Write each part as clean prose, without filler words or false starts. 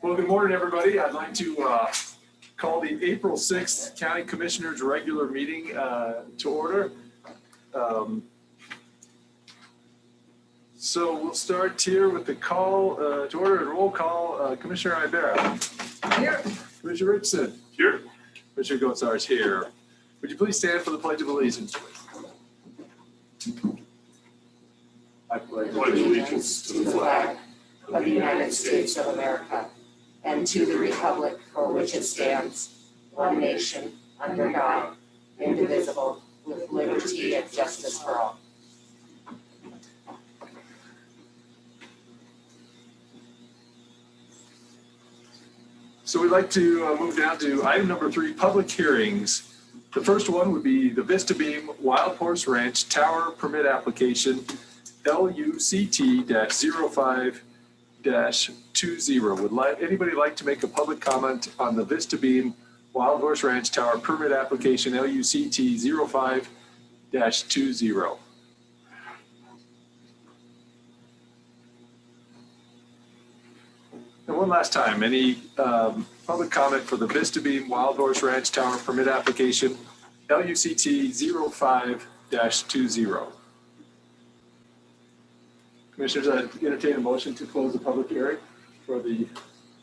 Well, good morning, everybody. I'd like to call the April 6th County Commissioners regular meeting to order. So we'll start here with the call to order and roll call. Commissioner Ibarra. Here. Commissioner Richardson. Here. Commissioner Gosar is here. Would you please stand for the Pledge of Allegiance? I pledge Allegiance to the flag of the United States of America and to the republic for which it stands, one nation, under God, indivisible, with liberty and justice for all. So we'd like to move down to item number 3, public hearings. The first one would be the Vista Beam Wild Horse Ranch Tower Permit Application LUCT-05-20. Would anybody like to make a public comment on the Vista Beam Wild Horse Ranch Tower Permit Application LUCT-05-20? And one last time, any public comment for the Vista Beam Wild Horse Ranch Tower Permit Application LUCT-05-20? Commissioners, I entertain a motion to close the public hearing for the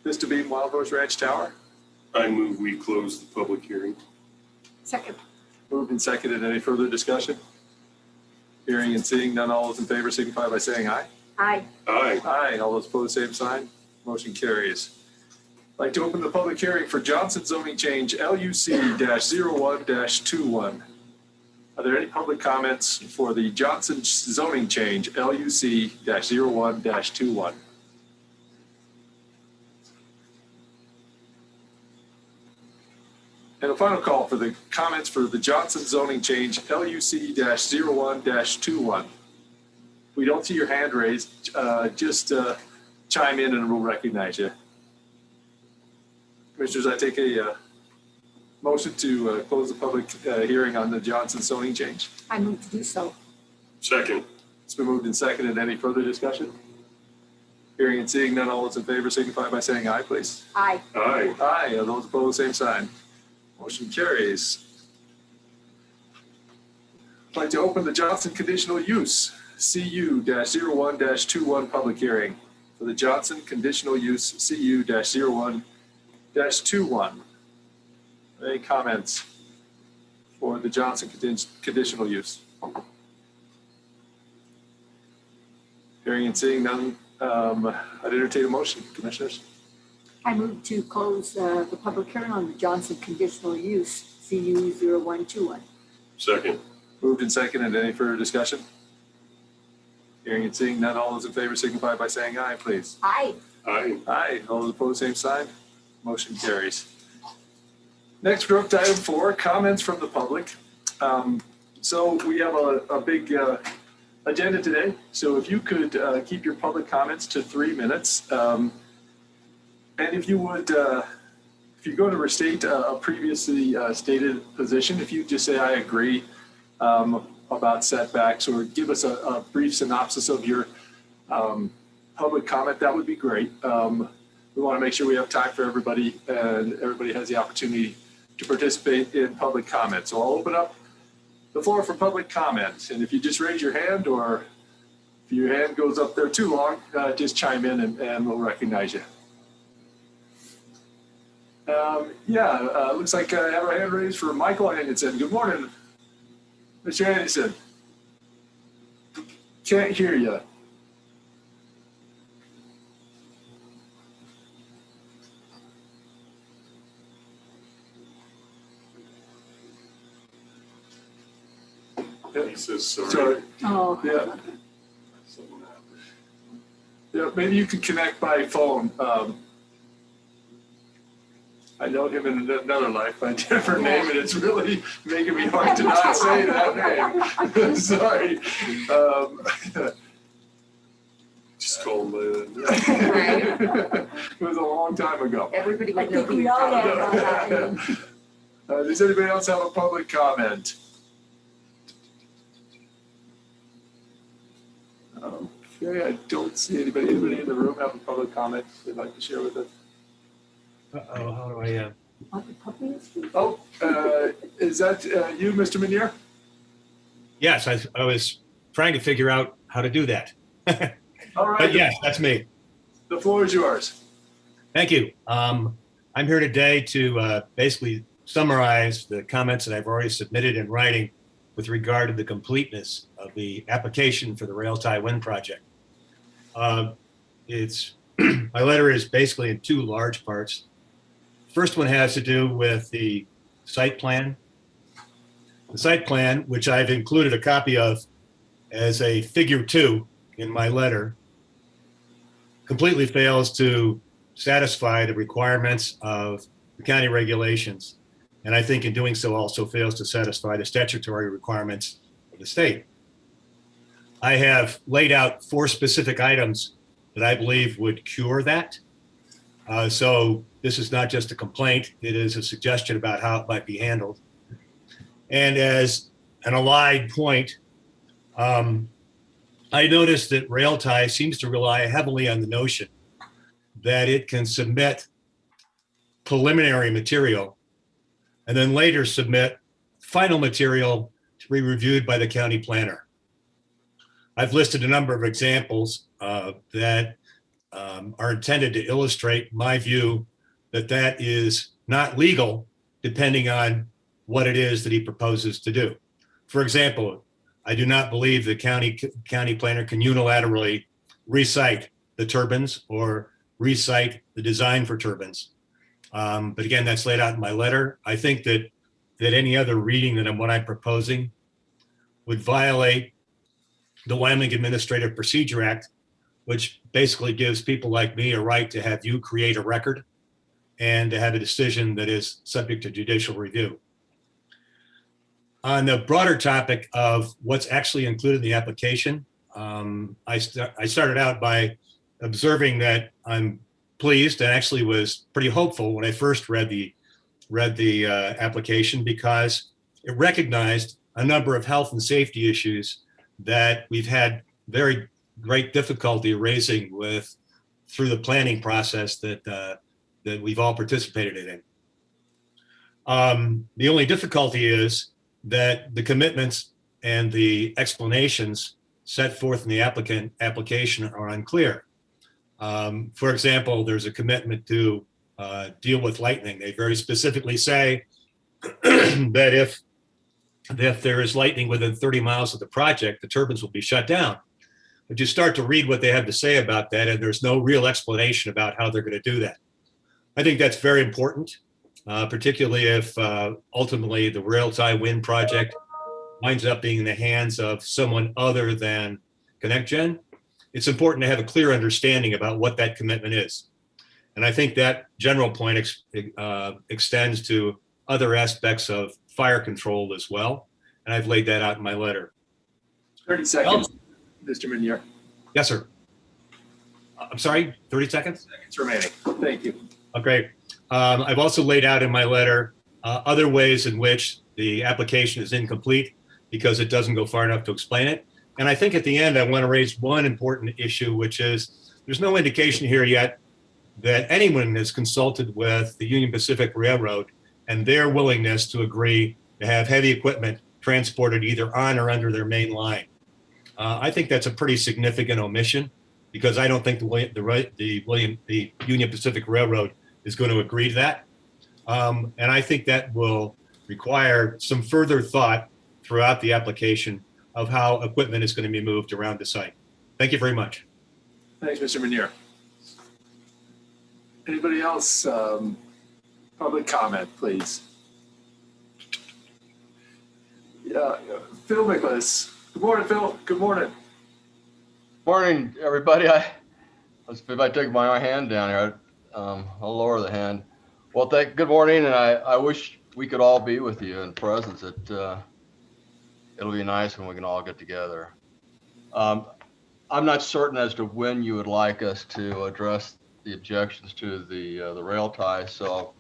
Vista Beam Wild Horse Ranch Tower. I move we close the public hearing. Second. Moved and seconded. Any further discussion? Hearing and seeing none, all those in favor signify by saying aye. Aye. Aye. Aye. All those opposed, same sign. Motion carries. I'd like to open the public hearing for Johnson zoning change LUC-01-21. Are there any public comments for the Johnson zoning change LUC-01-21? And a final call for the comments for the Johnson zoning change LUC-01-21. We don't see your hand raised, just chime in and we'll recognize you. Commissioners, I take a motion to close the public hearing on the Johnson zoning change. I move to do so. Second. It's been moved and seconded. Any further discussion? Hearing and seeing none, all those in favor signify by saying aye, please. Aye. Aye. Aye. All those opposed, same sign. Motion carries. I'd like to open the Johnson conditional use CU-01-21 public hearing for the Johnson conditional use CU-01-21. Any comments for the Johnson conditional use? Hearing and seeing none, I'd entertain a motion, Commissioners. I move to close the public hearing on the Johnson conditional use CU-01-21. Second. Moved and seconded. Any further discussion? Hearing and seeing none, all those in favor signify by saying aye, please. Aye. Aye. Aye. All those opposed, same sign. Motion carries. Next, we're up to item 4, comments from the public. So we have a big agenda today. So if you could keep your public comments to 3 minutes. And if you would, if you go to restate a previously stated position, if you just say, I agree about setbacks, or give us a brief synopsis of your public comment, that would be great. We want to make sure we have time for everybody and everybody has the opportunity to participate in public comment. So I'll open up the floor for public comment. And if you just raise your hand, or if your hand goes up there too long, just chime in and we'll recognize you. Looks like I have our hand raised for Michael Anderson. Good morning, Mr. Anderson. Can't hear you. He says sorry. Sorry. Oh. Yeah. Yeah, maybe you could connect by phone. I know him in another life by a different name, and it's really making me hard to not say that name. Sorry. Just call him. It was a long time ago. Everybody I would know think who we you're all talking have about. that. Does anybody else have a public comment? Okay, I don't see anybody. Anybody in the room have a public comment they'd like to share with us? Uh-oh, how do I, On the public street? Oh, is that you, Mr. Meunier? yes, I was trying to figure out how to do that. All right. But yes, that's me. The floor is yours. Thank you. I'm here today to basically summarize the comments that I've already submitted in writing with regard to the completeness of the application for the Rail Tie Wind Project. It's my letter is basically in two large parts. First one has to do with the site plan. The site plan, which I've included a copy of as a figure 2 in my letter, completely fails to satisfy the requirements of the county regulations. And I think in doing so also fails to satisfy the statutory requirements of the state. I have laid out 4 specific items that I believe would cure that. So this is not just a complaint, it is a suggestion about how it might be handled. And as an allied point, I noticed that Railtie seems to rely heavily on the notion that it can submit preliminary material and then later submit final material to be reviewed by the county planner. I've listed a number of examples that are intended to illustrate my view that that is not legal depending on what it is that he proposes to do. For example, I do not believe the county planner can unilaterally recite the turbines or recite the design for turbines. But again, that's laid out in my letter. I think that any other reading than what I'm proposing would violate the Wyoming Administrative Procedure Act, which basically gives people like me a right to have you create a record and to have a decision that is subject to judicial review. On the broader topic of what's actually included in the application, I started out by observing that I'm pleased and actually was pretty hopeful when I first read the application, because it recognized a number of health and safety issues that we've had very great difficulty raising through the planning process that we've all participated in. The only difficulty is that the commitments and the explanations set forth in the application are unclear. For example, there's a commitment to deal with lightning. They very specifically say that if there is lightning within 30 miles of the project, the turbines will be shut down. But you start to read what they have to say about that, and there's no real explanation about how they're going to do that. I think that's very important, particularly if ultimately the Rail Tie Wind project winds up being in the hands of someone other than ConnectGen. It's important to have a clear understanding about what that commitment is. And I think that general point extends to other aspects of fire control as well. And I've laid that out in my letter. 30 seconds, Mr. Meunier. Yes, sir. I'm sorry, 30 seconds? Seconds remaining. Thank you. Okay. I've also laid out in my letter other ways in which the application is incomplete because it doesn't go far enough to explain it. And I think at the end, I want to raise one important issue, which is there's no indication here yet that anyone has consulted with the Union Pacific Railroad and their willingness to agree to have heavy equipment transported either on or under their main line. I think that's a pretty significant omission because I don't think the Union Pacific Railroad is going to agree to that. And I think that will require some further thought throughout the application of how equipment is going to be moved around the site. Thank you very much. Thanks, Mr. Meunier. Anybody else? Public comment, please. Yeah, Phil Nicholas. Good morning, Phil. Good morning. Morning, everybody. Let's see if I take my hand down here. I'll lower the hand. Well, good morning, and I wish we could all be with you in presence. It'll be nice when we can all get together. I'm not certain as to when you would like us to address the objections to the rail tie, so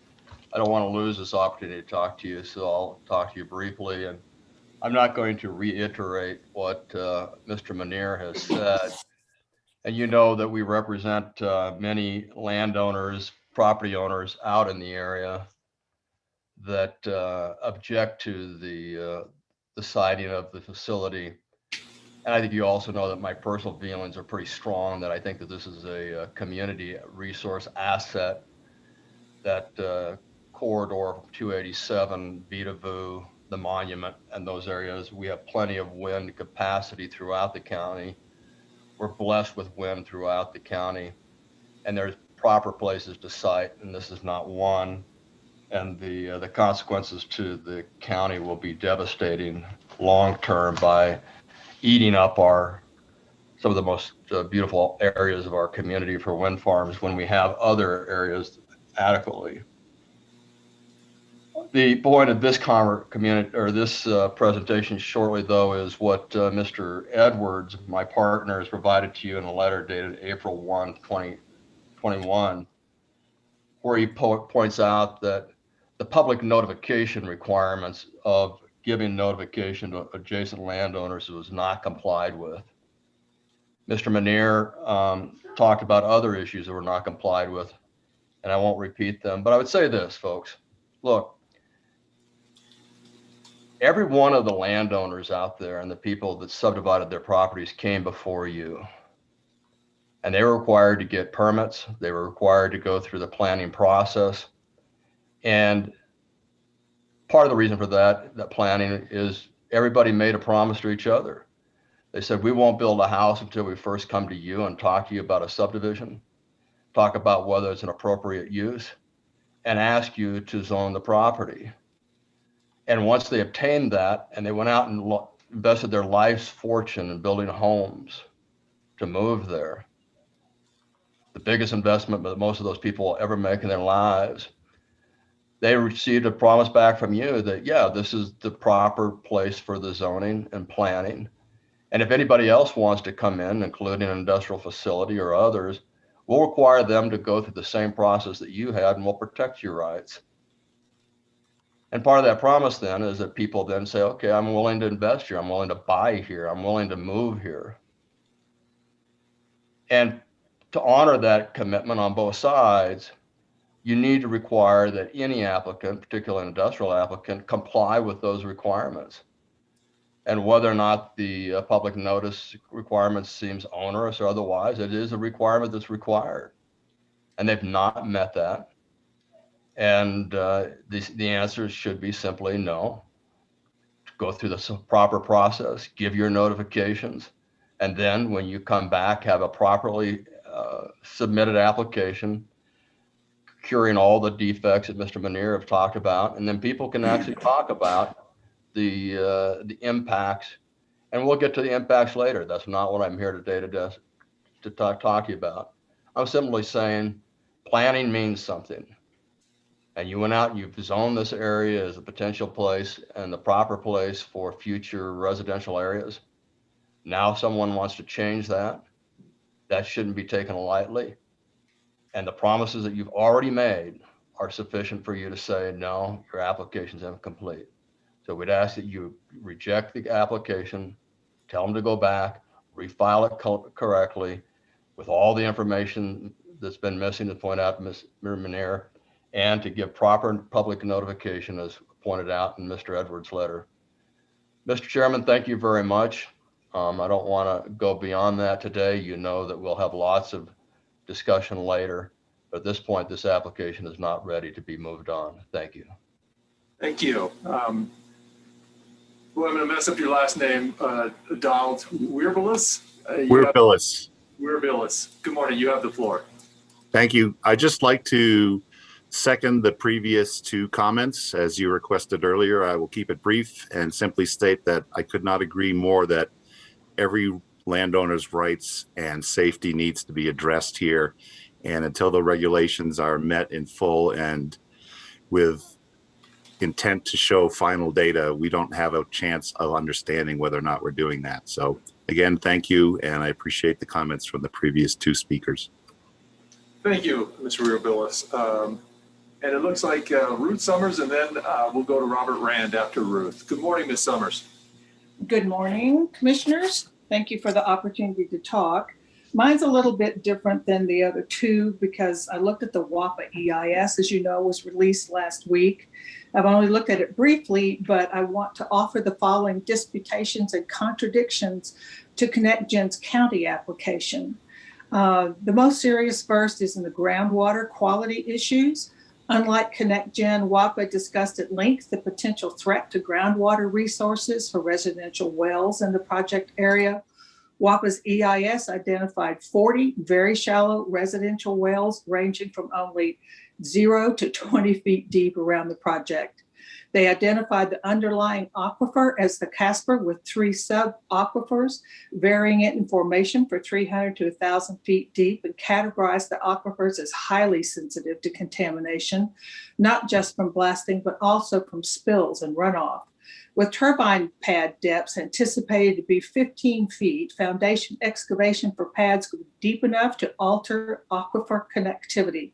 I don't want to lose this opportunity to talk to you. So I'll talk to you briefly, and I'm not going to reiterate what Mr. Meunier has said. And you know that we represent many landowners, property owners out in the area that object to the siting of the facility. And I think you also know that my personal feelings are pretty strong, that I think that this is a community resource asset, that corridor from 287, Vitavu, the monument, and those areas. We have plenty of wind capacity throughout the county. We're blessed with wind throughout the county, and there's proper places to site, and this is not one. And the consequences to the county will be devastating long-term by eating up some of the most beautiful areas of our community for wind farms when we have other areas adequately. The point of this presentation shortly, though, is what Mr. Edwards, my partner, has provided to you in a letter dated April 1, 2021, where he points out that the public notification requirements of giving notification to adjacent landowners was not complied with. Mr. Manier talked about other issues that were not complied with, and I won't repeat them, but I would say this, folks. Look, every one of the landowners out there and the people that subdivided their properties came before you, and they were required to get permits. They were required to go through the planning process. And part of the reason for that planning is everybody made a promise to each other. They said, we won't build a house until we first come to you and talk to you about a subdivision, talk about whether it's an appropriate use, and ask you to zone the property. And once they obtained that, and they went out and invested their life's fortune in building homes to move there, the biggest investment that most of those people will ever make in their lives, they received a promise back from you that, yeah, this is the proper place for the zoning and planning. And if anybody else wants to come in, including an industrial facility or others, we'll require them to go through the same process that you had, and we'll protect your rights. And part of that promise then is that people then say, okay, I'm willing to invest here. I'm willing to buy here. I'm willing to move here. And to honor that commitment on both sides, you need to require that any applicant, particularly an industrial applicant, comply with those requirements. And whether or not the public notice requirement seems onerous or otherwise, it is a requirement that's required. And they've not met that. And the answer should be simply no. Go through the proper process, give your notifications, and then when you come back, have a properly submitted application, curing all the defects that Mr. Manier have talked about, and then people can actually talk about the impacts, and we'll get to the impacts later. That's not what I'm here today to talk to you about. I'm simply saying planning means something. And you went out and you've zoned this area as a potential place and the proper place for future residential areas. Now someone wants to change that. That shouldn't be taken lightly. And the promises that you've already made are sufficient for you to say, no, your application's incomplete. So we'd ask that you reject the application, tell them to go back, refile it correctly with all the information that's been missing, to point out Ms. Manier, and to give proper public notification as pointed out in Mr. Edwards' letter. Mr. Chairman, thank you very much. I don't want to go beyond that today. You know that we'll have lots of discussion later, but at this point, this application is not ready to be moved on. Thank you. Thank you. Well, I'm going to mess up your last name, Donald Weirbillis. Weirbillis. Good morning. You have the floor. Thank you. I'd just like to second the previous two comments. As you requested earlier, I will keep it brief and simply state that I could not agree more that every landowner's rights and safety needs to be addressed here. And until the regulations are met in full and with intent to show final data, we don't have a chance of understanding whether or not we're doing that. So again, thank you. And I appreciate the comments from the previous two speakers. Thank you, Mr. Weirbillis. And it looks like Ruth Summers, and then we'll go to Robert Rand after Ruth. Good morning, Ms. Summers. Good morning, commissioners. Thank you for the opportunity to talk. Mine's a little bit different than the other two because I looked at the WAPA EIS, as you know, was released last week. I've only looked at it briefly, but I want to offer the following disputations and contradictions to ConnectGen's county application. The most serious first is in the groundwater quality issues. Unlike ConnectGen, WAPA discussed at length the potential threat to groundwater resources for residential wells in the project area. WAPA's EIS identified 40 very shallow residential wells ranging from only 0 to 20 feet deep around the project. They identified the underlying aquifer as the Casper with 3 sub-aquifers, varying it in formation for 300 to 1,000 feet deep, and categorized the aquifers as highly sensitive to contamination, not just from blasting, but also from spills and runoff. With turbine pad depths anticipated to be 15 feet, foundation excavation for pads could be deep enough to alter aquifer connectivity.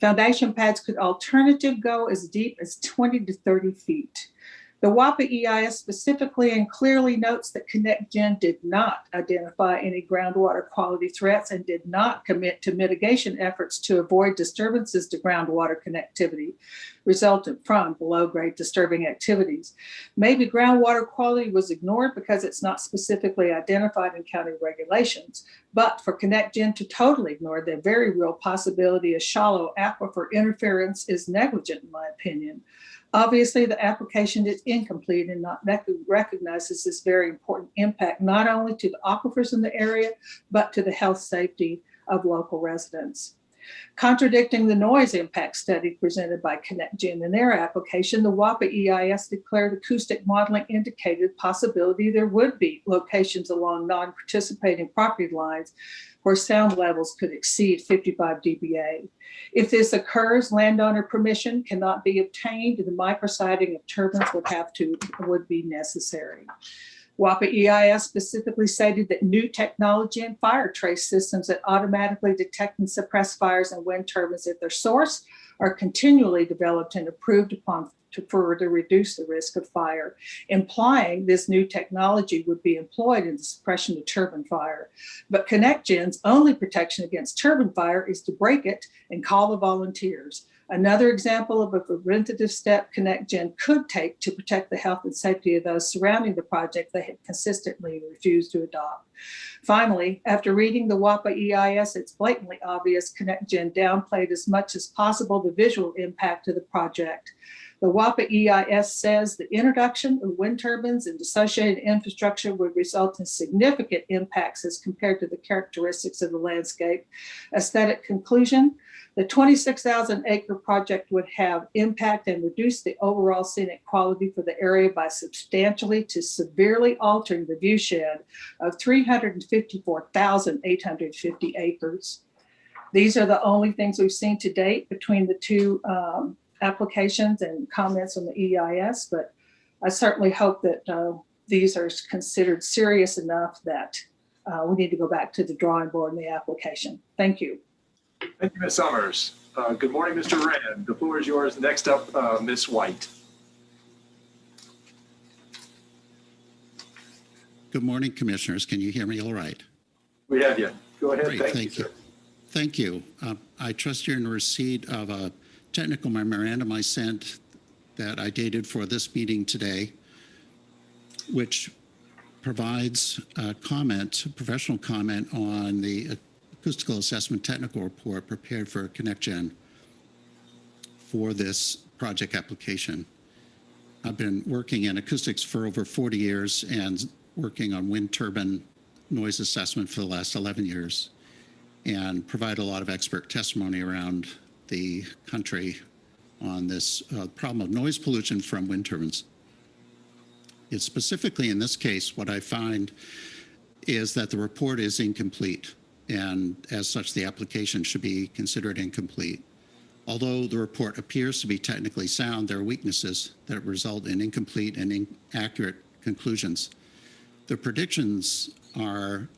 Foundation pads could alternatively go as deep as 20 to 30 feet. The WAPA EIS specifically and clearly notes that ConnectGen did not identify any groundwater quality threats and did not commit to mitigation efforts to avoid disturbances to groundwater connectivity resultant from below-grade disturbing activities. Maybe groundwater quality was ignored because it's not specifically identified in county regulations, but for ConnectGen to totally ignore the very real possibility of shallow aquifer interference is negligent, in my opinion. Obviously, the application is incomplete and not recognizes this very important impact, not only to the aquifers in the area, but to the health safety of local residents. Contradicting the noise impact study presented by ConnectGen in their application, the WAPA EIS declared acoustic modeling indicated possibility there would be locations along non-participating property lines where sound levels could exceed 55 dBA. If this occurs, landowner permission cannot be obtained, and the microsighting of turbines would be necessary. WAPA EIS specifically stated that new technology and fire trace systems that automatically detect and suppress fires in wind turbines at their source are continually developed and approved upon to further reduce the risk of fire, implying this new technology would be employed in the suppression of turbine fire. But ConnectGen's only protection against turbine fire is to break it and call the volunteers. Another example of a preventative step ConnectGen could take to protect the health and safety of those surrounding the project they have consistently refused to adopt. Finally, after reading the WAPA EIS, it's blatantly obvious ConnectGen downplayed as much as possible the visual impact of the project. The WAPA EIS says the introduction of wind turbines and associated infrastructure would result in significant impacts as compared to the characteristics of the landscape. Aesthetic conclusion, the 26,000 acre project would have impact and reduce the overall scenic quality for the area by substantially to severely altering the viewshed of 354,850 acres. These are the only things we've seen to date between the two applications and comments on the EIS, but I certainly hope that these are considered serious enough that we need to go back to the drawing board in the application. Thank you. Thank you, Ms. Summers. Good morning, Mr. Rand. The floor is yours. Next up, Ms. White. Good morning, commissioners. Can you hear me all right? We have you. Go ahead. Great, thank you. Thank you. I trust you're in receipt of a technical memorandum I sent that I dated for this meeting today, which provides a comment, a professional comment on the acoustical assessment technical report prepared for ConnectGen for this project application. I've been working in acoustics for over 40 years and working on wind turbine noise assessment for the last 11 years and provide a lot of expert testimony around the country on this problem of noise pollution from wind turbines. It's specifically in this case, what I find is that the report is incomplete, and as such, the application should be considered incomplete. Although the report appears to be technically sound, there are weaknesses that result in incomplete and inaccurate conclusions. The predictions are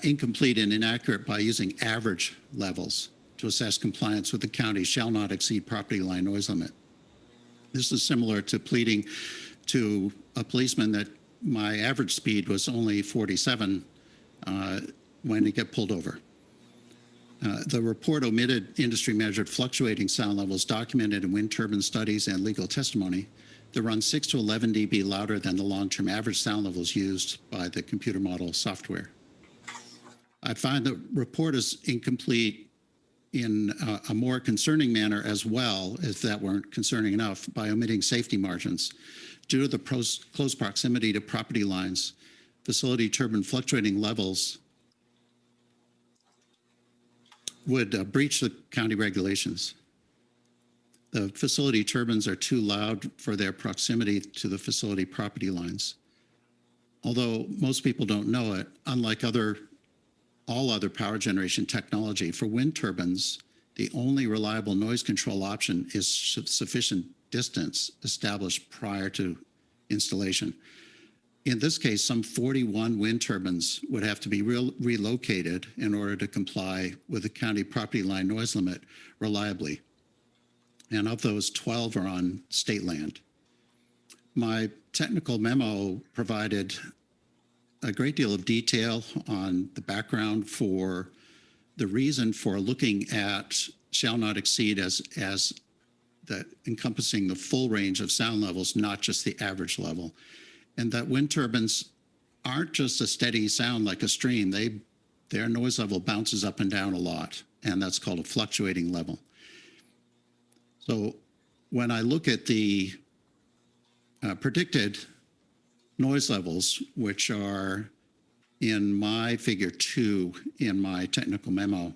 incomplete and inaccurate by using average levels to assess compliance with the county shall not exceed property line noise limit. This is similar to pleading to a policeman that my average speed was only 47 when it get pulled over. The report omitted industry measured fluctuating sound levels documented in wind turbine studies and legal testimony that run 6 to 11 dB louder than the long-term average sound levels used by the computer model software. I find the report is incomplete in a more concerning manner as well, if that weren't concerning enough, by omitting safety margins. Due to the close proximity to property lines, facility turbine fluctuating levels would breach the county regulations. The facility turbines are too loud for their proximity to the facility property lines. Although most people don't know it, unlike all other power generation technology, for wind turbines, the only reliable noise control option is sufficient distance established prior to installation. In this case, some 41 wind turbines would have to be relocated in order to comply with the county property line noise limit reliably. And of those, 12 are on state land. My technical memo provided a great deal of detail on the background for the reason for looking at shall not exceed as encompassing the full range of sound levels, not just the average level. And that wind turbines aren't just a steady sound like a stream. Their noise level bounces up and down a lot, and that's called a fluctuating level. So when I look at the predicted noise levels, which are in my figure 2 in my technical memo,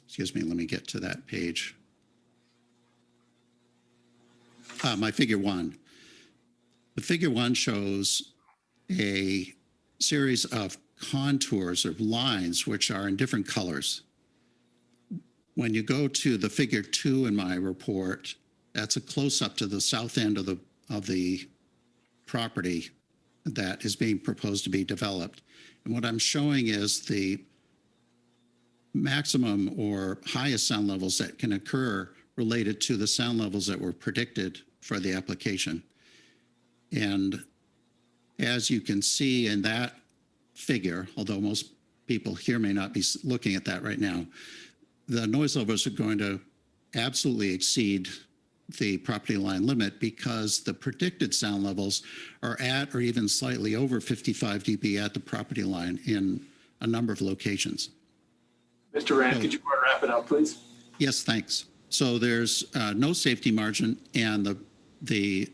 excuse me, let me get to that page. My figure 1. The figure 1 shows a series of contours or lines which are in different colors. When you go to the figure 2 in my report, that's a close-up to the south end of the property that is being proposed to be developed. And what I'm showing is the maximum or highest sound levels that can occur related to the sound levels that were predicted for the application. And as you can see in that figure, although most people here may not be looking at that right now, the noise levels are going to absolutely exceed the property line limit because the predicted sound levels are at or even slightly over 55 dB at the property line in a number of locations. Mr. Rand, could you wrap it up, please? Yes, thanks. So there's no safety margin, and the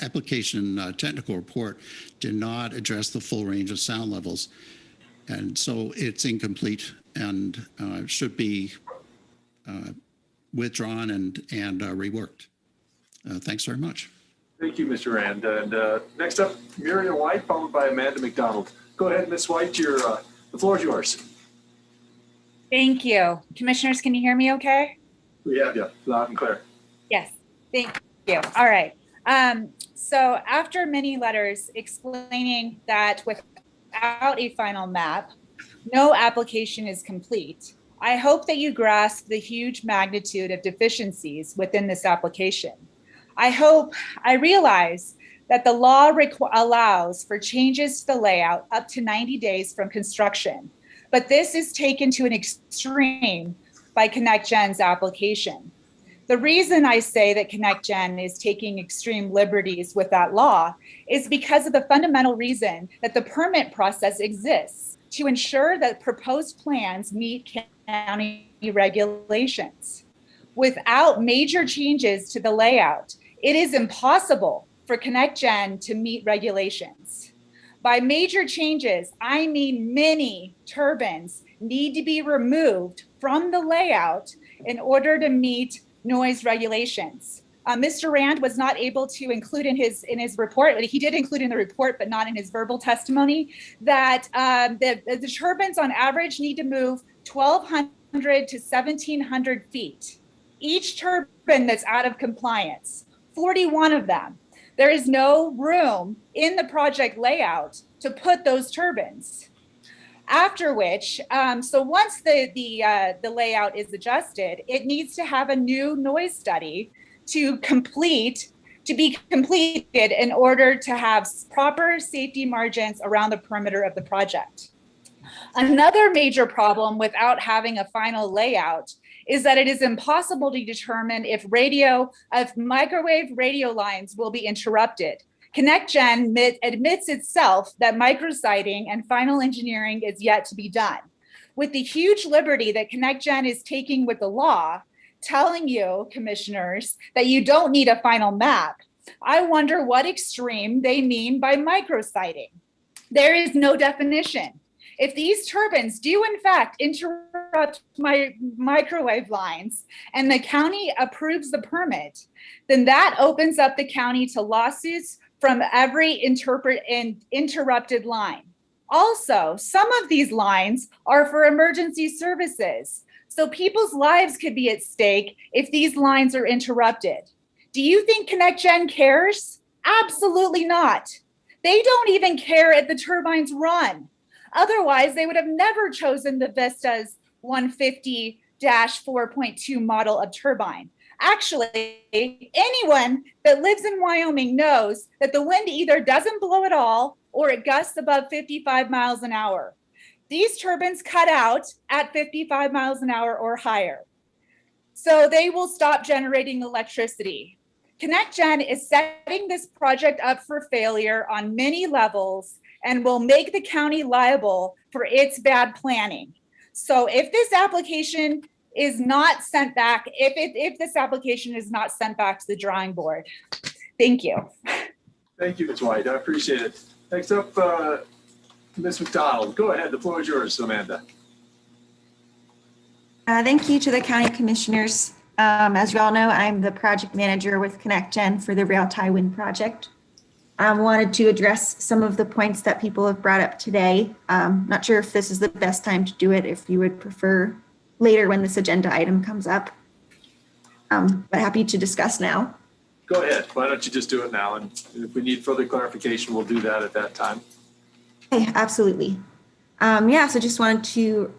application technical report did not address the full range of sound levels. And so it's incomplete and should be withdrawn and reworked. Thanks very much. Thank you, Mr. Rand. And next up, Muriel White, followed by Amanda McDonald. Go ahead, Ms. White, the floor is yours. Thank you. Commissioners, can you hear me okay? We have you loud and clear. Yes, thank you. All right. So after many letters explaining that without a final map, no application is complete, I hope that you grasp the huge magnitude of deficiencies within this application. I realize that the law allows for changes to the layout up to 90 days from construction, but this is taken to an extreme by ConnectGen's application. The reason I say that ConnectGen is taking extreme liberties with that law is because of the fundamental reason that the permit process exists to ensure that proposed plans meet county regulations. Without major changes to the layout, it is impossible for ConnectGen to meet regulations. By major changes, I mean many turbines need to be removed from the layout in order to meet noise regulations. Mr. Rand was not able to include in his report, he did include in the report, but not in his verbal testimony, that the turbines on average need to move 1,200 to 1,700 feet. Each turbine that's out of compliance, 41 of them. There is no room in the project layout to put those turbines. After which, so once the layout is adjusted, it needs to have a new noise study to complete to be completed in order to have proper safety margins around the perimeter of the project. Another major problem without having a final layout is that it is impossible to determine if microwave radio lines will be interrupted. ConnectGen admits itself that micrositing and final engineering is yet to be done. With the huge liberty that ConnectGen is taking with the law, telling you, commissioners, that you don't need a final map, I wonder what extreme they mean by micrositing. There is no definition. If these turbines do in fact interrupt my microwave lines and the county approves the permit, then that opens up the county to lawsuits from every interrupted line. Also, some of these lines are for emergency services, so people's lives could be at stake if these lines are interrupted. Do you think ConnectGen cares? Absolutely not. They don't even care if the turbines run. Otherwise, they would have never chosen the Vista's 150-4.2 model of turbine. Actually, anyone that lives in Wyoming knows that the wind either doesn't blow at all or it gusts above 55 miles an hour. These turbines cut out at 55 miles an hour or higher. So they will stop generating electricity. ConnectGen is setting this project up for failure on many levels and will make the county liable for its bad planning. So if this application is not sent back, if this application is not sent back to the drawing board, thank you. Thank you, Ms. White. I appreciate it. Next up, Ms. McDonald. Go ahead. The floor is yours, Amanda. Thank you to the county commissioners. As you all know, I'm the project manager with ConnectGen for the Rail Tie Wind project. I wanted to address some of the points that people have brought up today. Not sure if this is the best time to do it, if you would prefer later when this agenda item comes up, but happy to discuss now. Go ahead. Why don't you just do it now? And if we need further clarification, we'll do that at that time. Okay, absolutely. So just wanted to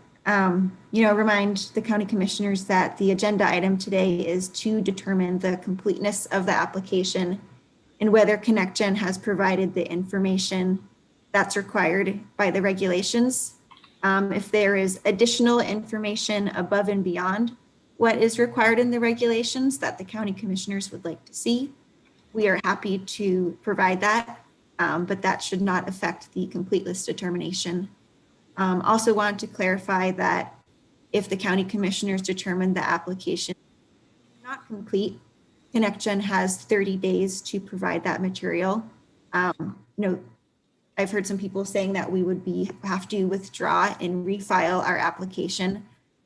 remind the county commissioners that the agenda item today is to determine the completeness of the application and whether ConnectGen has provided the information that's required by the regulations. If there is additional information above and beyond what is required in the regulations that the county commissioners would like to see, we are happy to provide that, but that should not affect the completeness determination. Also want to clarify that if the county commissioners determine the application is not complete, ConnectGen has 30 days to provide that material. I've heard some people saying that we would have to withdraw and refile our application.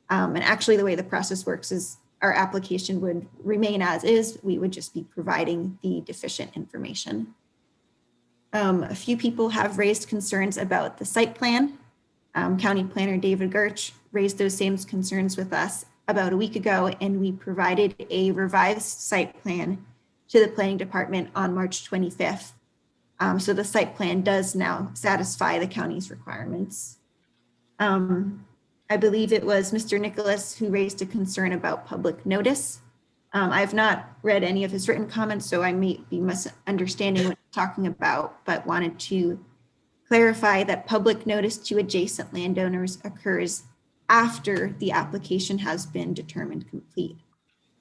And actually the way the process works is our application would remain as is. We would just be providing the deficient information. A few people have raised concerns about the site plan. County Planner David Gertsch raised those same concerns with us about a week ago, and we provided a revised site plan to the planning department on March 25th. So the site plan does now satisfy the county's requirements. I believe it was Mr. Nicholas who raised a concern about public notice. I've not read any of his written comments, so I may be misunderstanding what he's talking about, but wanted to clarify that public notice to adjacent landowners occurs after the application has been determined complete.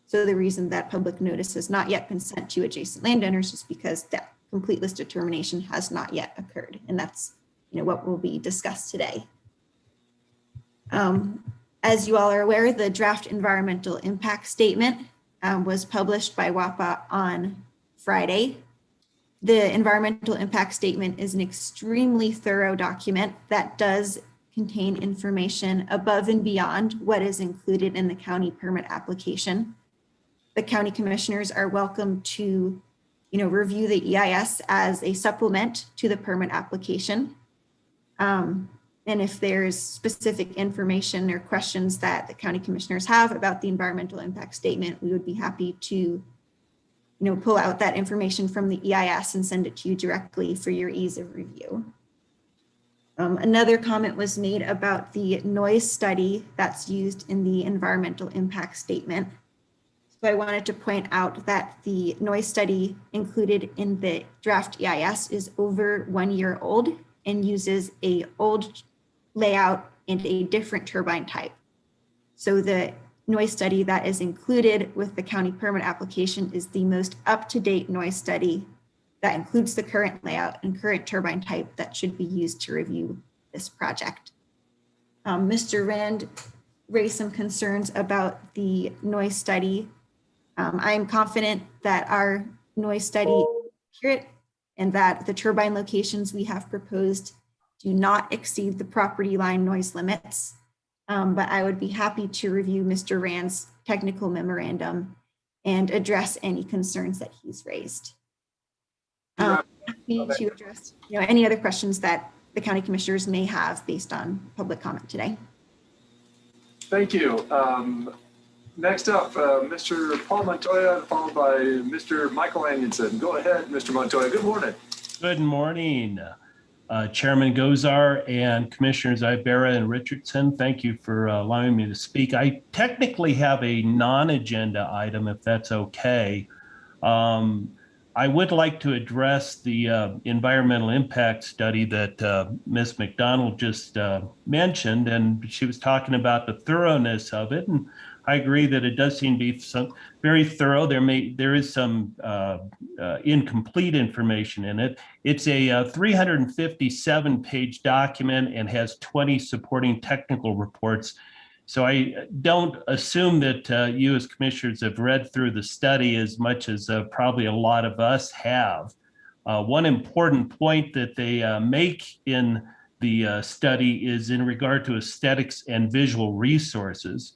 So the reason that public notice has not yet been sent to adjacent landowners is because that complete list determination has not yet occurred. And that's what will be discussed today. As you all are aware, the draft environmental impact statement was published by WAPA on Friday. The environmental impact statement is an extremely thorough document that does contain information above and beyond what is included in the county permit application. The county commissioners are welcome to, review the EIS as a supplement to the permit application. And if there's specific information or questions that the county commissioners have about the environmental impact statement, we would be happy to pull out that information from the EIS and send it to you directly for your ease of review. Another comment was made about the noise study that's used in the environmental impact statement. So I wanted to point out that the noise study included in the draft EIS is over 1 year old and uses a old layout and a different turbine type. So the noise study that is included with the county permit application is the most up-to-date noise study that includes the current layout and current turbine type that should be used to review this project. Mr. Rand raised some concerns about the noise study. I am confident that our noise study is accurate and that the turbine locations we have proposed do not exceed the property line noise limits. But I would be happy to review Mr. Rand's technical memorandum and address any concerns that he's raised. Happy to address any other questions that the county commissioners may have based on public comment today. Thank you. Next up, Mr. Paul Montoya, followed by Mr. Michael Anderson. Go ahead, Mr. Montoya. Good morning. Good morning, Chairman Gozar and Commissioners Ibarra and Richardson. Thank you for allowing me to speak. I technically have a non-agenda item, if that's okay. I would like to address the environmental impact study that Ms. McDonald just mentioned, and she was talking about the thoroughness of it. And I agree that it does seem to be very thorough. There is some incomplete information in it. It's a 357-page document and has 20 supporting technical reports. So I don't assume that you as commissioners have read through the study as much as probably a lot of us have. One important point that they make in the study is in regard to aesthetics and visual resources.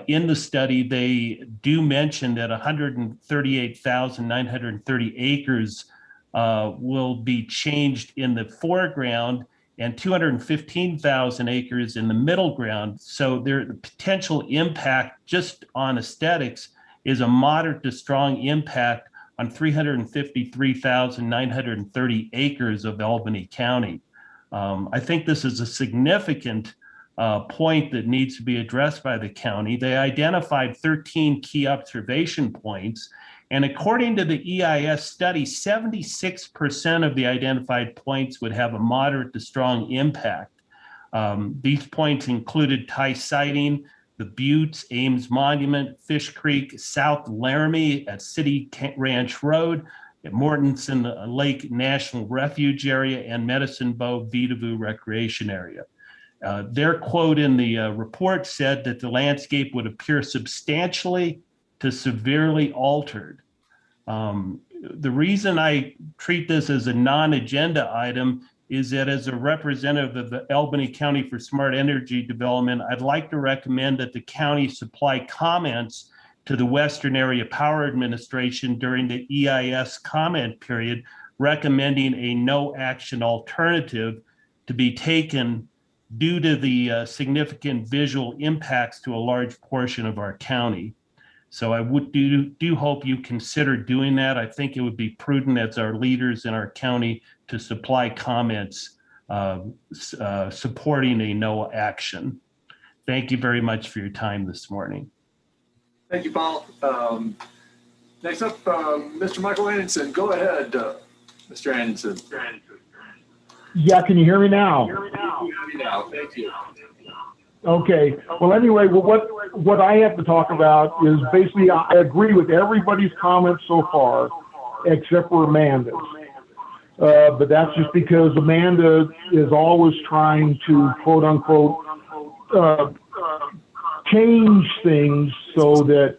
In the study, they do mention that 138,930 acres will be changed in the foreground and 215,000 acres in the middle ground. So the potential impact just on aesthetics is a moderate to strong impact on 353,930 acres of Albany County. I think this is a significant point that needs to be addressed by the county. They identified 13 key observation points, and according to the EIS study, 76% of the identified points would have a moderate to strong impact. These points included tie sighting, the Buttes, Ames Monument, Fish Creek, South Laramie at City Ranch Road, at Mortenson Lake National Refuge Area, and Medicine Bow Vidavoo Recreation Area. Their quote in the report said that the landscape would appear substantially to severely altered. The reason I treat this as a non-agenda item is that as a representative of the Albany County for Smart Energy Development, I'd like to recommend that the county supply comments to the Western Area Power Administration during the EIS comment period, recommending a no action alternative to be taken due to the significant visual impacts to a large portion of our county. So I would do hope you consider doing that. I think it would be prudent as our leaders in our county to supply comments supporting a no action. Thank you very much for your time this morning. Thank you, Paul. Next up, Mr. Michael Anderson. Go ahead, Mr. Anderson. Yeah, can you hear me now? Thank you. Okay. Well, anyway, what I have to talk about is basically I agree with everybody's comments so far, except for Amanda's. But that's just because Amanda is always trying to quote unquote change things so that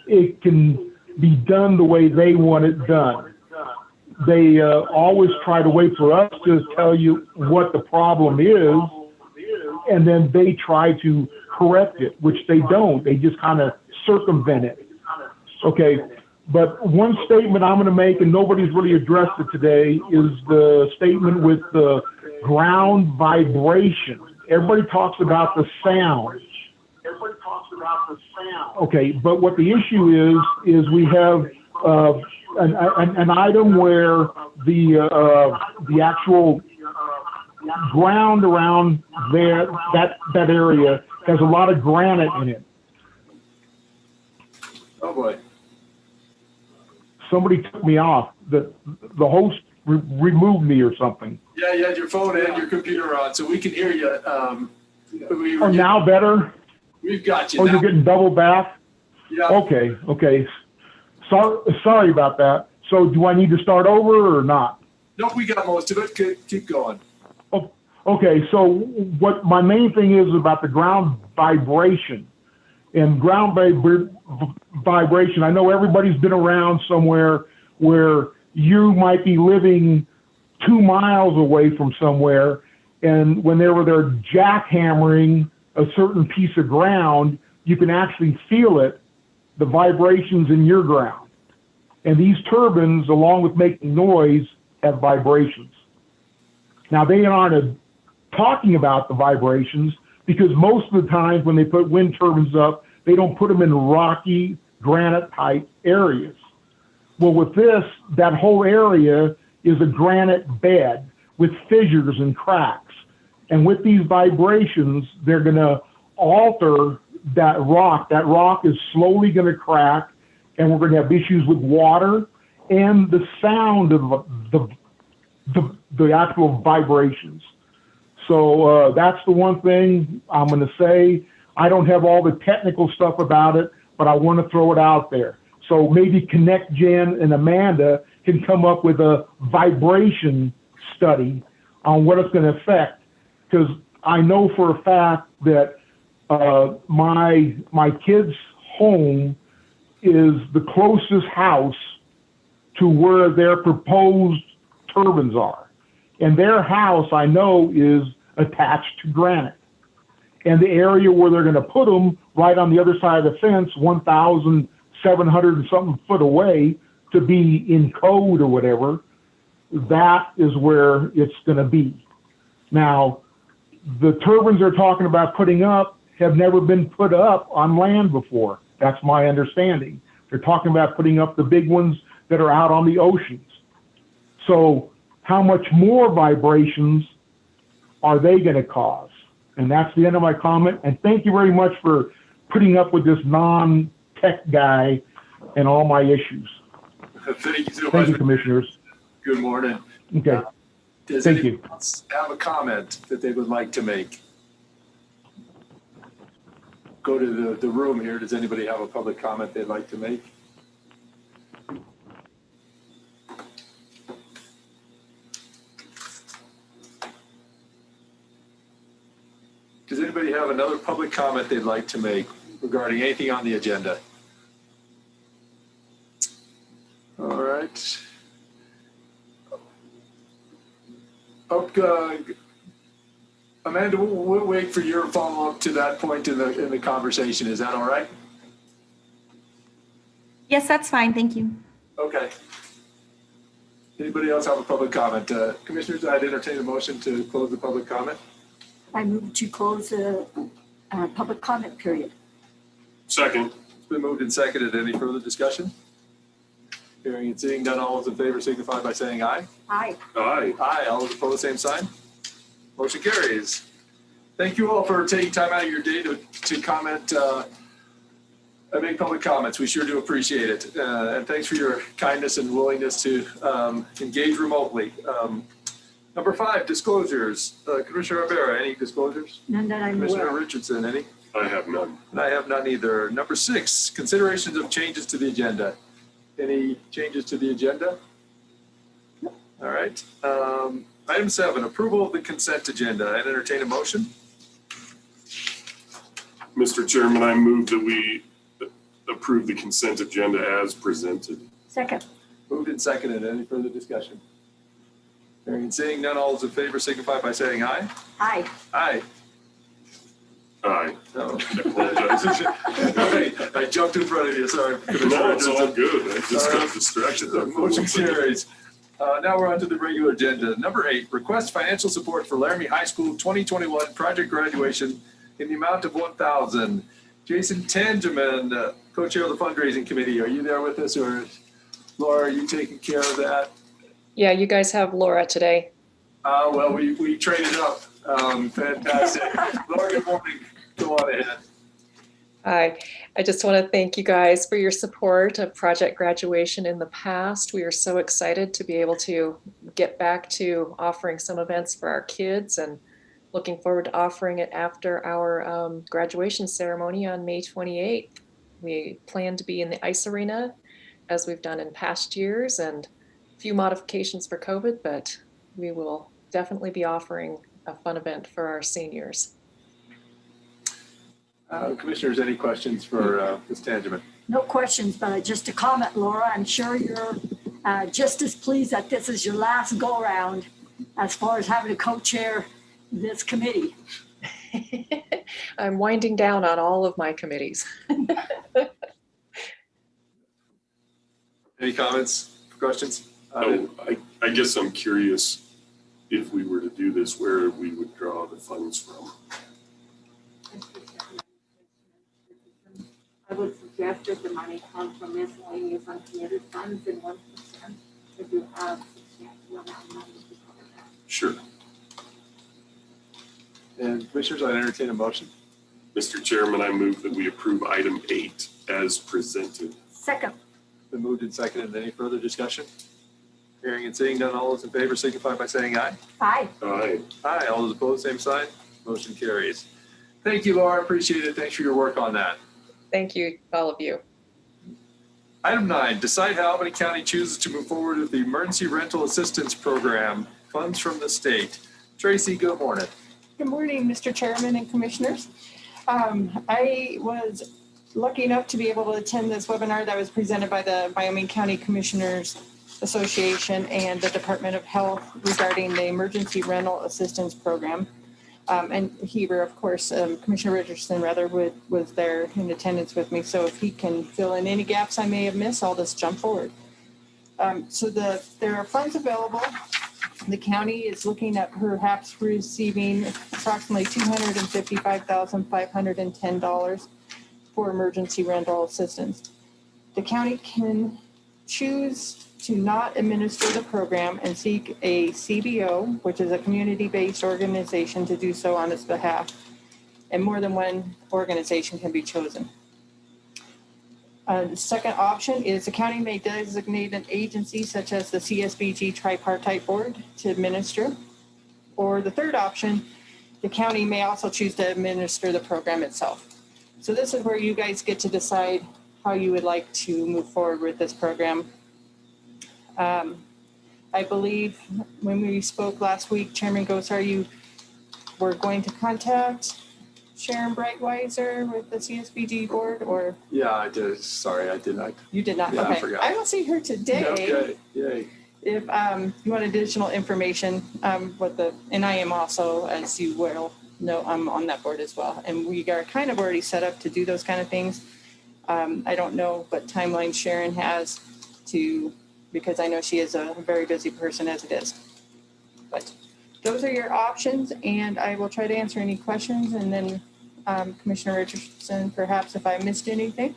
it can be done the way they want it done. They always try to wait for us to tell you what the problem is, and then they try to correct it, which they don't. They just kind of circumvent it. Okay, but one statement I'm going to make, and nobody's really addressed it today, is the statement with the ground vibration. Everybody talks about the sound. Okay, but what the issue is we have an item where the actual ground around there, that area has a lot of granite in it. Oh, boy. Somebody took me off. The host removed me or something. Yeah, you had your phone and your computer on, so we can hear you. Oh, now better? We've got you Oh, now. you're getting double back? Yeah. Okay. Sorry about that. So do I need to start over or not? No, we got most of it. Keep going. Oh, okay, so what my main thing is about the ground vibration. And ground vibration, I know everybody's been around somewhere where you might be living 2 miles away from somewhere, and when they're jackhammering a certain piece of ground, you can actually feel it, the vibrations in your ground. And these turbines, along with making noise, have vibrations. Now, they aren't talking about the vibrations because most of the times when they put wind turbines up, they don't put them in rocky, granite-type areas. Well, with this, that whole area is a granite bed with fissures and cracks. And with these vibrations, they're going to alter that rock. That rock is slowly going to crack, and we're going to have issues with water and the sound of the actual vibrations. So that's the one thing I'm going to say. I don't have all the technical stuff about it, but I want to throw it out there. So maybe Connect Jen and Amanda can come up with a vibration study on what it's going to affect. Because I know for a fact that my kid's home is the closest house to where their proposed turbines are. And their house, I know, is attached to granite. And the area where they're going to put them, right on the other side of the fence, 1,700 and something foot away, to be in code or whatever, that is where it's going to be. Now, the turbines they're talking about putting up have never been put up on land before. That's my understanding. They're talking about putting up the big ones that are out on the oceans. So how much more vibrations are they going to cause? And that's the end of my comment. And thank you very much for putting up with this non-tech guy and all my issues. Thank you so much. Thank you, commissioners. Good morning. Okay. Does Thank anyone you. else have a comment that they would like to make? Go to the room here. Does anybody have a public comment they'd like to make? Does anybody have another public comment they'd like to make regarding anything on the agenda? All right. Amanda, we'll wait for your follow-up to that point in the conversation. Is that all right? Yes, that's fine. Thank you. Okay. Anybody else have a public comment? Commissioners, I'd entertain a motion to close the public comment. I move to close the public comment period. Second. It's been moved and seconded. Any further discussion? Hearing and seeing none, all those in favor signify by saying aye. Aye. Aye. Aye. All those opposed, same sign. Motion carries. Thank you all for taking time out of your day to comment and make public comments. We sure do appreciate it. And thanks for your kindness and willingness to engage remotely. Number 5, disclosures. Commissioner Rivera, any disclosures? None that I'm Commissioner aware of. Richardson, any? I have none. And I have none either. Number 6, considerations of changes to the agenda. Any changes to the agenda? All right. Item 7, approval of the consent agenda. I'd entertain a motion. Mr. Chairman, I move that we approve the consent agenda as presented. Second. Moved and seconded. Any further discussion? Hearing and seeing none, all those in favor signify by saying aye. Aye. Aye. Aye. No. I apologize. I jumped in front of you. Sorry. No, it's all good. I just got distracted. Motion carries. Now we're on to the regular agenda. Number 8, request financial support for Laramie High School 2021 project graduation in the amount of $1,000. Jason Tangeman, co-chair of the fundraising committee. Are you there with us, or Laura, are you taking care of that? Yeah, you guys have Laura today. Well, we traded up. Fantastic. Laura, good morning. Go on ahead. Hi. I just want to thank you guys for your support of Project Graduation in the past. We are so excited to be able to get back to offering some events for our kids and looking forward to offering it after our graduation ceremony on May 28th. We plan to be in the ice arena as we've done in past years, and a few modifications for COVID, but we will definitely be offering a fun event for our seniors. Commissioners, any questions for Ms. Tangeman? No questions, but just a comment, Laura. I'm sure you're just as pleased that this is your last go round as far as having to co-chair this committee. I'm winding down on all of my committees. Any comments, questions? I guess I'm curious if we were to do this, where we would draw the funds from. I would suggest that the money come from miscellaneous uncommitted funds and 1% if you have substantial amount of money to cover that. Sure. And Commissioners, I entertain a motion. Mr. Chairman, I move that we approve item 8 as presented. Second. Been moved and seconded. Any further discussion? Hearing and seeing none, all those in favor signify by saying aye. Aye. Aye. Aye. All those opposed, same sign. Motion carries. Thank you, Laura. Appreciate it. Thanks for your work on that. Thank you, all of you. Item 9, decide how Albany County chooses to move forward with the Emergency Rental Assistance Program, funds from the state. Tracy, good morning. Good morning, Mr. Chairman and Commissioners. I was lucky enough to be able to attend this webinar that was presented by the Wyoming County Commissioners Association and the Department of Health regarding the Emergency Rental Assistance Program. And Heber, of course, Commissioner Richardson was there in attendance with me. So if he can fill in any gaps I may have missed, I'll just jump forward. There are funds available. The county is looking at perhaps receiving approximately $255,510 for emergency rental assistance. The county can choose to not administer the program and seek a CBO, which is a community-based organization, to do so on its behalf. And more than one organization can be chosen. The second option is the county may designate an agency such as the CSBG Tripartite Board to administer. Or the third option, the county may also choose to administer the program itself. So this is where you guys get to decide how you would like to move forward with this program. I believe when we spoke last week, Chairman Gosar, you were going to contact Sharon Breitweiser with the CSBG board, or? Yeah, I did. Sorry, I did not. You did not? Yeah, okay. I forgot. I will see her today. Okay, yay. If you want additional information, and I am also, as you will know, I'm on that board as well. And we are kind of already set up to do those kind of things. I don't know what timeline Sharon has because I know she is a very busy person as it is. But those are your options, and I will try to answer any questions. And then Commissioner Richardson, perhaps if I missed anything.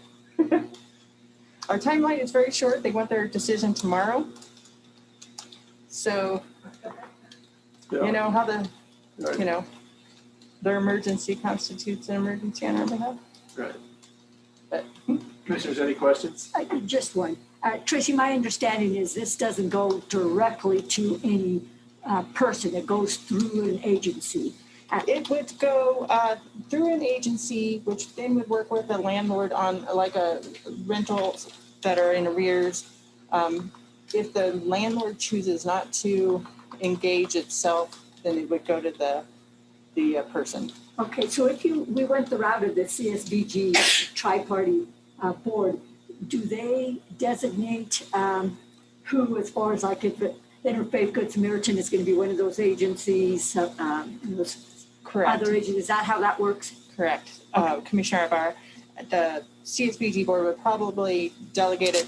Our timeline is very short. They want their decision tomorrow. So, Yeah. you know how Right. their emergency constitutes an emergency on our behalf. Right. But Commissioners, any questions? Just one. Tracy, my understanding is this doesn't go directly to any person. It goes through an agency. It would go through an agency, which then would work with a landlord on like a rentals that are in arrears. If the landlord chooses not to engage itself, then it would go to the person. Okay, so if we went the route of the CSBG tri-party board, do they designate who, as far as like if Interfaith Good Samaritan is going to be one of those agencies, those Correct. other agencies, is that how that works? Correct. Commissioner Ibar, the CSBG board would probably delegate it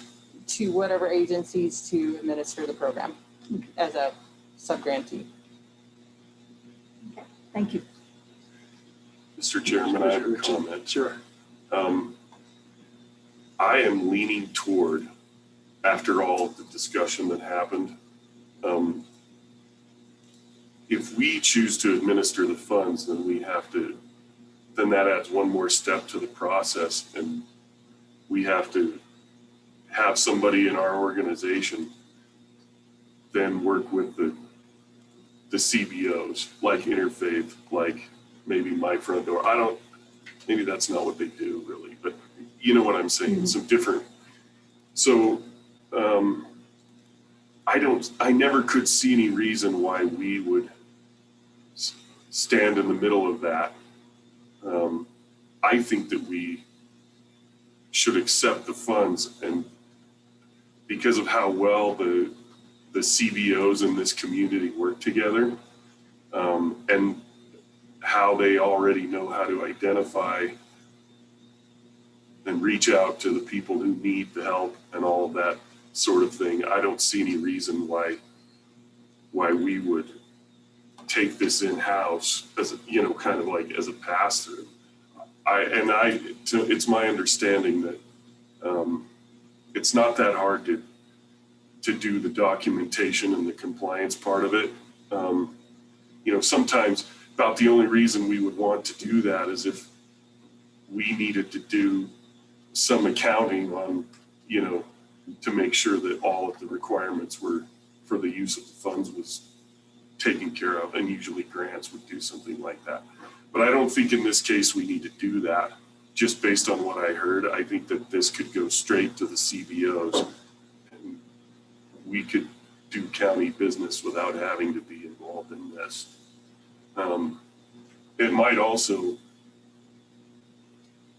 to whatever agencies to administer the program as a subgrantee. Okay, thank you. Mr. Chairman, I have a comment. Sure. I am leaning toward, after all the discussion that happened, if we choose to administer the funds, then we have to then that adds one more step to the process, and we have to have somebody in our organization then work with the CBOs, like Interfaith, like maybe My Front Door. Maybe that's not what they do really, but you know what I'm saying, some different. So I never could see any reason why we would stand in the middle of that. I think that we should accept the funds, and because of how well the CBOs in this community work together, and how they already know how to identify and reach out to the people who need the help and all of that sort of thing, I don't see any reason why we would take this in-house as kind of like as a pass-through. It's my understanding that it's not that hard to do the documentation and the compliance part of it. Sometimes about the only reason we would want to do that is if we needed to do some accounting on, to make sure that all of the requirements were for the use of the funds was taken care of, and usually grants would do something like that. But I don't think in this case we need to do that. Just based on what I heard, I think that this could go straight to the CBOs, and we could do county business without having to be involved in this. It might also,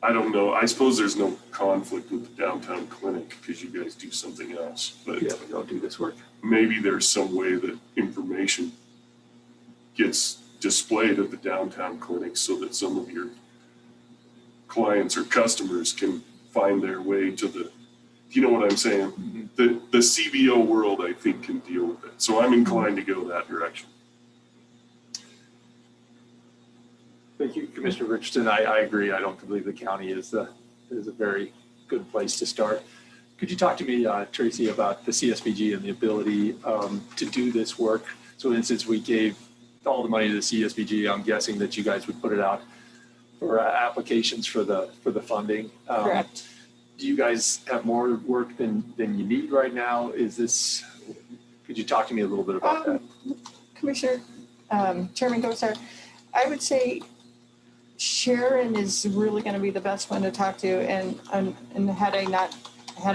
I don't know, I suppose there's no conflict with the downtown clinic because you guys do something else, but Yeah, we don't do this work. maybe there's some way that information gets displayed at the downtown clinic so that some of your clients or customers can find their way to the, you know what I'm saying? The CBO world, I think, can deal with it. So I'm inclined to go that direction. Thank you, Commissioner Richardson. I agree. I don't believe the county is a very good place to start. Could you talk to me, Tracy, about the CSBG and the ability to do this work? So, for instance, we gave all the money to the CSBG. I'm guessing that you guys would put it out for applications for the funding. Correct. Do you guys have more work than you need right now? Could you talk to me a little bit about that? Commissioner, Chairman Gosar, I would say Sharon is really going to be the best one to talk to. And had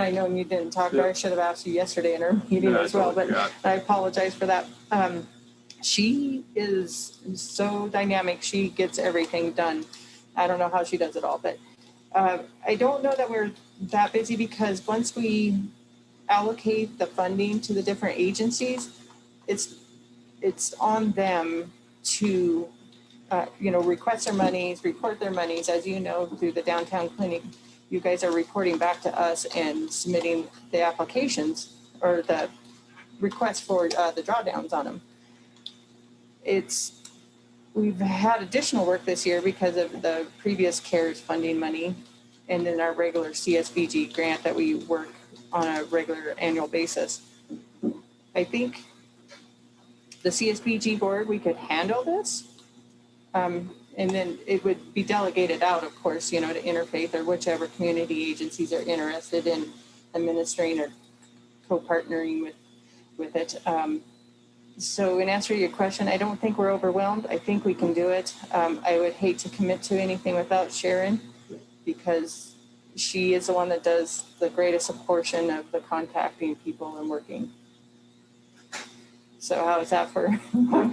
I known you didn't talk to her, I should have asked you yesterday in our meeting as well. But I apologize for that. She is so dynamic. She gets everything done. I don't know how she does it all, but I don't know that we're that busy because once we allocate the funding to the different agencies, it's on them to request their monies, report their monies. As you know, through the downtown clinic, you guys are reporting back to us and submitting the applications or the requests for the drawdowns on them. We've had additional work this year because of the previous CARES funding money and then our regular CSBG grant that we work on a regular annual basis. I think the CSBG board, we could handle this. And then it would be delegated out, of course, to Interfaith or whichever community agencies are interested in administering or co-partnering with it. So in answer to your question, I don't think we're overwhelmed. I think we can do it. I would hate to commit to anything without Sharon because she is the one that does the greatest portion of the contacting people and working. So how is that for? Well,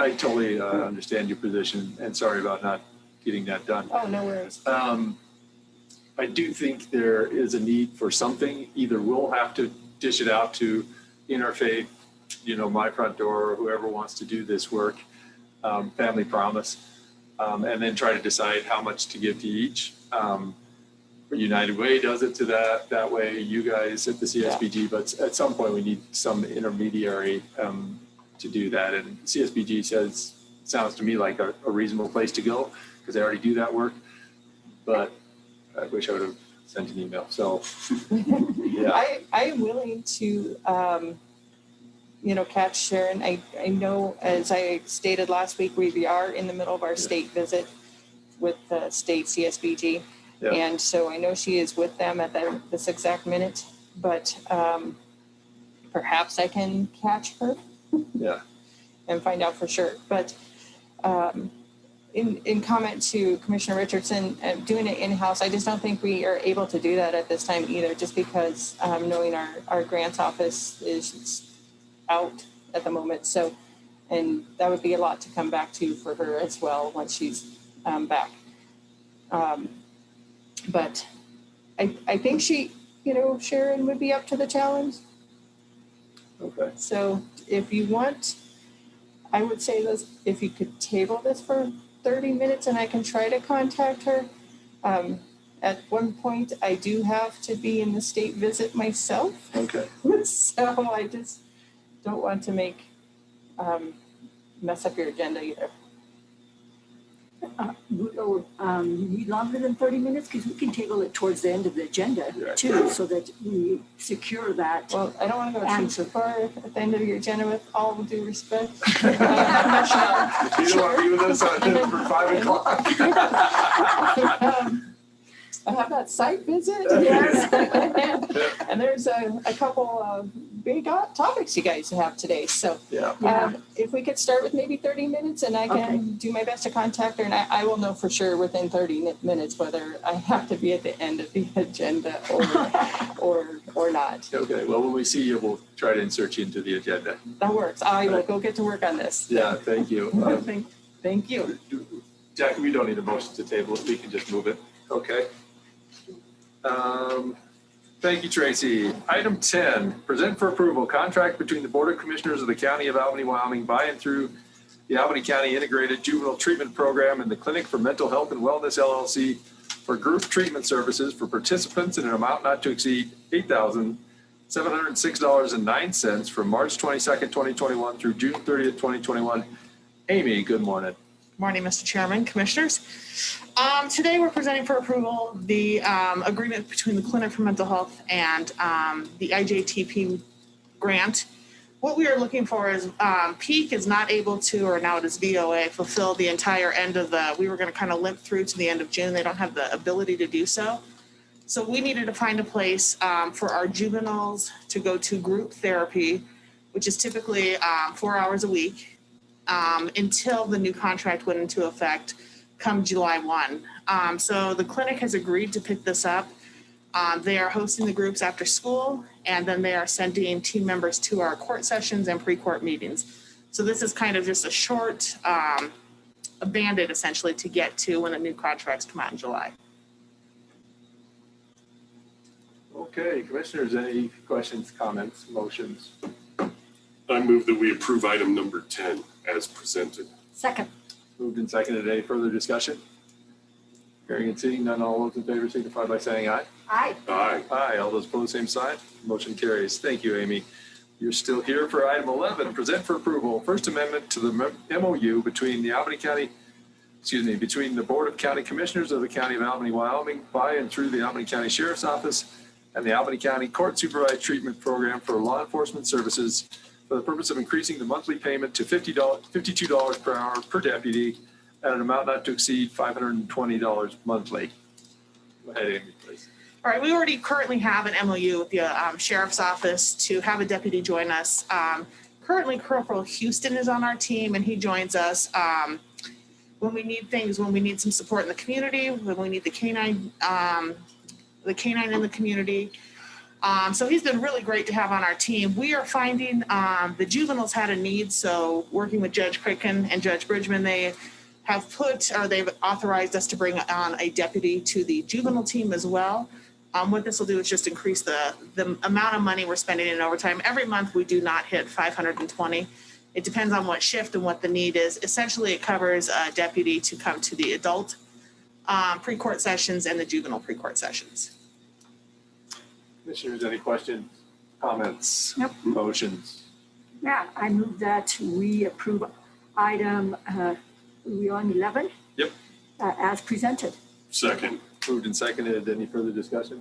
I totally understand your position and sorry about not getting that done. Oh, no worries. I do think there is a need for something. Either we'll have to dish it out to Interfaith, My Front Door, or whoever wants to do this work, Family Promise, and then try to decide how much to give to each. United Way does it to that way, you guys at the CSBG, but at some point we need some intermediary to do that. And CSBG sounds to me like a reasonable place to go because they already do that work. But I wish I would have sent an email. So yeah. I am willing to catch Sharon. I know, as I stated last week, we are in the middle of our state visit. with the state CSBG. Yeah. And so I know she is with them at this exact minute, but perhaps I can catch her. Yeah. And find out for sure. But in comment to Commissioner Richardson, doing it in-house, I just don't think we are able to do that at this time either, just because knowing our grants office is out at the moment. So, and that would be a lot to come back to for her as well once she's back. But I think she, Sharon would be up to the challenge. Okay. So if you want, I would say this, if you could table this for 30 minutes and I can try to contact her. At one point, I do have to be in the state visit myself. Okay. So I just don't want to mess up your agenda either. You need longer than 30 minutes because we can table it towards the end of the agenda too, so that we secure that. Well, I don't want to go too so far at the end of your agenda, with all due respect. You don't want to be with us for 5 o'clock. I have that site visit. Yes. And there's a couple of big topics you guys have today. So if we could start with maybe 30 minutes and I can do my best to contact her, and I will know for sure within 30 minutes whether I have to be at the end of the agenda or not. Okay, well, when we see you, we'll try to insert you into the agenda. That works. I will go get to work on this. Yeah, thank you. Thank you. Jackie, we don't need a motion to table it. We can just move it. Okay. Thank you, Tracy. Item 10, present for approval, contract between the Board of Commissioners of the County of Albany, Wyoming, by and through the Albany County Integrated Juvenile Treatment Program and the Clinic for Mental Health and Wellness, LLC, for group treatment services for participants in an amount not to exceed $8,706.09 from March 22nd, 2021 through June 30th, 2021. Amy, good morning. Morning, Mr. Chairman, Commissioners. Today we're presenting for approval the agreement between the Clinic for Mental Health and the IJTP grant. What we are looking for is Peak is not able to, or now it is VOA, fulfill the entire end of we were going to kind of limp through to the end of June. They don't have the ability to do so. So we needed to find a place for our juveniles to go to group therapy, which is typically 4 hours a week. Until the new contract went into effect come July 1. So the clinic has agreed to pick this up. They are hosting the groups after school, and then they are sending team members to our court sessions and pre-court meetings. So this is kind of just a short a Band-Aid essentially to get to when the new contracts come out in July. Okay, Commissioners, any questions, comments, motions? I move that we approve item number 10 as presented. Second. Moved and seconded. Any further discussion? Hearing and seeing none, all those in favor signify by saying aye. Aye. Aye. Aye. All those opposed, same sign. Motion carries. Thank you, Amy. You're still here for item 11, present for approval, First Amendment to the MOU between the between the Board of County Commissioners of the County of Albany, Wyoming, by and through the Albany County Sheriff's Office and the Albany County Court Supervised Treatment Program for Law Enforcement Services for the purpose of increasing the monthly payment to $52 per hour per deputy at an amount not to exceed $520 monthly. Go ahead, Amy, please. All right, we already currently have an MOU with the Sheriff's Office to have a deputy join us. Currently, Corporal Houston is on our team, and he joins us when we need things, when we need some support in the community, when we need the canine in the community. So he's been really great to have on our team. We are finding the juveniles had a need, so working with Judge Cricken and Judge Bridgman, they've authorized us to bring on a deputy to the juvenile team as well. What this will do is just increase the amount of money we're spending in overtime. Every month we do not hit 520. It depends on what shift and what the need is. Essentially, it covers a deputy to come to the adult pre-court sessions and the juvenile pre-court sessions. Commissioners, any questions, comments, Nope. motions? Yeah, I move that we approve item, we on 11? Yep. As presented. Second. Moved and seconded. Any further discussion?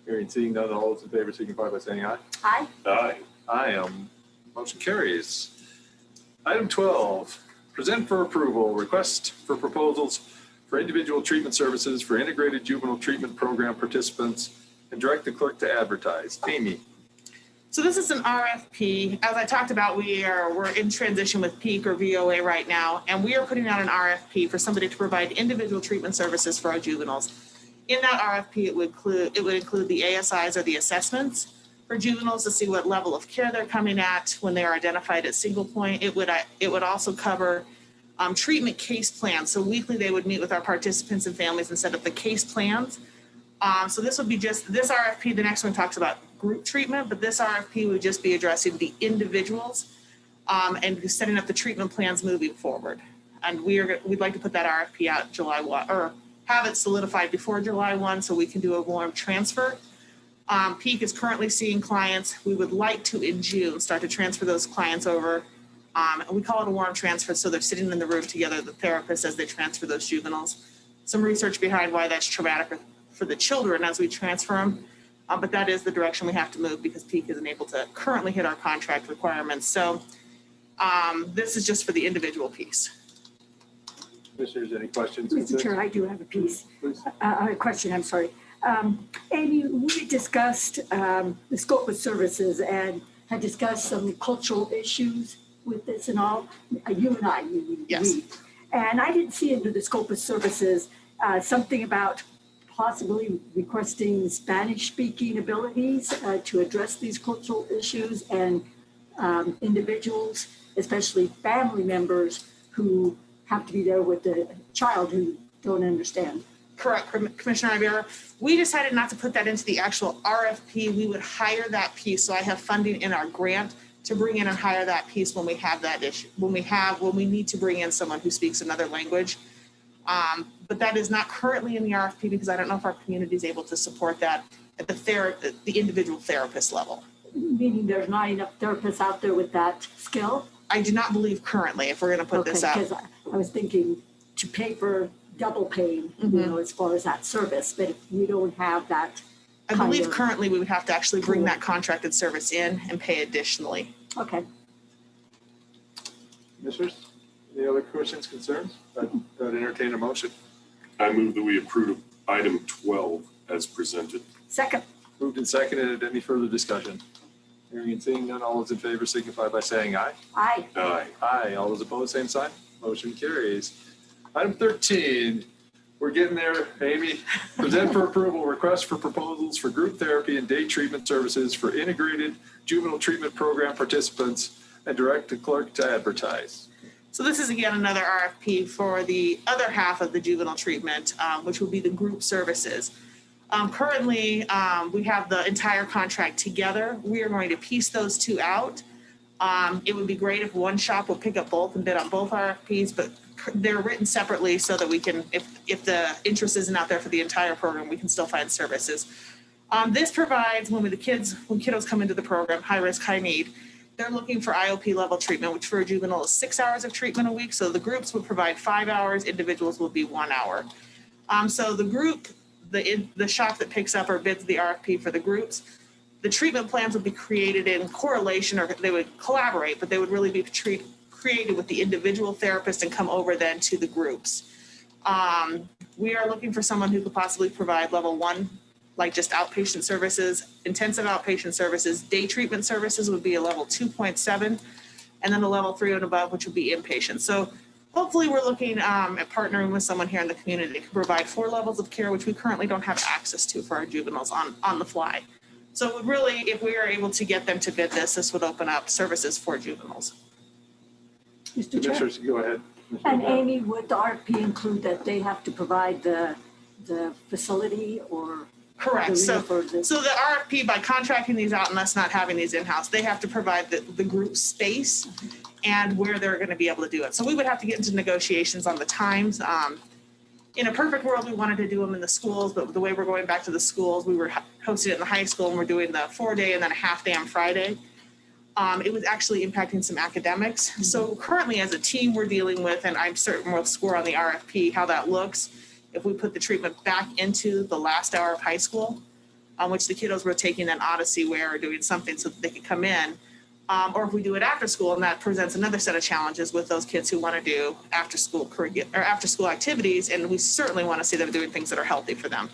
Hearing and seeing none, all those in favor signify by saying aye. Aye. Aye. Aye. Motion carries. Item 12, present for approval, request for proposals for individual treatment services for integrated juvenile treatment program participants and direct the clerk to advertise. Amy. So this is an RFP. As I talked about, we're in transition with PEAK or VOA right now, and we are putting out an RFP for somebody to provide individual treatment services for our juveniles. In that RFP, it would include the ASIs or the assessments for juveniles to see what level of care they're coming at when they are identified at single point. It would also cover treatment case plans. So weekly they would meet with our participants and families and set up the case plans. So this would be just this RFP. The next one talks about group treatment, but this RFP would just be addressing the individuals and setting up the treatment plans moving forward. And we'd like to put that RFP out July 1 or have it solidified before July 1 so we can do a warm transfer. PEAK is currently seeing clients. We would like to, in June, start to transfer those clients over. And we call it a warm transfer, so they're sitting in the room together, the therapist, as they transfer those juveniles. Some research behind why that's traumatic for the children as we transfer them. But that is the direction we have to move because PEAK isn't able to currently hit our contract requirements. So this is just for the individual piece. Commissioners, any questions? Mr. Chair, I do have a piece, a question, I'm sorry. Amy, we discussed the scope of services and had discussed some cultural issues with this and all. You and I, yes. We. And I didn't see into the scope of services something about possibly requesting Spanish-speaking abilities to address these cultural issues and individuals, especially family members who have to be there with the child who don't understand. Correct, Commissioner Ibarra. We decided not to put that into the actual RFP. We would hire that piece. So I have funding in our grant to bring in and hire that piece when we have that issue, when we need to bring in someone who speaks another language. But that is not currently in the RFP because I don't know if our community is able to support that at the individual therapist level. Meaning there's not enough therapists out there with that skill? I do not believe currently, if we're going to put this out. Because I was thinking to pay for double paying, as far as that service, but if we don't have that. I believe currently we would have to actually bring that contracted service in and pay additionally. Okay. Commissioners, any other questions, concerns? I'd entertain a motion. I move that we approve item 12 as presented. Second. Moved and seconded. Any further discussion? Hearing and seeing none, all those in favor signify by saying aye. Aye. Aye. Aye. All those opposed, same sign. Motion carries. Item 13, we're getting there, Amy. Present for approval request for proposals for group therapy and day treatment services for integrated juvenile treatment program participants and direct the clerk to advertise. So this is again another RFP for the other half of the juvenile treatment, which would be the group services. Currently, we have the entire contract together. We are going to piece those two out. It would be great if one shop would pick up both and bid on both RFPs, but they're written separately so that we can, if the interest isn't out there for the entire program, we can still find services. This provides when kiddos come into the program, high risk, high need, they're looking for IOP level treatment, which for a juvenile is 6 hours of treatment a week. So the groups would provide 5 hours, individuals will be 1 hour. So the group, the shop that picks up or bids the RFP for the groups, the treatment plans would be created in correlation, or they would collaborate, but they would really be created with the individual therapist and come over then to the groups. We are looking for someone who could possibly provide level 1, like just outpatient services, intensive outpatient services. Day treatment services would be a level 2.7, and then a level 3 and above, which would be inpatient. So hopefully we're looking at partnering with someone here in the community to provide 4 levels of care, which we currently don't have access to for our juveniles on the fly. So really, if we are able to get them to bid this would open up services for juveniles. Mr. Chair. Go ahead. And Amy, would the RFP include that they have to provide the facility or? Correct. So the RFP, by contracting these out and us not having these in-house, they have to provide the group space and where they're going to be able to do it. So we would have to get into negotiations on the times. In a perfect world, we wanted to do them in the schools, but the way we're going back to the schools, we were hosting it in the high school and we're doing the 4-day and then a half-day on Friday. It was actually impacting some academics. So currently as a team we're dealing with, and I'm certain we'll score on the RFP how that looks, if we put the treatment back into the last hour of high school, which the kiddos were taking an Odyssey wear or doing something so that they could come in, Or if we do it after school, and that presents another set of challenges with those kids who want to do after school curriculum or after school activities, and we certainly want to see them doing things that are healthy for them.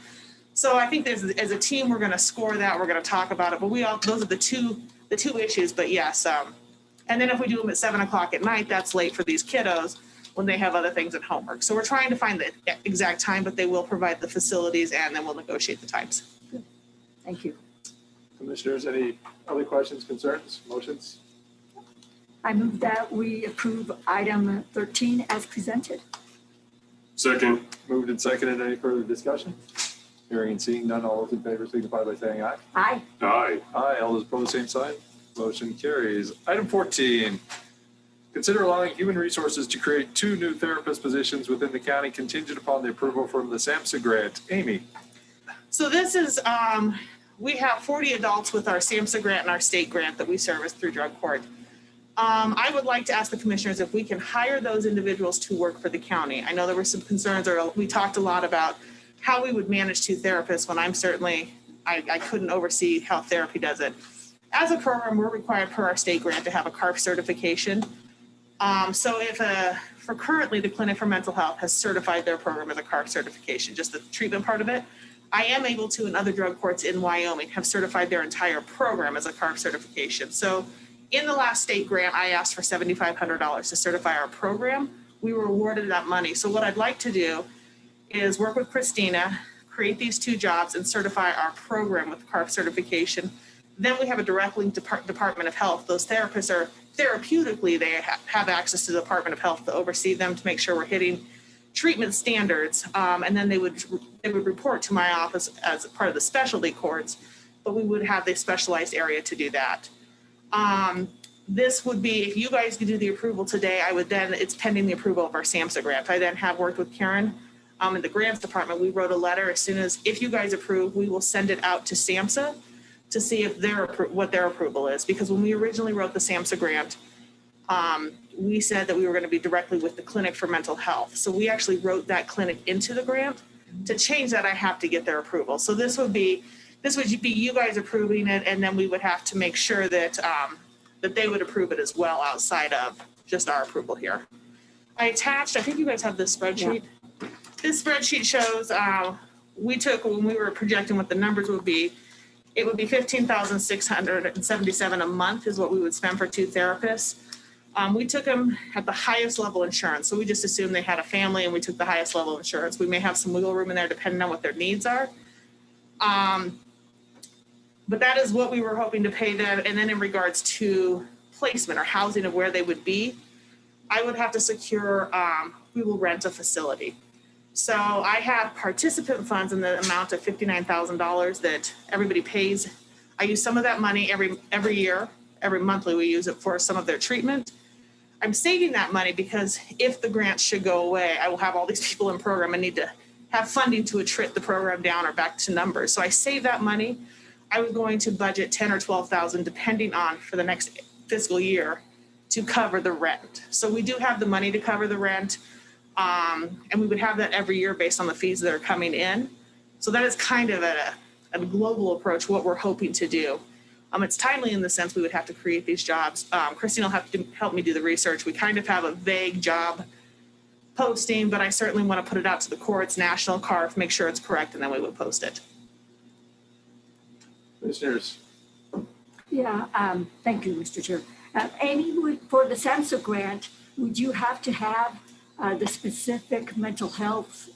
So I think as a team, we're going to score that. We're going to talk about it, but those are the two issues. But yes, and then if we do them at 7 o'clock at night, that's late for these kiddos when they have other things at homework. So we're trying to find the exact time, but they will provide the facilities, and then we'll negotiate the times. Thank you. Commissioners, any other questions, concerns, motions? I move that we approve item 13 as presented. Second. Moved and seconded. Any further discussion? Hearing and seeing none, all those in favor signify by saying aye. Aye. Aye. Aye. All those opposed, same sign. Motion carries. Item 14. Consider allowing Human Resources to create 2 new therapist positions within the county contingent upon the approval from the SAMHSA grant. Amy. So this is, we have 40 adults with our SAMHSA grant and our state grant that we service through drug court. I would like to ask the commissioners if we can hire those individuals to work for the county. I know there were some concerns, or we talked a lot about how we would manage 2 therapists when I couldn't oversee how therapy does it. As a program, we're required per our state grant to have a CARF certification. So for currently the Clinic for Mental Health has certified their program as a CARF certification, just the treatment part of it. I am able to, and other drug courts in Wyoming have certified their entire program as a CARF certification. So in the last state grant, I asked for $7,500 to certify our program. We were awarded that money. So what I'd like to do is work with Christina, create these 2 jobs, and certify our program with CARF certification. Then we have a direct link to Department of Health. Those therapists are therapeutically, they have access to the Department of Health to oversee them to make sure we're hitting treatment standards. And then they would report to my office as part of the specialty courts, but we would have the specialized area to do that. This would be, if you guys could do the approval today, it's pending the approval of our SAMHSA grant. I then have worked with Karen in the grants department. We wrote a letter if you guys approve, we will send it out to SAMHSA to see if what their approval is. Because when we originally wrote the SAMHSA grant, we said that we were going to be directly with the Clinic for Mental Health. So we actually wrote that clinic into the grant. To change that, I have to get their approval. So this would be you guys approving it, and then we would have to make sure that that they would approve it as well outside of just our approval here. I think you guys have this spreadsheet. Yeah. This spreadsheet shows we took, when we were projecting what the numbers would be, it would be $15,677 a month is what we would spend for 2 therapists. We took them at the highest level insurance. So we just assumed they had a family and we took the highest level insurance. We may have some wiggle room in there depending on what their needs are. But that is what we were hoping to pay them. And then in regards to placement or housing of where they would be, I would have to secure, we will rent a facility. So I have participant funds in the amount of $59,000 that everybody pays. I use some of that money every year, every monthly we use it for some of their treatment. I'm saving that money because if the grants should go away, I will have all these people in program and need to have funding to attrit the program down or back to numbers. So I save that money. I was going to budget $10,000 or $12,000 depending on for the next fiscal year to cover the rent. So we do have the money to cover the rent. And we would have that every year based on the fees that are coming in. So that is kind of a global approach, what we're hoping to do. It's timely in the sense we would have to create these jobs. Christine will have to help me do the research. We kind of have a vague job posting, but I certainly want to put it out to the courts, national CARF, make sure it's correct, and then we would post it. Commissioners. Yeah, thank you, Mr. Chair. Amy, for the SAMHSA grant, would you have to have the specific mental health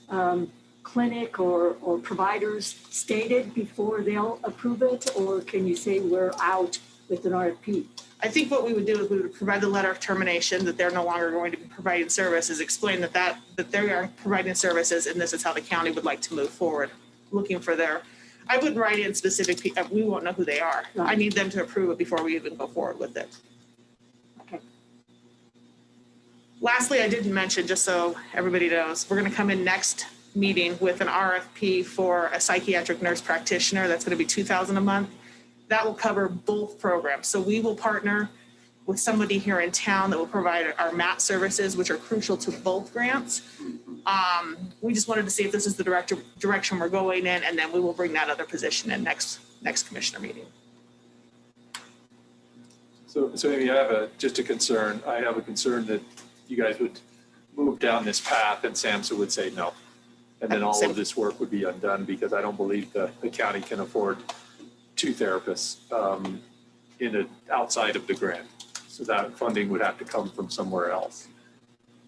clinic or providers stated before they'll approve it? Or can you say we're out with an RFP? I think what we would do is we would provide the letter of termination that they're no longer going to be providing services, explain that they are providing services and this is how the county would like to move forward, looking for I wouldn't write in specific people. We won't know who they are. Right. I need them to approve it before we even go forward with it. Okay. Lastly, I didn't mention, just so everybody knows, we're going to come in next meeting with an RFP for a psychiatric nurse practitioner. That's going to be $2,000 a month. That will cover both programs. So we will partner with somebody here in town that will provide our MAT services, which are crucial to both grants. We just wanted to see if this is the direction we're going in, and then we will bring that other position in next commissioner meeting. So Amy, I have just a concern. I have a concern that you guys would move down this path and SAMHSA would say no. And then all of this work would be undone because I don't believe the county can afford 2 therapists outside of the grant. So that funding would have to come from somewhere else.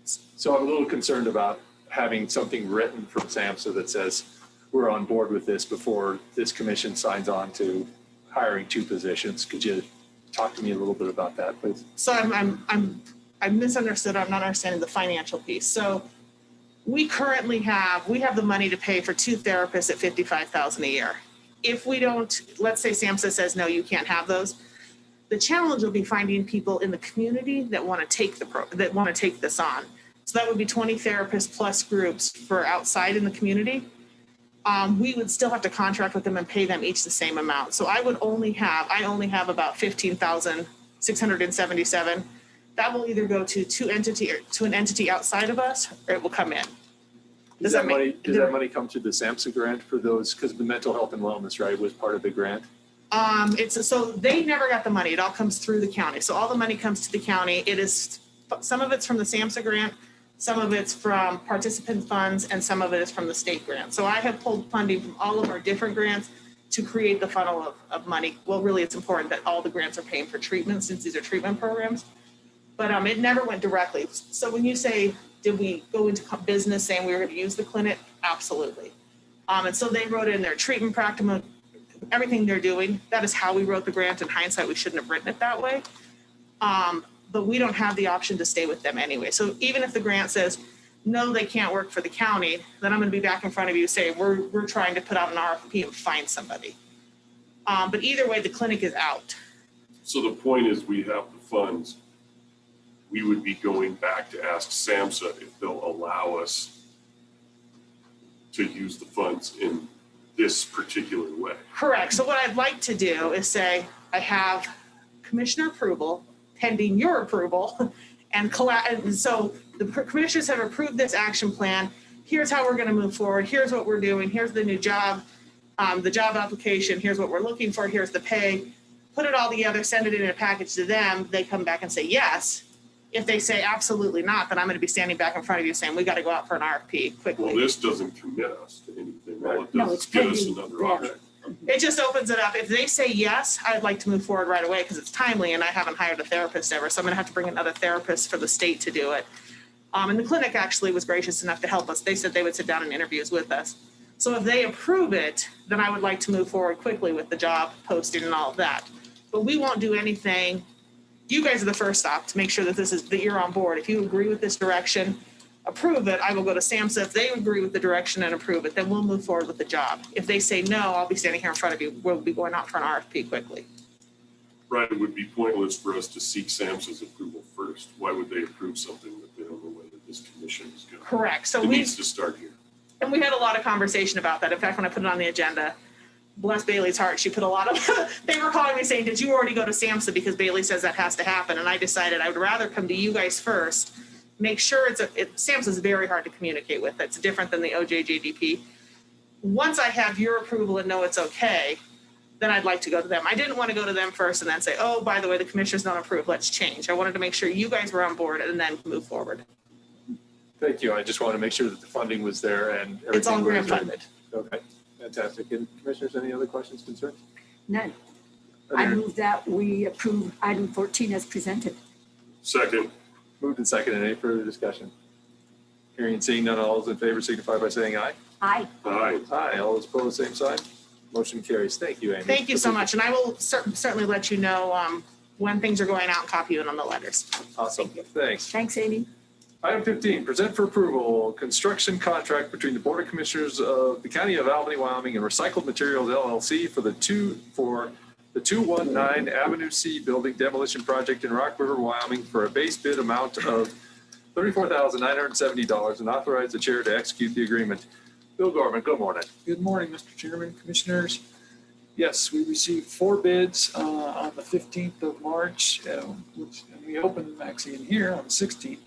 So I'm a little concerned about having something written from SAMHSA that says we're on board with this before this commission signs on to hiring 2 positions. Could you talk to me a little bit about that, please? So I'm misunderstood. I'm not understanding the financial piece. So we currently have the money to pay for 2 therapists at $55,000 a year. If we don't, let's say SAMHSA says, no, you can't have those. The challenge will be finding people in the community that want to take this on. So that would be 20 therapists plus groups for outside in the community. We would still have to contract with them and pay them each the same amount. So I only have about $15,677. That will either go to an entity outside of us, or it will come in. Does that money come through the SAMHSA grant for those? Because the mental health and wellness, right, was part of the grant? So they never got the money. It all comes through the county. So all the money comes to the county. Some of it's from the SAMHSA grant, some of it's from participant funds, and some of it is from the state grant. So I have pulled funding from all of our different grants to create the funnel of money. Well, really, it's important that all the grants are paying for treatment since these are treatment programs. But it never went directly. So when you say, did we go into business saying we were going to use the clinic? Absolutely. And so they wrote in their treatment practice, everything they're doing. That is how we wrote the grant. In hindsight, we shouldn't have written it that way. But we don't have the option to stay with them anyway. So even if the grant says, no, they can't work for the county, then I'm going to be back in front of you saying we're trying to put out an RFP and find somebody. But either way, the clinic is out. So the point is we have the funds. We would be going back to ask SAMHSA if they'll allow us to use the funds in this particular way. Correct. So what I'd like to do is say I have commissioner approval pending your approval, and so the commissioners have approved this action plan. Here's how we're going to move forward. Here's what we're doing. Here's the new job, the job application. Here's what we're looking for. Here's the pay. Put it all together, send it in a package to them. They come back and say yes. If they say absolutely not, then I'm going to be standing back in front of you saying we got to go out for an RFP quickly. Well, this doesn't commit us to anything. All it does is get us another option. It just opens it up. If they say yes, I'd like to move forward right away because it's timely and I haven't hired a therapist ever. So I'm going to have to bring another therapist for the state to do it. And the clinic actually was gracious enough to help us. They said they would sit down in interviews with us. So if they approve it, then I would like to move forward quickly with the job posting and all of that. But we won't do anything. You guys are the first stop to make sure that you're on board. If you agree with this direction, approve it. I will go to SAMHSA. If they agree with the direction and approve it, then we'll move forward with the job. If they say no, I'll be standing here in front of you. We'll be going out for an RFP quickly. Right, it would be pointless for us to seek SAMHSA's approval first. Why would they approve something that they don't know whether this commission is going to? Correct. So it needs to start here. And we had a lot of conversation about that. In fact, when I put it on the agenda, bless Bailey's heart, she put a lot of, they were calling me saying, did you already go to SAMHSA because Bailey says that has to happen? And I decided I would rather come to you guys first, make sure SAMHSA is very hard to communicate with. It's different than the OJJDP. Once I have your approval and know it's okay, then I'd like to go to them. I didn't want to go to them first and then say, oh, by the way, the commissioner's not approved, let's change. I wanted to make sure you guys were on board and then move forward. Thank you. I just want to make sure that the funding was there and everything. It's all grant funded. Okay, fantastic. And commissioners, any other questions, concerns? None. I move that we approve item 14 as presented. Second. Moved and seconded. Any further discussion? Hearing and seeing none, all those in favor signify by saying aye. Aye. Aye. Aye. All those opposed, same sign. Motion carries. Thank you, Amy. Thank you so much. And I will certainly let you know when things are going out and copy you in on the letters. Awesome. Thanks. Thanks, Amy. Item 15, present for approval, construction contract between the Board of Commissioners of the County of Albany, Wyoming and Recycled Materials LLC for the 219 Avenue C building demolition project in Rock River, Wyoming for a base bid amount of $34,970 and authorize the chair to execute the agreement. Bill Gorman, good morning. Good morning, Mr. Chairman, Commissioners. Yes, we received 4 bids on the 15th of March, which we opened them actually in here on the 16th.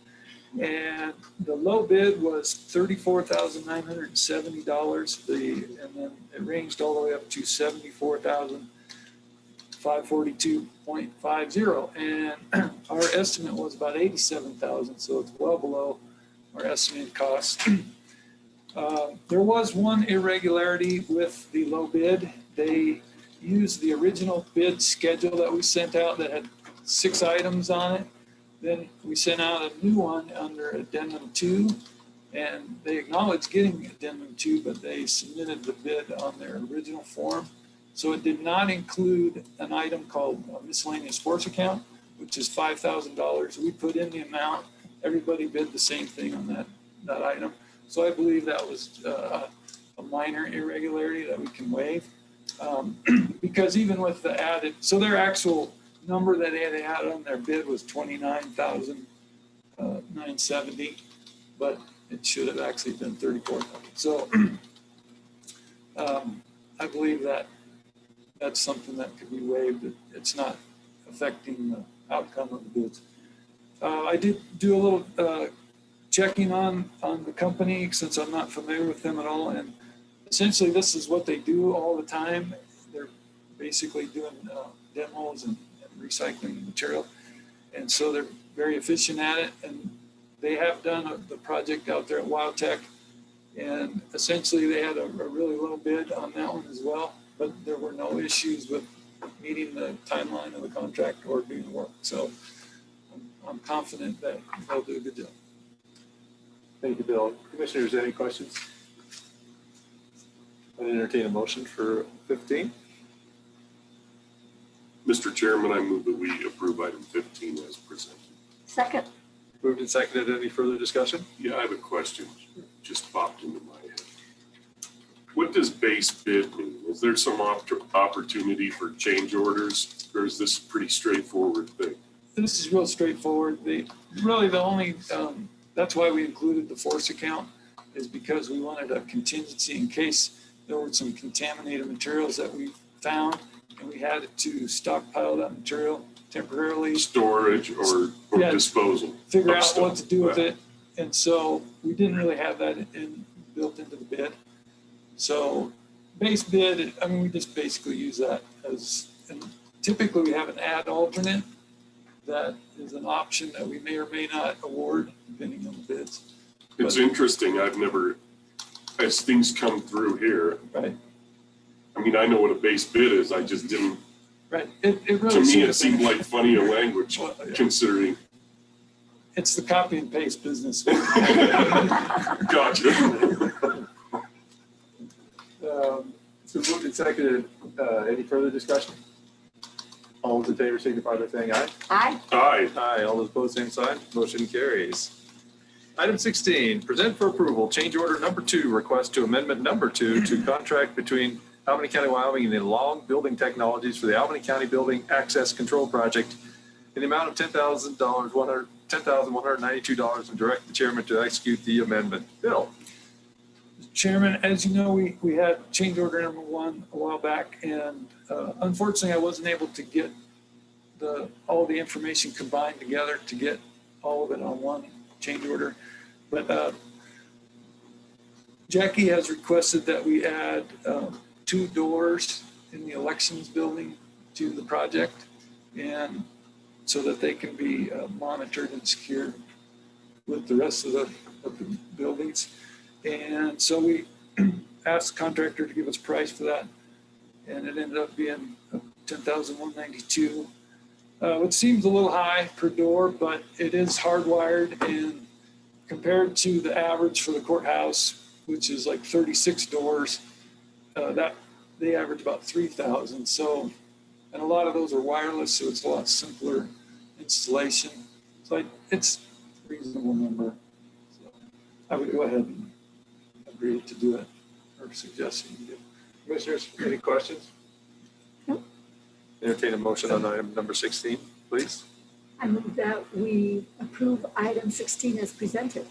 And the low bid was $34,970. And then it ranged all the way up to $74,542. 0.50, and our estimate was about 87,000, so it's well below our estimated cost. There was one irregularity with the low bid. They used the original bid schedule that we sent out that had 6 items on it. Then we sent out a new one under Addendum 2, and they acknowledged getting Addendum 2, but they submitted the bid on their original form. So it did not include an item called a miscellaneous force account, which is $5,000. We put in the amount. Everybody bid the same thing on that item. So I believe that was a minor irregularity that we can waive. Because even with the added, so their actual number that they had added on their bid was $29,970, but it should have actually been $34,000. So I believe that that's something that could be waived. It's not affecting the outcome of the bids. I did do a little checking on the company since I'm not familiar with them at all. And essentially this is what they do all the time. They're basically doing demos and recycling material. And so they're very efficient at it. And they have done the project out there at WildTech. And essentially they had a really low bid on that one as well. But there were no issues with meeting the timeline of the contract or doing the work. So I'm confident that they'll do a good job. Thank you, Bill. Commissioners, any questions? I'd entertain a motion for 15. Mr. Chairman, I move that we approve item 15 as presented. Second. Moved and seconded. Any further discussion? Yeah, I have a question. Just popped into my head. What does base bid mean? Is there some opportunity for change orders, or is this a pretty straightforward thing? This is real straightforward. Really the only, that's why we included the force account, is because we wanted a contingency in case there were some contaminated materials that we found and we had to stockpile that material temporarily. Storage or Yeah, disposal. Figure of out stuff. what to do with it. And so we didn't really have that built into the bid. So base bid, I mean, we just basically use that as, and typically we have an ad alternate that is an option that we may or may not award depending on the bids. It's interesting. I've never, as things come through here. Right. I mean, I know what a base bid is. I just didn't. Right. It really to me, should it have seemed been. like funny considering. It's the copy and paste business. Gotcha. So moved and seconded. Any further discussion? All those in favor signify by saying aye. Aye. Aye. Aye. All those opposed, same sign. Motion carries. Item 16, present for approval, change order number 2, request to amendment number 2 to contract between Albany County, Wyoming and the Long Building Technologies for the Albany County Building Access Control Project in the amount of $10,192 and direct the chairman to execute the amendment. Bill. Chairman, as you know, we had change order number 1 a while back, and unfortunately I wasn't able to get all the information combined together to get all of it on one change order. But Jackie has requested that we add 2 doors in the elections building to the project, and so that they can be monitored and secured with the rest of the buildings. And so we asked the contractor to give us a price for that, and it ended up being $10,192. Which seems a little high per door, but it is hardwired, and compared to the average for the courthouse, which is like 36 doors, that they average about 3,000. So, and a lot of those are wireless, so it's a lot simpler installation. So it's a reasonable number. So I would go ahead and agree to do it, or suggest you do. Commissioners, any questions? No. Entertain a motion on item number 16, please. I move that we approve item 16 as presented.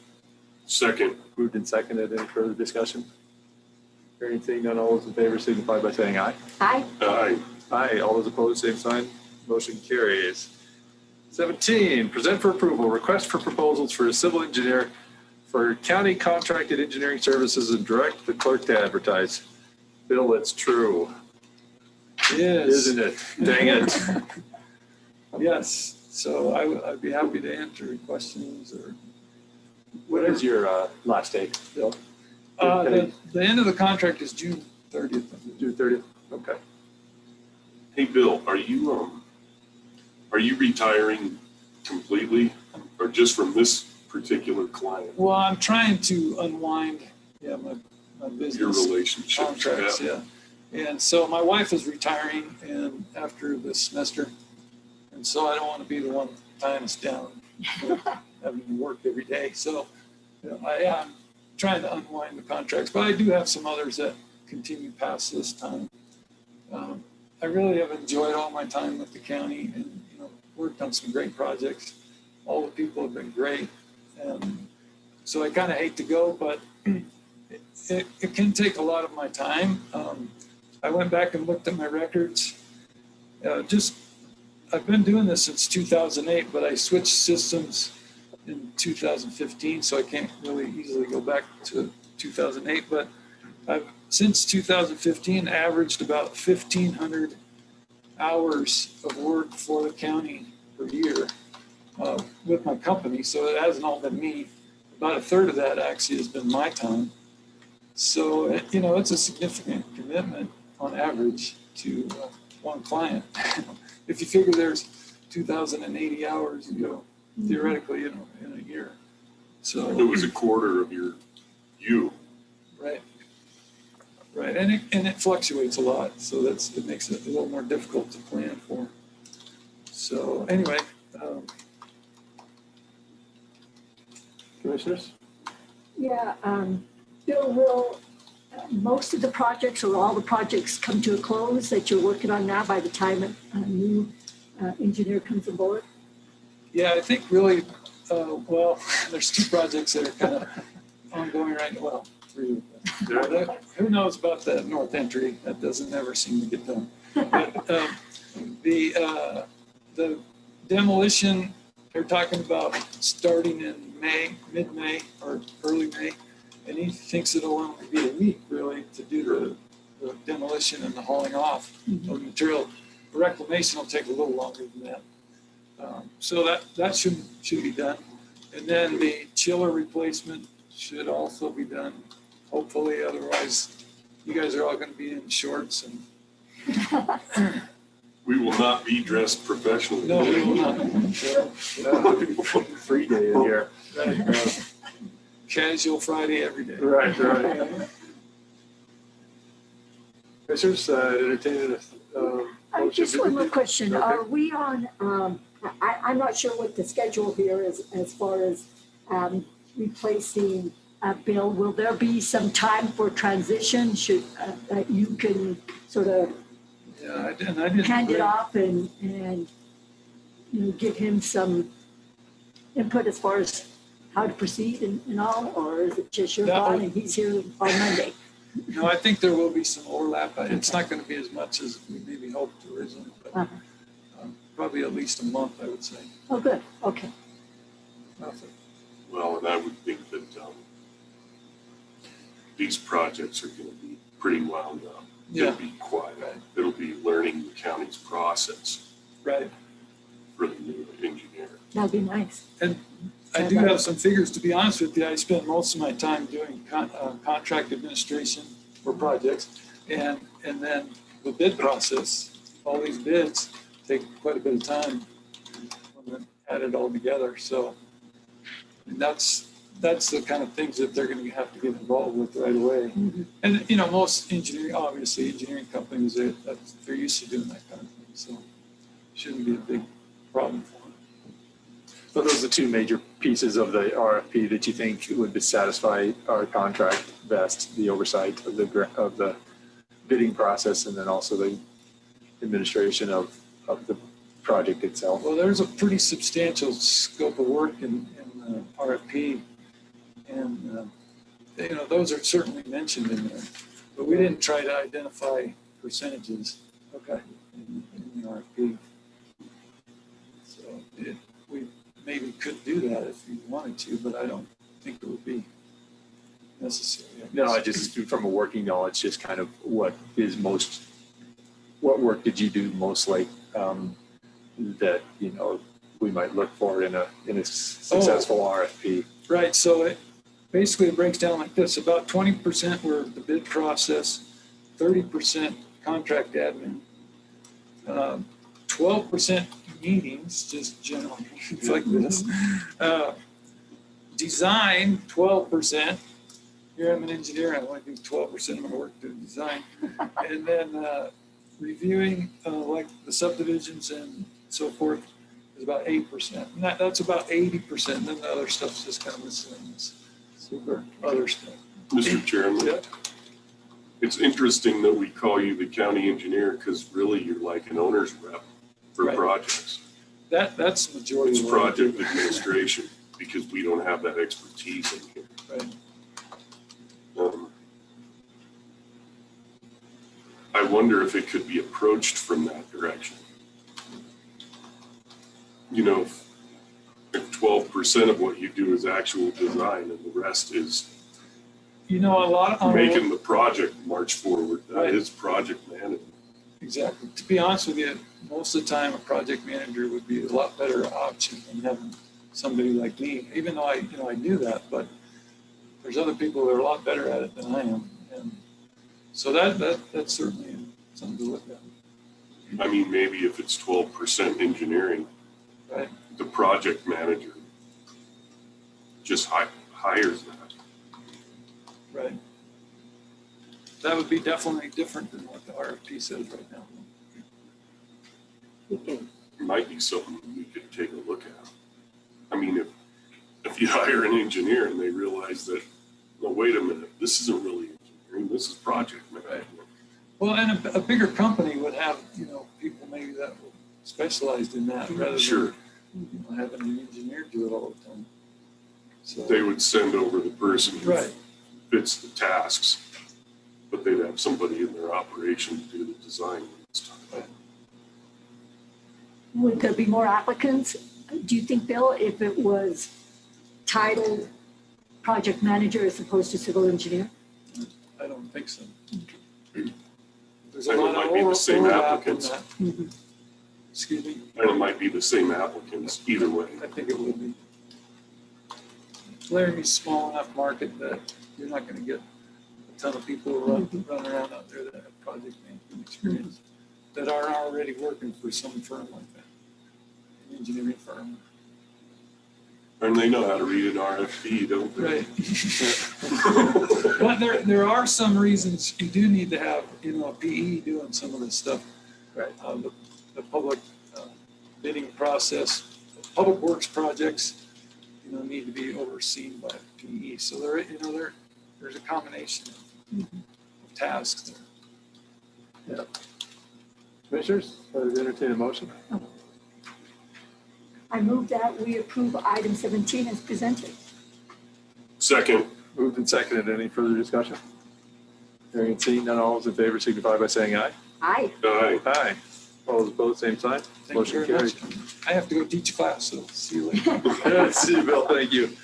Second. Moved and seconded. Any further discussion? Hearing seeing none, all those in favor signify by saying aye. Aye. Aye. Aye. All those opposed, same sign. Motion carries. 17, present for approval, request for proposals for a civil engineer for county contracted engineering services and direct the clerk to advertise. Bill, it's true. Yes. Isn't it? Dang it. Yes, so I'd be happy to answer questions or. What is your last date, Bill? The end of the contract is June 30th. June 30th, okay. Hey, Bill, are you retiring completely or just from this particular client? Well, I'm trying to unwind, my business. Your relationship. Contracts, yeah. And so my wife is retiring and after this semester. And so I don't want to be the one tying us down, having to work every day. So I am trying to unwind the contracts, but I do have some others that continue past this time. I really have enjoyed all my time with the county and worked on some great projects. All the people have been great. And so I kind of hate to go, but it can take a lot of my time. I went back and looked at my records. I've been doing this since 2008, but I switched systems in 2015, so I can't really easily go back to 2008. But I've since 2015 averaged about 1,500 hours of work for the county per year with my company. So it hasn't all been me. About a third of that actually has been my time. So, it's a significant commitment on average to one client. If you figure there's 2,080 hours, theoretically, in a year. So it was a quarter of you. Right. Right. And it fluctuates a lot. So it makes it a little more difficult to plan for. So anyway, Commissioners? Yeah, Bill, will most of the projects or all the projects come to a close that you're working on now by the time a new engineer comes aboard? Yeah, I think really, there's two projects that are kind of ongoing right now. Well, three. Who knows about that north entry? That doesn't ever seem to get done. But the demolition, they're talking about starting in mid-May or early May. And he thinks it'll only be a week, really, to do the demolition and the hauling off of the material. The reclamation will take a little longer than that. So that should be done. And then the chiller replacement should also be done, hopefully. Otherwise, you guys are all going to be in shorts. And We will not be dressed professionally. no, we will not. Free day in here. Right. Casual Friday every day. Right. Commissioners, entertaining Just one more question. Okay. Are we on, I'm not sure what the schedule here is as far as replacing Bill. Will there be some time for transition? Should you can sort of I didn't hand it off and give him some input as far as how to proceed and all, or is it just you're gone and he's here on Monday? No, I think there will be some overlap. It's not going to be as much as we maybe hoped originally, but probably at least a month, I would say. Oh, good. Okay. Well, and I would think that these projects are going to be pretty wound up. Yeah. It'll be quiet. It'll be learning the county's process. Right. For the new engineer. That'd be nice. And I do have some figures. To be honest with you, I spend most of my time doing contract administration for projects, and then the bid process. All these bids take quite a bit of time when they add it all together. So that's the kind of things that they're going to have to get involved with right away. Mm-hmm. And most engineering companies, they're used to doing that kind of thing. So it shouldn't be a big problem for them. So those are the two major pieces of the RFP that you think would satisfy our contract best: the oversight of the bidding process, and then also the administration of the project itself. Well, there's a pretty substantial scope of work in the RFP, and those are certainly mentioned in there. But we didn't try to identify percentages. Okay. In the RFP. So we maybe could do that if you wanted to, but I don't think it would be necessary. No, just from a working knowledge, just kind of what work did you do most like that, you know, we might look for in a successful RFP? Right, so basically it breaks down like this. About 20% were the bid process, 30% contract admin, 12% meetings, just general meetings like this. Design, 12%. Here I'm an engineer, I want to do 12% of my work to design. And then reviewing like the subdivisions and so forth is about 8%. And that's about 80%. And then the other stuff's just kind of miscellaneous. Super other stuff. Mr. Chairman, Yeah. it's interesting that we call you the county engineer because really you're like an owner's rep for Right. projects. That's the majority. It's of what I do. project administration because we don't have that expertise in here. Right. I wonder if it could be approached from that direction. You know, if 12% of what you do is actual design and the rest is You know, a lot of making the project march forward, that Right. is project management. Exactly. To be honest with you, most of the time a project manager would be a lot better option than having somebody like me. Even though I knew that, but there's other people that are a lot better at it than I am, and so that's certainly something to look at. I mean, maybe if it's 12% engineering, Right. the project manager just hires that. Right. That would be definitely different than what the RFP says right now. It might be something we could take a look at. I mean, if you hire an engineer and they realize that, well, wait a minute, this isn't really engineering, this is project management. Well, and a bigger company would have, people maybe that specialized in that rather Sure. than having an engineer do it all the time. So, They would send over the person who Right. fits the tasks, but they'd have somebody in their operation to do the design and stuff. Would there be more applicants? Do you think, Bill, if it was titled project manager as opposed to civil engineer? I don't think so. There's And it might be the same overlap in applicants. that. Excuse me? And it might be the same applicants either way. I think it would be. Laramie's small enough market that you're not going to get a ton of people run around out there that have project management experience that are already working for some firm like that, an engineering firm. And they know how to read an RFP, don't they? Right. But there are some reasons you do need to have, a PE doing some of this stuff. Right. The public bidding process, public works projects, need to be overseen by PE. So there's a combination of tasks there. Yeah. Commissioners, please entertain a motion. I move that we approve item 17 as presented. Second. Moved and seconded. Any further discussion? Hearing and seeing none, all those in favor signify by saying aye. Aye. Aye. Aye. All those opposed, same sign. Thank Motion you very carries. much. I have to go teach class, so see you later. See you, Bill. Thank you.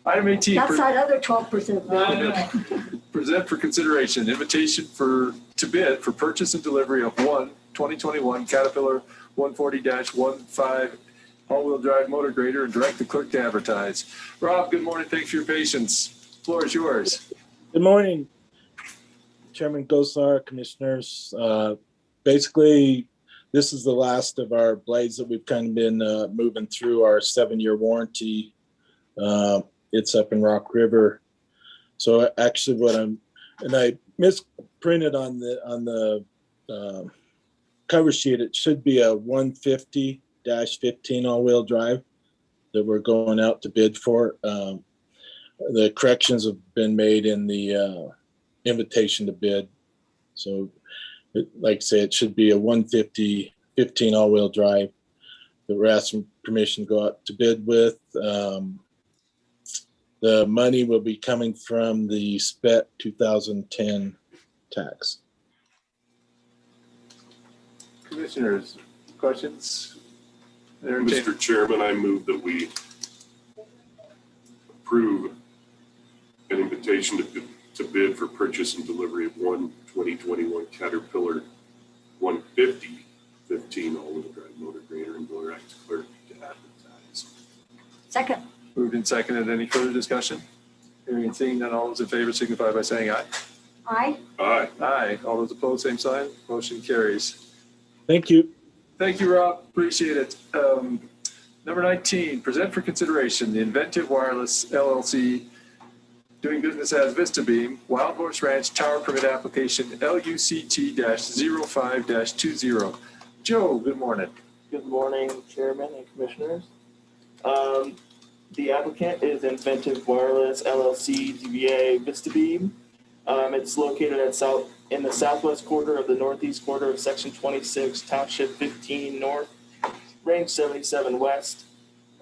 Item 18. That's that other 12%. Present for consideration, invitation to bid for purchase and delivery of one 2021 Caterpillar 140-15 all-wheel drive motor grader and direct the clerk to advertise. Rob, good morning. Thanks for your patience. Floor is yours. Good morning, Chairman Gosar, Commissioners. Basically, this is the last of our blades that we've kind of been moving through our 7-year warranty. It's up in Rock River. So actually I misprinted on the cover sheet. It should be a 150-15 all-wheel drive that we're going out to bid for. The corrections have been made in the invitation to bid. So like I say, it should be a 150-15 all-wheel drive that we're asking permission to go out to bid with. The money will be coming from the SPET 2010 tax. Commissioners, questions? Mr. Chairman, I move that we approve an invitation to bid for purchase and delivery of one 2021 Caterpillar 150-15 all-wheel drive motor grader and Second. Moved and seconded. Any further discussion? Hearing and seeing none, all those in favor signify by saying aye. Aye. Aye. Aye. All those opposed, same sign. Motion carries. Thank you. Thank you, Rob. Appreciate it. Number 19, present for consideration the Inventive Wireless LLC doing business as VistaBeam Wild Horse Ranch Tower Permit Application LUCT-05-20. Joe, good morning. Good morning, Chairman and Commissioners. The applicant is Inventive Wireless LLC DBA VistaBeam. It's located in the southwest quarter of the northeast quarter of Section 26, Township 15 North, Range 77 West.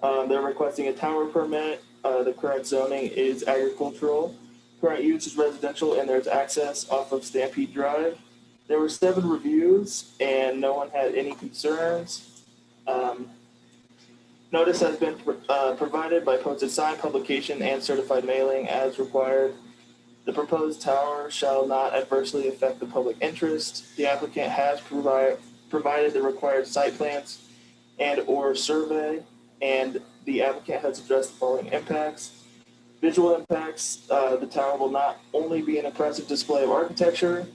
They're requesting a tower permit. The current zoning is agricultural. Current use is residential, and there's access off of Stampede Drive. There were 7 reviews, and no one had any concerns. Notice has been provided by posted sign, publication, and certified mailing as required. The proposed tower shall not adversely affect the public interest. The applicant has provided the required site plans and/or survey, and the applicant has addressed the following impacts. Visual impacts, the tower will not only be an impressive display of architecture.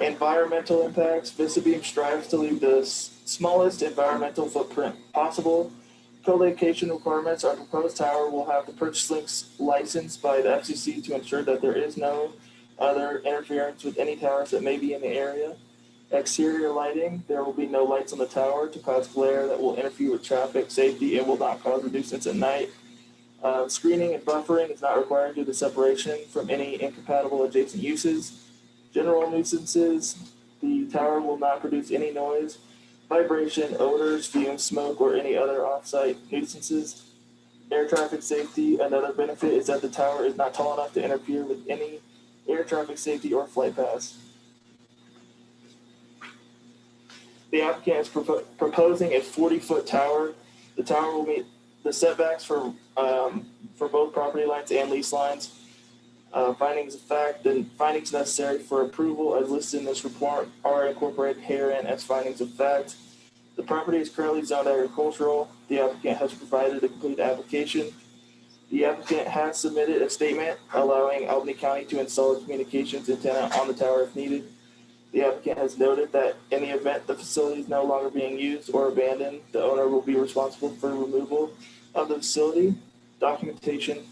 Environmental impacts, VistaBeam strives to leave the smallest environmental footprint possible. Co-location requirements, our proposed tower will have the purchase links licensed by the FCC to ensure that there is no other interference with any towers that may be in the area. Exterior lighting, there will be no lights on the tower to cause glare that will interfere with traffic safety and will not cause a nuisance at night. Screening and buffering is not required due to separation from any incompatible adjacent uses. General nuisances, the tower will not produce any noise, vibration, odors, fumes, smoke, or any other off-site nuisances. Air traffic safety, another benefit is that the tower is not tall enough to interfere with any air traffic safety or flight paths. The applicant is proposing a 40-foot tower. The tower will meet the setbacks for both property lines and lease lines. Findings of fact and findings necessary for approval as listed in this report are incorporated herein as findings of fact. The property is currently zoned agricultural. The applicant has provided a complete application. The applicant has submitted a statement allowing Albany County to install a communications antenna on the tower if needed. The applicant has noted that in the event the facility is no longer being used or abandoned, the owner will be responsible for removal of the facility. Documentation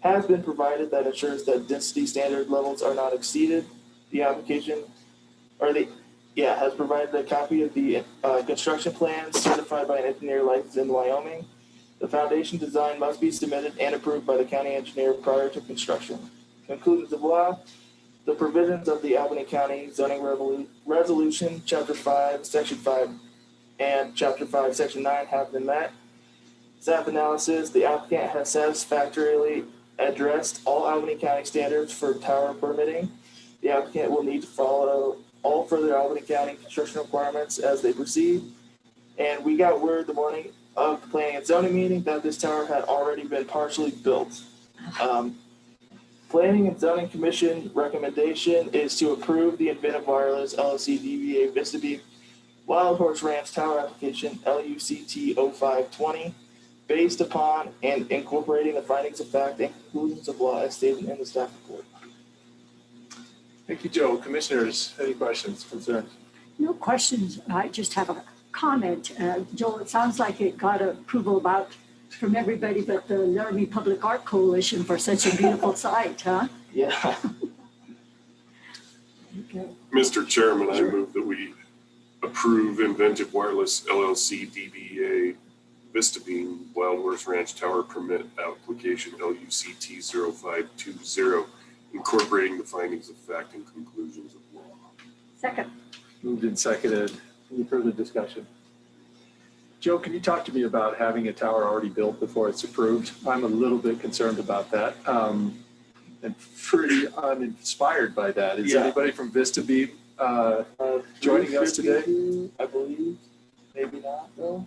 has been provided that ensures that density standard levels are not exceeded. The application has provided a copy of the construction plans certified by an engineer licensed in Wyoming. The foundation design must be submitted and approved by the county engineer prior to construction. Conclusions of law. The provisions of the Albany County Zoning Resolution, Chapter 5, Section 5, and Chapter 5, Section 9 have been met. Staff analysis. The applicant has satisfactorily addressed all Albany County standards for tower permitting. The applicant will need to follow all further Albany County construction requirements as they proceed. And we got word the morning of the Planning and Zoning meeting that this tower had already been partially built. Planning and Zoning Commission recommendation is to approve the Inventive Wireless LLC DBA VistaBeam Wild Horse Ranch Tower Application LUCT 05-20 based upon and incorporating the findings of fact and conclusions of law as stated in the staff report. Thank you, Joe. Commissioners, any questions, concerns? No questions. I just have a comment. Joel, it sounds like it got approval from everybody but the Laramie Public Art Coalition for such a beautiful site, huh? Yeah. Okay. Mr. Chairman, I move that we approve Inventive Wireless LLC DBA VistaBeam Wild Horse Ranch Tower Permit Application LUCT 05-20, incorporating the findings of fact and conclusions of law. Second. Moved and seconded. Any further discussion? Joe, can you talk to me about having a tower already built before it's approved? I'm a little bit concerned about that and pretty uninspired by that. Is anybody from VistaBeam joining us today? I believe. Maybe not, though.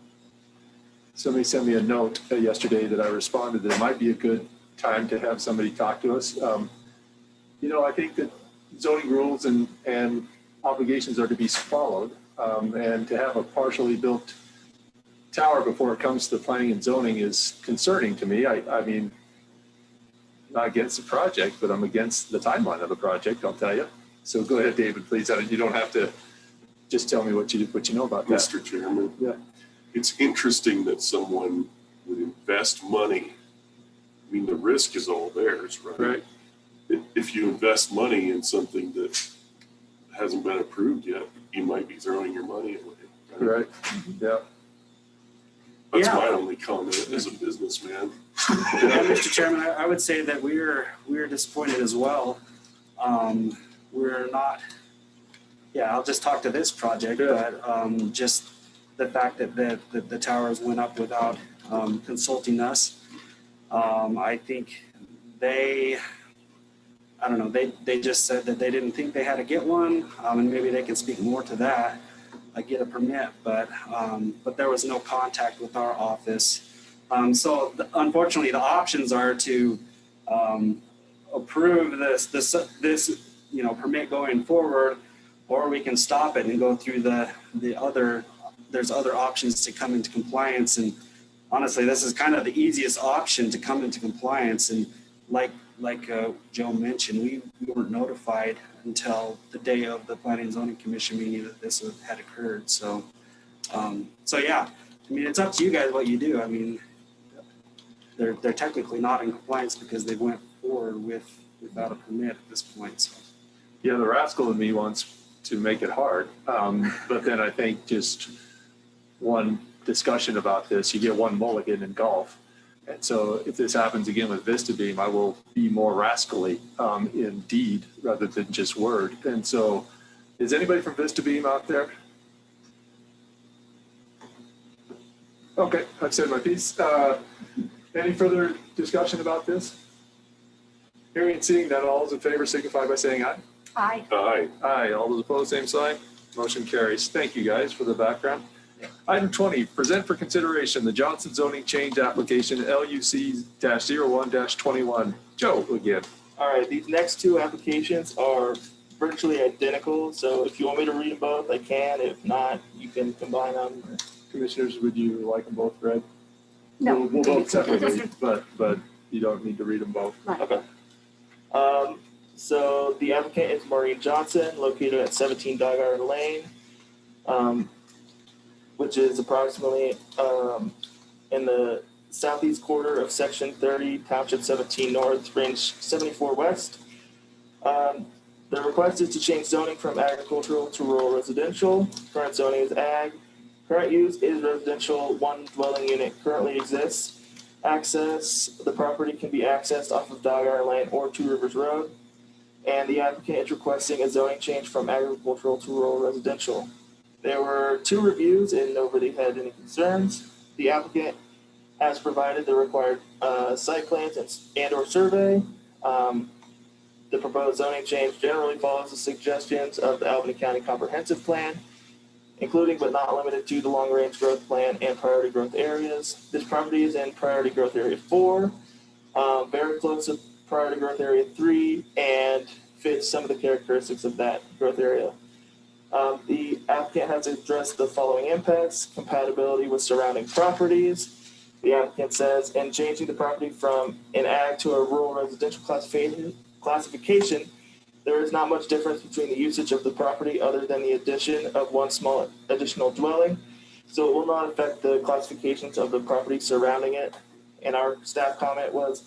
Somebody sent me a note yesterday that I responded that it might be a good time to have somebody talk to us. I think that zoning rules and obligations are to be followed, and to have a partially built tower before it comes to the planning and zoning is concerning to me. I mean, I'm not against the project, but I'm against the timeline of the project, I'll tell you. So go ahead, David, please. You don't have to just tell me what you know about that. Mr. Chairman. Yeah. It's interesting that someone would invest money. I mean, the risk is all theirs, right? Right. If you invest money in something that hasn't been approved yet, you might be throwing your money away. Right. Yeah. That's my only comment as a businessman. Yeah, Mr. Chairman, I would say that we're disappointed as well. We're not. Yeah, I'll just talk to this project, but just the fact that the towers went up without consulting us. I think I don't know, they just said that they didn't think they had to get one, and maybe they can speak more to that, get a permit, but there was no contact with our office. So unfortunately, the options are to approve this permit going forward, or we can stop it and go through there's other options to come into compliance. And honestly, this is kind of the easiest option to come into compliance. And like Joe mentioned, we weren't notified until the day of the Planning and Zoning Commission meeting that this had occurred. So yeah, I mean, it's up to you guys what you do. I mean, they're technically not in compliance because they went forward without a permit at this point. So. Yeah, the rascal in me wants to make it hard, but then I think just one discussion about this, you get one mulligan in golf. And so if this happens again with VistaBeam, I will be more rascally in deed rather than just word. And so is anybody from VistaBeam out there? Okay, I've said my piece. Any further discussion about this? Hearing and seeing that, all those in favor signify by saying aye. Aye. Aye. Aye. All those opposed, same sign. Motion carries. Thank you guys for the background. Item 20, present for consideration the Johnson zoning change application LUC-01-21. Joe again. All right, these next two applications are virtually identical. So if you want me to read them both, I can. If not, you can combine them. Commissioners, would you like them both read? No. We'll vote separately, but you don't need to read them both. Right. Okay. So the applicant is Maureen Johnson, located at 17 Dog Iron Lane, which is approximately in the southeast quarter of Section 30, Township 17 North, Range 74 West. The request is to change zoning from agricultural to rural residential. Current zoning is ag. Current use is residential. One dwelling unit currently exists. Access, the property can be accessed off of Dog Iron Lane or Two Rivers Road. And the applicant is requesting a zoning change from agricultural to rural residential. There were 2 reviews and nobody had any concerns. The applicant has provided the required site plans and or survey. The proposed zoning change generally follows the suggestions of the Albany County Comprehensive Plan, including but not limited to the long-range growth plan and priority growth areas. This property is in priority growth area 4, very close to priority growth area 3, and fits some of the characteristics of that growth area. The applicant has addressed the following impacts: compatibility with surrounding properties. The applicant says, in changing the property from an ag to a rural residential classification, there is not much difference between the usage of the property other than the addition of one small additional dwelling. So it will not affect the classifications of the property surrounding it. And our staff comment was,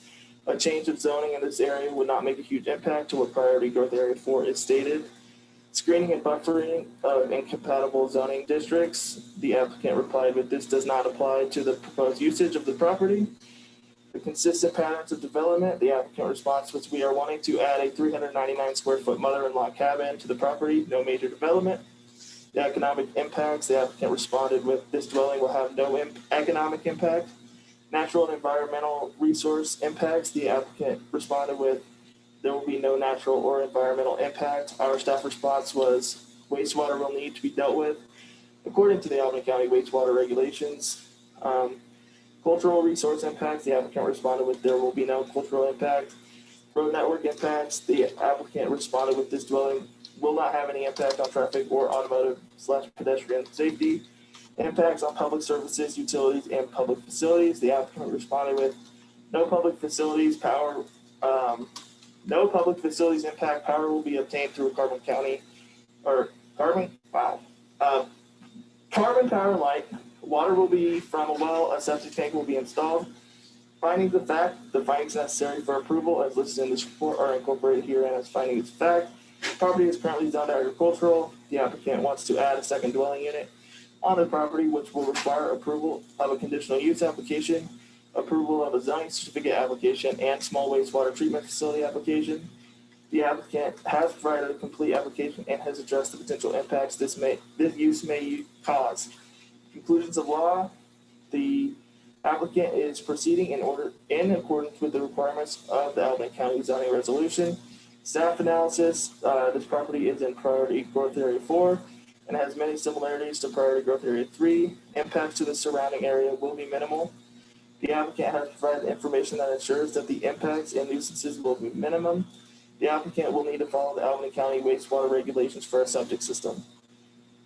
a change of zoning in this area would not make a huge impact to what priority growth area 4 is stated. Screening and buffering of incompatible zoning districts. The applicant replied with, this does not apply to the proposed usage of the property. The consistent patterns of development. The applicant response was, we are wanting to add a 399 square foot mother-in-law cabin to the property, no major development. The economic impacts. The applicant responded with, this dwelling will have no economic impact. Natural and environmental resource impacts. The applicant responded with, there will be no natural or environmental impact. Our staff response was, wastewater will need to be dealt with according to the Albany County wastewater regulations. Cultural resource impacts. The applicant responded with, there will be no cultural impact. Road network impacts. The applicant responded with, this dwelling will not have any impact on traffic or automotive/pedestrian safety. Impacts on public services, utilities, and public facilities. The applicant responded with no public facilities impact. Power will be obtained through a carbon power line. Water will be from a well. A septic tank will be installed. Findings of fact. The findings necessary for approval as listed in this report are incorporated herein as findings of fact. Property is currently zoned agricultural. The applicant wants to add a second dwelling unit on the property, which will require approval of a conditional use application, approval of a zoning certificate application, and small wastewater treatment facility application. The applicant has provided a complete application and has addressed the potential impacts this use may cause. Conclusions of law. The applicant is proceeding in accordance with the requirements of the Albany County zoning resolution. Staff analysis. This property is in priority growth area 4 and has many similarities to priority growth area 3. Impacts to the surrounding area will be minimal. The applicant has provided information that ensures that the impacts and nuisances will be minimum. The applicant will need to follow the Albany County wastewater regulations for a septic system.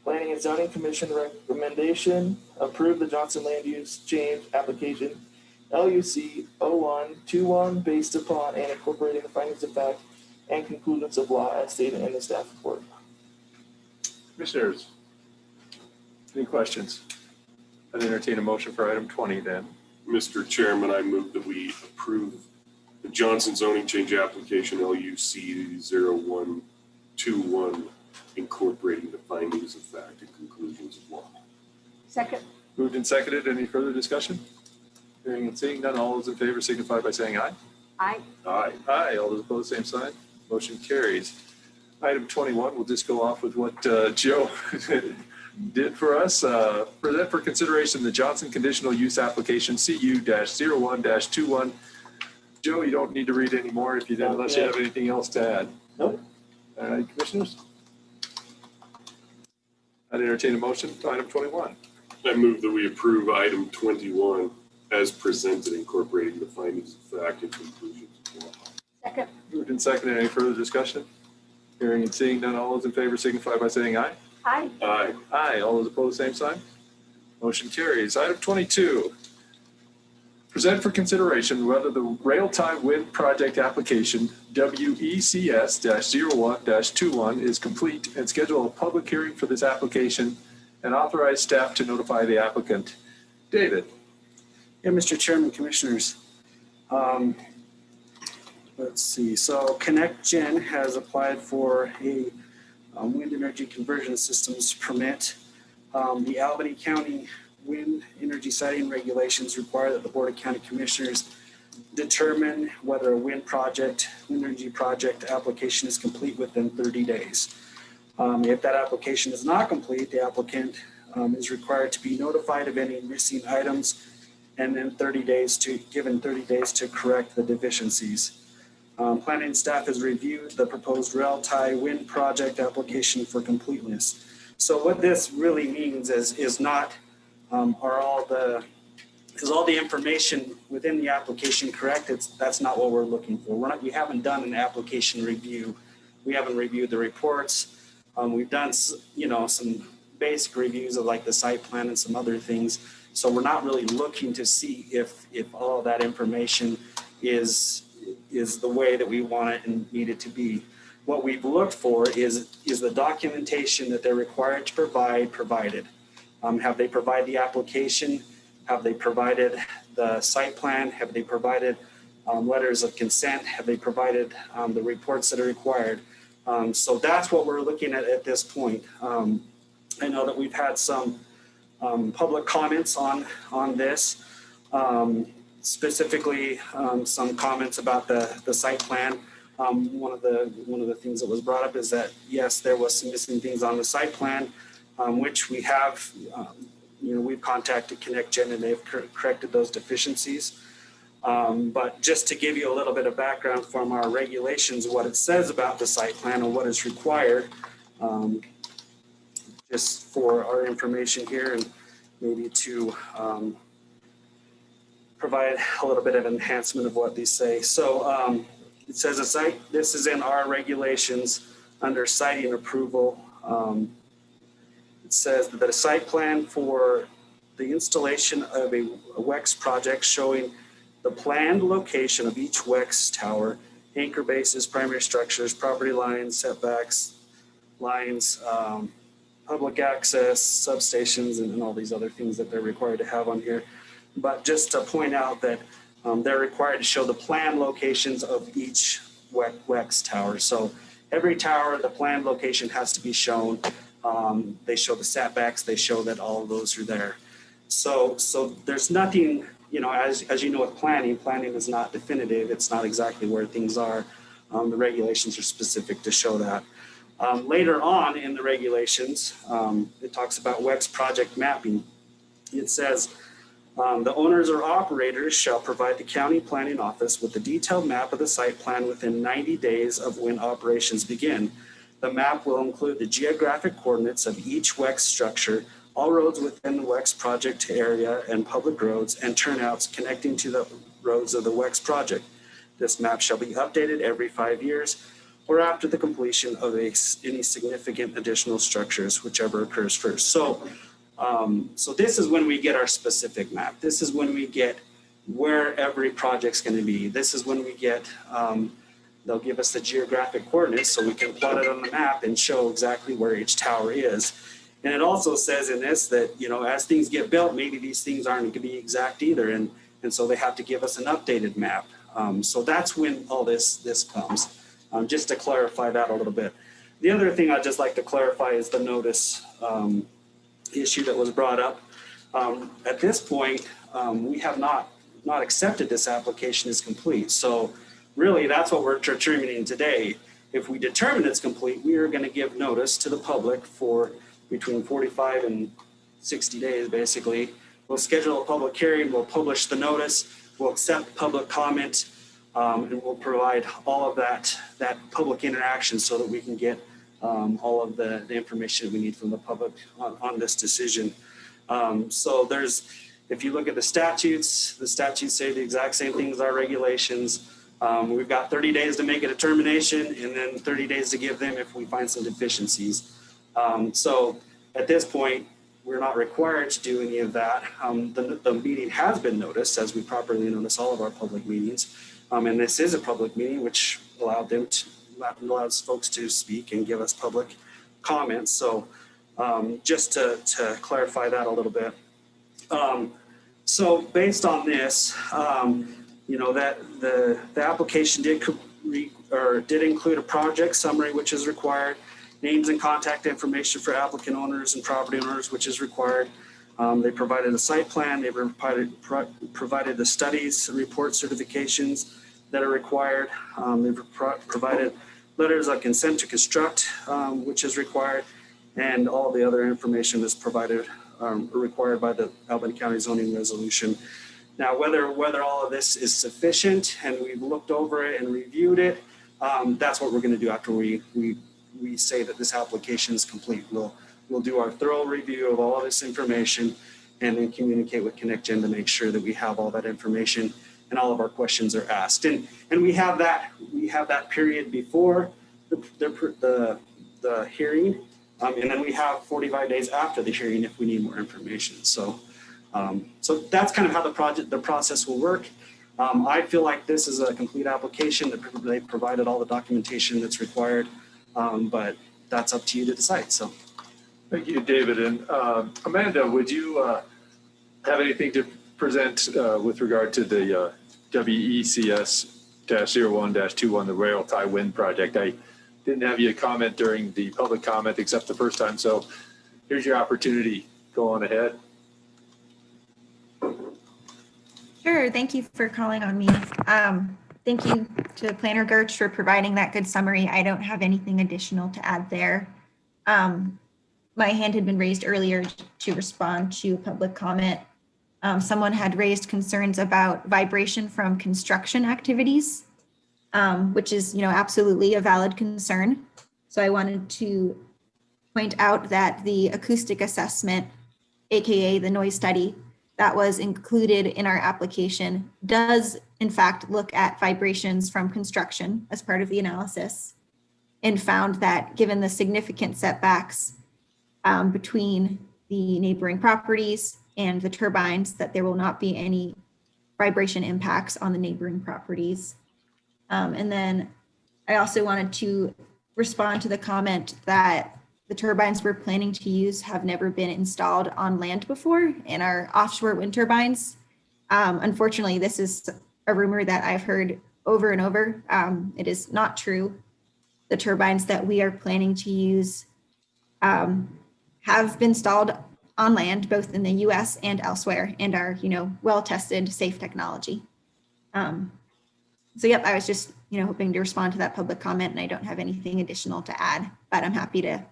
Planning and Zoning Commission recommendation, approve the Johnson Land Use Change application, LUC 0121, based upon and incorporating the findings of fact and conclusions of law as stated in the staff report. Commissioners, any questions? I'd entertain a motion for item 20 then. Mr. Chairman, I move that we approve the Johnson zoning change application LUC 0121, incorporating the findings of fact and conclusions of law. Second. Moved and seconded. Any further discussion? Hearing and seeing none, all those in favor signify by saying aye. Aye. Aye. Aye. All those opposed, same sign. Motion carries. Item 21, we'll just go off with what Joe did for us. Present for consideration the Johnson conditional use application CU-01-21. Joe, you don't need to read any more if you didn't, unless you have anything else to add. Nope. All right, commissioners. I'd entertain a motion to item 21. I move that we approve item 21 as presented, incorporating the findings of fact and conclusions of law. Second. Moved and seconded. Any further discussion? Hearing and seeing none, all those in favor signify by saying aye. Aye. Aye. Aye. All those opposed, same sign. Motion carries. Item 22. Present for consideration whether the rail tie wind project application WECS-01-21 is complete and schedule a public hearing for this application and authorize staff to notify the applicant. David. Yeah, Mr. Chairman, Commissioners. Let's see. So ConnectGen has applied for a wind energy conversion systems permit. The Albany County wind energy siting regulations require that the Board of County Commissioners determine whether a wind energy project application is complete within 30 days. If that application is not complete, the applicant is required to be notified of any missing items and then given 30 days to correct the deficiencies. Planning staff has reviewed the proposed rail tie wind project application for completeness. So what this really means is not all the information within the application correct? That's not what we're looking for. We haven't done an application review. We haven't reviewed the reports. We've done some basic reviews of like the site plan and some other things. So we're not really looking to see if all that information is the way that we want it and need it to be. What we've looked for is the documentation that they're required to provide provided. Have they provided the application? Have they provided the site plan? Have they provided letters of consent? Have they provided the reports that are required? So that's what we're looking at this point. I know that we've had some public comments on this. Specifically, some comments about the site plan. One of the things that was brought up is that yes, there was some missing things on the site plan, which we have. We've contacted ConnectGen and they've corrected those deficiencies. But just to give you a little bit of background from our regulations, what it says about the site plan and what is required, just for our information here and maybe to provide a little bit of enhancement of what these say. So it says this is in our regulations under siting approval. It It says that a site plan for the installation of a WEX project showing the planned location of each WEX tower, anchor bases, primary structures, property lines, setbacks, lines, public access, substations, and all these other things that they're required to have on here. But just to point out that they're required to show the planned locations of each WEX tower. So every tower, the planned location has to be shown. They show the setbacks, they show that all of those are there. So there's nothing, as you know with planning is not definitive. It's not exactly where things are. The regulations are specific to show that. Later on in the regulations, it talks about WEX project mapping. It says, the owners or operators shall provide the county planning office with a detailed map of the site plan within 90 days of when operations begin. The map will include the geographic coordinates of each WEX structure, all roads within the WEX project area and public roads and turnouts connecting to the roads of the WEX project. This map shall be updated every 5 years or after the completion of any significant additional structures, whichever occurs first. So this is when we get our specific map. This is when we get where every project's going to be. This is when we get, they'll give us the geographic coordinates so we can plot it on the map and show exactly where each tower is. And it also says in this that, as things get built, maybe these things aren't going to be exact either. And so they have to give us an updated map. So that's when all this comes, just to clarify that a little bit. The other thing I'd just like to clarify is the notice issue that was brought up. At this point, we have not accepted this application as complete. So really, that's what we're determining today. If we determine it's complete, we are going to give notice to the public for between 45 and 60 days, basically. We'll schedule a public hearing, we'll publish the notice, we'll accept public comment, and we'll provide all of that public interaction so that we can get all of the information we need from the public on this decision. So if you look at the statutes say the exact same thing as our regulations. We've got 30 days to make a determination and then 30 days to give them if we find some deficiencies. So at this point, we're not required to do any of that. The meeting has been noticed, as we properly notice all of our public meetings. And this is a public meeting, which allows folks to speak and give us public comments. So just to clarify that a little bit. So based on this, that the application did include a project summary, which is required, names and contact information for applicant owners and property owners, which is required. They provided a site plan. They provided the studies, report certifications that are required. They've provided letters of consent to construct, which is required, and all the other information is provided required by the Albany County zoning resolution. Now, whether all of this is sufficient and we've looked over it and reviewed it, that's what we're going to do after we say that this application is complete. We'll do our thorough review of all of this information and then communicate with ConnectGen to make sure that we have all that information and all of our questions are asked. And we have that period before the hearing, and then we have 45 days after the hearing if we need more information. So that's kind of how the process will work. I feel like this is a complete application. They provided all the documentation that's required, but that's up to you to decide. So, thank you, David. And Amanda, would you have anything to present with regard to the WECS-01-21, the rail tie wind project? I didn't have you comment during the public comment except the first time. So here's your opportunity. Go on ahead. Sure. Thank you for calling on me. Thank you to Planner Gertz for providing that good summary. I don't have anything additional to add there. My hand had been raised earlier to respond to public comment. Someone had raised concerns about vibration from construction activities, which is, absolutely a valid concern. So I wanted to point out that the acoustic assessment, AKA the noise study, that was included in our application does in fact look at vibrations from construction as part of the analysis, and found that given the significant setbacks between the neighboring properties and the turbines, that there will not be any vibration impacts on the neighboring properties. And then I also wanted to respond to the comment that the turbines we're planning to use have never been installed on land before and are offshore wind turbines. Unfortunately, this is a rumor that I've heard over and over. It is not true. The turbines that we are planning to use have been installed on land, both in the US and elsewhere, and are, well-tested, safe technology. So yep, I was just, hoping to respond to that public comment, and I don't have anything additional to add, but I'm happy to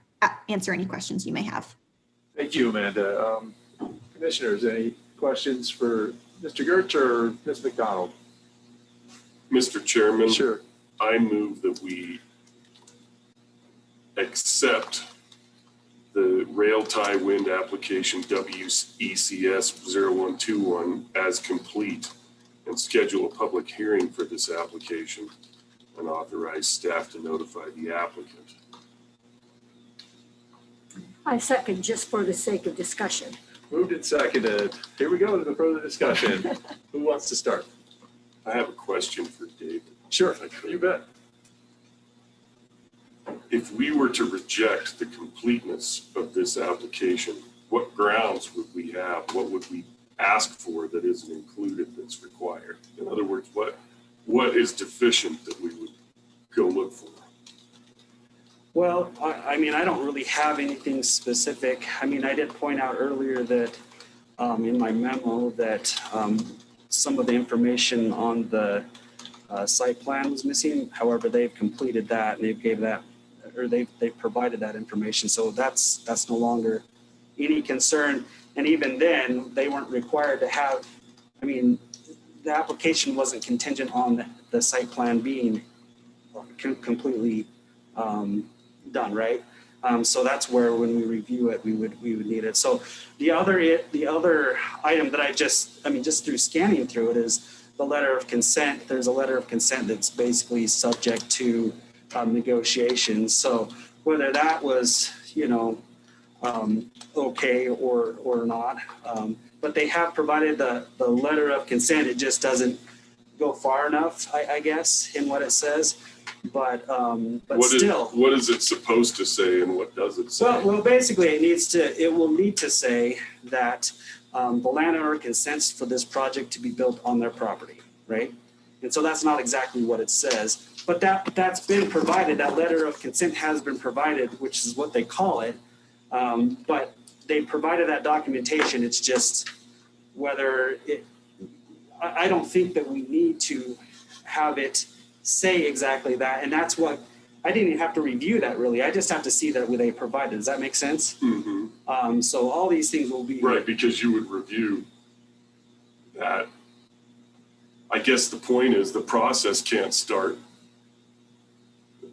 answer any questions you may have. Thank you, Amanda. Commissioners, any questions for Mr. Gertz or Ms. McDonald? Mr. Chairman. Sure. I move that we accept the rail tie wind application WECS 0121 as complete and schedule a public hearing for this application and authorize staff to notify the applicant. I second, just for the sake of discussion. Moved and seconded. Here we go to the further discussion. Who wants to start? I have a question for David. Sure, you bet. If we were to reject the completeness of this application, what grounds would we have? What would we ask for that isn't included that's required? In other words, what is deficient that we would go look for? Well, I mean, I don't really have anything specific. I mean, I did point out earlier that in my memo that some of the information on the site plan was missing. However, they've completed that and they've provided that information. So that's no longer any concern. And even then, they weren't required to have, I mean, the application wasn't contingent on the site plan being completely done, right? So that's where when we review it, we would need it. So the other item that just through scanning through it is the letter of consent. There's a letter of consent that's basically subject to negotiations. So whether that was, okay or not, but they have provided the letter of consent. It just doesn't go far enough, I guess, in what it says. But still, what is it supposed to say, and what does it say? Well, basically, it will need to say that the landowner consents for this project to be built on their property, right? And so that's not exactly what it says, but that's been provided. That letter of consent has been provided, which is what they call it. But they provided that documentation. It's just whether I don't think that we need to have it say exactly that. And that's what, I didn't even have to review that really. I just have to see that they provided. Does that make sense? Mm-hmm. So all these things will be. Right, because you would review that. I guess the point is the process can't start.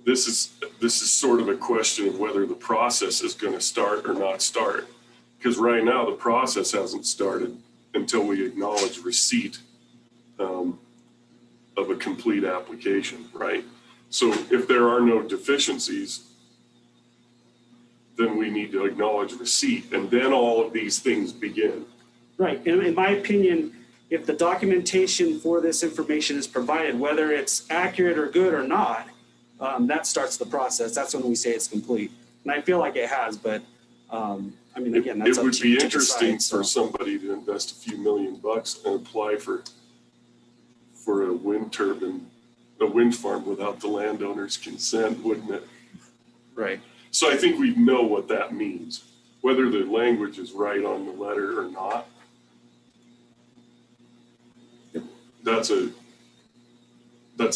This is sort of a question of whether the process is going to start or not start. Because right now the process hasn't started until we acknowledge receipt of a complete application, right? So if there are no deficiencies, then we need to acknowledge receipt, and then all of these things begin. Right, and in my opinion, if the documentation for this information is provided, whether it's accurate or good or not, that starts the process. That's when we say it's complete. And I feel like it has, but I mean, again, that's it would be interesting decide, for somebody to invest a few $1 million and apply for a wind turbine, a wind farm without the landowner's consent, wouldn't it? Right. So I think we know what that means, whether the language is right on the letter or not. That's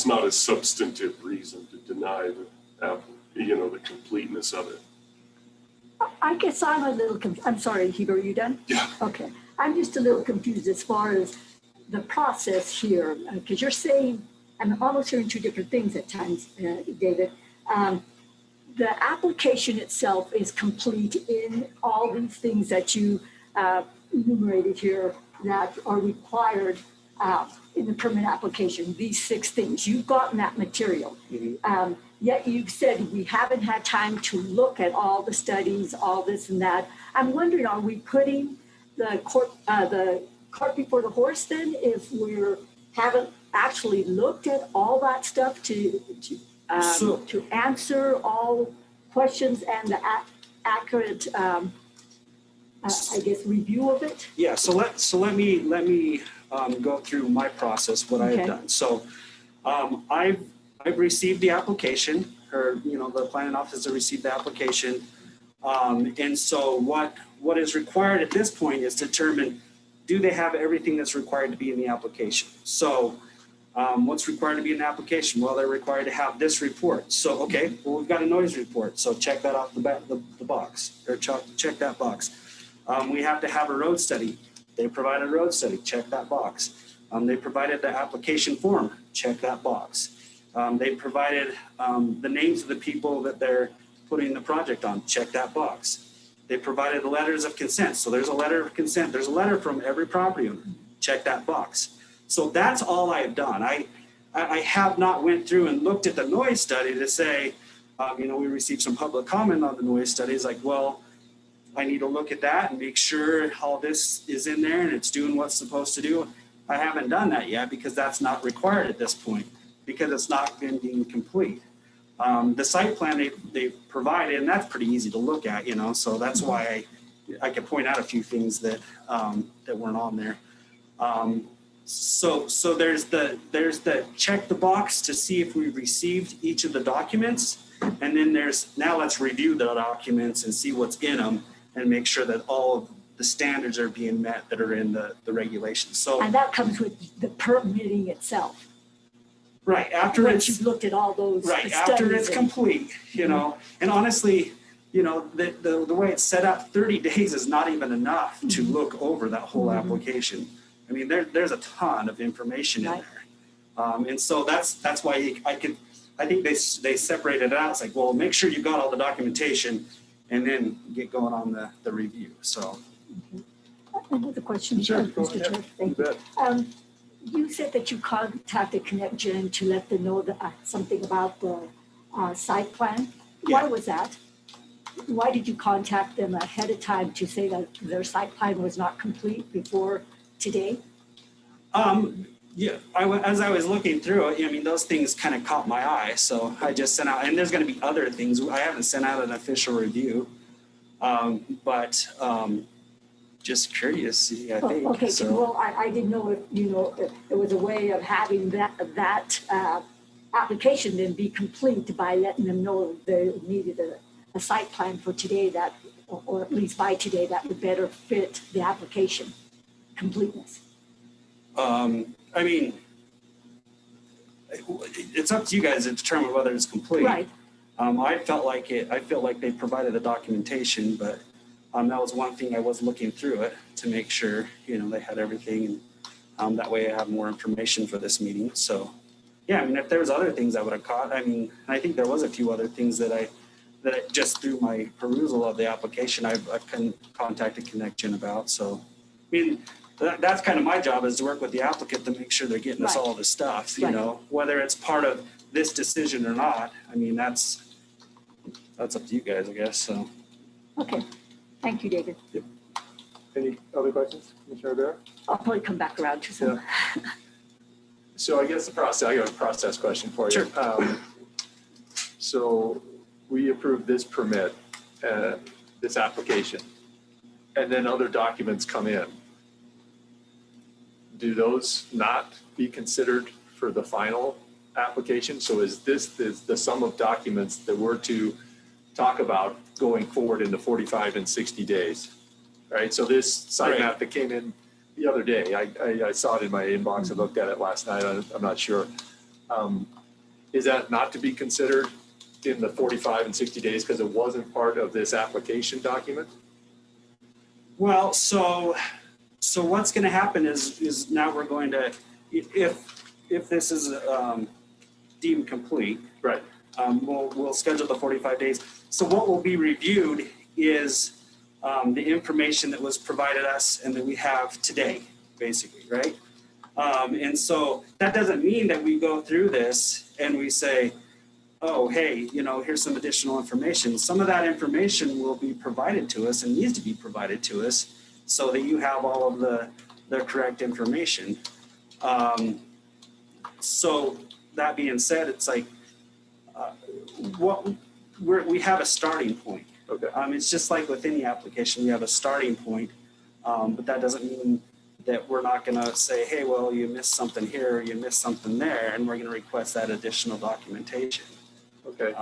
not a substantive reason to deny the completeness of it. I guess I'm a little confused. I'm sorry, Heber, are you done? Yeah. Okay. I'm just a little confused as far as the process here, because you're saying, I'm almost hearing two different things at times, David. The application itself is complete in all these things that you enumerated here that are required in the permit application, these 6 things. You've gotten that material. Yet you've said we haven't had time to look at all the studies, all this and that. I'm wondering, are we putting the cart before the horse then if we haven't actually looked at all that stuff to answer all questions and the accurate, I guess, review of it? Yeah, so let me go through my process, what I've done. So I've received the application, or the planning officer received the application, and so what is required at this point is to determine, do they have everything that's required to be in the application? So what's required to be in the application? Well, they're required to have this report. So okay, well, we've got a noise report, so check that off the box, or check that box. We have to have a road study. They provided a road study, check that box. They provided the application form, check that box. They provided the names of the people that they're putting the project on, check that box. They provided the letters of consent. So there's a letter of consent. There's a letter from every property owner, check that box. So that's all I've done. I have not went through and looked at the noise study to say, we received some public comment on the noise studies, like, well, I need to look at that and make sure all this is in there and it's doing what's supposed to do. I haven't done that yet because that's not required at this point, because it's not been deemed complete. The site plan they provided, and that's pretty easy to look at, so that's why I could point out a few things that weren't on there. So there's the check the box to see if we received each of the documents, and then now let's review the documents and see what's in them and make sure that all of the standards are being met that are in the regulations. So, and that comes with the permitting itself. Right, after you've looked at all those. Right, after it's complete, and honestly, the way it's set up, 30 days is not even enough to look over that whole application. I mean, there's a ton of information in there. And so that's why I think they separated it out. It's like, well, make sure you got all the documentation and then get going on the review. So. Another question, Sure, Mr. Chair. Thank you. You said that you contacted ConnectGen to let them know something about the site plan. Why was that? Why did you contact them ahead of time to say that their site plan was not complete before today? Yeah, as I was looking through it, I mean, those things kind of caught my eye. So I just sent out, and there's going to be other things. I haven't sent out an official review, but just curious, I think. Okay, so. Well, I didn't know if there was a way of having that application then be complete by letting them know they needed a site plan for today that, or at least by today, that would better fit the application completeness. I mean, it's up to you guys to determine whether it's complete. Right. I felt like they provided the documentation, but that was one thing I was looking through it to make sure, they had everything, and that way I have more information for this meeting. So, yeah, I mean, if there was other things I would have caught, I mean, I think there was a few other things that I just through my perusal of the application, I've contacted ConnectGen about. So, I mean, that's kind of my job, is to work with the applicant to make sure they're getting us all the stuff, whether it's part of this decision or not. I mean, that's up to you guys, I guess. So. Okay. Thank you, David. Yep. Any other questions, Commissioner Rivera? I'll probably come back around to some. Yeah. So I guess I got a process question for you. Sure. So we approved this permit, this application, and then other documents come in. Do those not be considered for the final application? So is this the sum of documents that we're to talk about going forward in the 45 and 60 days, right? So this site map that came in the other day, I saw it in my inbox. I looked at it last night. I'm not sure. Is that not to be considered in the 45 and 60 days because it wasn't part of this application document? Well, so what's going to happen is now we're going to, if this is deemed complete, right? We'll schedule the 45 days. So what will be reviewed is the information that was provided us and that we have today, basically, right? And so that doesn't mean that we go through this and we say, oh, hey, here's some additional information. Some of that information will be provided to us and needs to be provided to us so that you have all of the correct information. So that being said, it's like we have a starting point. Okay. It's just like with any application, we have a starting point, but that doesn't mean that we're not going to say, hey, well, you missed something here, or you missed something there, and we're going to request that additional documentation. Okay.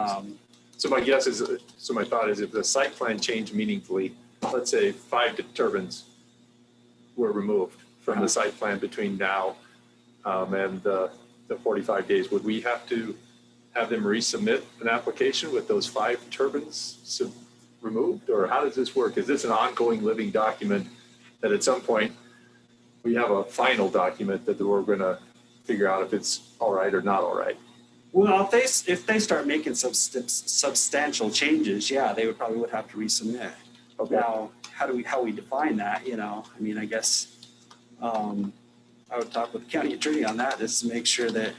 So my thought is if the site plan changed meaningfully, let's say 5 turbines were removed from the site plan between now and the 45 days, would we have to have them resubmit an application with those 5 turbines removed? Or how does this work? Is this an ongoing living document that at some point we have a final document that we're going to figure out if it's all right or not all right? Well, if they start making substantial changes, yeah, they would have to resubmit. Okay. Now, how we define that? I guess I would talk with the county attorney on that just to make sure that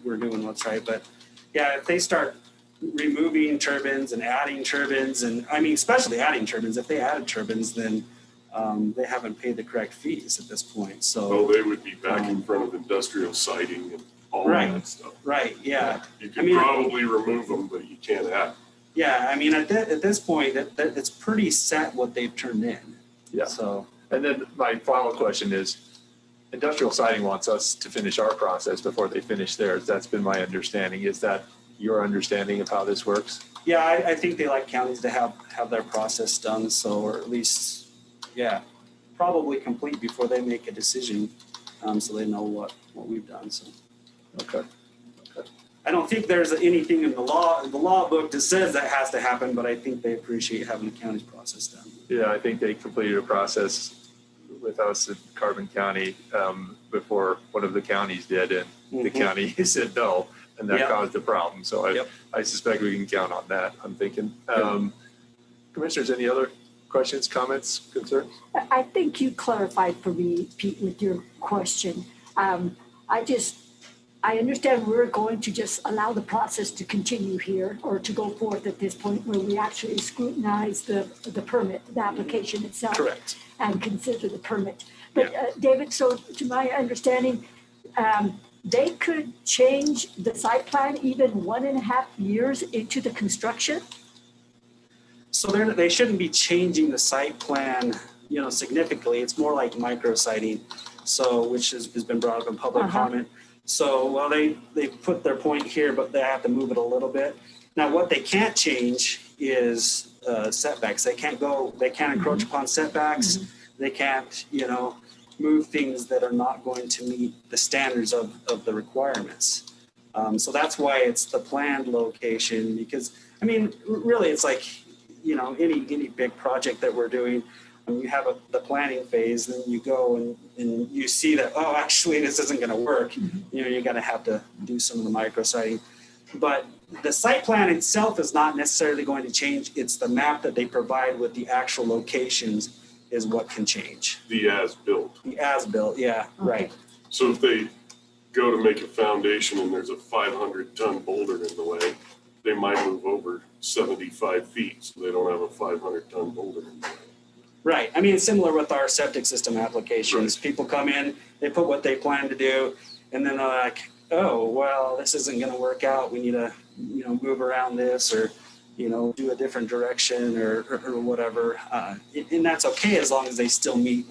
we're doing what's right. But yeah, if they start removing turbines and adding turbines, and especially adding turbines, if they added turbines, then they haven't paid the correct fees at this point. So they would be back in front of industrial siting and all that stuff. Right. Yeah. You can probably remove them, but you can't add. Yeah. At this point, it's pretty set what they've turned in. Yeah. So. And then my final question is, industrial siding wants us to finish our process before they finish theirs. That's been my understanding. Is that your understanding of how this works? Yeah, I think they like counties to have their process done, or at least, probably complete before they make a decision, so they know what we've done. So. Okay. I don't think there's anything in the law book that says that has to happen, but I think they appreciate having the county's process done. Yeah, I think they completed a process with us in Carbon County before one of the counties did, and the county said no, and that caused a problem. So I suspect we can count on that, I'm thinking. Commissioners, any other questions, comments, concerns? I think you clarified for me, Pete, with your question. I understand we're going to just allow the process to continue here or to go forth at this point where we actually scrutinize the permit, the application itself. Correct. And consider the permit. But David, so to my understanding, they could change the site plan even 1.5 years into the construction? So they shouldn't be changing the site plan, significantly. It's more like micrositing, which has been brought up in public comment. So, they put their point here, but they have to move it a little bit. Now, what they can't change is setbacks. They can't encroach upon setbacks. They can't, move things that are not going to meet the standards of the requirements. So that's why it's the planned location, because, really it's like, any big project that we're doing. When you have the planning phase, then you go and you see that, oh, actually this isn't going to work. You're going to have to do some of the micrositing. But the site plan itself is not necessarily going to change. It's the map that they provide with the actual locations is what can change. The as-built. The as-built, yeah, right. So if they go to make a foundation and there's a 500-ton boulder in the way, they might move over 75 feet, so they don't have a 500-ton boulder in the way. Right. It's similar with our septic system applications. Right. People come in, they put what they plan to do, and then they're like, oh, well, this isn't going to work out. We need to, move around this or, do a different direction or whatever. And that's okay as long as they still meet,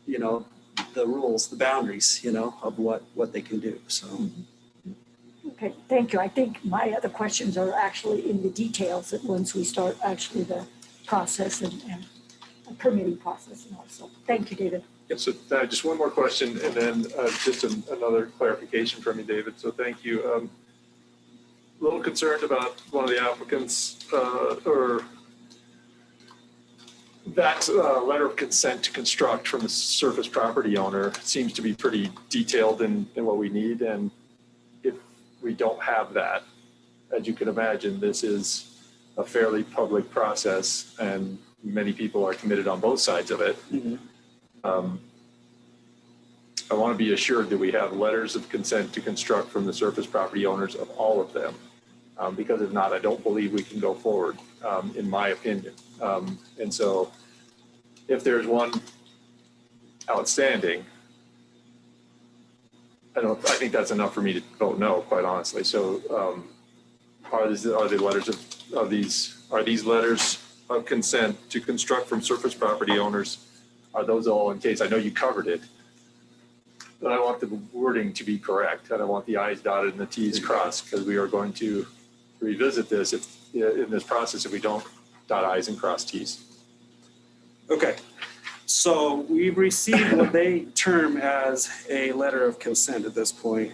the rules, the boundaries, of what they can do. So. Okay, thank you. I think my other questions are actually in the details that once we start actually the process and permitting process and also. Thank you, David. Yeah, so just one more question and then just another clarification from you, David. So thank you. A little concerned about one of the applicants or that letter of consent to construct from the surface property owner seems to be pretty detailed in what we need. And if we don't have that, as you can imagine, this is a fairly public process and many people are committed on both sides of it. I want to be assured that we have letters of consent to construct from the surface property owners of all of them. Because if not, I don't believe we can go forward, in my opinion. And so if there's one outstanding, I think that's enough for me to vote no, quite honestly. So are these letters of consent to construct from surface property owners, are those all in case? I know you covered it, but I want the wording to be correct. And I want the I's dotted and the T's crossed, because we are going to revisit this in this process if we don't dot I's and cross T's. Okay, so we've received what they term as a letter of consent at this point.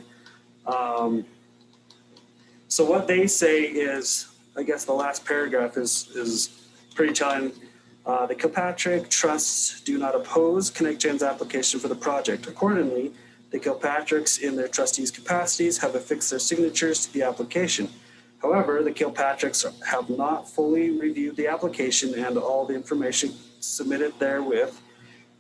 So what they say is, I guess the last paragraph is pretty telling. The Kilpatrick trusts do not oppose ConnectGen's application for the project. Accordingly, the Kilpatricks in their trustees' capacities have affixed their signatures to the application. However, the Kilpatricks have not fully reviewed the application and all the information submitted therewith,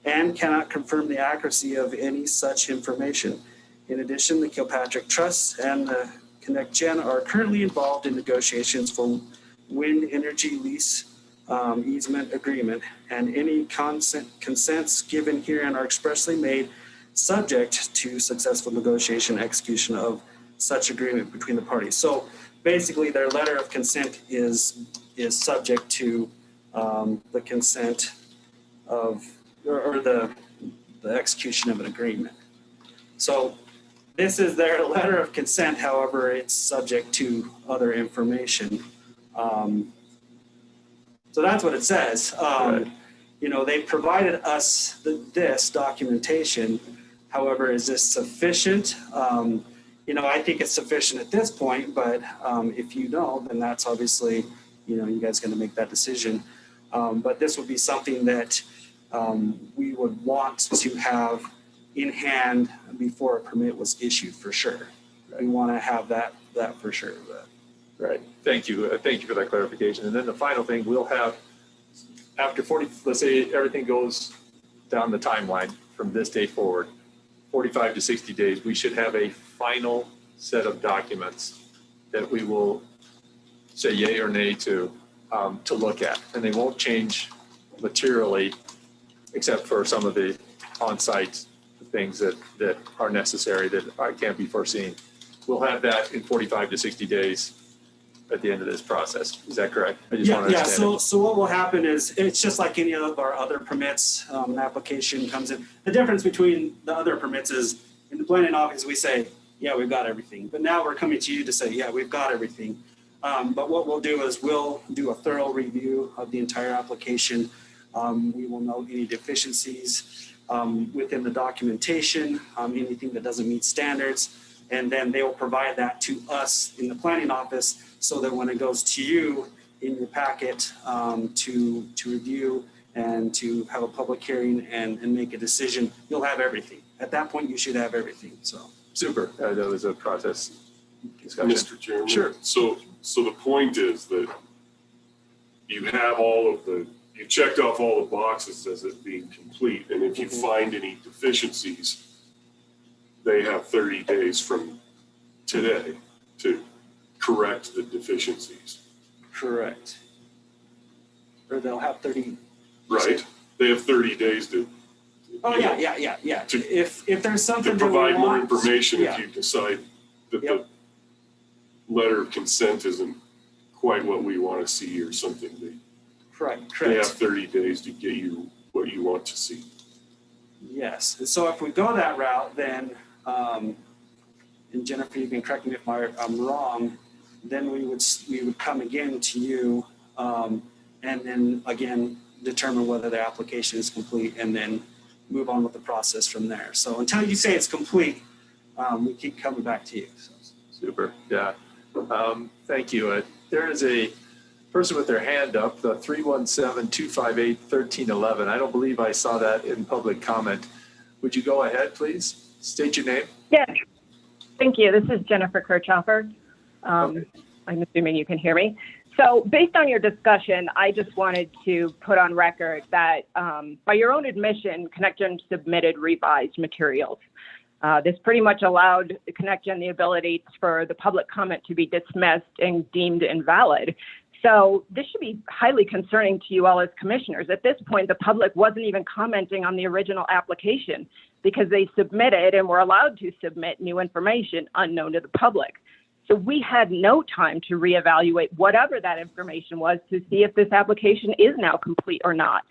and cannot confirm the accuracy of any such information. In addition, the Kilpatrick Trust and the ConnectGen are currently involved in negotiations for wind energy lease easement agreement, and any consents given herein are expressly made subject to successful negotiation and execution of such agreement between the parties. So basically, their letter of consent is subject to the consent of, or the execution of an agreement. So this is their letter of consent. However, it's subject to other information. So that's what it says. Right. You know, they provided us this documentation. However, is this sufficient? You know, I think it's sufficient at this point, but if you don't, then that's obviously, you know, you guys going to make that decision. But this would be something that we would want to have in hand before a permit was issued, for sure. Right. We want to have that for sure. Right. Thank you. Thank you for that clarification. And then the final thing, we'll have, after 40, let's say everything goes down the timeline from this day forward, 45 to 60 days, we should have a final set of documents that we will say yay or nay to look at. And they won't change materially, except for some of the on-site things that are necessary that can't be foreseen. We'll have that in 45 to 60 days at the end of this process. Is that correct? I just want to understand. So what will happen is, it's just like any of our other permits, an application comes in. The difference between the other permits is, in the planning office, we say, yeah, we've got everything. But now we're coming to you to say, yeah, we've got everything. But what we'll do is we'll do a thorough review of the entire application. We will note any deficiencies within the documentation, anything that doesn't meet standards. And then they will provide that to us in the planning office, so that when it goes to you in your packet to review and to have a public hearing and make a decision, you'll have everything. At that point, you should have everything. So super. That was a process discussion. Mr. Chairman. Sure. So the point is that you have you checked off all the boxes as it being complete, and if you find any deficiencies, they have 30 days from today to correct the deficiencies. Correct. Or they'll have 30. Right. They have 30 days to. Oh yeah. If there's something to provide more information, yeah. if you decide that the letter of consent isn't quite what we want to see or something, Correct. They have 30 days to get you what you want to see. Yes. And so if we go that route, then, and Jennifer, you can correct me if I'm wrong, then we would come again to you, and then again determine whether the application is complete, and then move on with the process from there. So until you say it's complete, we keep coming back to you. So. Super. Yeah. Thank you. There is a person with their hand up, the 317-258-1311. I don't believe I saw that in public comment. Would you go ahead, please? State your name. Yes. Thank you. This is Jennifer Kirchhoffer. I'm assuming you can hear me. So based on your discussion, I just wanted to put on record that by your own admission, ConnectGen submitted revised materials. This pretty much allowed ConnectGen the ability for the public comment to be dismissed and deemed invalid. So this should be highly concerning to you all as commissioners. At this point, the public wasn't even commenting on the original application because they submitted and were allowed to submit new information unknown to the public. So we had no time to reevaluate whatever that information was to see if this application is now complete or not.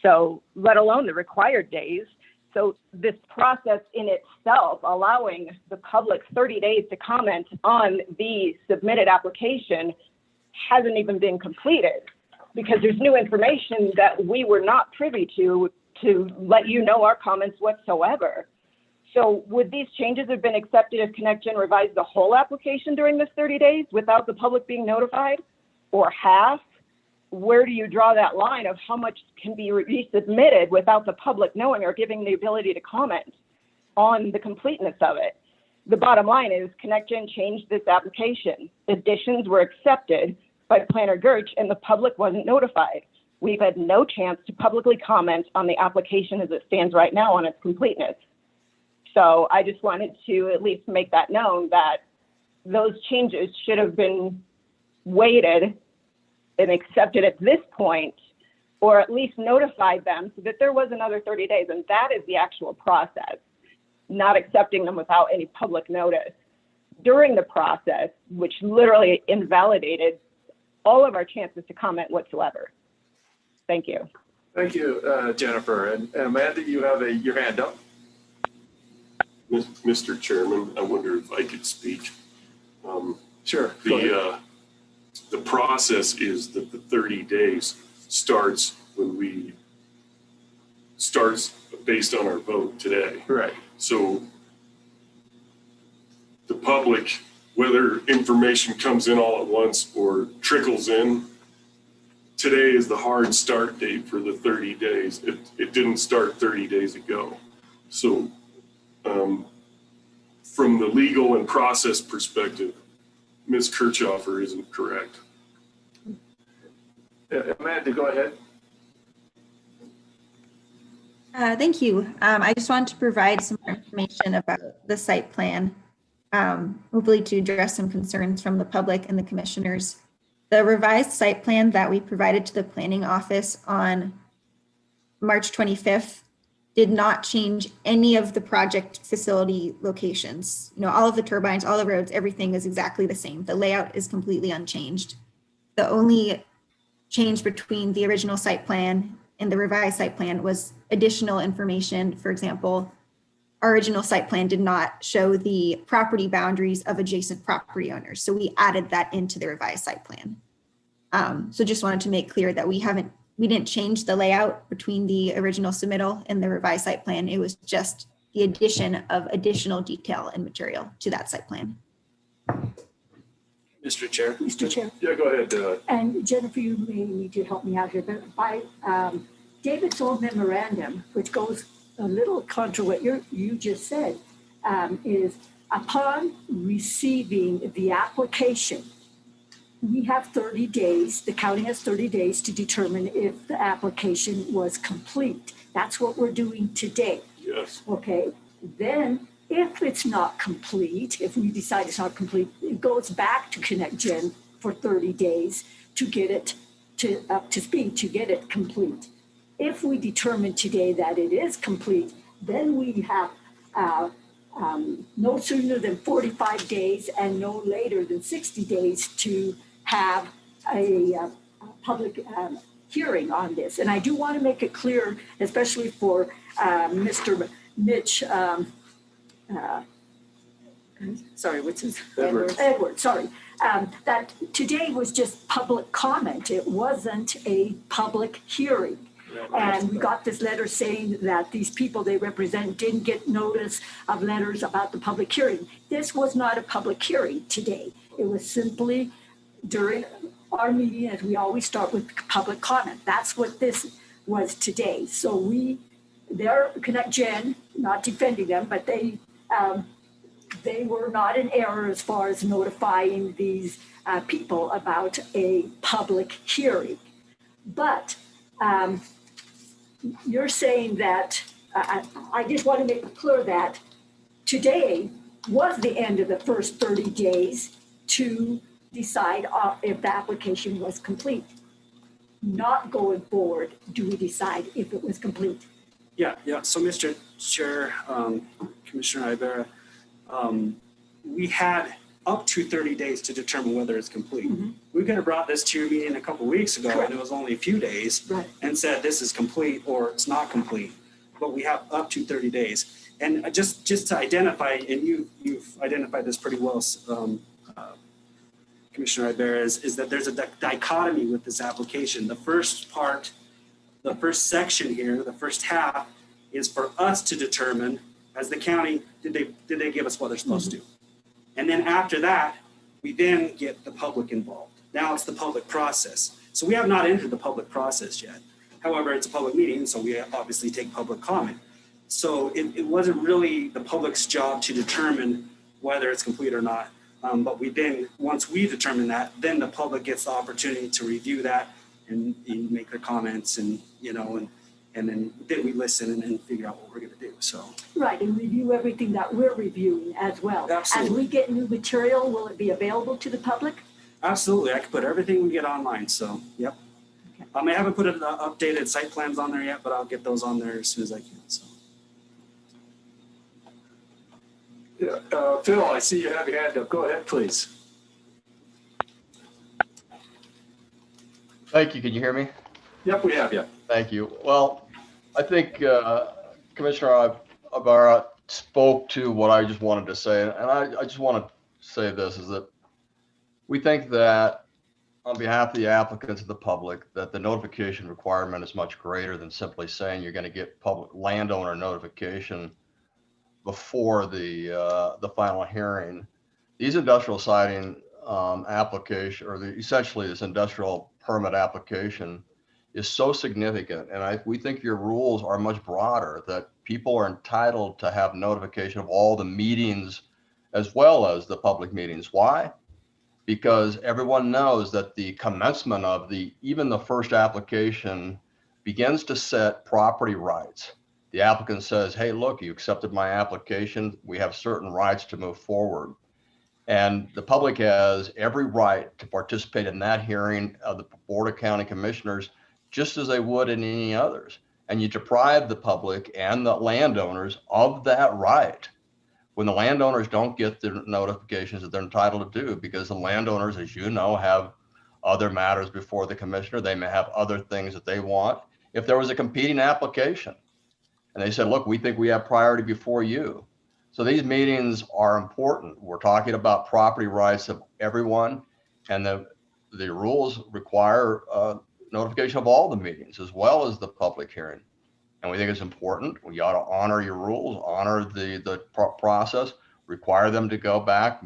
So let alone the required days. So this process in itself, allowing the public 30 days to comment on the submitted application, hasn't even been completed because there's new information that we were not privy to let you know our comments whatsoever. So would these changes have been accepted if ConnectGen revised the whole application during this 30 days without the public being notified, or half? Where do you draw that line of how much can be resubmitted without the public knowing or giving the ability to comment on the completeness of it? The bottom line is ConnectGen changed this application. Additions were accepted by Planner Gertch and the public wasn't notified. We've had no chance to publicly comment on the application as it stands right now on its completeness. So I just wanted to at least make that known that those changes should have been weighted and accepted at this point, or at least notified them so that there was another 30 days. And that is the actual process, not accepting them without any public notice during the process, which literally invalidated all of our chances to comment whatsoever. Thank you. Thank you, Jennifer. And Amanda, you have your hand up. Mr. Chairman, I wonder if I could speak. Sure. The process is that the 30 days starts based on our vote today. Right. So the public, whether information comes in all at once or trickles in, today is the hard start date for the 30 days. It didn't start 30 days ago. So from the legal and process perspective, Ms. Kirchhofer isn't correct. Amanda, go ahead. Thank you. I just wanted to provide some more information about the site plan, hopefully to address some concerns from the public and the commissioners. The revised site plan that we provided to the planning office on March 25th did not change any of the project facility locations. You know, all of the turbines, all the roads, everything is exactly the same. The layout is completely unchanged. The only change between the original site plan and the revised site plan was additional information. For example, our original site plan did not show the property boundaries of adjacent property owners. So we added that into the revised site plan. So just wanted to make clear that we didn't change the layout between the original submittal and the revised site plan. It was just the addition of additional detail and material to that site plan. Mr. Chair. Mr. Chair. Yeah, go ahead. And Jennifer, you may need to help me out here, but by David's old memorandum, which goes a little contra what you just said, is upon receiving the application, we have 30 days, the county has 30 days to determine if the application was complete. That's what we're doing today. Yes. Okay, then if it's not complete, if we decide it's not complete, it goes back to ConnectGen for 30 days to get it up to speed, to get it complete. If we determine today that it is complete, then we have no sooner than 45 days and no later than 60 days to have a public hearing on this. And I do want to make it clear, especially for Mr. Mitch, sorry, what's his? Edward, sorry. That today was just public comment. It wasn't a public hearing. And we got this letter saying that these people they represent didn't get notice of letters about the public hearing. This was not a public hearing today. It was simply during our meeting, as we always start with public comment. That's what this was today. So they're ConnectGen, not defending them, but they they were not in error as far as notifying these people about a public hearing. But you're saying that, I just want to make it clear that today was the end of the first 30 days to decide if the application was complete. Not going forward, do we decide if it was complete? Yeah. So, Mr. Chair, Commissioner Ibarra, we had up to 30 days to determine whether it's complete. Mm-hmm. We could have brought this to your meeting a couple of weeks ago, Correct. and it was only a few days, Right. and said this is complete or it's not complete. But we have up to 30 days. And just to identify, and you've identified this pretty well, Commissioner Ibarra, is that there's a dichotomy with this application. The first part, the first section here, the first half, is for us to determine, as the county, did they give us what they're supposed to? And then after that, we then get the public involved. Now it's the public process. So we have not entered the public process yet. However, it's a public meeting, so we obviously take public comment. So it wasn't really the public's job to determine whether it's complete or not. But we then, once we determine that, then the public gets the opportunity to review that and make their comments, and then we listen and figure out what we're going to do. So Right, and review everything that we're reviewing as well. Absolutely. As we get new material, will it be available to the public? absolutely, I can put everything we get online. So yep. I haven't put updated site plans on there yet, but I'll get those on there as soon as I can. So. Yeah, Phil, I see you have your hand up. Go ahead, please. Thank you. Can you hear me? Yep, we have you. Thank you. Well, I think Commissioner Ibarra spoke to what I just wanted to say. And I just want to say this, is that we think that on behalf of the applicants and the public, that the notification requirement is much greater than simply saying you're going to get public landowner notification before the final hearing. These industrial siding application, or essentially this industrial permit application, is so significant, and we think your rules are much broader, that people are entitled to have notification of all the meetings as well as the public meetings. Why? Because everyone knows that the commencement of even the first application begins to set property rights. The applicant says, hey, look, you accepted my application. We have certain rights to move forward. And the public has every right to participate in that hearing of the Board of County Commissioners, just as they would in any others. And you deprive the public and the landowners of that right when the landowners don't get the notifications that they're entitled to do, because the landowners, as you know, have other matters before the commissioner. They may have other things that they want. If there was a competing application and they said, look, we think we have priority before you. So these meetings are important. We're talking about property rights of everyone, and the rules require notification of all the meetings as well as the public hearing. And we think it's important. We ought to honor your rules, honor the process, require them to go back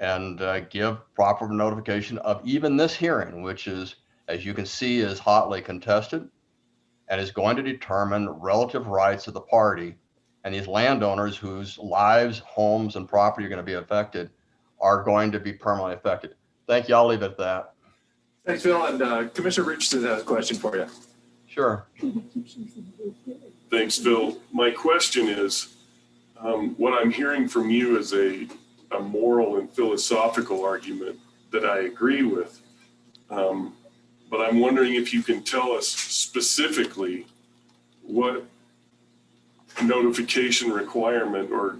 and give proper notification of even this hearing, which is, as you can see, is hotly contested and is going to determine relative rights of the party. And these landowners whose lives, homes, and property are going to be affected are going to be permanently affected. Thank you. I'll leave it at that. Thanks, Phil. And Commissioner Richardson has a question for you. Sure. Thanks, Phil. My question is, what I'm hearing from you is a moral and philosophical argument that I agree with. But I'm wondering if you can tell us specifically what notification requirement or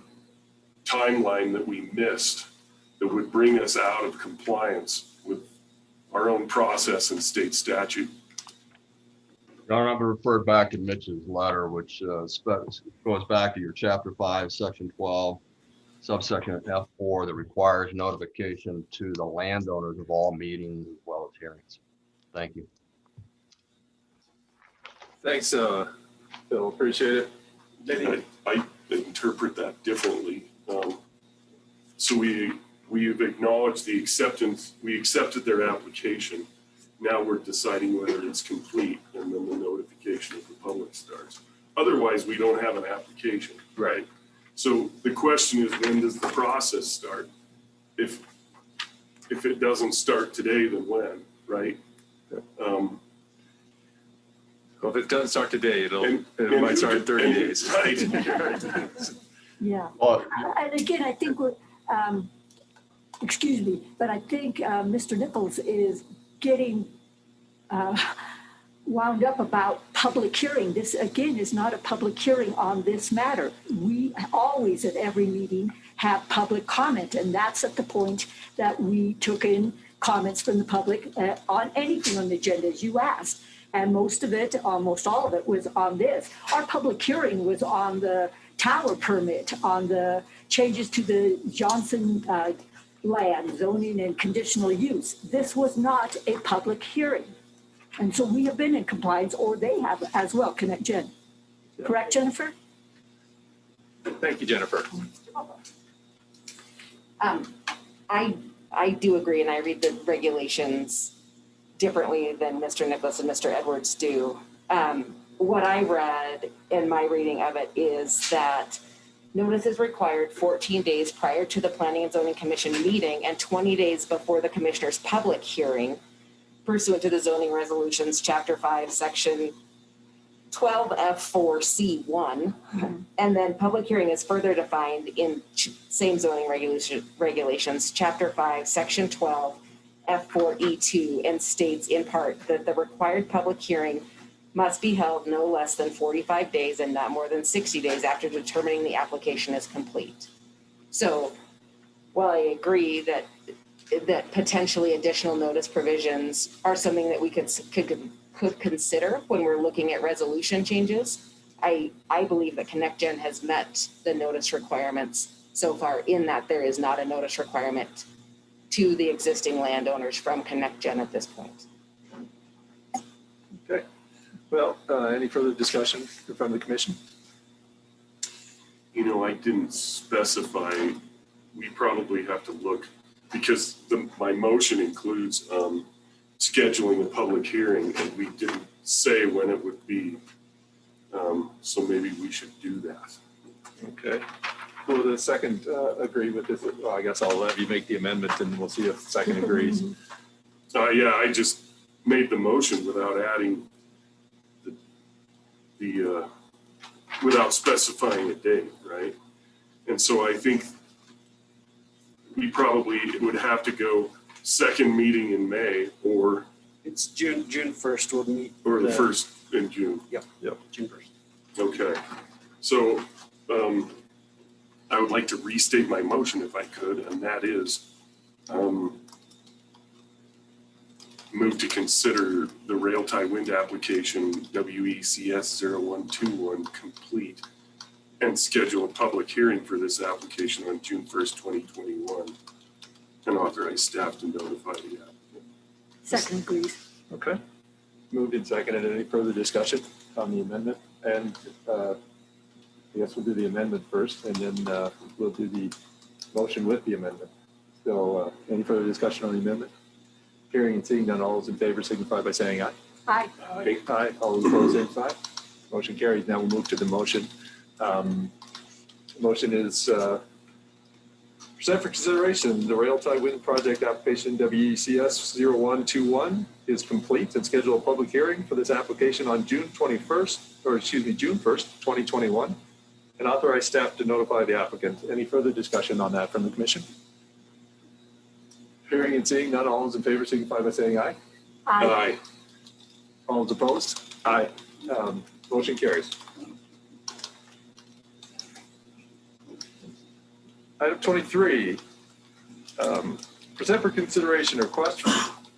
timeline that we missed that would bring us out of compliance with our own process and state statute. Your Honor, I'm going to refer back to Mitch's letter, which goes back to your Chapter 5, Section 12, subsection F4, that requires notification to the landowners of all meetings as well as hearings. Thank you. Thanks, Phil. Appreciate it. I interpret that differently. So we've acknowledged the acceptance. We accepted their application. Now we're deciding whether it's complete, and then the notification of the public starts. Otherwise, we don't have an application. Right. So the question is, when does the process start? If it doesn't start today, then when, right? Well, if it doesn't start today, it might start in 30 days. Right. Yeah. Well, And again, I think we're, excuse me, but I think Mr. Nichols is getting wound up about public hearing. This, again, is not a public hearing on this matter. We always, at every meeting, have public comment, and that's at the point that we took in comments from the public on anything on the agenda, as you asked. And most of it, almost all of it, was on this. Our public hearing was on the tower permit, on the changes to the Johnson land zoning and conditional use. This was not a public hearing. And so we have been in compliance, or they have as well, Connect Gen. Correct, Jennifer? Thank you, Jennifer. I do agree, and I read the regulations differently than Mr. Nicholas and Mr. Edwards do. What I read in my reading of it is that notice is required 14 days prior to the Planning and Zoning Commission meeting and 20 days before the commissioner's public hearing pursuant to the zoning resolutions, chapter 5, section 12F4C1. And then public hearing is further defined in same zoning regulations, chapter 5, section 12F4E2, and states in part that the required public hearing must be held no less than 45 days and not more than 60 days after determining the application is complete. So while I agree that potentially additional notice provisions are something that we could consider when we're looking at resolution changes, I believe that Connect Gen has met the notice requirements so far, in that there is not a notice requirement to the existing landowners from Connect Gen at this point. Okay. Well, any further discussion from the commission? You know, I didn't specify. We probably have to look, because my motion includes scheduling a public hearing, and we didn't say when it would be. So maybe we should do that. Okay. Will the second agree with this? Well, I guess I'll have you make the amendment, and we'll see if the second agrees. Yeah, I just made the motion without adding the without specifying a date, right? And so I think we probably would have to go second meeting in May, or it's June 1st we'll meet. Or the first in June. Yep. June 1st. Okay. So I would like to restate my motion if I could, and that is move to consider the rail tie wind application WECS 0121 complete and schedule a public hearing for this application on June 1st, 2021, and authorize staff to notify the applicant. Second agrees. Okay. Moved and seconded. Any further discussion on the amendment? And I guess we'll do the amendment first, and then we'll do the motion with the amendment. So any further discussion on the amendment? Hearing and seeing none, all those in favor signify by saying aye. Aye. Aye. All those opposed, same sign. Motion carries. Now we'll move to the motion. Motion is present for consideration. The rail tie wind project application WECS 0121 is complete, and schedule a public hearing for this application on June 1st, 2021, and authorize staff to notify the applicant. Any further discussion on that from the commission? Hearing and seeing none, all those in favor signify by saying aye. Aye. Aye. All those opposed? Aye. Motion carries. Item 23, present for consideration a request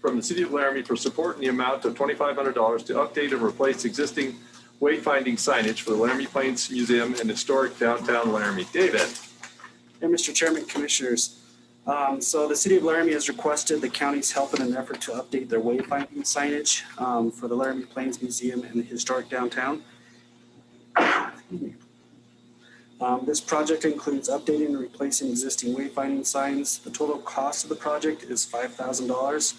from the City of Laramie for support in the amount of $2,500 to update and replace existing wayfinding signage for the Laramie Plains Museum and historic downtown Laramie. David. And Mr. Chairman, Commissioners, so the City of Laramie has requested the county's help in an effort to update their wayfinding signage for the Laramie Plains Museum and the historic downtown. This project includes updating and replacing existing wayfinding signs. The total cost of the project is $5,000.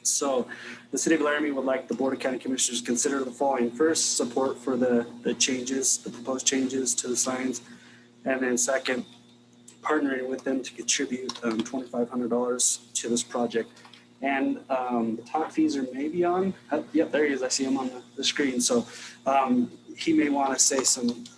So the City of Laramie would like the Board of County Commissioners to consider the following. First, support for the changes, the proposed changes to the signs. And then second, partnering with them to contribute $2,500 to this project. And the top fees are maybe on. Yep, there he is. I see him on the screen. So he may want to say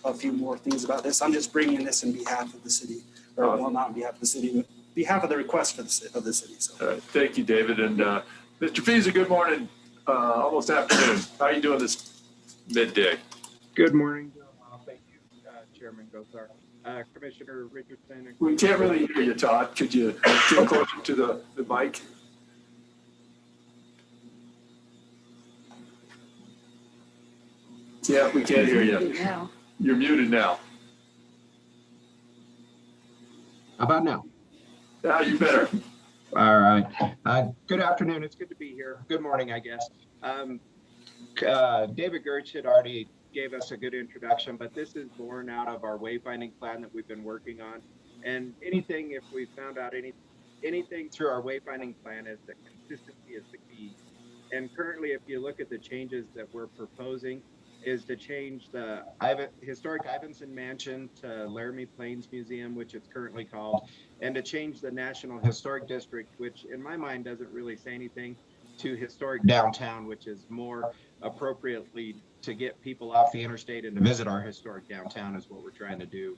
a few more things about this. I'm just bringing this in behalf of the city, or well, not on behalf of the city, but behalf of the request for of the city. So. All right. Thank you, David. And Mr. Feeser, good morning. Almost afternoon. How are you doing this midday? Good morning. Thank you, Chairman Gosar. Commissioner Richardson. We can't really hear you, Todd. Could you get closer to the mic? Yeah, we can't hear you. You're muted now. How about now? Yeah, you better. All right. Good afternoon. It's good to be here. Good morning, I guess. David Gertz had already gave us a good introduction, but this is born out of our wayfinding plan that we've been working on. And anything, if we found out anything through our wayfinding plan, is that consistency is the key. And currently, if you look at the changes that we're proposing, is to change the historic Ivinson Mansion to Laramie Plains Museum, which it's currently called, and to change the National Historic District, which in my mind doesn't really say anything, to historic downtown, which is more appropriately to get people off the interstate and to visit our historic downtown is what we're trying to do.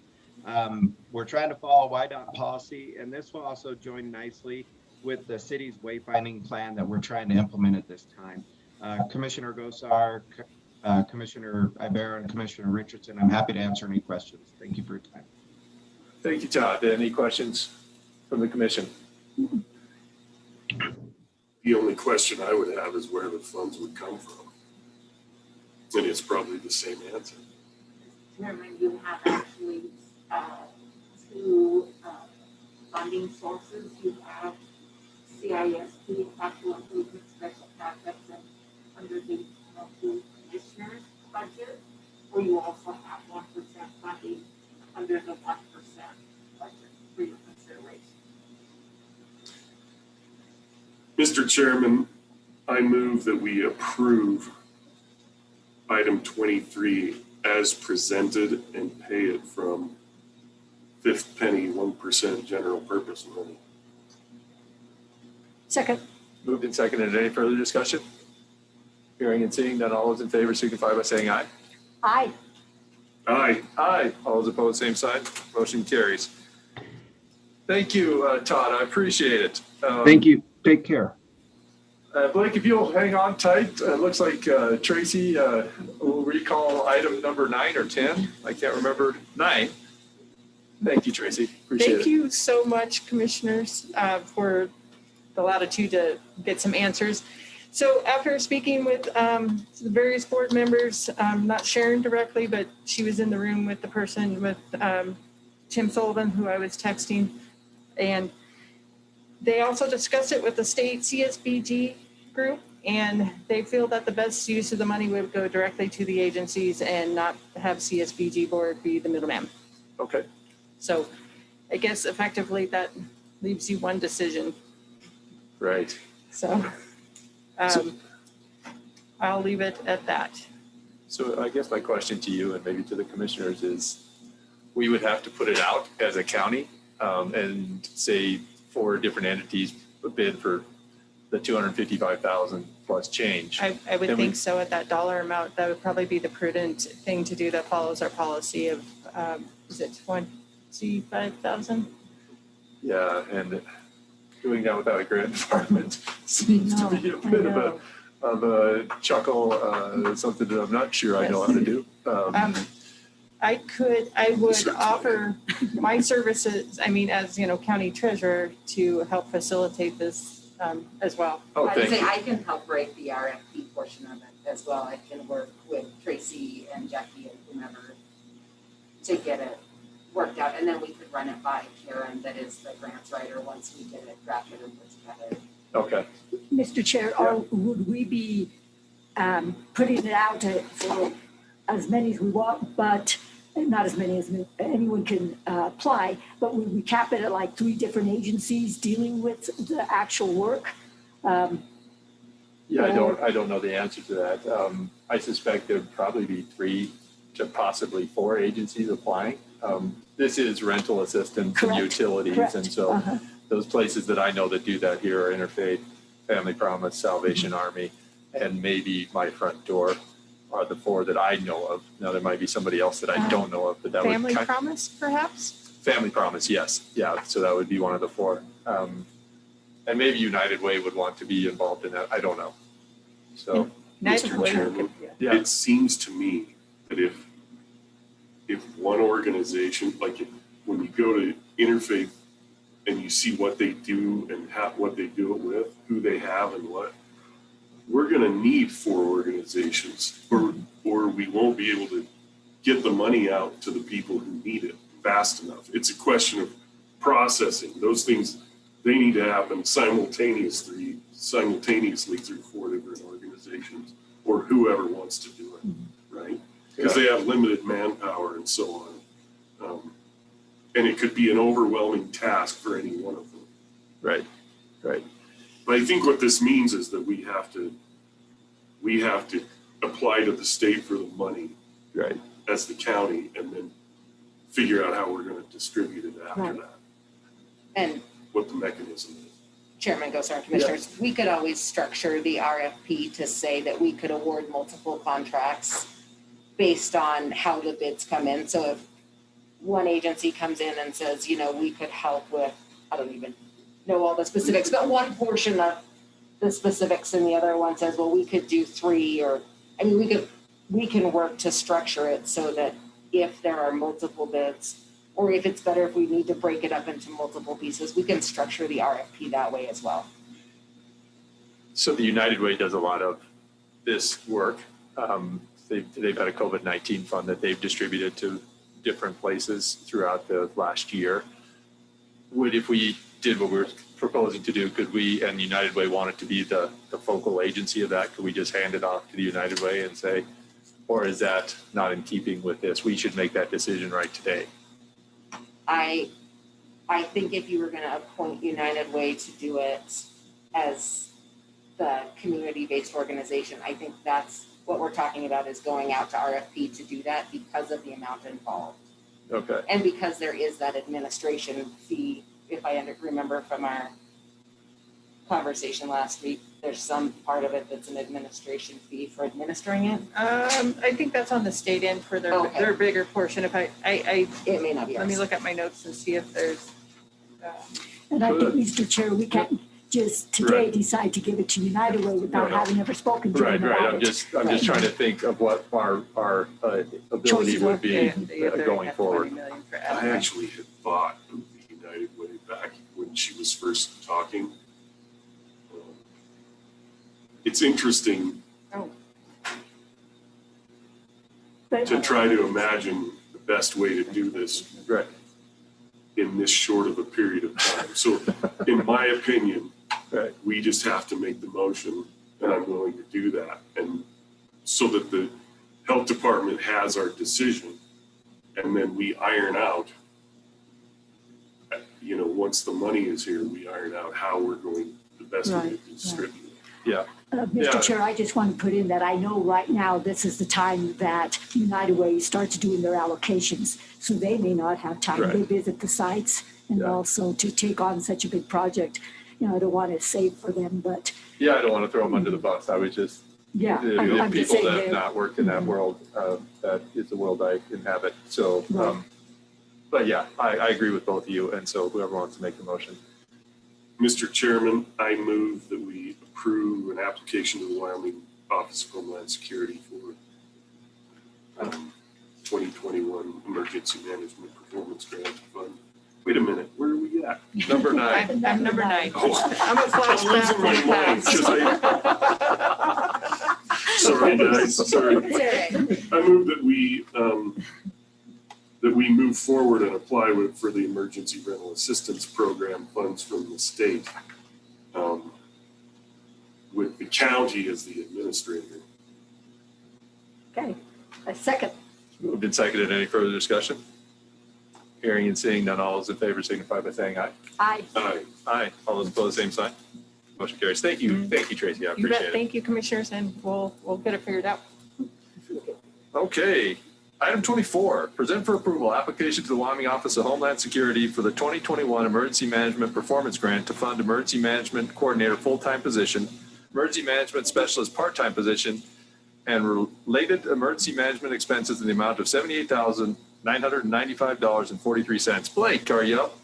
We're trying to follow YDOT policy, and this will also join nicely with the city's wayfinding plan that we're trying to implement at this time. Commissioner Gosar, Commissioner Ibarra, and Commissioner Richardson, I'm happy to answer any questions. Thank you for your time. Thank you, Todd. Any questions from the commission? The only question I would have is where the funds would come from. And it's probably the same answer. Chairman, you have actually two funding sources. You have CISP, capital improvement special projects, and under the commissioner's budget, or you also have 1% funding under the 1% budget for your consideration. Mr. Chairman, I move that we approve item 23 as presented and pay it from fifth penny 1% general purpose money. Second. Moved and seconded. Any further discussion? Hearing and seeing none, all those in favor signify by saying aye. Aye. Aye. Aye. All those opposed, same sign. Motion carries. Thank you, Todd. I appreciate it. Thank you. Take care. Blake, if you'll hang on tight, it looks like Tracy will recall item number 9 or 10. I can't remember. 9. Thank you, Tracy. Appreciate it. Thank you so much, commissioners, for the latitude to get some answers. So after speaking with the various board members, not Sharon directly, but she was in the room with the person with Tim Sullivan, who I was texting, and they also discussed it with the state CSBG group, and they feel that the best use of the money would go directly to the agencies and not have CSBG board be the middleman. Okay. So I guess effectively that leaves you one decision. Right. So I'll leave it at that. So I guess my question to you and maybe to the commissioners is, we would have to put it out as a county and say 4 different entities bid for the 255,000 plus change. I would think so at that dollar amount. That would probably be the prudent thing to do that follows our policy of, is it 25,000? Yeah, and doing that without a grant department seems to be a bit of a chuckle, something that I'm not sure I know how to do. I would offer my services, I mean, as county treasurer, to help facilitate this as well. Oh, thank you. I can help write the RFP portion of it as well. I can work with Tracy and Jackie and whomever to get it worked out, and then we could run it by Karen, that is the grants writer, once we get it drafted and put together. Okay. Mr. Chair, or would we be putting it out for as many as we want, but not as many as anyone can apply, but would we cap it at like 3 different agencies dealing with the actual work? Yeah, I don't know the answer to that. I suspect there'd probably be 3 to possibly 4 agencies applying. this is rental assistance Correct, and utilities. correct. And so Uh-huh. those places that I know that do that here are Interfaith, Family Promise, Salvation Army, and maybe My Front Door are the 4 that I know of. Now, there might be somebody else that I don't know of, but that Family would Promise, perhaps? Family Promise, yes. Yeah, so that would be one of the 4. And maybe United Way would want to be involved in that. I don't know. So, United Mr. Way, Chairman, yeah. it seems to me that if one organization, like when you go to Interfaith and you see what they do and what they do it with, who they have and what, we're going to need 4 organizations or we won't be able to get the money out to the people who need it fast enough. It's a question of processing. Those things, they need to happen simultaneously through 4 different organizations or whoever wants to do it, right? Because they have limited manpower and so on. And it could be an overwhelming task for any one of them. Right. But I think what this means is that we have to apply to the state for the money, right, as the county, and then figure out how we're going to distribute it after Right. that. And What the mechanism is. Chairman Gosar, Commissioners, we could always structure the RFP to say that we could award multiple contracts based on how the bids come in. So if one agency comes in and says, we could help with, I don't even know all the specifics, but one portion of the specifics, and the other one says, well, we could do 3, or, we can work to structure it so that if there are multiple bids, or if it's better if we need to break it up into multiple pieces, we can structure the RFP that way as well. So the United Way does a lot of this work. They've had a COVID-19 fund that they've distributed to different places throughout the last year. If we did what we're proposing to do, could we, and United Way wanted to be the focal agency of that, could we just hand it off to the United Way and say, or is that not in keeping with this? We should make that decision right today. I think if you were going to appoint United Way to do it as the community-based organization, I think that's what we're talking about, is going out to RFP to do that because of the amount involved. Okay. And because there is that administration fee, if I remember from our conversation last week, there's some part of it that's an administration fee for administering it. I think that's on the state end for their bigger portion. If it may not be. Let me look at my notes and see if there's. And I think, Mr. Chair, we can't just today decide to give it to United Way without having ever spoken to them about I'm it. just trying to think of what our ability would be going forward. I actually had thought of the United Way back when she was first talking. It's interesting to try to imagine the best way to do this in this short of a period of time. So in my opinion, we just have to make the motion, and I'm willing to do that. And so that the health department has our decision, and then we iron out, once the money is here, we iron out how we're going, the best way to distribute it. Yeah. Mr. Chair, I just want to put in that I know right now this is the time that United Way starts doing their allocations. So they may not have time to visit the sites and also to take on such a big project. I don't want to save for them, but. Yeah, I don't want to throw them under the bus. I would just, I'm just people saying that have not worked in that world, that is the world I inhabit. So, but yeah, I agree with both of you. And so whoever wants to make the motion. Mr. Chairman, I move that we approve an application to the Wyoming Office of Homeland Security for 2021 Emergency Management Performance Grant Fund. Wait a minute, where are we at? Number 9. I'm number 9. Oh, I'm a flashback. I'm losing my mind. Sorry, guys. Sorry. I move that we move forward and apply for the Emergency Rental Assistance Program funds from the state, with the county as the administrator. Okay, a second. Moved and seconded. Any further discussion? Hearing and seeing none, all those in favor signify by saying aye. Aye. Aye. Aye. All those opposed, same sign. Motion carries. Thank you. Thank you, Tracy. I You bet. appreciate it. Thank you, commissioners, and we'll get it figured out. Okay. Item 24, present for approval, application to the Wyoming Office of Homeland Security for the 2021 Emergency Management Performance Grant to fund Emergency Management Coordinator full-time position, Emergency Management Specialist part-time position, and related emergency management expenses in the amount of $78,995.43. Blake, are you up?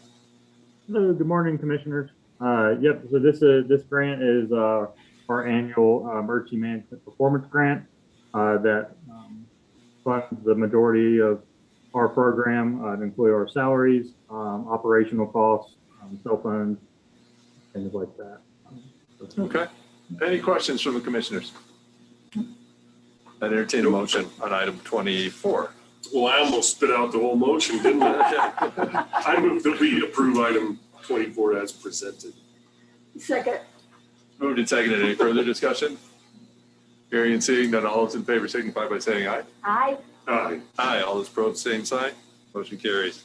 Hello, good morning, commissioners. Yep, so this grant is our annual emergency management performance grant that funds the majority of our program, include our salaries, operational costs, cell phones, things like that. Okay. Any questions from the commissioners? I'd entertain a motion on item 24. Well, I almost spit out the whole motion, didn't I? I move that we approve item 24 as presented. Second. Moved and seconded. Any further discussion? Hearing and seeing none, all those in favor signify by saying aye. Aye. Aye. Aye. All those opposed, same sign. Motion carries.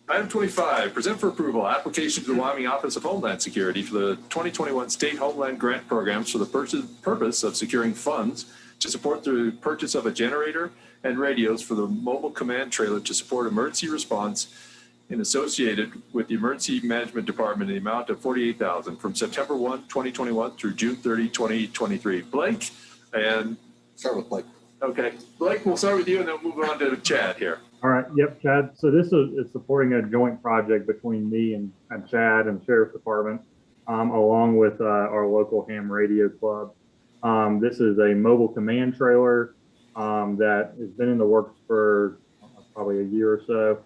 Item 25, present for approval, application to the Wyoming Office of Homeland Security for the 2021 State Homeland Grant Programs for the purpose of securing funds to support the purchase of a generator and radios for the mobile command trailer to support emergency response and associated with the Emergency Management Department in the amount of $48,000 from September 1, 2021 through June 30, 2023. Blake, and start with Blake. Okay, Blake, we'll start with you and then we'll move on to Chad here. All right, yep, Chad. So this is supporting a joint project between me and Chad and the Sheriff's Department, along with our local ham radio club. This is a mobile command trailer that has been in the works for probably a year or so.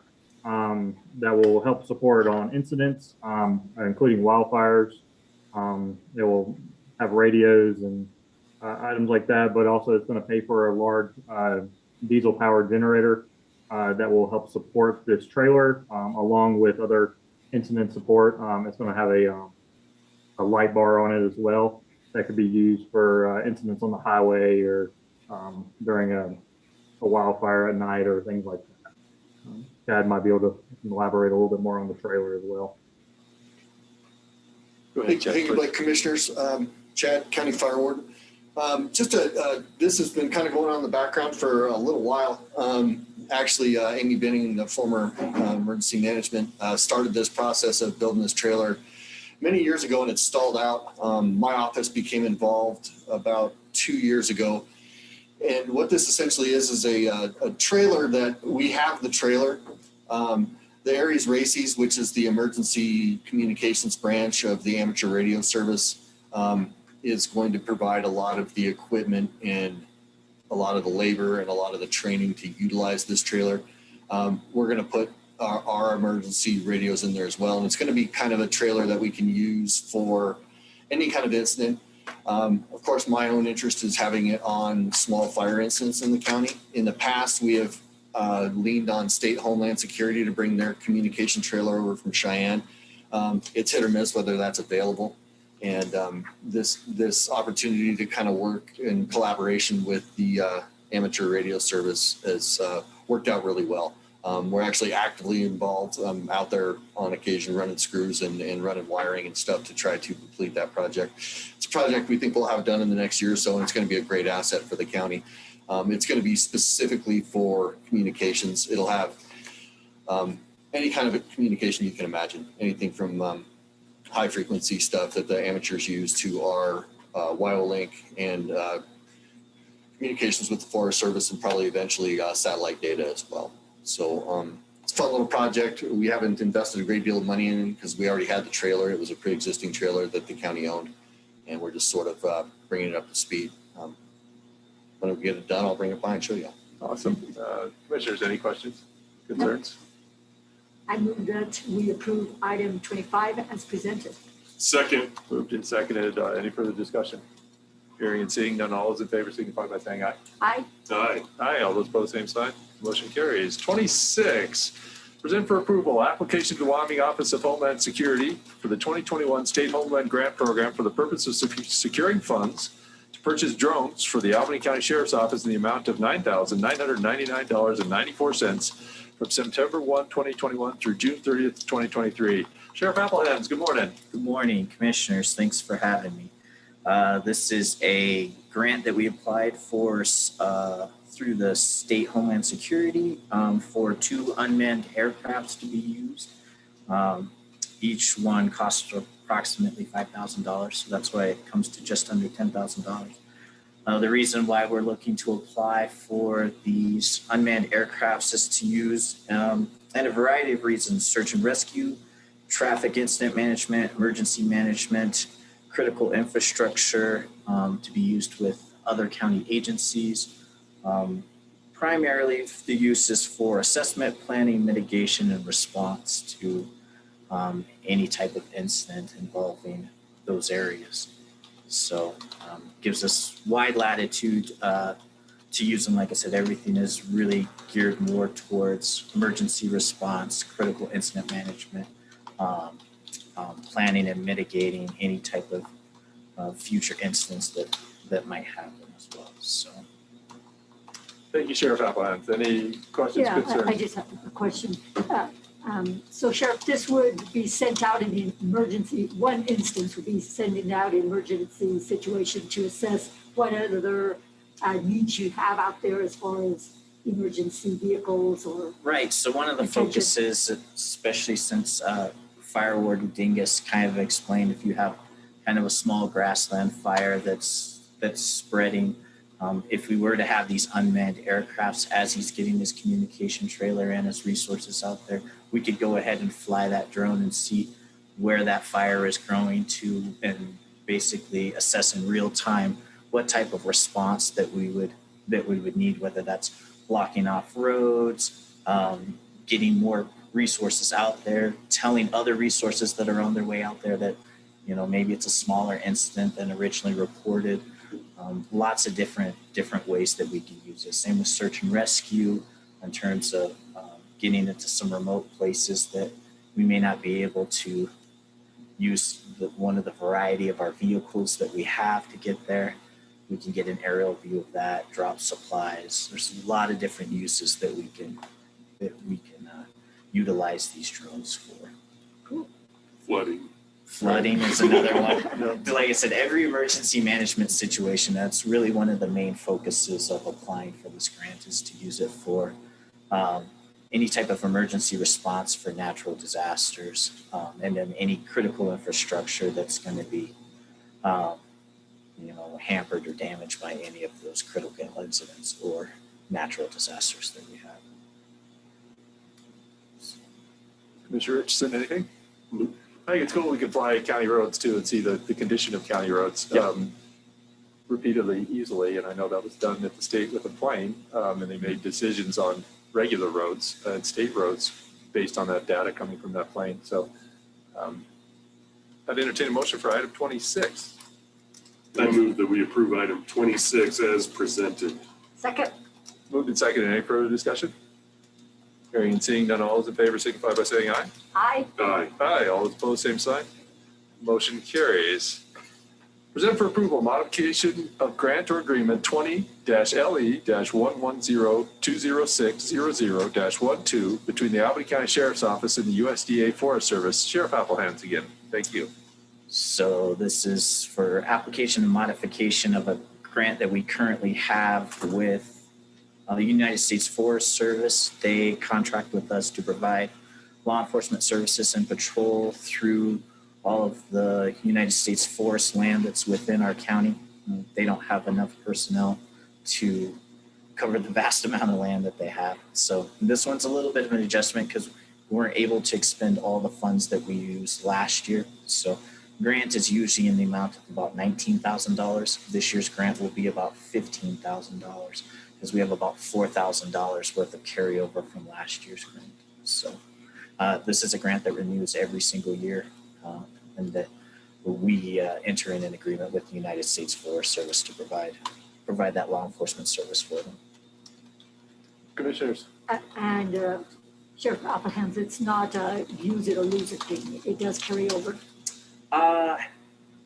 That will help support on incidents, including wildfires. It will have radios and items like that, but also it's going to pay for a large diesel powered generator that will help support this trailer, along with other incident support. It's going to have a light bar on it as well that could be used for incidents on the highway or during a wildfire at night or things like that. Chad might be able to elaborate a little bit more on the trailer as well. Go ahead, Chad, thank you, Blake, commissioners. Chad, County Fire Warden. This has been kind of going on in the background for a little while. Actually, Amy Benning, the former emergency management, started this process of building this trailer many years ago, and it stalled out. My office became involved about 2 years ago. And what this essentially is a trailer that we have the trailer. The Aries Races, which is the emergency communications branch of the amateur radio service, is going to provide a lot of the equipment and a lot of the labor and a lot of the training to utilize this trailer. We're going to put our emergency radios in there as well. And it's going to be kind of a trailer that we can use for any kind of incident. Of course, my own interest is having it on small fire incidents in the county. In the past, we have leaned on State Homeland Security to bring their communication trailer over from Cheyenne. It's hit or miss whether that's available. And this opportunity to kind of work in collaboration with the amateur radio service has worked out really well. We're actually actively involved out there on occasion running screws and running wiring and stuff to try to complete that project. It's a project we think we'll have done in the next year or so, and it's going to be a great asset for the county. It's going to be specifically for communications. It'll have any kind of communication you can imagine, anything from high frequency stuff that the amateurs use to our WyoLink and communications with the Forest Service, and probably eventually satellite data as well. So it's a fun little project. We haven't invested a great deal of money in it because we already had the trailer. It was a pre-existing trailer that the county owned, and we're just sort of bringing it up to speed. When we get it done, I'll bring it by and show you. Awesome. Commissioners, any questions, concerns? I move that we approve item 25 as presented. Second. Moved and seconded. Any further discussion? Hearing and seeing none, all those in favor signify by saying aye. Aye. Aye. Aye. All those opposed, same sign. Motion carries. 26, present for approval, application to the Wyoming Office of Homeland Security for the 2021 State Homeland Grant Program for the purpose of securing funds to purchase drones for the Albany County Sheriff's Office in the amount of $9,999.94 from September 1, 2021 through June 30th, 2023. Sheriff Applehans, good morning. Good morning, commissioners. Thanks for having me. This is a grant that we applied for through the state Homeland Security for 2 unmanned aircrafts to be used. Each one costs approximately $5,000, so that's why it comes to just under $10,000. The reason why we're looking to apply for these unmanned aircrafts is to use, and a variety of reasons, search and rescue, traffic incident management, emergency management, critical infrastructure, to be used with other county agencies. Primarily, the use is for assessment, planning, mitigation, and response to any type of incident involving those areas. So gives us wide latitude to use them. Like I said, everything is really geared more towards emergency response, critical incident management, planning and mitigating any type of future incidents that might happen as well. So. Thank you, Sheriff Appelhans. Any questions, concerns? I just have a question. So Sheriff, this would be sent out in the emergency, one instance would be sending out an emergency situation to assess what other needs you have out there as far as emergency vehicles or. Right, so one of the focuses, especially since Fire Warden Dingus kind of explained, if you have kind of a small grassland fire that's spreading, if we were to have these unmanned aircrafts as he's getting his communication trailer and his resources out there, we could go ahead and fly that drone and see where that fire is growing to and basically assess in real time what type of response that we would need, whether that's blocking off roads, getting more resources out there, telling other resources that are on their way out there that, you know, maybe it's a smaller incident than originally reported. Lots of different ways that we can use this. Same with search and rescue in terms of getting into some remote places that we may not be able to use one of the variety of our vehicles that we have to get there. We can get an aerial view of that, drop supplies. There's a lot of different uses that we can utilize these drones for. Cool. Flooding is another one. Like I said, every emergency management situation, that's really one of the main focuses of applying for this grant, is to use it for any type of emergency response for natural disasters, and then any critical infrastructure that's going to be hampered or damaged by any of those critical incidents or natural disasters that we have. Commissioner Richardson, anything? I think it's cool we can fly county roads too and see the condition of county roads repeatedly, easily. And I know that was done at the state with a plane, and they made decisions on regular roads and state roads based on that data coming from that plane. So I'd entertain a motion for item 26. I move that we approve item 26 as presented. Second. Moved and seconded. Any further discussion? Hearing and seeing none, all those in favor signify by saying aye. Aye. Aye. Aye. All those opposed, same sign. Motion carries. Present for approval modification of grant or agreement 20-LE-11020600-12 between the Albany County Sheriff's Office and the USDA Forest Service. Sheriff Appelhans again. Thank you. So this is for application and modification of a grant that we currently have with the United States Forest Service. They contract with us to provide law enforcement services and patrol through all of the United States forest land that's within our county. They don't have enough personnel to cover the vast amount of land that they have. So this one's a little bit of an adjustment because we weren't able to expend all the funds that we used last year. So grant is usually in the amount of about $19,000. This year's grant will be about $15,000 because we have about $4,000 worth of carryover from last year's grant. So this is a grant that renews every single year, and that we enter in an agreement with the United States Forest Service to provide that law enforcement service for them. Commissioners. And Sheriff Appelhans, it's not a use it or lose it thing. It does carry over.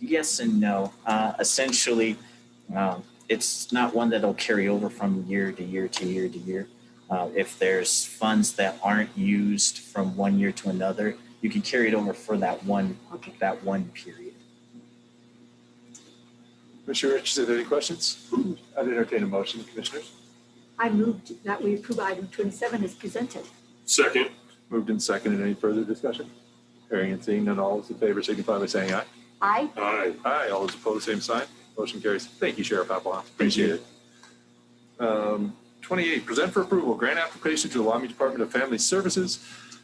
Yes and no. Essentially, it's not one that'll carry over from year to year to year to year. If there's funds that aren't used from one year to another, you can carry it over for that one period. Commissioner Richardson, any questions? I'd entertain a motion, Commissioners. I moved that we approve item 27 as presented. Second. Moved and seconded. Any further discussion? Hearing and seeing none, all those in favor signify by saying aye. Aye. Aye. Aye. All those opposed, same sign. Motion carries. Thank you, Sheriff Applebaum. Appreciate it. 28, present for approval grant application to the Laramie Department of Family Services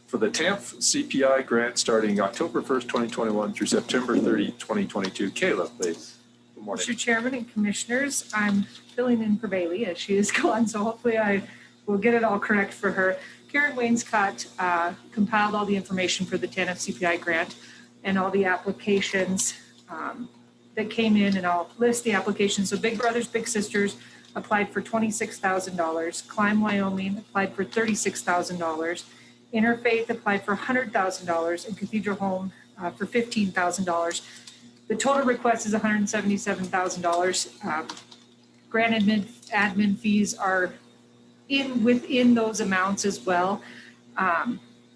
for the TAMF CPI grant starting October 1st, 2021 through September 30, 2022. Kayla, please. Good morning. Mr. Chairman and Commissioners, I'm filling in for Bailey as she is gone, so hopefully I will get it all correct for her. Karen Wainscott compiled all the information for the TANF CPI grant and all the applications that came in, and I'll list the applications. So Big Brothers Big Sisters applied for $26,000. Climb Wyoming applied for $36,000. Interfaith applied for $100,000, and Cathedral Home for $15,000. The total request is $177,000. Grant admin fees are within those amounts as well.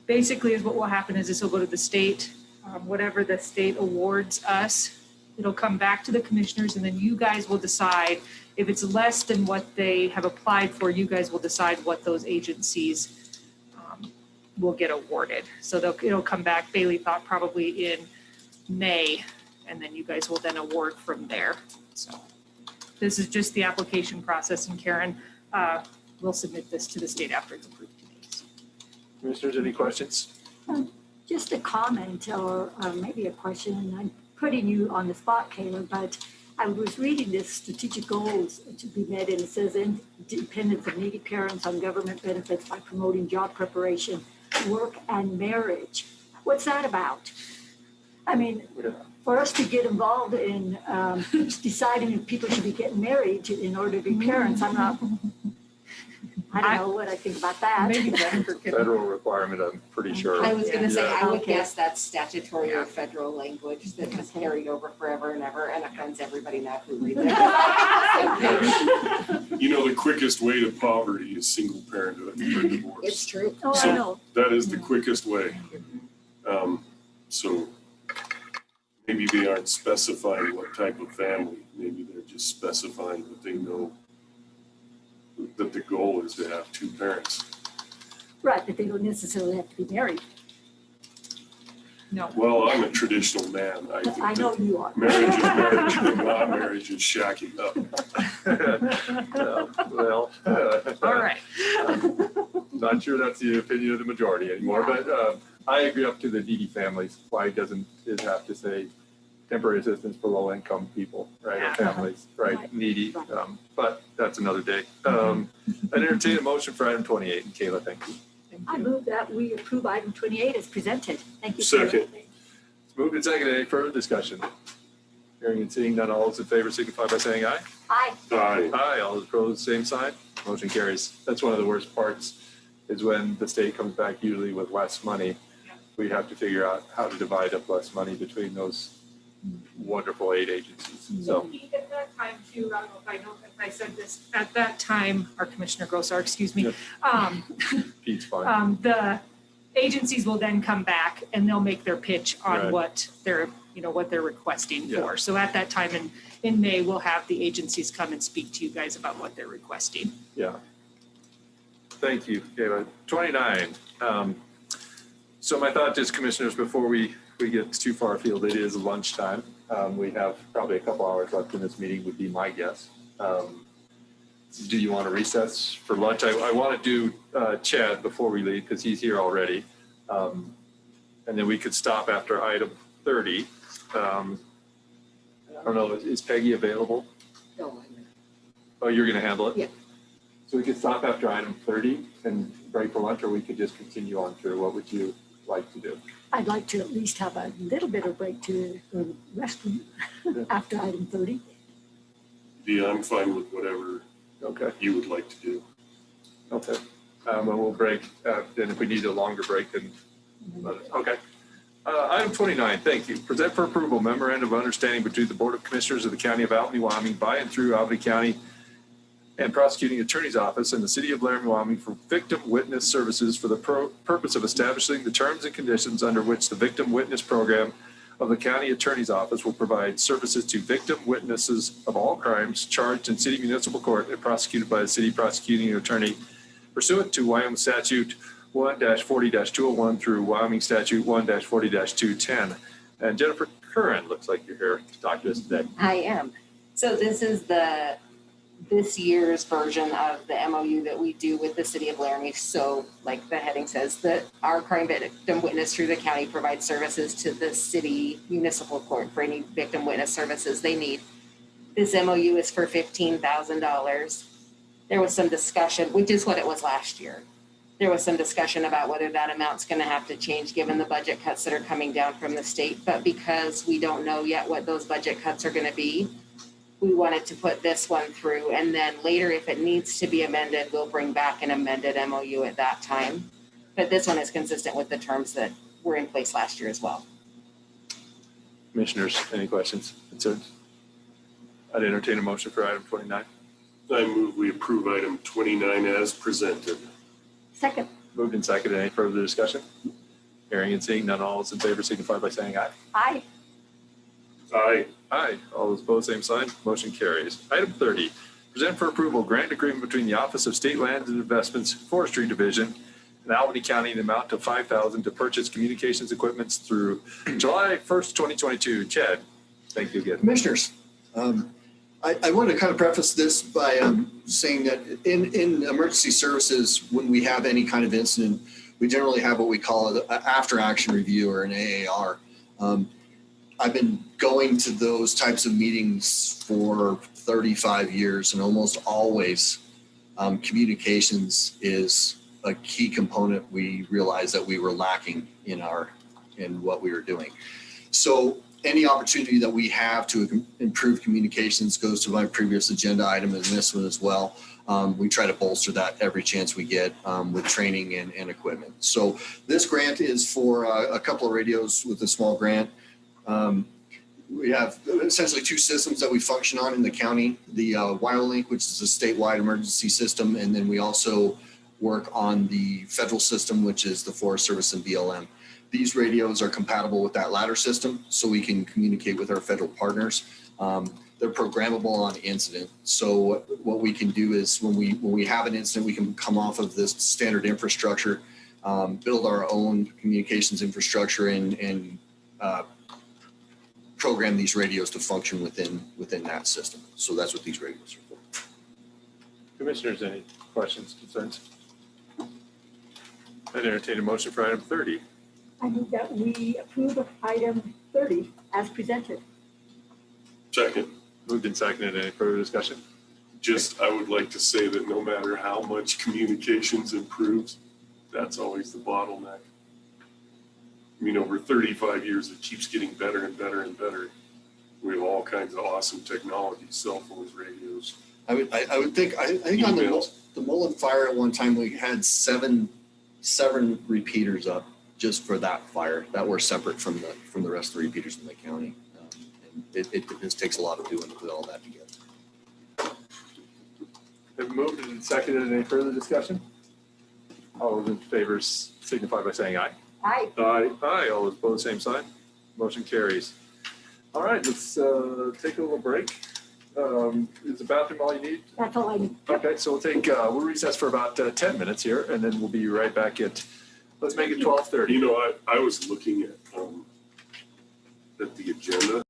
Basically, is what will happen is this will go to the state. Whatever the state awards us, it'll come back to the commissioners, and then you guys will decide if it's less than what they have applied for. You guys will decide what those agencies will get awarded. So it'll come back. Bailey thought probably in May, and then you guys will then award from there. So this is just the application process, and Karen will submit this to the state after it's approved. Commissioners, any questions? Just a comment or maybe a question. I'm putting you on the spot, Kayla, but I was reading this strategic goals to be met, and it says independence of needy parents on government benefits by promoting job preparation, work, and marriage. What's that about? I mean, for us to get involved in deciding if people should be getting married in order to be parents, I don't know what I think about that. Maybe Jennifer can. Federal requirement, I'm pretty sure. I was gonna say, I would Okay. guess that's statutory or federal language that was carried over forever and ever and offends everybody now who reads it. You know, the quickest way to poverty is single parenthood or divorce. It's true. Oh, I So know. that is the quickest way. So maybe they aren't specifying what type of family. Maybe they're just specifying that they know that the goal is to have two parents. Right, but they don't necessarily have to be married. No. Well, I'm a traditional man. I think I know that you are. marriage is marriage and not marriage is shacking up. All right. Not sure that's the opinion of the majority anymore, but I agree up to the needy families. Why doesn't it have to say temporary assistance for low income people, right? Or families, right? Needy. But that's another day. I entertain a motion for item 28. And Kayla, thank you. I move that we approve item 28 as presented. Thank you. Kayla. Second. It's moved and seconded. Any further discussion? Hearing and seeing none, all those in favor signify by saying aye. Aye. Aye. Aye. All those opposed, same sign. Motion carries. That's one of the worst parts is when the state comes back usually with less money. We have to figure out how to divide up less money between those wonderful aid agencies. So At that time too, I don't know if I said this, at that time, our Commissioner Grossar, excuse me, Pete's fine. the agencies will then come back and they'll make their pitch on Right. what they're requesting Yeah. for. So at that time in May, we'll have the agencies come and speak to you guys about what they're requesting. Yeah. Thank you, Kayla. 29. So my thought is, Commissioners, before we get too far afield, it is lunchtime. We have probably a couple hours left in this meeting would be my guess. Do you want to recess for lunch? I want to do Chad before we leave because he's here already. And then we could stop after item 30. I don't know, is Peggy available? No, Oh, you're going to handle it? Yeah. So we could stop after item 30 and break for lunch, or we could just continue on through. What would you like to do? I'd like to at least have a little bit of break to go to the restroom after item 30. Yeah, I'm fine with whatever you would like to do. Okay. And we'll break. Then if we need a longer break, then okay. Item 29, thank you. Present for approval memorandum of understanding between the Board of Commissioners of the County of Albany, Wyoming, by and through Albany County and Prosecuting Attorney's Office in the City of Laramie, Wyoming for victim witness services for the purpose of establishing the terms and conditions under which the Victim Witness Program of the County Attorney's Office will provide services to victim witnesses of all crimes charged in city municipal court and prosecuted by the city prosecuting attorney pursuant to Wyoming Statute 1-40-201 through Wyoming Statute 1-40-210. And Jennifer Curran, looks like you're here to talk to us today. I am. So this is this year's version of the MOU that we do with the city of Laramie. So like the heading says, that our crime victim witness through the county provides services to the city municipal court for any victim witness services they need. This MOU is for $15,000. There was some discussion, which is what it was last year. There was some discussion about whether that amount's going to have to change given the budget cuts that are coming down from the state. But because we don't know yet what those budget cuts are going to be, we wanted to put this one through. And then later, if it needs to be amended, we'll bring back an amended MOU at that time. But this one is consistent with the terms that were in place last year as well. Commissioners, any questions, concerns? I'd entertain a motion for item 29. I move we approve item 29 as presented. Second. Moved and seconded. Any further discussion? Hearing and seeing none, all those in favor signify by saying aye. Aye. Aye. Aye. All those opposed, same sign. Motion carries. Item 30, present for approval grant agreement between the Office of State Lands and Investments Forestry Division and Albany County in the amount of $5,000 to purchase communications equipment through July 1st, 2022. Chad, thank you again. Commissioners, I want to kind of preface this by saying that in emergency services, when we have any kind of incident, we generally have what we call an after action review or an AAR. I've been going to those types of meetings for 35 years, and almost always communications is a key component we realized that we were lacking in what we were doing. So any opportunity that we have to improve communications goes to my previous agenda item and this one as well. We try to bolster that every chance we get with training and equipment. So this grant is for a couple of radios with a small grant. We have essentially two systems that we function on in the county, the WyoLink, which is a statewide emergency system, and then we also work on the federal system, which is the Forest Service and BLM. These radios are compatible with that latter system, so we can communicate with our federal partners. They're programmable on incident. So what we can do is when we have an incident, we can come off of this standard infrastructure, build our own communications infrastructure, and program these radios to function within that system. So that's what these radios are for. Commissioners, any questions, concerns? I'd entertain a motion for item 30. I move that we approve of item 30 as presented. Second. Moved and seconded. Any further discussion? Just, I would like to say that no matter how much communications improves, that's always the bottleneck. I mean, over 35 years, it keeps getting better and better and better. We have all kinds of awesome technology, cell phones, radios. I would think on the Mullen Fire at one time, we had seven repeaters up just for that fire that were separate from the rest of the repeaters in the county. And it just takes a lot of doing to put all that together. Been moved and seconded. Any further discussion? All those in favor signify by saying aye. Aye. Aye. Aye. All those opposed, same sign. Motion carries. All right, let's take a little break. Is the bathroom all you need? That's all I need. Okay, so we'll recess for about 10 minutes here, and then we'll be right back at, let's make it 12:30. You know, I was looking at the agenda.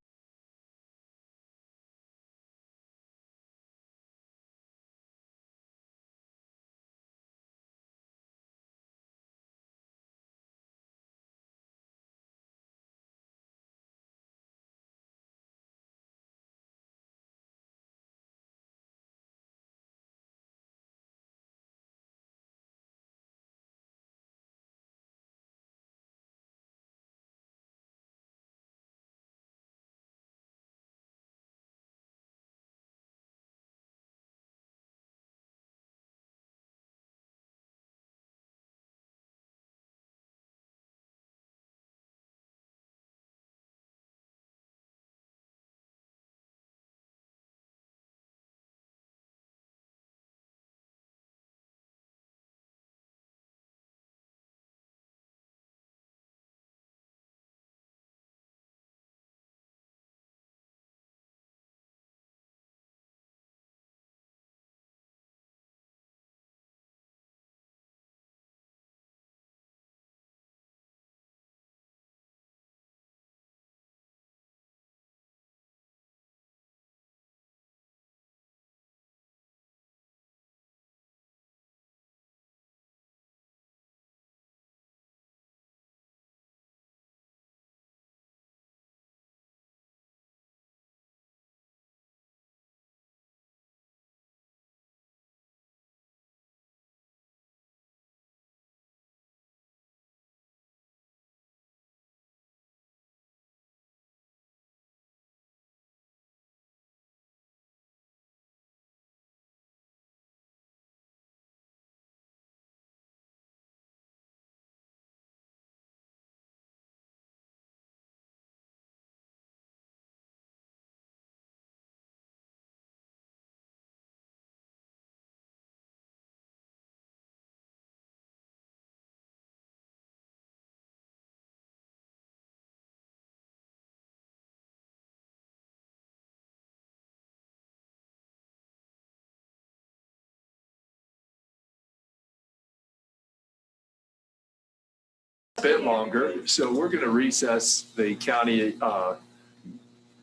bit longer. So we're going to recess the county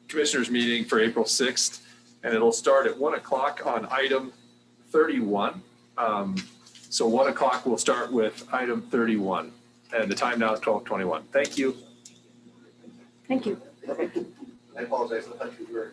commissioners meeting for April 6th, and it'll start at 1 o'clock on item 31. So 1 o'clock we'll start with item 31, and the time now is 12:21. Thank you. Thank you. I apologize. I thought you were.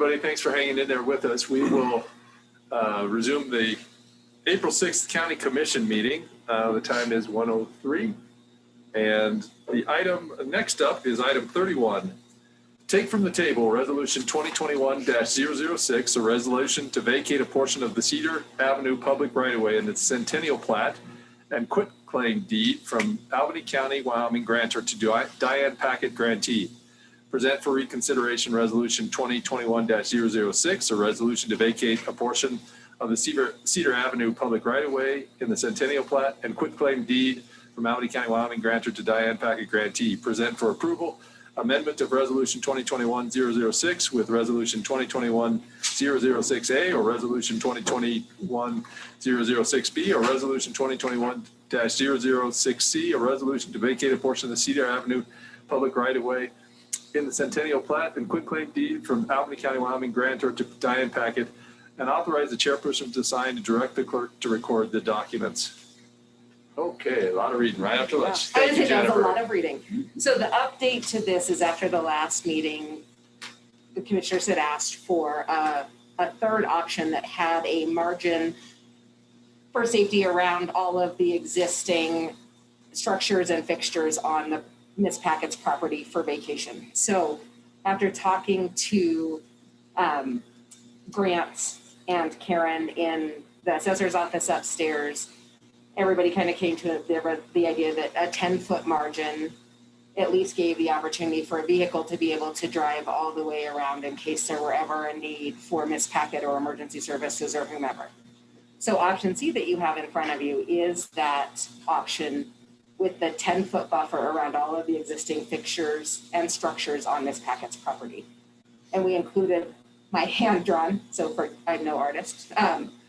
everybody. Thanks for hanging in there with us. We will resume the April 6th County Commission meeting. The time is 1:03. And the item next up is item 31. Take from the table Resolution 2021-006, a resolution to vacate a portion of the Cedar Avenue public right-of-way in its Centennial Plat and quitclaim deed from Albany County, Wyoming grantor to Diane Packett grantee. Present for reconsideration Resolution 2021-006, a resolution to vacate a portion of the Cedar Avenue public right-of-way in the Centennial Plat and quitclaim deed from Albany County, Wyoming grantor to Diane Packett grantee. Present for approval amendment of Resolution 2021-006 with Resolution 2021-006A or Resolution 2021-006B or Resolution 2021-006C, a resolution to vacate a portion of the Cedar Avenue public right-of-way in the Centennial Plat and quitclaim deed from Albany County, Wyoming grantor to Diane Packett, and authorize the chairperson to sign and direct the clerk to record the documents. Okay, a lot of reading right after lunch. Thank you, That was a Jennifer. lot of reading. So the update to this is after the last meeting, the commissioners had asked for a third option that had a margin for safety around all of the existing structures and fixtures on the Ms. Packett's property for vacation. So after talking to Grant and Karen in the assessor's office upstairs, everybody kind of came to the idea that a 10-foot margin at least gave the opportunity for a vehicle to be able to drive all the way around in case there were ever a need for Ms. Packett or emergency services or whomever. So option C that you have in front of you is that option with the 10-foot buffer around all of the existing fixtures and structures on Ms. Packett's property. And we included my hand-drawn, so I'm no artist,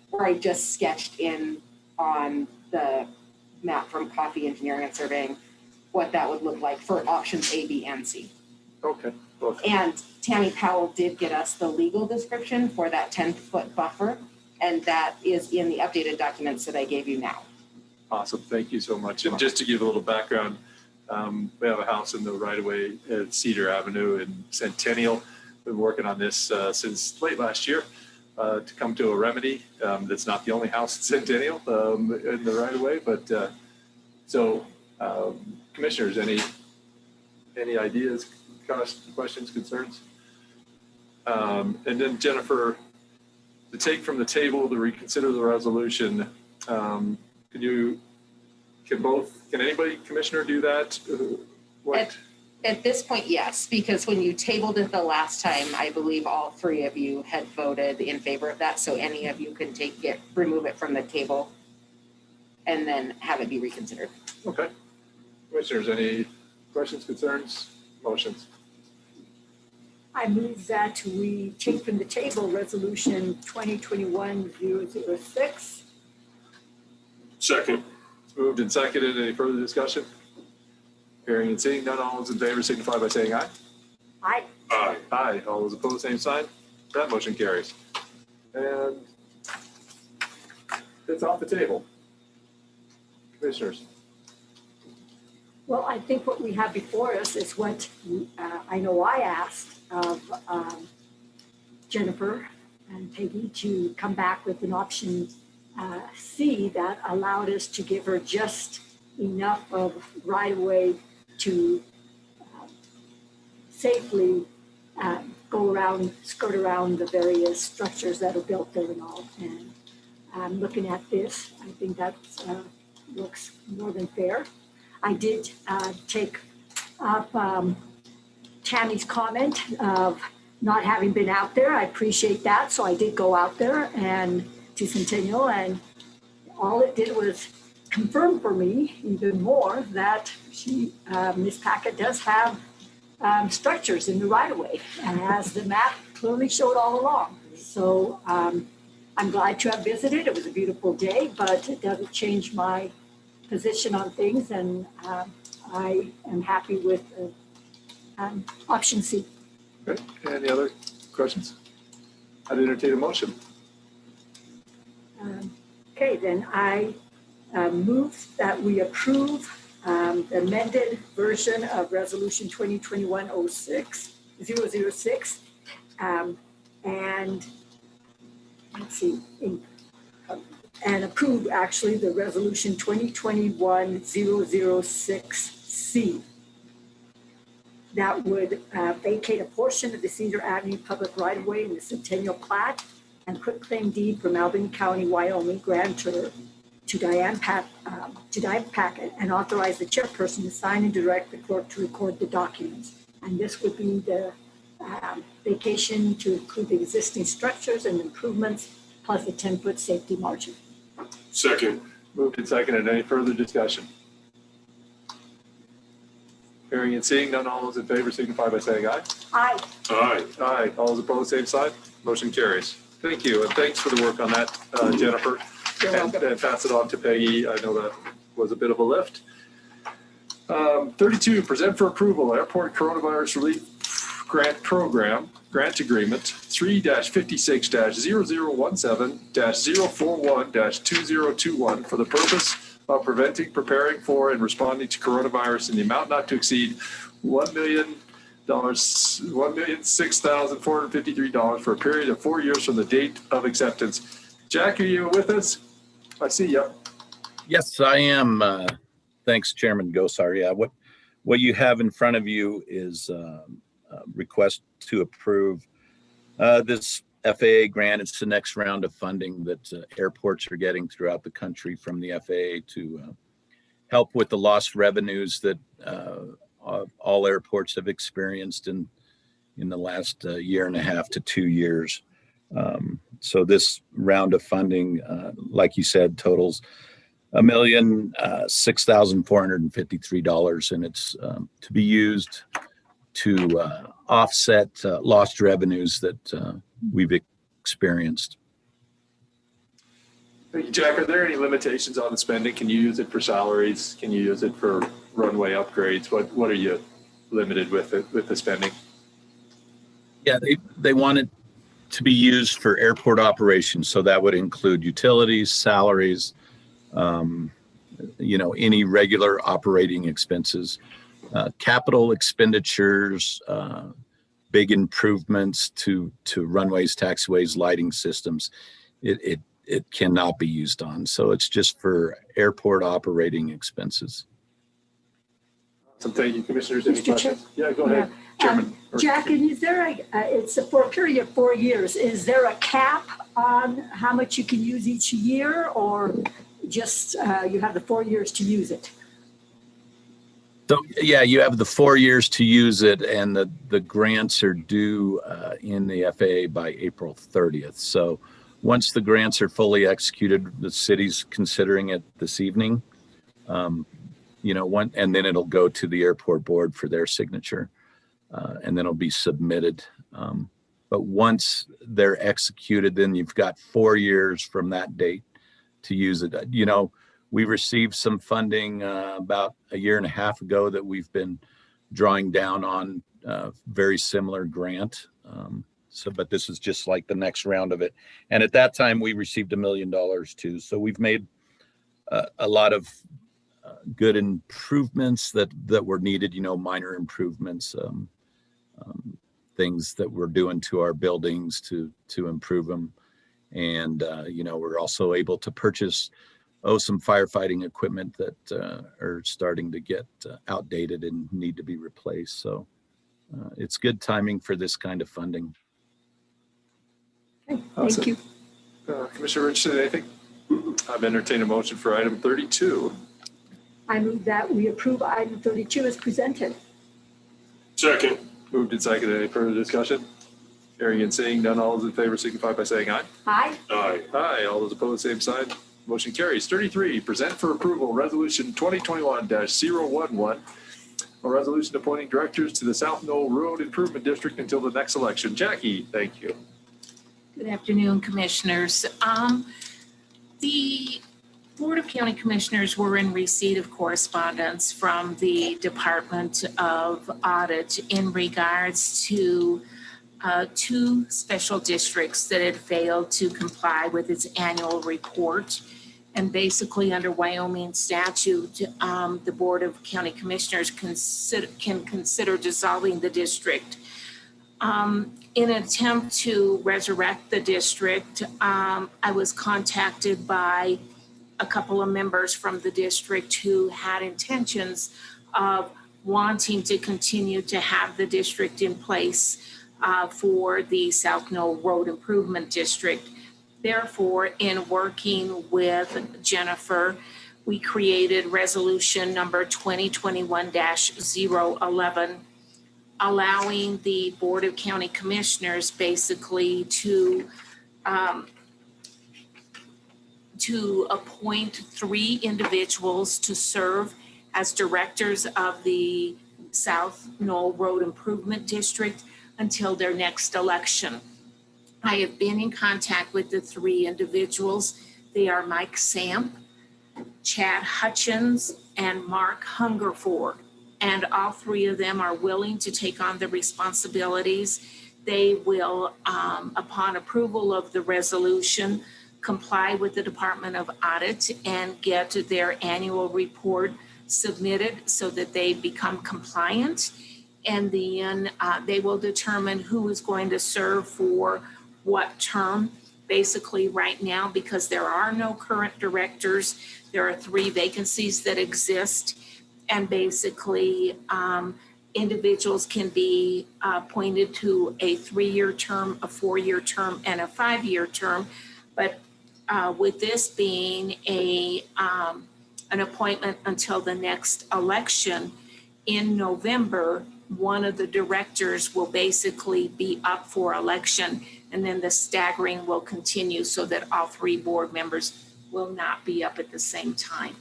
where I just sketched in on the map from Coffee Engineering and Surveying what that would look like for options A, B, and C. Okay. And Tammy Powell did get us the legal description for that 10-foot buffer, and that is in the updated documents that I gave you now. Awesome. Thank you so much. And just to give a little background, we have a house in the right-of-way at Cedar Avenue in Centennial. Been working on this since late last year to come to a remedy. That's not the only house in Centennial in the right-of-way, but commissioners, any ideas, questions, concerns? And then Jennifer, to take from the table to reconsider the resolution, can anybody, commissioner, do that? At this point, yes, because when you tabled it the last time, I believe all three of you had voted in favor of that. So any of you can remove it from the table and then have it be reconsidered. Okay. Commissioners, any questions, concerns, motions? I move that we take from the table Resolution 2021-006. Second. It's moved and seconded. Any further discussion? Hearing and seeing none, all those in favor signify by saying aye. Aye. Aye. Aye. All those opposed, same sign. That motion carries. And it's off the table. Commissioners. Well, I think what we have before us is what I know I asked of Jennifer and Peggy to come back with an option C that allowed us to give her just enough of right-of-way to safely skirt around the various structures that are built there and all. And looking at this, I think that looks more than fair. I did take up Tammy's comment of not having been out there. I appreciate that. So I did go out there and to Centennial, and all it did was confirm for me even more that Ms. Packett does have structures in the right-of-way, and as the map clearly showed all along. So I'm glad to have visited. It was a beautiful day, but it doesn't change my position on things, and I am happy with option C. Okay. Any other questions? I'd entertain a motion. Okay, then I move that we approve the amended version of Resolution 2021-006, and let's see, and approve actually the resolution 2021-006C. That would vacate a portion of the Cedar Avenue public right-of-way in the Centennial Plat and quitclaim deed from Albany County, Wyoming, grantor to Diane Packett, and authorize the chairperson to sign and direct the clerk to record the documents. And this would be the vacation to include the existing structures and improvements, plus a 10-foot safety margin. Second. Moved and seconded. Any further discussion? Hearing and seeing none, all those in favor signify by saying aye. Aye. Aye. Aye. All those opposed, same side. Motion carries. Thank you, and thanks for the work on that, Jennifer. And pass it on to Peggy. I know that was a bit of a lift. 32, present for approval, Airport Coronavirus Relief Grant Program, Grant Agreement 3-56-0017-041-2021 for the purpose of preventing, preparing for, and responding to coronavirus in the amount not to exceed $1,006,453 for a period of 4 years from the date of acceptance. Jack, are you with us? I see you. Yes, I am. Thanks, Chairman Gosar. Yeah, what you have in front of you is a request to approve this FAA grant. It's the next round of funding that airports are getting throughout the country from the FAA to help with the lost revenues that all airports have experienced in the last year and a half to 2 years. So this round of funding, like you said, totals $1,006,453, and it's to be used to offset lost revenues that we've experienced. Thank you, Jack. Are there any limitations on the spending? Can you use it for salaries? Can you use it for runway upgrades? What are you limited with the spending? Yeah, they want it to be used for airport operations, so that would include utilities, salaries, any regular operating expenses, capital expenditures, big improvements to runways, taxiways, lighting systems. It cannot be used on. So it's just for airport operating expenses. So thank you, Commissioners. Any Mr. Chair? questions? Yeah, go ahead. Chairman. Jack, and is there it's for a period of 4 years. Is there a cap on how much you can use each year, or just you have the 4 years to use it? So yeah, you have the 4 years to use it, and the grants are due in the FAA by April 30th. So once the grants are fully executed, the city's considering it this evening, and then it'll go to the airport board for their signature, and then it'll be submitted. But once they're executed, then you've got 4 years from that date to use it. We received some funding about a year and a half ago that we've been drawing down on very similar grant. But this is just like the next round of it. And at that time, we received $1 million too. So we've made a lot of good improvements that were needed, minor improvements, things that we're doing to our buildings to improve them. And, we're also able to purchase some firefighting equipment that are starting to get outdated and need to be replaced. So it's good timing for this kind of funding. Okay, thank you. Commissioner Richardson, anything? I've entertained a motion for item 32. I move that we approve item 32 as presented. Second. Moved and seconded. Any further discussion? Hearing and seeing none, all those in favor signify by saying aye. Aye. Aye. Aye. All those opposed, same side. Motion carries. 33, present for approval resolution 2021-011, a resolution appointing directors to the South Knoll Road Improvement District until the next election. Jackie, thank you. Good afternoon, Commissioners. The Board of County Commissioners were in receipt of correspondence from the Department of Audit in regards to 2 special districts that had failed to comply with its annual report. And basically under Wyoming statute, the Board of County Commissioners can consider dissolving the district In an attempt to resurrect the district, I was contacted by a couple of members from the district who had intentions of wanting to continue to have the district in place for the South Knoll Road Improvement District. Therefore, in working with Jennifer, we created resolution number 2021-011, allowing the Board of County Commissioners basically to appoint 3 individuals to serve as directors of the South Knoll Road Improvement District until their next election. I have been in contact with the 3 individuals. They are Mike Samp, Chad Hutchins, and Mark Hungerford. And all 3 of them are willing to take on the responsibilities. They will, upon approval of the resolution, comply with the Department of Audit and get their annual report submitted so that they become compliant. And then they will determine who is going to serve for what term. Basically right now, because there are no current directors, there are 3 vacancies that exist. And basically individuals can be appointed to a 3-year term, a 4-year term, and a 5-year term. But with this being an appointment until the next election in November, one of the directors will basically be up for election, and then the staggering will continue so that all 3 board members will not be up at the same time.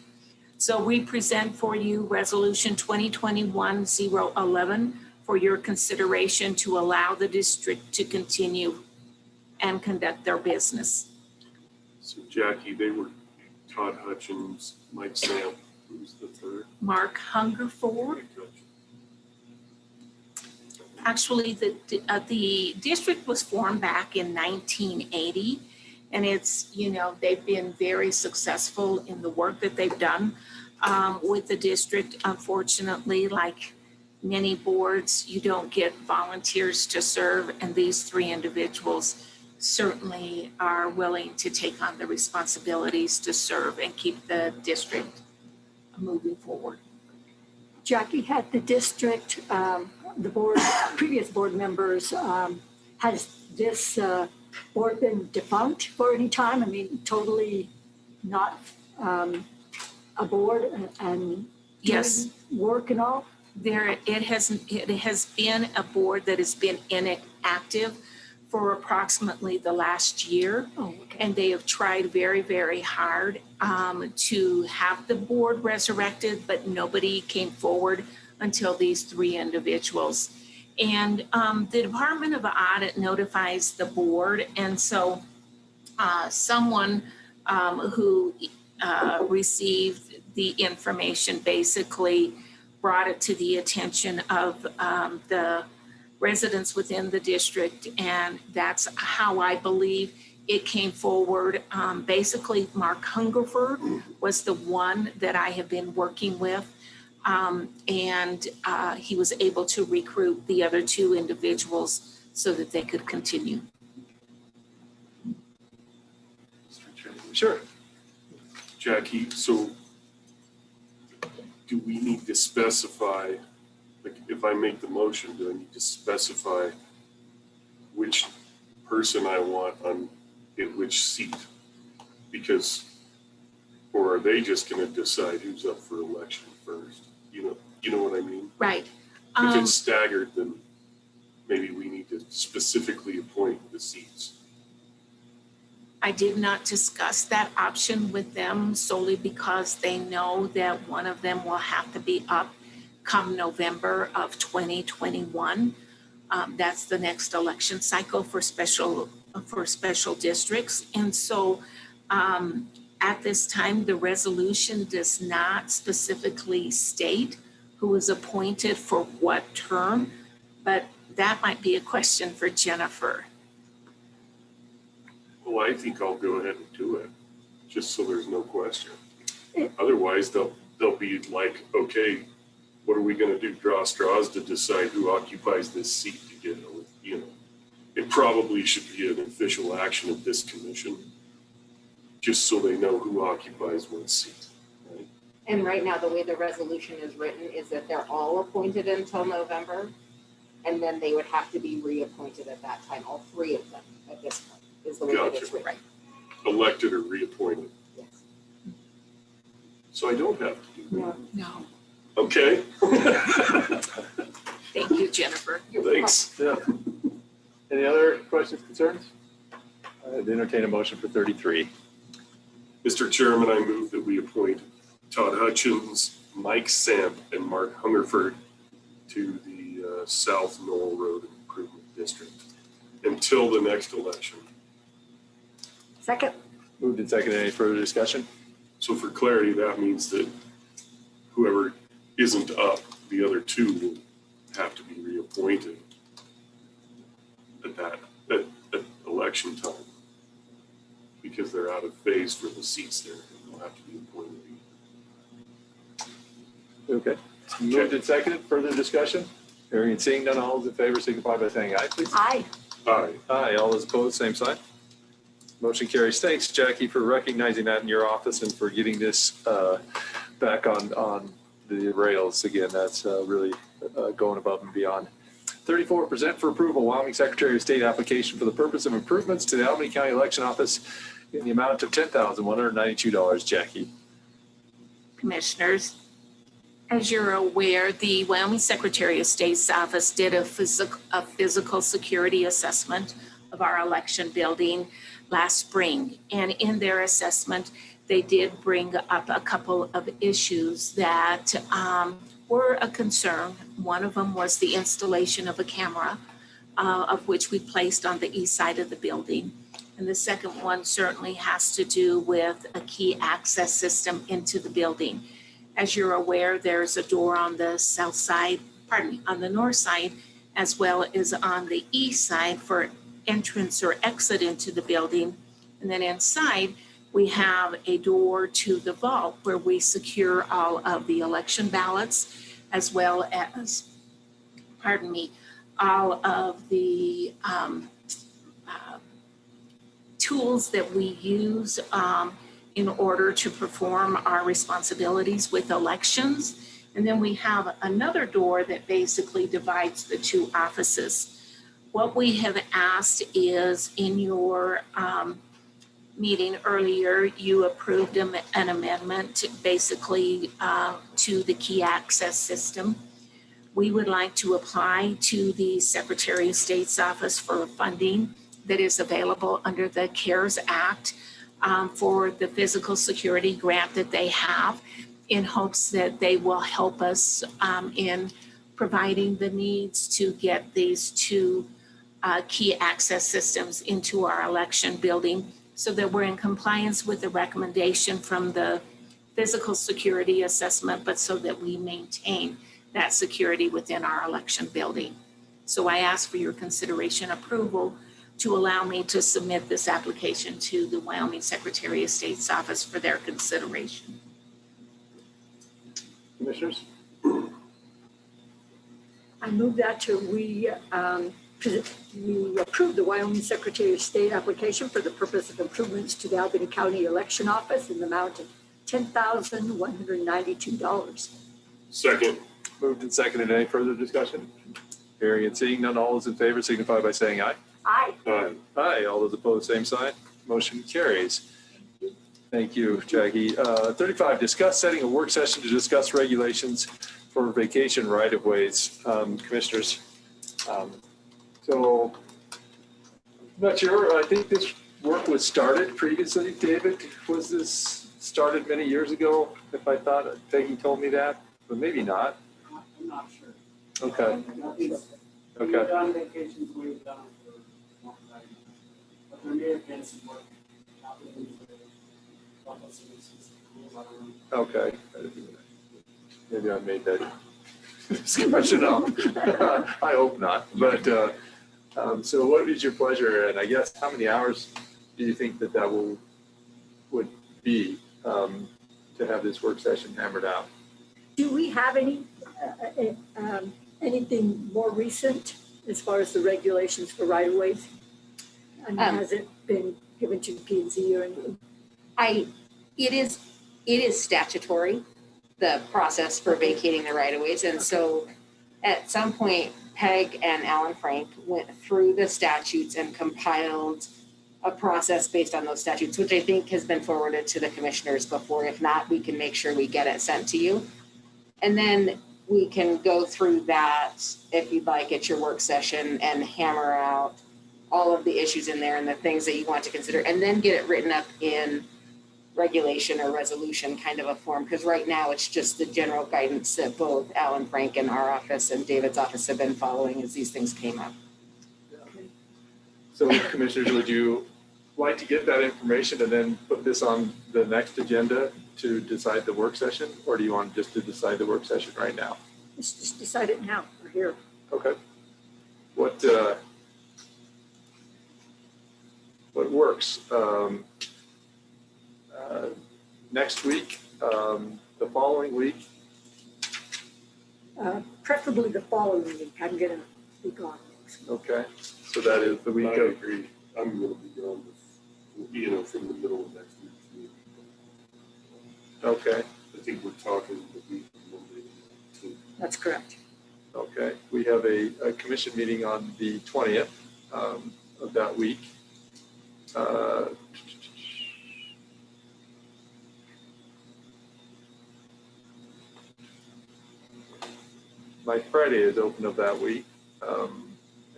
So we present for you Resolution 2021-011 for your consideration to allow the district to continue and conduct their business. So Jackie, they were Todd Hutchins, Mike Samp, who's the 3rd? Mark Hungerford. Actually, the district was formed back in 1980, and it's, they've been very successful in the work that they've done with the district. Unfortunately, like many boards, you don't get volunteers to serve, and these 3 individuals certainly are willing to take on the responsibilities to serve and keep the district moving forward. Jackie, had the district, the board, previous board members, has this board been defunct for any time? I mean, totally not a board and yes, work and all? It has been a board that has been inactive for approximately the last year. Oh, okay. And they have tried very, very hard to have the board resurrected, but nobody came forward until these 3 individuals. And the Department of Audit notifies the board. And so someone who received the information basically brought it to the attention of the residents within the district, and that's how I believe it came forward. Basically, Mark Hungerford was the one that I have been working with, and he was able to recruit the other 2 individuals so that they could continue. Sure. Jackie, so do we need to specify, like if I make the motion, do I need to specify which person I want on in which seat? Because, or are they just going to decide who's up for election first? You know what I mean? Right. If it's staggered, then maybe we need to specifically appoint the seats. I did not discuss that option with them solely because they know that one of them will have to be up come November of 2021. That's the next election cycle for special districts. And so at this time, the resolution does not specifically state who is appointed for what term, but that might be a question for Jennifer. Well, I think I'll go ahead and do it, just so there's no question. Otherwise, they'll be like, okay, what are we going to do? Draw straws to decide who occupies this seat to get, probably should be an official action of this commission, just so they know who occupies what seat. Right? And right now, the way the resolution is written is that they're all appointed until November, and then they would have to be reappointed at that time, all three of them at this point, is the way that it's written. Elected or reappointed. Yes. So I don't have to do that. No. Okay. Thank you, Jennifer. Thanks. Yeah. Any other questions, concerns? I'd entertain a motion for 33. Mr. Chairman, I move that we appoint Todd Hutchins, Mike Samp, and Mark Hungerford to the South Knoll Road Improvement District until the next election. Second. Moved and seconded. Any further discussion? So for clarity, that means that whoever isn't up, the other two will have to be reappointed at election time, because they're out of phase for the seats there. They'll have to be appointed. Okay. Moved and seconded. Further discussion? Hearing and seeing none, all those in favor signify by saying aye, please. Aye. Aye. Aye. All those opposed, same sign. Motion carries. Thanks, Jackie, for recognizing that in your office and for getting this back on the rails again. That's really going above and beyond. 34, present for approval Wyoming Secretary of State application for the purpose of improvements to the Albany County Election Office in the amount of $10,192. Jackie. Commissioners, as you're aware, the Wyoming Secretary of State's office did a physical security assessment of our election building last spring. And in their assessment, they did bring up a couple of issues that were a concern. One of them was the installation of a camera, of which we placed on the east side of the building. And the second one certainly has to do with a key access system into the building. As you're aware, there's a door on the south side, on the north side, as well as on the east side for entrance or exit into the building. And then inside, we have a door to the vault where we secure all of the election ballots, as well as, all of the tools that we use in order to perform our responsibilities with elections. And then we have another door that basically divides the two offices. What we have asked is, in your meeting earlier, you approved an amendment basically to the key access system. We would like to apply to the Secretary of State's office for funding that is available under the CARES Act for the physical security grant that they have, in hopes that they will help us in providing the needs to get these two key access systems into our election building, so that we're in compliance with the recommendation from the physical security assessment, but so that we maintain that security within our election building. So I ask for your consideration approval to allow me to submit this application to the Wyoming Secretary of State's office for their consideration. Commissioners? I move that we approve the Wyoming Secretary of State application for the purpose of improvements to the Albany County Election Office in the amount of $10,192. Second. Moved and seconded. Any further discussion? Hearing and seeing none, all those in favor signify by saying aye. Aye. Aye. Aye. All those opposed, same sign. Motion carries. Thank you, Jackie. 35, discuss setting a work session to discuss regulations for vacation right-of-ways. Commissioners, so I'm not sure. I think this work was started previously. David, was this started many years ago? If I thought Peggy told me that, but maybe not. I'm not sure. Okay. We've done vacations, we've done it for a long time. But there may have been some work happening in the local cities. Okay. Maybe I made that discussion up. I hope not. But so what is your pleasure? And I guess how many hours do you think that would be to have this work session hammered out? Do we have anything more recent as far as the regulations for right-of-ways? And has it been given to P and Z or anything? It is statutory, the process for vacating the right of ways. And so at some point, Peg and Alan Frank went through the statutes and compiled a process based on those statutes, which I think has been forwarded to the commissioners before. If not, we can make sure we get it sent to you. And then we can go through that if you'd like at your work session and hammer out all of the issues in there and the things that you want to consider, and then get it written up in regulation or resolution kind of a form. Because right now it's just the general guidance that both Alan Frank and our office and David's office have been following as these things came up. So commissioners, would you like to get that information and then put this on the next agenda to decide the work session? Or do you want just to decide the work session right now? Let's just decide it now. We're here. Okay. What works? Next week, the following week? Preferably the following week. I'm going to be gone next week. Okay. So that is the week I of. agree. I'm going to be gone, from the middle of next week. Okay. I think we're talking the week of Monday. That's correct. Okay. We have a commission meeting on the 20th of that week. My Friday is open of that week,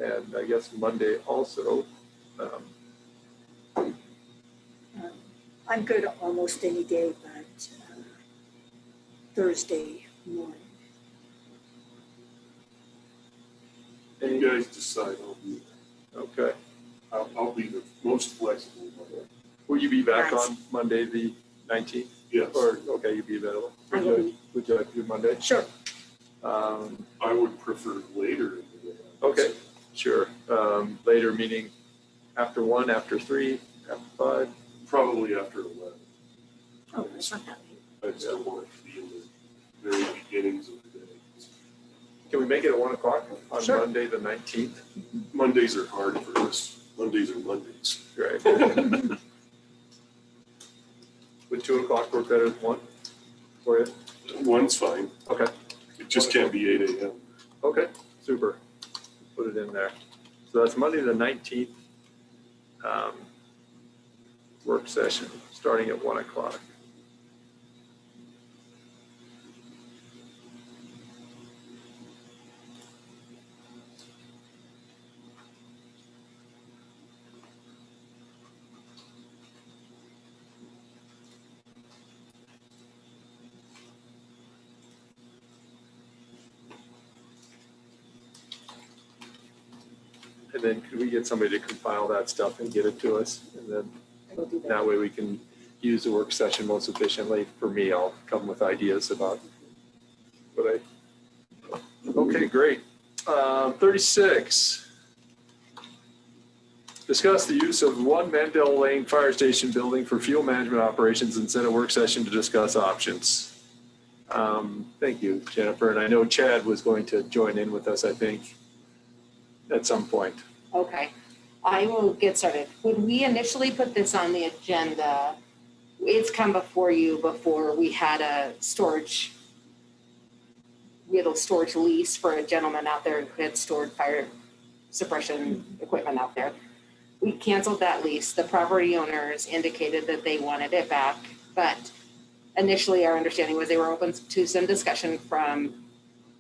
and I guess Monday also. I'm good almost any day, but Thursday morning. You guys decide. I'll be there. Okay. I'll be the most flexible. Will you be back on Monday the 19th? Yes. Or, okay, you'll be available. Would you like to do Monday? Sure. I would prefer later in the day. Okay, sure. Later meaning after 1, after 3, after 5? Probably after 11. Oh, that's not that late. I just don't want it to be in the very beginnings of the day. Can we make it at 1 o'clock on Sure. Monday the 19th? Mondays are hard for us. Mondays are Mondays. Right. Would 2 o'clock work better than 1 for you? 1's fine. Okay. It just can't be 8 a.m. Okay, super. Put it in there. So that's Monday the 19th. Work session starting at 1 o'clock. And then could we get somebody to compile that stuff and get it to us? And then We'll do that. that way we can use the work session most efficiently. For me, I'll come with ideas about what okay, great. 36. Discuss the use of 1 Mandel Lane Fire Station building for fuel management operations and set a work session to discuss options. Thank you, Jennifer. And I know Chad was going to join in with us, I think, at some point. Okay, I will get started. When we initially put this on the agenda, it's come before you before we had a storage lease for a gentleman out there who had stored fire suppression equipment out there. We canceled that lease. The property owners indicated that they wanted it back, but initially our understanding was they were open to some discussion from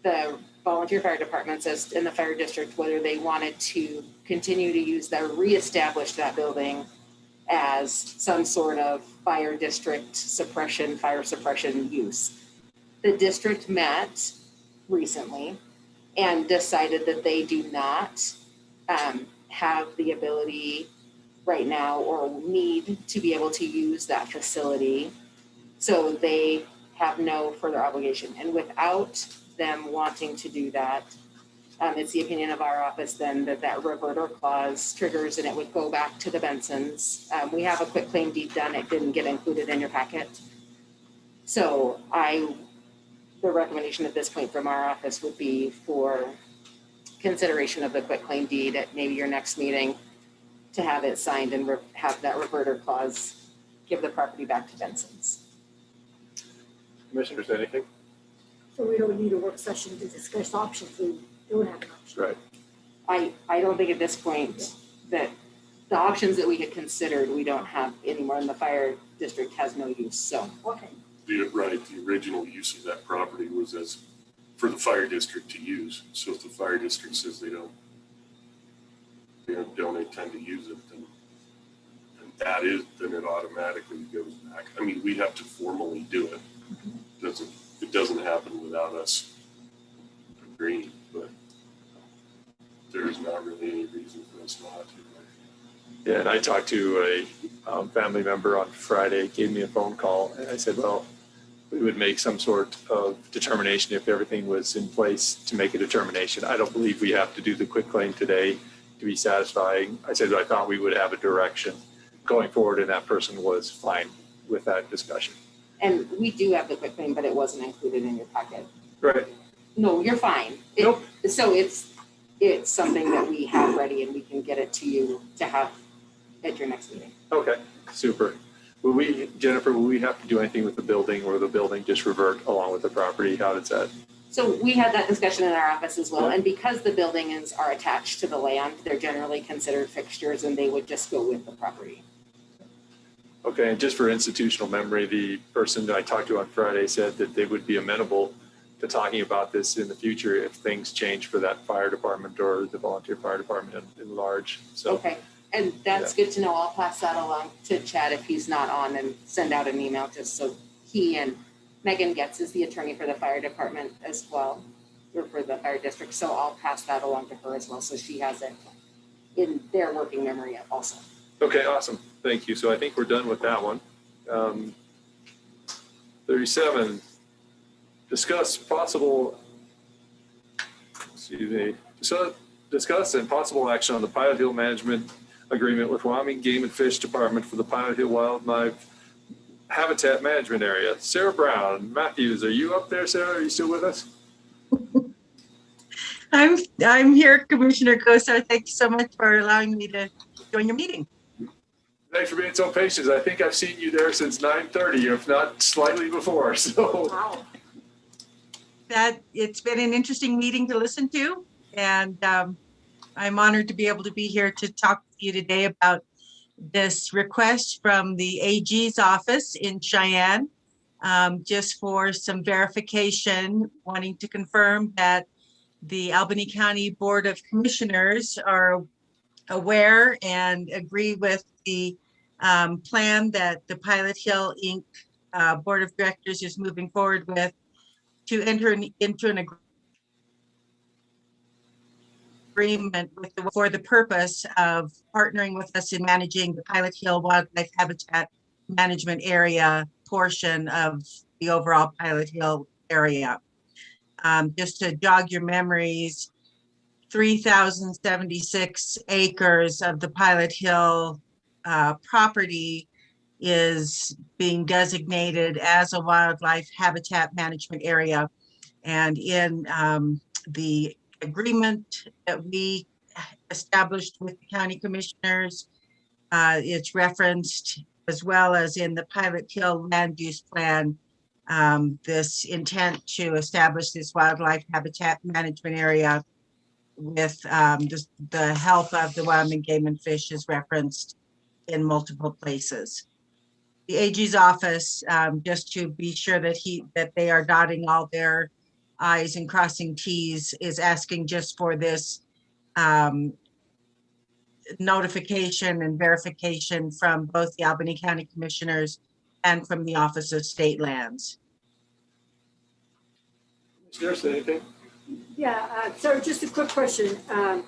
the volunteer fire departments as in the fire district, whether they wanted to continue to use reestablish that building as some sort of fire district fire suppression use. The district met recently and decided that they do not have the ability right now or need to be able to use that facility. So they have no further obligation. And without them wanting to do that, it's the opinion of our office then that reverter clause triggers and it would go back to the Bensons. We have a quick claim deed done. It didn't get included in your packet. So the recommendation at this point from our office would be for consideration of the quick claim deed at maybe your next meeting to have it signed and have that reverter clause give the property back to Benson's. Commissioners, anything? So we don't need a work session to discuss options. We don't have an option. Right. I don't think at this point that the options that we had considered, we don't have anymore, and the fire district has no use, so. Okay. The original use of that property was for the fire district to use. So if the fire district says they don't intend to use it, then it automatically goes back. I mean, we have to formally do it. It doesn't happen without us agreeing, but there's not really any reason for us not to. Yeah, and I talked to a family member on Friday, gave me a phone call, and I said, well, we would make some sort of determination if everything was in place to make a determination. I don't believe we have to do the quick claim today to be satisfying. I said, I thought we would have a direction going forward, and that person was fine with that discussion. And we do have the quick claim, but it wasn't included in your packet. Right. No, you're fine. Nope. So it's something that we have ready and we can get it to you to have at your next meeting. Okay, super. Jennifer, will we have to do anything with the building, or the building just revert along with the property? How does that? So we had that discussion in our office as well. And because the buildings are attached to the land, they're generally considered fixtures and they would just go with the property. Okay, and just for institutional memory, the person that I talked to on Friday said that they would be amenable to talking about this in the future if things change for that fire department or the volunteer fire department in large. So. Okay, and that's good to know. I'll pass that along to Chad if he's not on, and send out an email just so he and Megan Getz is the attorney for the fire department as well, or for the fire district. So I'll pass that along to her as well, so she has it in their working memory also. Okay, awesome. Thank you. So I think we're done with that one. 37, discuss and possible action on the Pilot Hill Management Agreement with Wyoming Game and Fish Department for the Pilot Hill Wildlife Habitat Management Area. Sarah Brown Matthews, are you up there, Sarah? Are you still with us? I'm here, Commissioner Kosar. Thank you so much for allowing me to join your meeting. Thanks for being so patient. I think I've seen you there since 9:30, if not slightly before. So wow. It's been an interesting meeting to listen to, and I'm honored to be able to be here to talk to you today about this request from the AG's office in Cheyenne, just for some verification, wanting to confirm that the Albany County Board of Commissioners are aware and agree with the plan that the Pilot Hill Inc. Board of Directors is moving forward with to enter into an agreement for the purpose of partnering with us in managing the Pilot Hill Wildlife Habitat Management Area portion of the overall Pilot Hill area. Just to jog your memories, 3,076 acres of the Pilot Hill property is being designated as a wildlife habitat management area. And in the agreement that we established with the county commissioners, it's referenced, as well as in the Pilot Hill land use plan, this intent to establish this wildlife habitat management area with the help of the Wyoming Game and Fish is referenced in multiple places. The AG's office, just to be sure that they are dotting all their I's and crossing T's, is asking just for this notification and verification from both the Albany County Commissioners and from the Office of State Lands. There's anything? Yeah, so just a quick question, and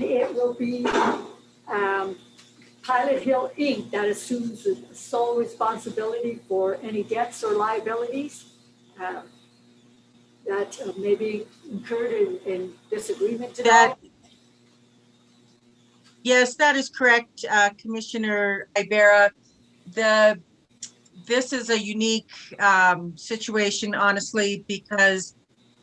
it will be Pilot Hill Inc. that assumes the sole responsibility for any debts or liabilities that may be incurred in this agreement today? Yes, that is correct, Commissioner Ibarra. This is a unique situation, honestly, because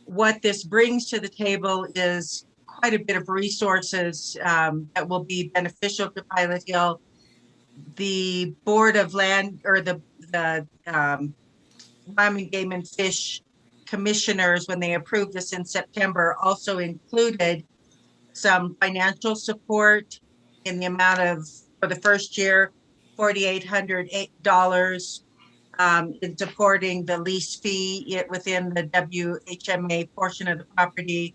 what this brings to the table is quite a bit of resources that will be beneficial to Pilot Hill. The Board of Land, or the Wyoming Game and Fish Commissioners, when they approved this in September, also included some financial support in the amount of, for the first year, $4,808 in supporting the lease fee within the WHMA portion of the property.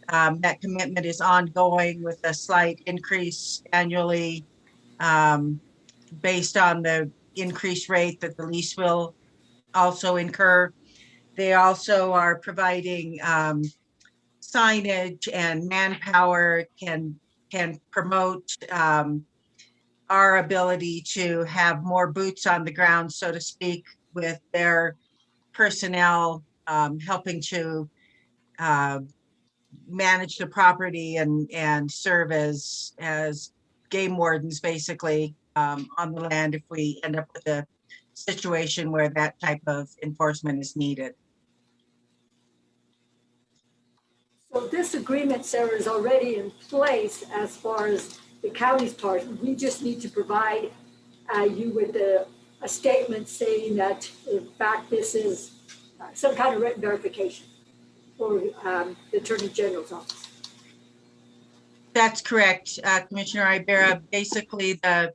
That commitment is ongoing with a slight increase annually based on the increased rate that the lease will also incur. They also are providing signage and manpower, can promote our ability to have more boots on the ground, so to speak, with their personnel helping to manage the property and serve as game wardens, basically, on the land if we end up with a situation where that type of enforcement is needed. So this agreement, Sarah, is already in place as far as the county's part. We just need to provide you with a statement saying that, in fact, this is some kind of written verification for the Attorney General's office. That's correct, Commissioner Ibarra. Basically, the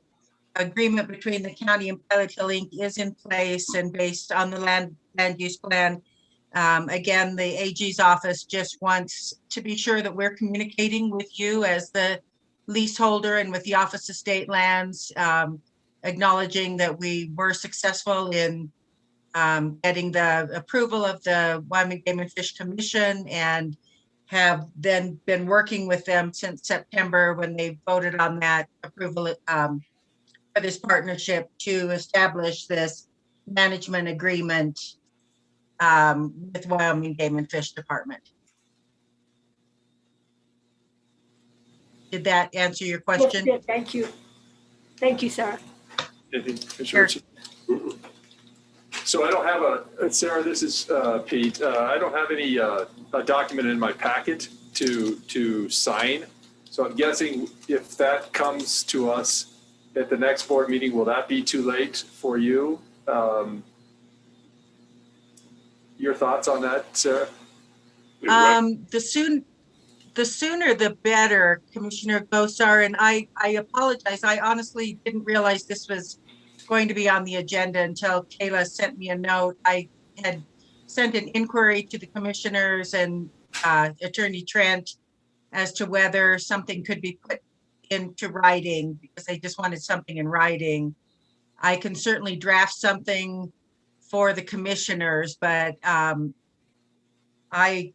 agreement between the county and Pilot Hill Inc. is in place and based on the land use plan. Again, the AG's office just wants to be sure that we're communicating with you as the leaseholder and with the Office of State Lands, acknowledging that we were successful in getting the approval of the Wyoming Game and Fish Commission and have then been working with them since September when they voted on that approval for this partnership to establish this management agreement with Wyoming Game and Fish Department. Did that answer your question? Yes, thank you. Thank you, Sarah. Sure. So I don't have Sarah, this is Pete. I don't have any a document in my packet to sign. So I'm guessing if that comes to us at the next board meeting, will that be too late for you? Your thoughts on that, Sarah? The sooner the better, Commissioner Gosar, and I apologize. I honestly didn't realize this was going to be on the agenda until Kayla sent me a note. I had sent an inquiry to the commissioners and Attorney Trent as to whether something could be put into writing because they just wanted something in writing. I can certainly draft something for the commissioners, but I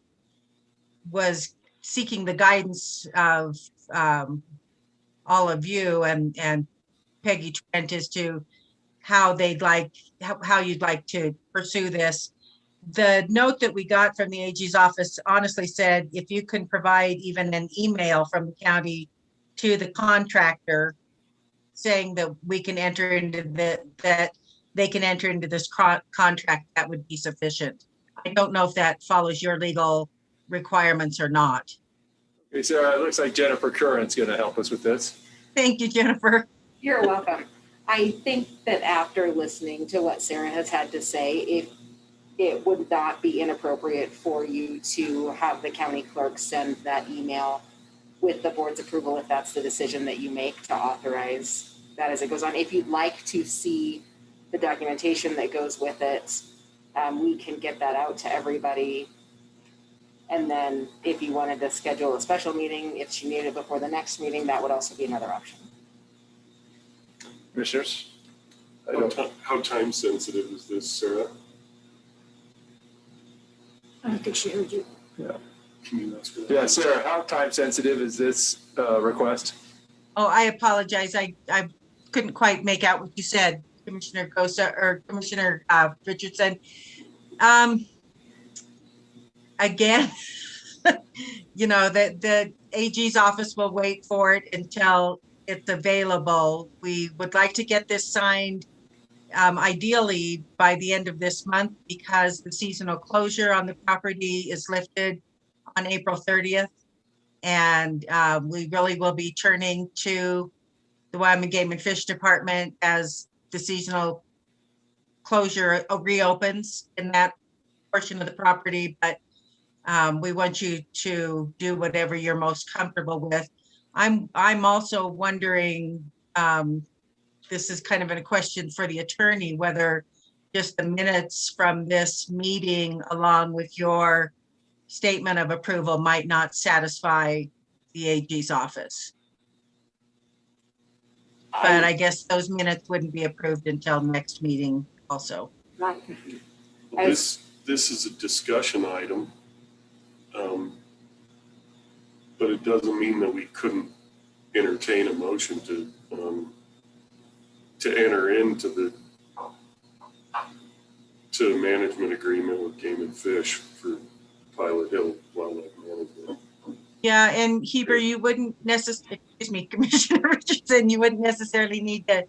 was seeking the guidance of all of you and Peggy Trent as to how they'd like, how you'd like to pursue this. The note that we got from the AG's office honestly said, if you can provide even an email from the county to the contractor saying that we can enter into that they can enter into this contract, that would be sufficient. I don't know if that follows your legal requirements or not. Okay, Sarah, it looks like Jennifer Curran's going to help us with this. Thank you, Jennifer. You're welcome. I think that after listening to what Sarah has had to say, it would not be inappropriate for you to have the county clerk send that email with the board's approval if that's the decision that you make to authorize that as it goes on. If you'd like to see the documentation that goes with it, we can get that out to everybody. And then if you wanted to schedule a special meeting, if you needed it before the next meeting, that would also be another option. Commissioners? How time sensitive is this, Sarah? I don't think she heard you. Yeah. Can you ask her that? Yeah, Sarah, how time sensitive is this request? Oh, I apologize. I couldn't quite make out what you said, Commissioner Gosa or Commissioner Richardson. Again, you know, the AG's office will wait for it until it's available. We would like to get this signed ideally by the end of this month because the seasonal closure on the property is lifted on April 30th. And we really will be turning to the Wyoming Game and Fish Department as the seasonal closure reopens in that portion of the property, but we want you to do whatever you're most comfortable with. I'm also wondering, this is kind of a question for the attorney, whether just the minutes from this meeting along with your statement of approval might not satisfy the AG's office. But I guess those minutes wouldn't be approved until next meeting also. Right. Well, this is a discussion item. But it doesn't mean that we couldn't entertain a motion to enter into a management agreement with Game and Fish for Pilot Hill Wildlife Management. Yeah, and Heber, you wouldn't necessarily, excuse me, Commissioner Richardson, you wouldn't necessarily need to,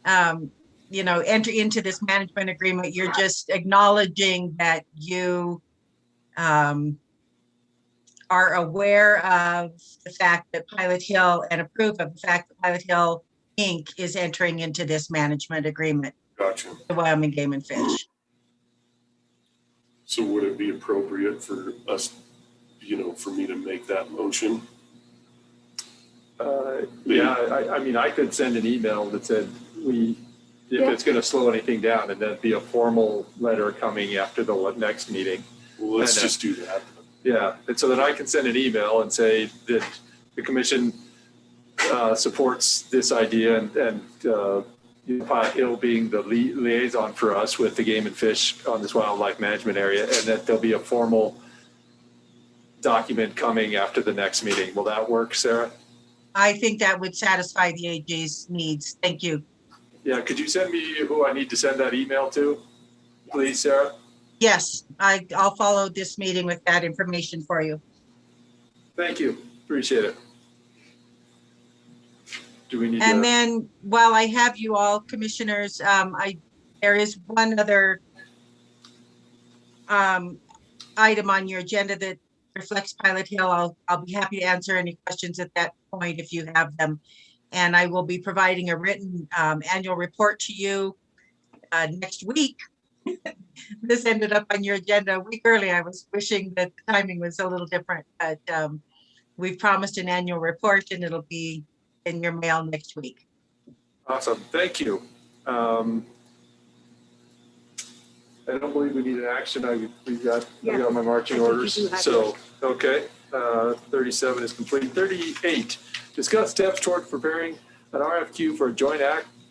enter into this management agreement. You're just acknowledging that you are aware of the fact that Pilot Hill and approve of the fact that Pilot Hill Inc. is entering into this management agreement. Gotcha. The Wyoming Game and Fish. So would it be appropriate for us, for me to make that motion? I mean, I could send an email that said if it's going to slow anything down, and that'd be a formal letter coming after the next meeting. Well, let's just do that. Yeah, and so then I can send an email and say that the commission supports this idea, and Pilot Hill being the liaison for us with the Game and Fish on this wildlife management area, and that there'll be a formal document coming after the next meeting. Will that work, Sarah? I think that would satisfy the AG's needs. Thank you. Yeah, could you send me who I need to send that email to, please, Sarah? Yes, I'll follow this meeting with that information for you. Thank you. Appreciate it. Do we need and then while I have you all, commissioners, there is one other item on your agenda that reflects Pilot Hill. I'll be happy to answer any questions at that point if you have them. And I will be providing a written annual report to you next week. This ended up on your agenda a week early. I was wishing that the timing was a little different, but we've promised an annual report and it'll be in your mail next week. Awesome, thank you. I don't believe we need an action. I've got my marching orders. So, okay, 37 is complete. 38, discuss steps toward preparing an RFQ for a joint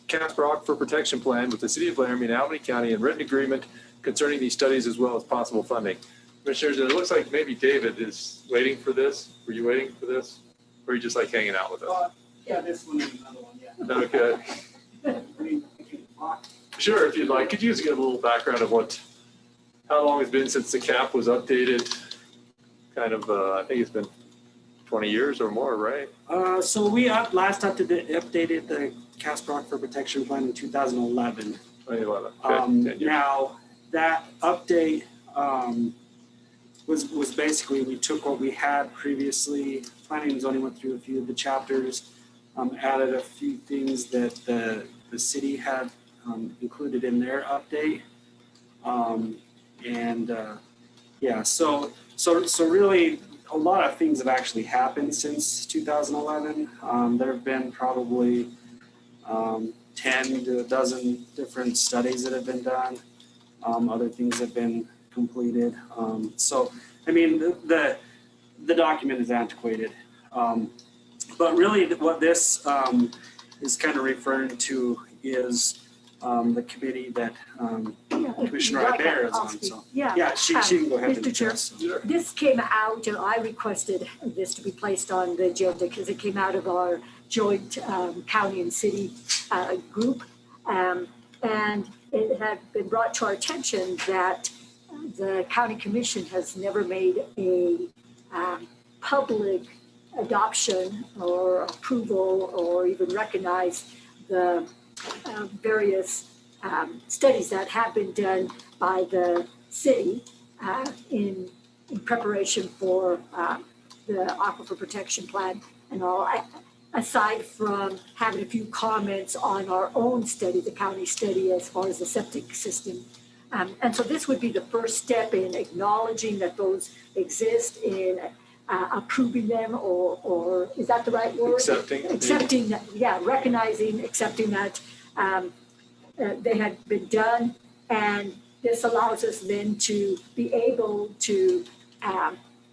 Casper Aquifer Protection Plan with the City of Laramie and Albany County and written agreement concerning these studies as well as possible funding. Commissioners, it looks like maybe David is waiting for this. Were you waiting for this? Or are you just like hanging out with us? Yeah, this one is another one, yeah. Okay. Sure, if you'd like. Could you just give a little background of how long it's been since the cap was updated? Kind of, I think it's been 20 years or more, right? So we last updated the Casper Aquifer Protection Plan in 2011. 2011. Okay, now that update was basically we took what we had previously. Planning and zoning went through a few of the chapters, added a few things that the city had included in their update, So really, a lot of things have actually happened since 2011. There have been probably 10 to a dozen different studies that have been done. Other things have been completed. I mean, the document is antiquated. But really what this is kind of referring to is the committee that Commissioner Iber is on. So she can go ahead and address. This came out, I requested this to be placed on the agenda because it came out of our joint county and city group. And it had been brought to our attention that the county commission has never made a public adoption or approval or even recognized the various studies that have been done by the city in preparation for the Aquifer Protection Plan and all. Aside from having a few comments on our own study, the county study, as far as the septic system. And so this would be the first step in acknowledging that those exist, in approving them, or is that the right word? Accepting that, yeah, recognizing, accepting that they had been done. And this allows us then to be able to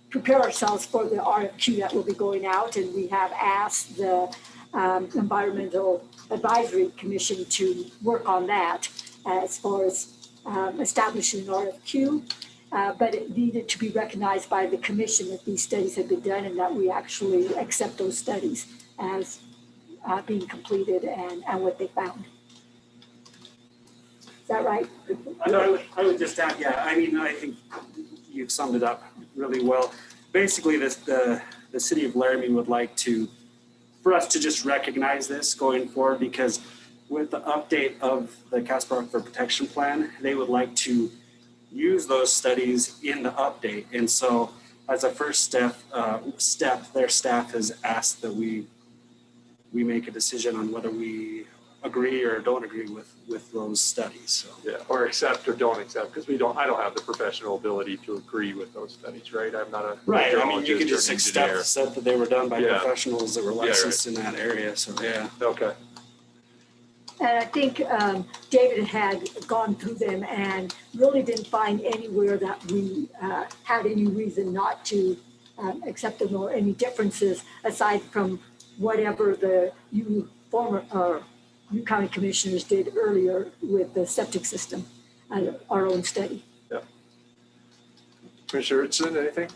prepare ourselves for the RFQ that will be going out. And we have asked the Environmental Advisory Commission to work on that as far as establishing an RFQ. But it needed to be recognized by the commission that these studies have been done and that we actually accept those studies as being completed and what they found. Is that right? I would just add, yeah, I mean, I think you've summed it up really well. Basically, the city of Laramie would like for us to just recognize this going forward, because with the update of the Casper Aquifer Protection Plan, they would like to use those studies in the update. And so as a first step, their staff has asked that we make a decision on whether we agree or don't agree with those studies. So yeah, or accept or don't accept, because I don't have the professional ability to agree with those studies, right? I'm not a right. I mean, you could just accept that they were done by professionals that were licensed in that area. So yeah. Okay. And I think David had gone through them and really didn't find anywhere that we had any reason not to accept them, or any differences aside from whatever the you county commissioners did earlier with the septic system and our own study. Yeah. Commissioner Richardson, anything?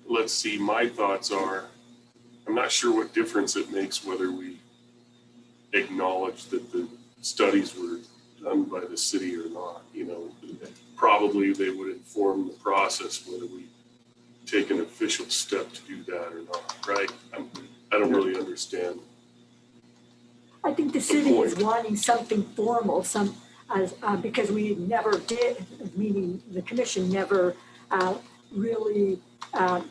Let's see, my thoughts are, I'm not sure what difference it makes whether we acknowledge that the studies were done by the city or not. You know, probably they would inform the process whether we take an official step to do that or not, right? I don't really understand. I think the city is wanting something formal, because we never did, meaning the commission never really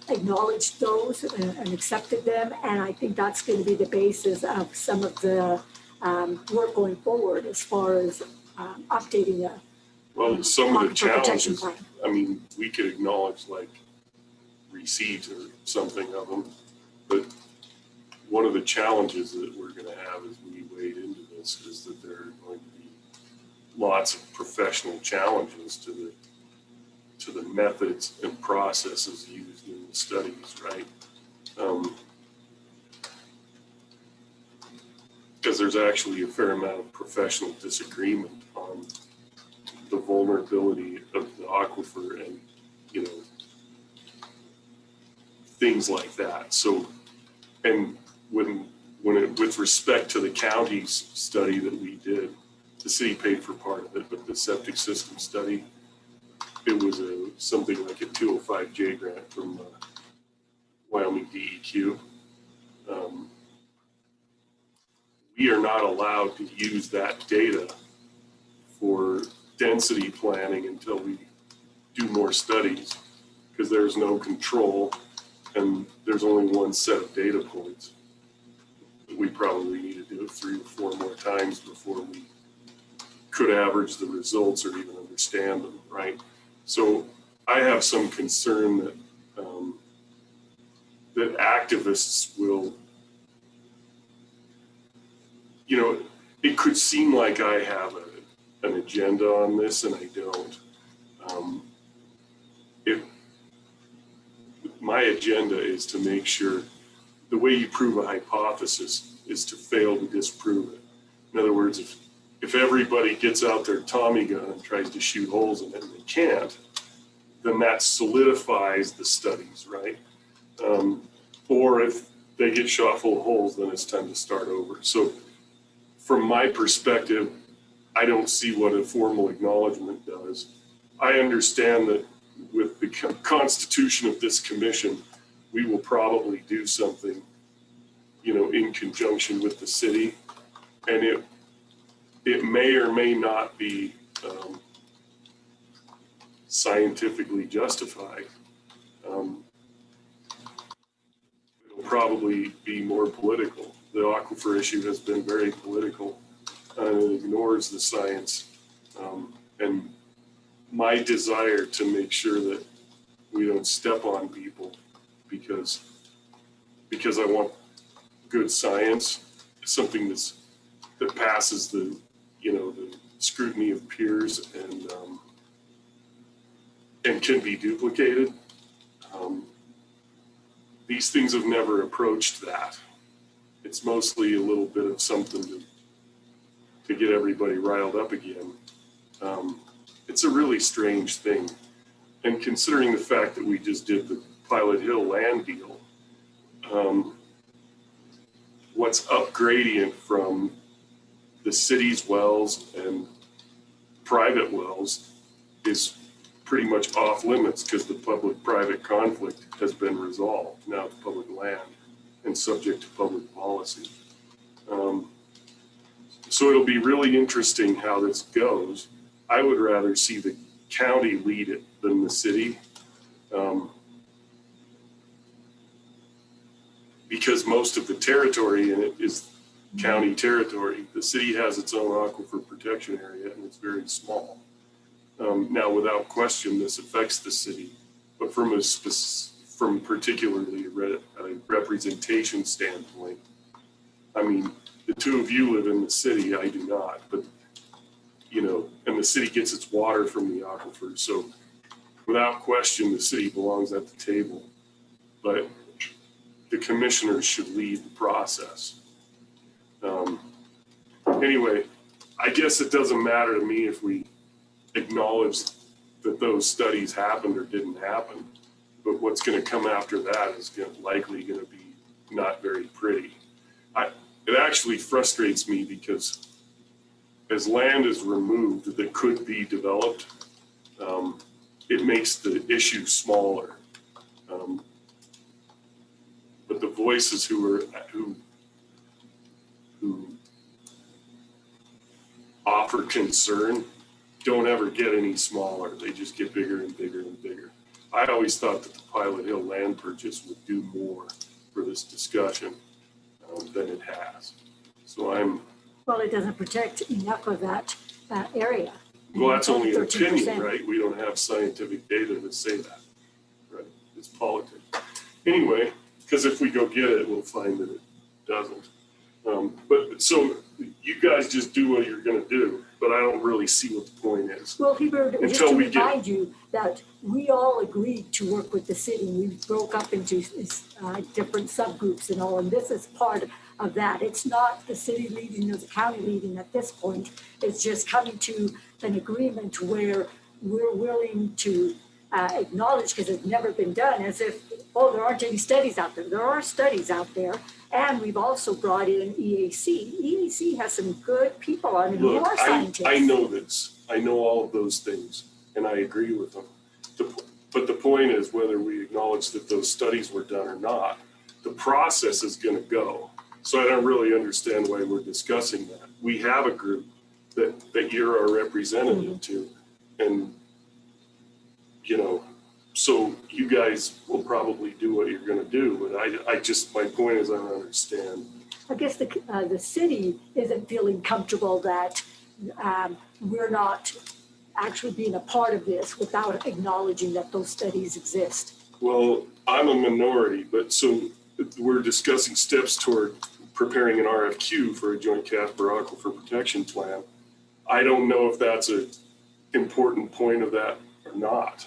acknowledged those and accepted them. And I think that's going to be the basis of some of the work going forward as far as updating some of the protection challenges, plan. I mean, we could acknowledge like receipt or something of them, but one of the challenges that we're going to have as we wade into this is that there are going to be lots of professional challenges to the methods and processes used in the studies, right? Because there's actually a fair amount of professional disagreement on the vulnerability of the aquifer and, you know, things like that. So, and with respect to the county's study that we did, the city paid for part of it, but the septic system study, it was something like a 205J grant from Wyoming DEQ. We are not allowed to use that data for density planning until we do more studies, because there's no control and there's only one set of data points. We probably need to do it 3 or 4 more times before we could average the results or even understand them, right? So I have some concern that that activists will, you know, it could seem like I have an agenda on this, and I don't. My agenda is to make sure the way you prove a hypothesis is to fail to disprove it. In other words, if everybody gets out their Tommy gun and tries to shoot holes in it and they can't, then that solidifies the studies, right? Or if they get shot full of holes, then it's time to start over. So from my perspective, I don't see what a formal acknowledgement does. I understand that with the constitution of this commission, we will probably do something, you know, in conjunction with the city, and it may or may not be scientifically justified. probably be more political. The aquifer issue has been very political and it ignores the science. And my desire to make sure that we don't step on people because I want good science, something that passes the scrutiny of peers and can be duplicated. These things have never approached that. It's mostly a little bit of something to get everybody riled up again. It's a really strange thing. And considering the fact that we just did the Pilot Hill land deal, what's up gradient from the city's wells and private wells is pretty much off limits because the public-private conflict has been resolved. Now it's public land and subject to public policy. So it'll be really interesting how this goes. I would rather see the county lead it than the city. Because most of the territory in it is county territory. The city has its own aquifer protection area and it's very small. Now, without question, this affects the city, but from particularly a representation standpoint, I mean, the two of you live in the city, I do not, but and the city gets its water from the aquifer. So without question, the city belongs at the table, but the commissioners should lead the process. Anyway, I guess it doesn't matter to me if we acknowledge that those studies happened or didn't happen, but what's going to come after that is likely going to be not very pretty. It actually frustrates me because as land is removed that could be developed, it makes the issue smaller. But the voices who offer concern don't ever get any smaller. They just get bigger and bigger and bigger. I always thought that the Pilot Hill land purchase would do more for this discussion than it has. So well, it doesn't protect enough of that area. Well, that's only an 13%. opinion, right? We don't have scientific data to say that, right? It's politics. Anyway, because if we go get it, we'll find that it doesn't. But so you guys just do what you're going to do, but I don't really see what the point is. Well, Hebert, just to remind you that we all agreed to work with the city. We broke up into different subgroups and all, and this is part of that. It's not the city leading or the county leading at this point. It's just coming to an agreement where we're willing to acknowledge, because it's never been done, as if, oh, there aren't any studies out there. There are studies out there. And we've also brought in EAC. EAC has some good people on it who are scientists. I know this. I know all of those things, and I agree with them. But the point is whether we acknowledge that those studies were done or not, the process is going to go. So I don't really understand why we're discussing that. We have a group that you're our representative to, and so you guys will probably do what you're going to do. But I just, my point is I don't understand. I guess the city isn't feeling comfortable that we're not actually being a part of this without acknowledging that those studies exist. Well, I'm a minority, but so we're discussing steps toward preparing an RFQ for a joint Casper Aquifer Protection Plan. I don't know if that's an important point of that or not.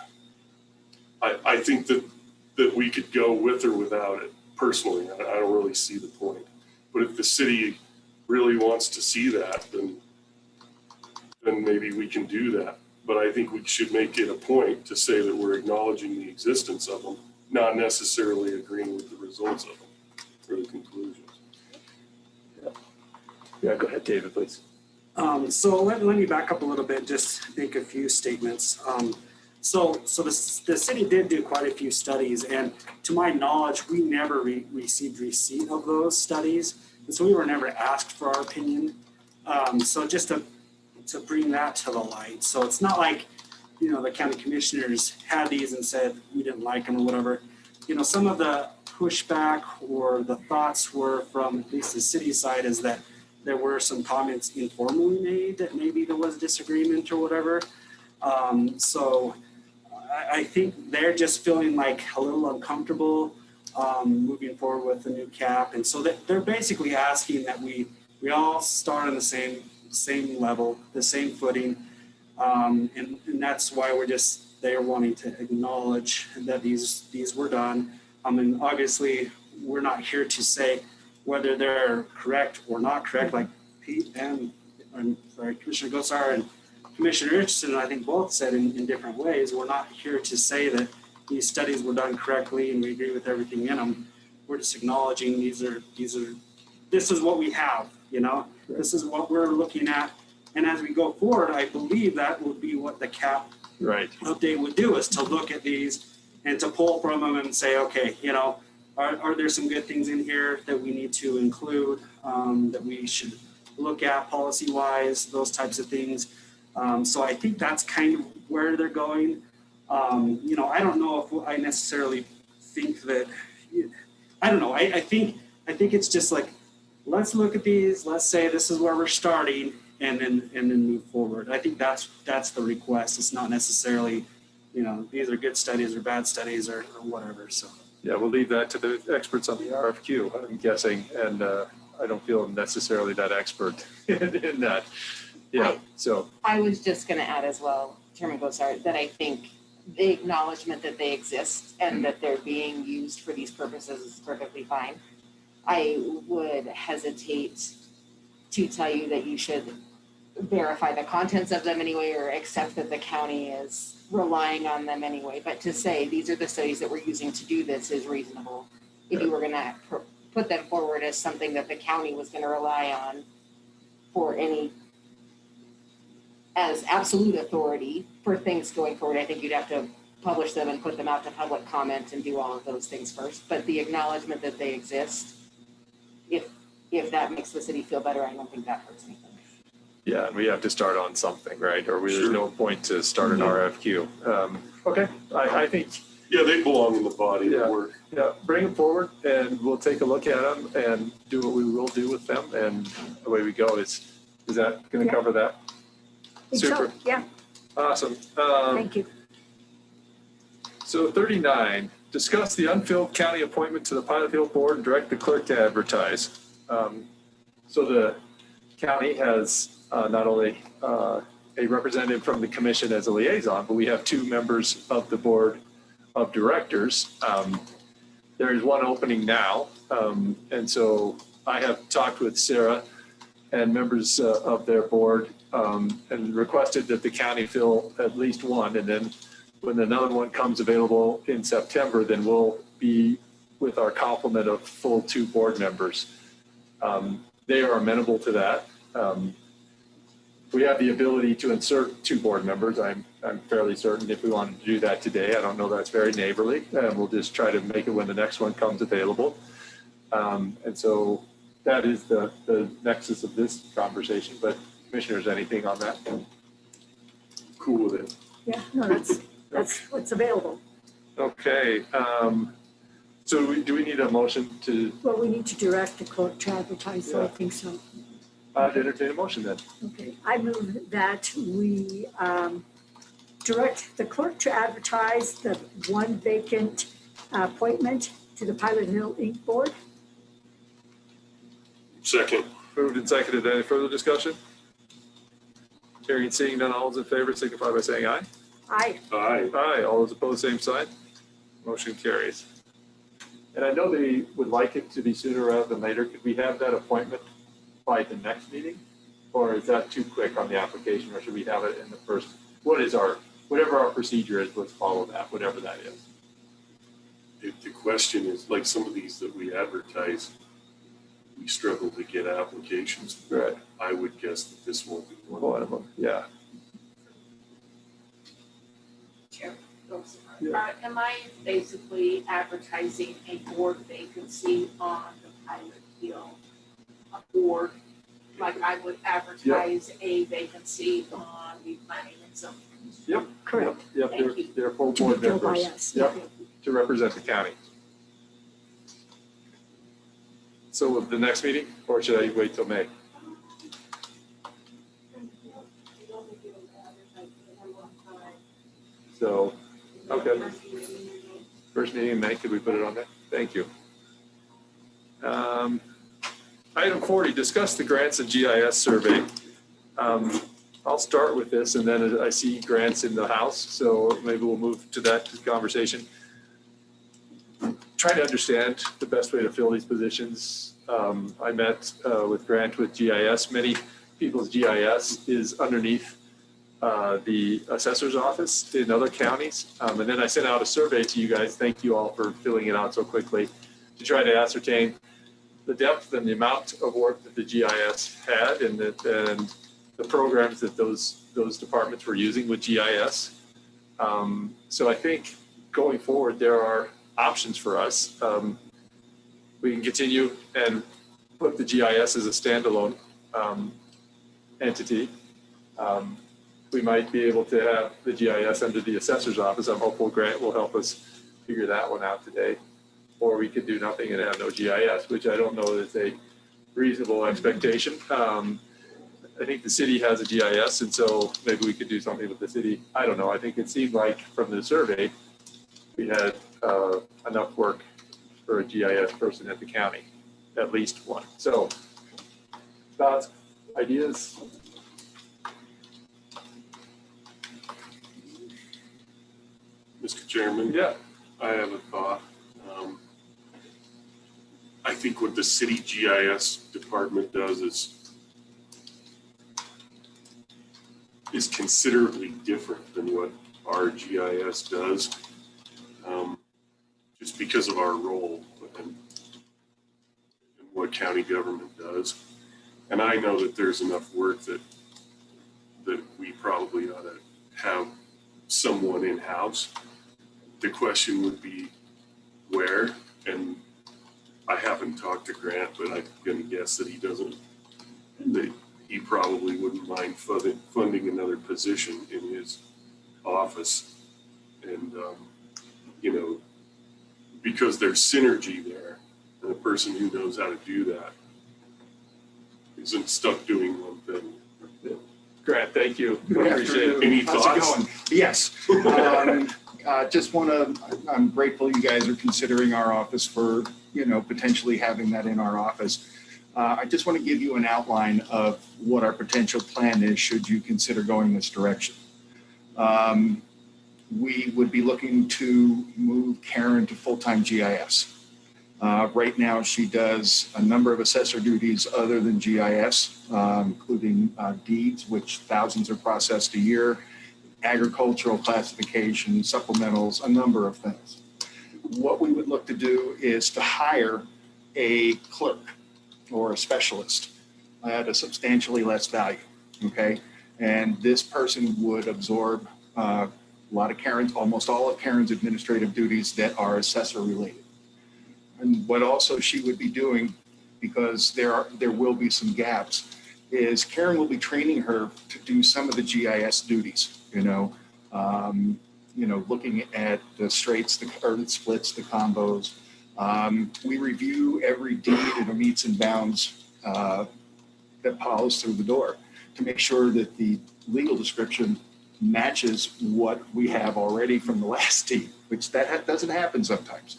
I think that we could go with or without it. Personally, I don't really see the point. But if the city really wants to see that, then maybe we can do that. But I think we should make it a point to say that we're acknowledging the existence of them, not necessarily agreeing with the results of them or the conclusions. Yeah, go ahead, David, please. So let me back up a little bit, just make a few statements. So the city did do quite a few studies, and to my knowledge, we never received receipt of those studies, and so we were never asked for our opinion. So just to bring that to the light, so it's not like the county commissioners had these and said we didn't like them or whatever. Some of the pushback or the thoughts were from at least the city side is that there were some comments informally made that maybe there was disagreement or whatever. So I think they're just feeling like a little uncomfortable moving forward with the new cap. And so they're basically asking that we all start on the same level, the same footing. And that's why they're wanting to acknowledge that these were done. I mean, obviously, we're not here to say whether they're correct or not correct, like Pete and Commissioner Gosar and Commissioner Richardson, I think both said in different ways. We're not here to say that these studies were done correctly and we agree with everything in them. We're just acknowledging this is what we have, this is what we're looking at. And as we go forward, I believe that would be what the cap update would do, is to look at these and to pull from them and say, okay, are there some good things in here that we need to include, that we should look at policy-wise, those types of things. So I think that's kind of where they're going. I don't know if I necessarily think that, I don't know. I think it's just like, let's look at these, let's say this is where we're starting, and then move forward. I think that's the request. It's not necessarily, these are good studies or bad studies or whatever, so. Yeah, we'll leave that to the experts on the RFQ, I'm guessing, and I don't feel necessarily that expert in that. Yeah, so. I was just going to add as well, Chairman Gosar, that I think the acknowledgement that they exist and that they're being used for these purposes is perfectly fine. I would hesitate to tell you that you should verify the contents of them anyway, or accept that the county is relying on them anyway. But to say these are the studies that we're using to do this is reasonable. If you were going to put them forward as something that the county was going to rely on for as absolute authority for things going forward, I think you'd have to publish them and put them out to public comment and do all of those things first. But the acknowledgement that they exist, if that makes the city feel better, I don't think that hurts anything. Yeah, and we have to start on something, right? Or there's no point to start an RFQ. Okay, I think. Yeah, they belong in the body of work. Yeah, bring them forward and we'll take a look at them and do what we will do with them, and away we go. Is that going to cover that? Super. So, yeah. Awesome. Thank you. So 39, discuss the unfilled county appointment to the Pilot Hill Board and direct the clerk to advertise. So the county has not only a representative from the commission as a liaison, but we have 2 members of the board of directors. There is one opening now. And so I have talked with Sarah and members of their board and requested that the county fill at least one. And then when another one comes available in September, then we'll be with our complement of full 2 board members. They are amenable to that. We have the ability to insert 2 board members. I'm fairly certain if we wanted to do that today. I don't know that's very neighborly. We'll just try to make it when the next one comes available. And so that is the nexus of this conversation. But commissioners, anything on that? Cool with it. Yeah, no, that's what's available. Okay. So do we need a motion to? Well, we need to direct the clerk to advertise, so I think so. Entertain a motion then. Okay, I move that we direct the clerk to advertise the 1 vacant appointment to the Pilot Hill Inc. Board. Second. Moved and seconded. Any further discussion? Hearing and seeing none, all those in favor signify by saying aye. Aye. Aye. Aye. All those opposed, same sign. Motion carries. And I know they would like it to be sooner rather than later. Could we have that appointment by the next meeting? Or is that too quick on the application, or should we have it in the first? Whatever our procedure is, let's follow that, whatever that is. The question is, like some of these that we advertise, we struggle to get applications. Right. I would guess that this won't be one of them. Yeah. Chair, am I basically advertising a board vacancy on the Pilot Hill board? Like I would advertise a vacancy on the planning and zoning? Yep. Correct. Yep. They're full board members. Yep. To represent the county. So the next meeting, or should I wait till May? So, okay. First meeting in May, could we put it on there? Thank you. Item 40, discuss the grants and GIS survey. I'll start with this, and then I see grants in the house, so maybe we'll move to that conversation. Try to understand the best way to fill these positions. I met with Grant with GIS. Many people's GIS is underneath the assessor's office in other counties. And then I sent out a survey to you guys. Thank you all for filling it out so quickly to try to ascertain the depth and the amount of work that the GIS had and the programs that those departments were using with GIS. So I think going forward, there are options for us. We can continue and put the GIS as a standalone entity. We might be able to have the GIS under the assessor's office. I'm hopeful Grant will help us figure that one out today. Or we could do nothing and have no GIS, which I don't know is a reasonable expectation. I think the city has a GIS, and so maybe we could do something with the city. I don't know. I think it seemed like from the survey, we had enough work for a GIS person at the county, at least one. So thoughts, ideas? Mr. Chairman? Yeah. I have a thought. I think what the city GIS department does is considerably different than what our GIS does, just because of our role and what county government does. And I know that there's enough work that we probably ought to have someone in-house. The question would be where, and I haven't talked to Grant, but I'm going to guess that he probably wouldn't mind funding another position in his office. And, because there's synergy there, and a person who knows how to do that isn't stuck doing one thing. Grant, thank you. Good Appreciate it. afternoon. Any How's thoughts? it going? Yes. Just want to, I'm grateful you guys are considering our office for, potentially having that in our office. I just want to give you an outline of what our potential plan is should you consider going this direction. We would be looking to move Karen to full-time GIS. Right now, she does a number of assessor duties other than GIS, including deeds, which thousands are processed a year, agricultural classification, supplementals, a number of things. What we would look to do is to hire a clerk or a specialist at a substantially less value, okay? And this person would absorb a lot of Karen's, almost all of Karen's administrative duties that are assessor related. And what also she would be doing, because there will be some gaps, is Karen will be training her to do some of the GIS duties, looking at the straights, the splits, the combos. We review every deed and the meets and bounds that follows through the door to make sure that the legal description matches what we have already from the last deed, which that doesn't happen sometimes.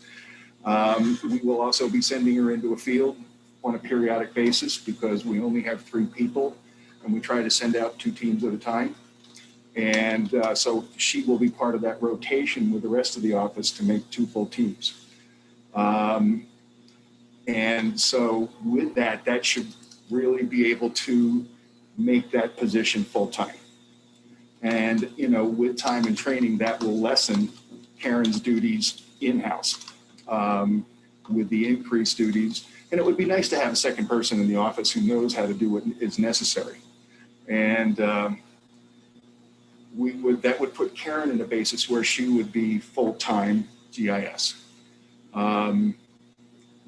We will also be sending her into a field on a periodic basis because we only have 3 people and we try to send out 2 teams at a time. And so she will be part of that rotation with the rest of the office to make 2 full teams. And so with that should really be able to make that position full-time. And, with time and training, that will lessen Karen's duties in-house with the increased duties. And it would be nice to have a second person in the office who knows how to do what is necessary. And that would put Karen in a basis where she would be full-time GIS.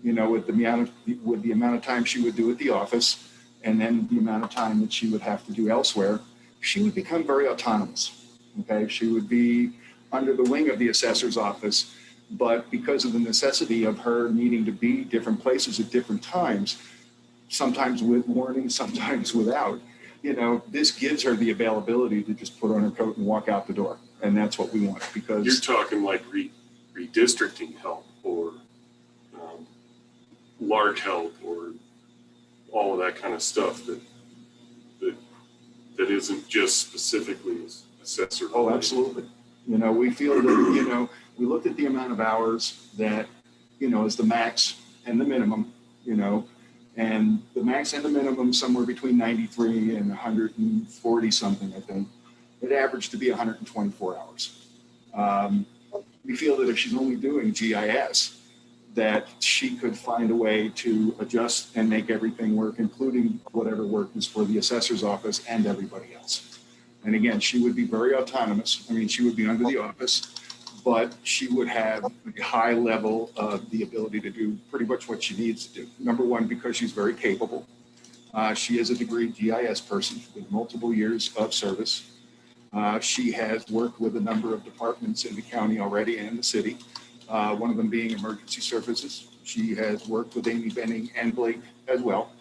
With the amount of time she would do at the office and then the amount of time that she would have to do elsewhere, she would become very autonomous. Okay, she would be under the wing of the assessor's office, But because of the necessity of her needing to be different places at different times, sometimes with warning, sometimes without, this gives her the availability to just put on her coat and walk out the door. And that's what we want, because You're talking like redistricting help or large help or all of that kind of stuff that isn't just specifically assessor. Oh, absolutely. We feel that, we looked at the amount of hours that, is the max and the minimum, and the max and the minimum somewhere between 93 and 140 something, I think. It averaged to be 124 hours. We feel that if she's only doing GIS, that she could find a way to adjust and make everything work, including whatever work is for the assessor's office and everybody else. And again, she would be very autonomous. I mean, she would be under the office, but she would have a high level of the ability to do pretty much what she needs to do. Number one, because she's very capable. She is a degree GIS person with multiple years of service. She has worked with a number of departments in the county already and in the city, one of them being emergency services. She has worked with Amy Benning and Blake as well.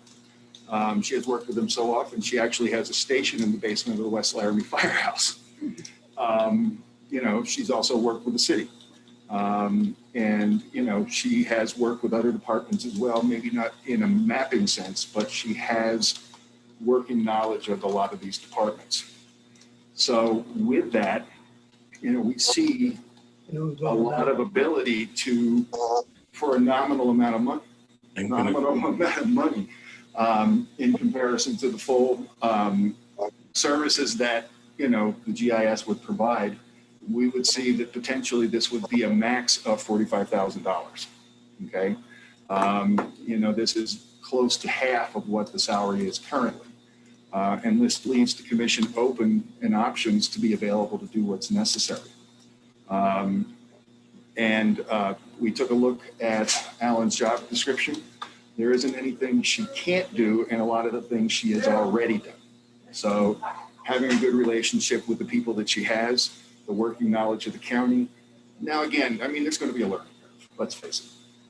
She has worked with them so often, she actually has a station in the basement of the West Laramie Firehouse. She's also worked with the city. She has worked with other departments as well, maybe not in a mapping sense, but she has working knowledge of a lot of these departments. So with that, we see a lot of ability for a nominal amount of money, in comparison to the full services that, the GIS would provide. We would see that potentially this would be a max of $45,000. Okay. This is close to half of what the salary is currently. And this leaves the commission open and options to be available to do what's necessary. We took a look at Alan's job description. There isn't anything she can't do, and a lot of the things she has already done. So having a good relationship with the people that she has, the working knowledge of the county. Now, again, there's going to be a learning curve, let's face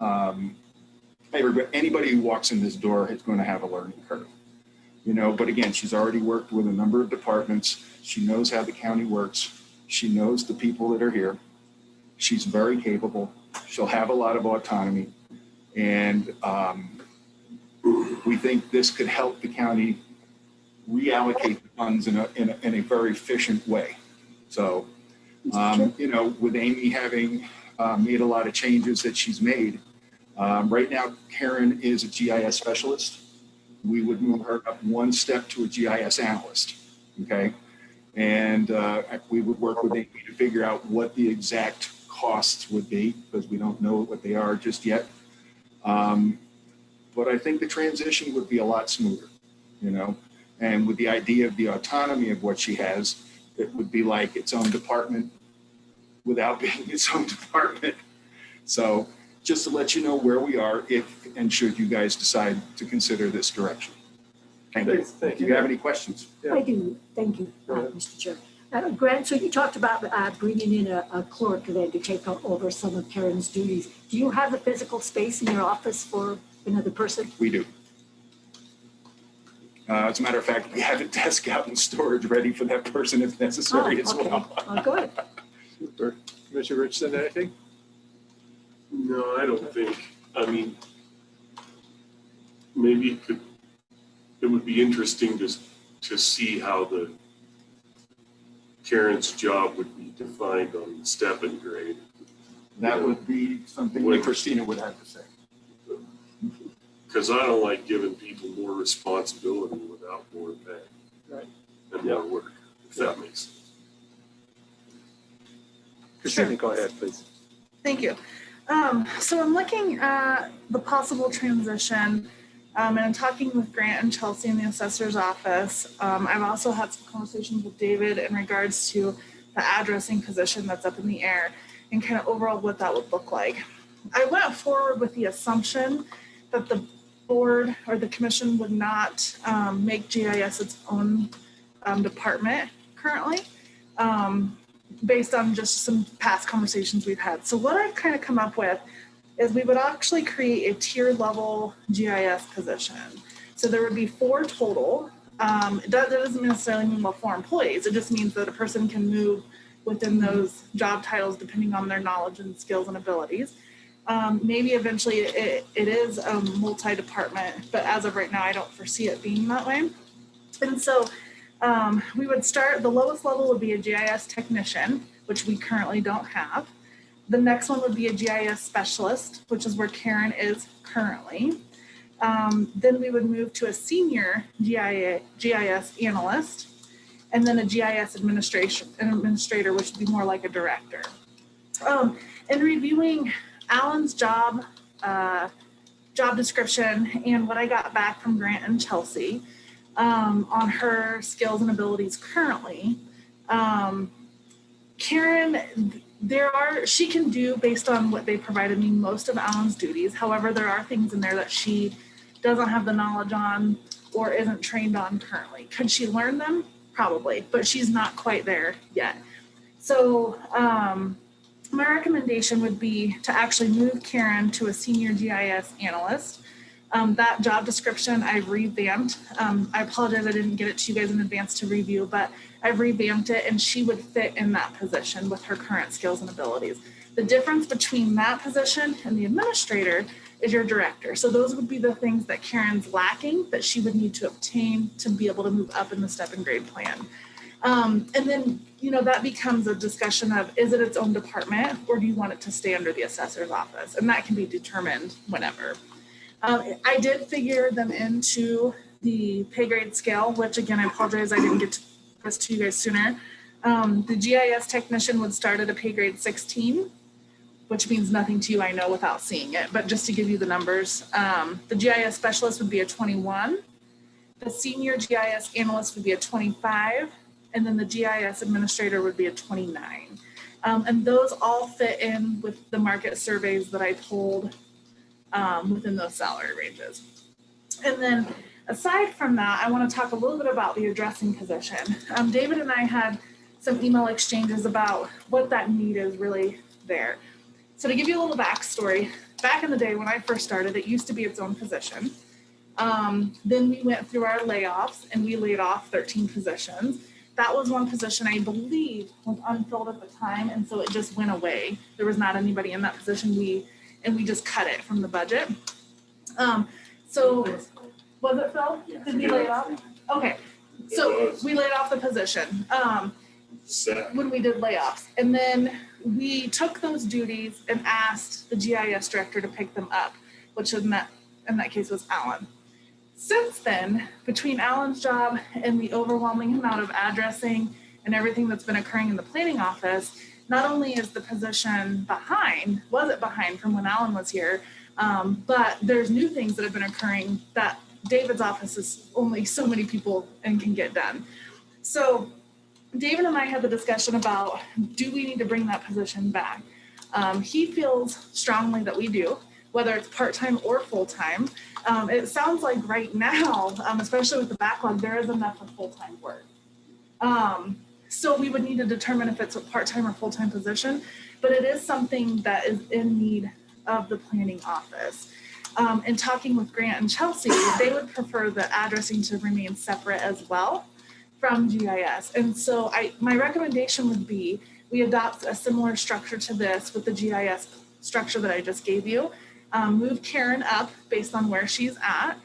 it. Anybody who walks in this door is going to have a learning curve. But again, she's already worked with a number of departments. She knows how the county works. She knows the people that are here. She's very capable. She'll have a lot of autonomy. And we think this could help the county reallocate the funds in a very efficient way. So, with Amy having made a lot of changes that she's made, right now, Karen is a GIS specialist. We would move her up one step to a GIS analyst, okay? And we would work with Amy to figure out what the exact costs would be, because we don't know what they are just yet. But I think the transition would be a lot smoother, and with the idea of the autonomy of what she has, it would be like its own department without being its own department. So just to let you know where we are, if and should you guys decide to consider this direction. Thank you. Thank Do you have any questions? I do. Thank you, Mr. Chair. Grant, so you talked about bringing in a clerk then to take over some of Karen's duties. Do you have the physical space in your office for another person? We do. As a matter of fact, we have a desk out in storage ready for that person if necessary as well. Oh, good. Super. Commissioner Richardson, anything? No, I don't think. Maybe it would be interesting to see how Karen's job would be defined on the step and grade. That would be something that Christina would have to say. Because I don't like giving people more responsibility without more pay. Right. And more work, if that makes sense. Christina, go ahead, please. Thank you. So I'm looking at the possible transition, and I'm talking with Grant and Chelsea in the assessor's office. I've also had some conversations with David in regards to the addressing position that's up in the air and kind of overall what that would look like. I went forward with the assumption that the board or the commission would not make GIS its own department currently. based on just some past conversations we've had. So what I've kind of come up with is we would actually create a tier level GIS position. So there would be 4 total. That doesn't necessarily mean 4 employees. It just means that a person can move within those job titles depending on their knowledge and skills and abilities. Maybe eventually it is a multi-department, but as of right now, I don't foresee it being that way. And so we would start, the lowest level would be a GIS technician, which we currently don't have. The next one would be a GIS specialist, which is where Karen is currently. Then we would move to a senior GIS analyst, and then a GIS administrator, which would be more like a director. In reviewing Alan's job description and what I got back from Grant and Chelsea on her skills and abilities currently, Karen, she can do, based on what they provided me, most of Alan's duties. However, there are things in there that she doesn't have the knowledge on or isn't trained on currently. Could she learn them? Probably, but she's not quite there yet. So my recommendation would be to actually move Karen to a senior GIS analyst. That job description I've revamped. I apologize I didn't get it to you guys in advance to review, but I've revamped it and she would fit in that position with her current skills and abilities. The difference between that position and the administrator is your director. So those would be the things that Karen's lacking that she would need to obtain to be able to move up in the step and grade plan. And then, that becomes a discussion of, is it its own department or do you want it to stay under the assessor's office? And that can be determined whenever. I did figure them into the pay grade scale, which again, I apologize I didn't get to this to you guys sooner. The GIS technician would start at a pay grade 16, which means nothing to you, I know, without seeing it. But just to give you the numbers, the GIS specialist would be a 21. The senior GIS analyst would be a 25. And then the GIS administrator would be a 29. And those all fit in with the market surveys that I pulled within those salary ranges. And then aside from that, I want to talk a little bit about the addressing position. David and I had some email exchanges about what that need is really there. So to give you a little backstory, back in the day when I first started, it used to be its own position. Then we went through our layoffs and we laid off 13 positions. That was one position I believe was unfilled at the time, and so it just went away. There was not anybody in that position. We just cut it from the budget. So was it Phil? Did we lay it off? Okay, so we laid off the position when we did layoffs, and then we took those duties and asked the GIS director to pick them up, which in that case was Alan. Since then, between Alan's job and the overwhelming amount of addressing and everything that's been occurring in the planning office, not only is the position was it behind from when Alan was here, but there's new things that have been occurring that David's office is only so many people and can get done. So David and I had the discussion about, do we need to bring that position back? He feels strongly that we do, whether it's part-time or full-time. It sounds like right now, especially with the backlog, there is enough for full-time work. So we would need to determine if it's a part-time or full-time position, but it is something that is in need of the planning office. In talking with Grant and Chelsea, they would prefer the addressing to remain separate as well from GIS. And so my recommendation would be we adopt a similar structure to this with the GIS structure that I just gave you. Move Karen up based on where she's at,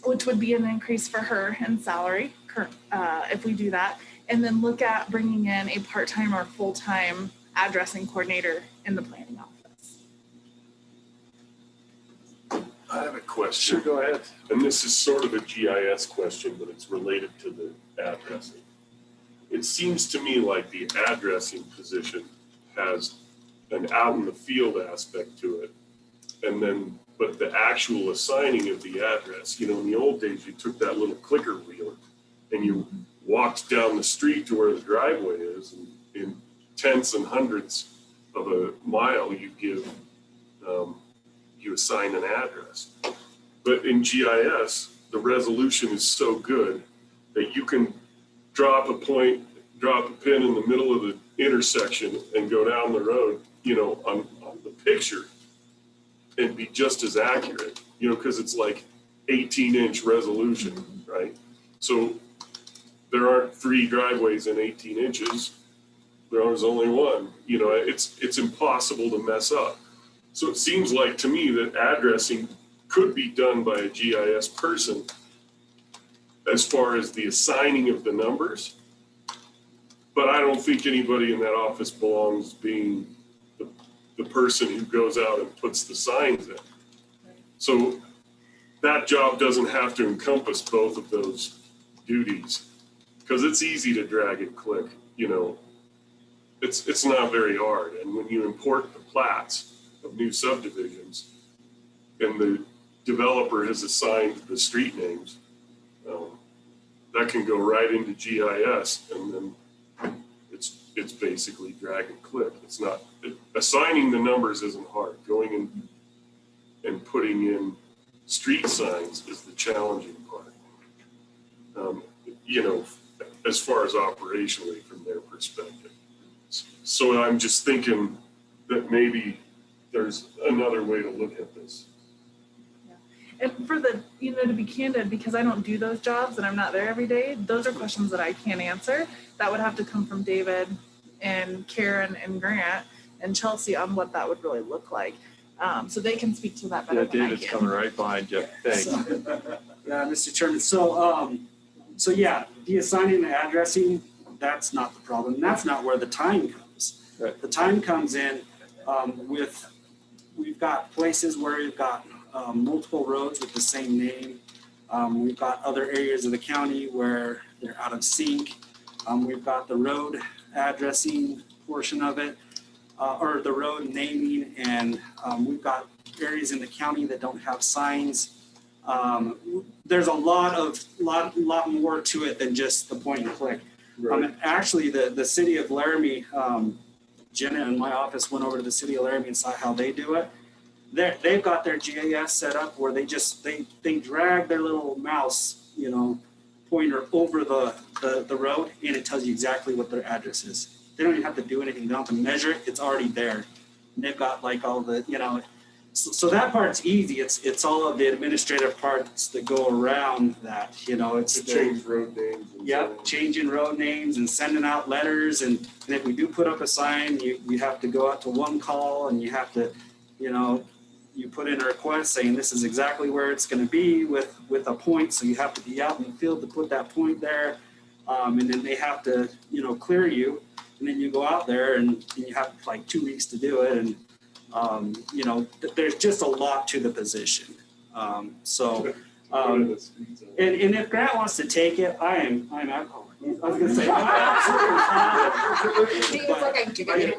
which would be an increase for her in salary if we do that, and then look at bringing in a part-time or full-time addressing coordinator in the planning office. I have a question. Sure, go ahead. And this is sort of a GIS question, but it's related to the addressing. It seems to me like the addressing position has an out in the field aspect to it. But the actual assigning of the address, in the old days, you took that little clicker wheel and you walked down the street to where the driveway is, and in tenths and hundreds of a mile, you assign an address. But in GIS, the resolution is so good that you can drop a point drop a pin in the middle of the intersection and go down the road, on the picture and be just as accurate, because it's like 18-inch resolution, right? So there aren't 3 driveways in 18 inches. There's only one, it's impossible to mess up. So it seems like to me that addressing could be done by a GIS person as far as the assigning of the numbers. But I don't think anybody in that office belongs being the person who goes out and puts the signs in. So that job doesn't have to encompass both of those duties, because it's easy to drag and click, it's not very hard. And when you import the plats of new subdivisions and the developer has assigned the street names, that can go right into GIS, and then it's basically drag and click. It's not, assigning the numbers isn't hard. Going in and putting in street signs is the challenging part, as far as operationally from their perspective. So I'm just thinking that maybe there's another way to look at this. And for the, to be candid, because I don't do those jobs and I'm not there every day, those are questions that I can't answer. That would have to come from David and Karen and Grant and Chelsea on what that would really look like. So they can speak to that better than David's I can. coming right behind you. Thanks. Yeah, Mr. Chairman. So yeah, the assigning and addressing, that's not the problem. That's not where the time comes. Right. The time comes in we've got places where we've got multiple roads with the same name. We've got other areas of the county where they're out of sync. We've got the road addressing portion of it, or the road naming, and we've got areas in the county that don't have signs. There's a lot more to it than just the point and click. Right. Actually, the city of Laramie, Jenna and my office went over to the city of Laramie and saw how they do it. They've got their GIS set up where they drag their little mouse, pointer over the road, and it tells you exactly what their address is. They don't even have to do anything. They don't have to measure it. It's already there. And they've got like all the, so that part's easy. It's all of the administrative parts that go around that, it's to change road names. Yep, changing road names and sending out letters. And if we do put up a sign, you have to go out to one call, and you have to, you put in a request saying this is exactly where it's going to be with a point. So you have to be out in the field to put that point there. And then they have to, clear you. And then you go out there and you have like 2 weeks to do it. And, there's just a lot to the position. And if Grant wants to take it, I'm out. I was going to say,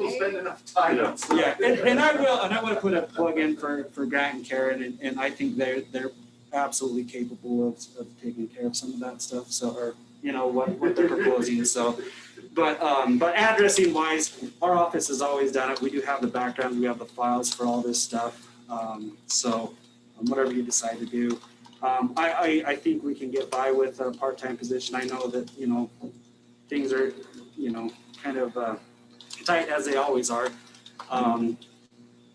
We'll spend enough time. Yeah, and I will put a plug in for Grant and Karen, and I think they're absolutely capable of taking care of some of that stuff. So, or what they're proposing. So, but addressing wise, our office has always done it. We do have the backgrounds, we have the files for all this stuff. So, whatever you decide to do. I think we can get by with a part-time position. I know that, things are, kind of tight as they always are.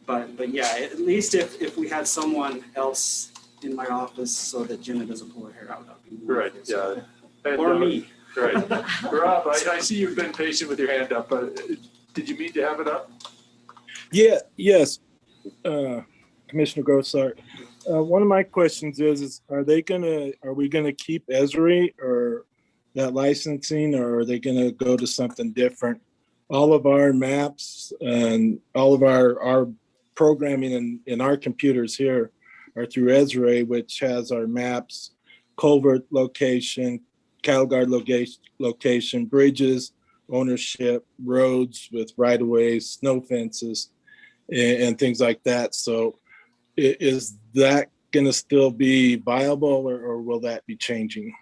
But yeah, at least if we had someone else in my office so that Jenna doesn't pull her hair out. Right, yeah. And, or me. Right. Rob, I see you've been patient with your hand up, but did you mean to have it up? Yes. Commissioner Grossart. One of my questions is are we gonna keep Esri or that licensing, or are they gonna go to something different? All of our maps and all of our programming in our computers here are through Esri, which has our maps, culvert location, cattle guard location, bridges, ownership, roads with right-of-ways, snow fences, and things like that. So is that going to still be viable, or will that be changing?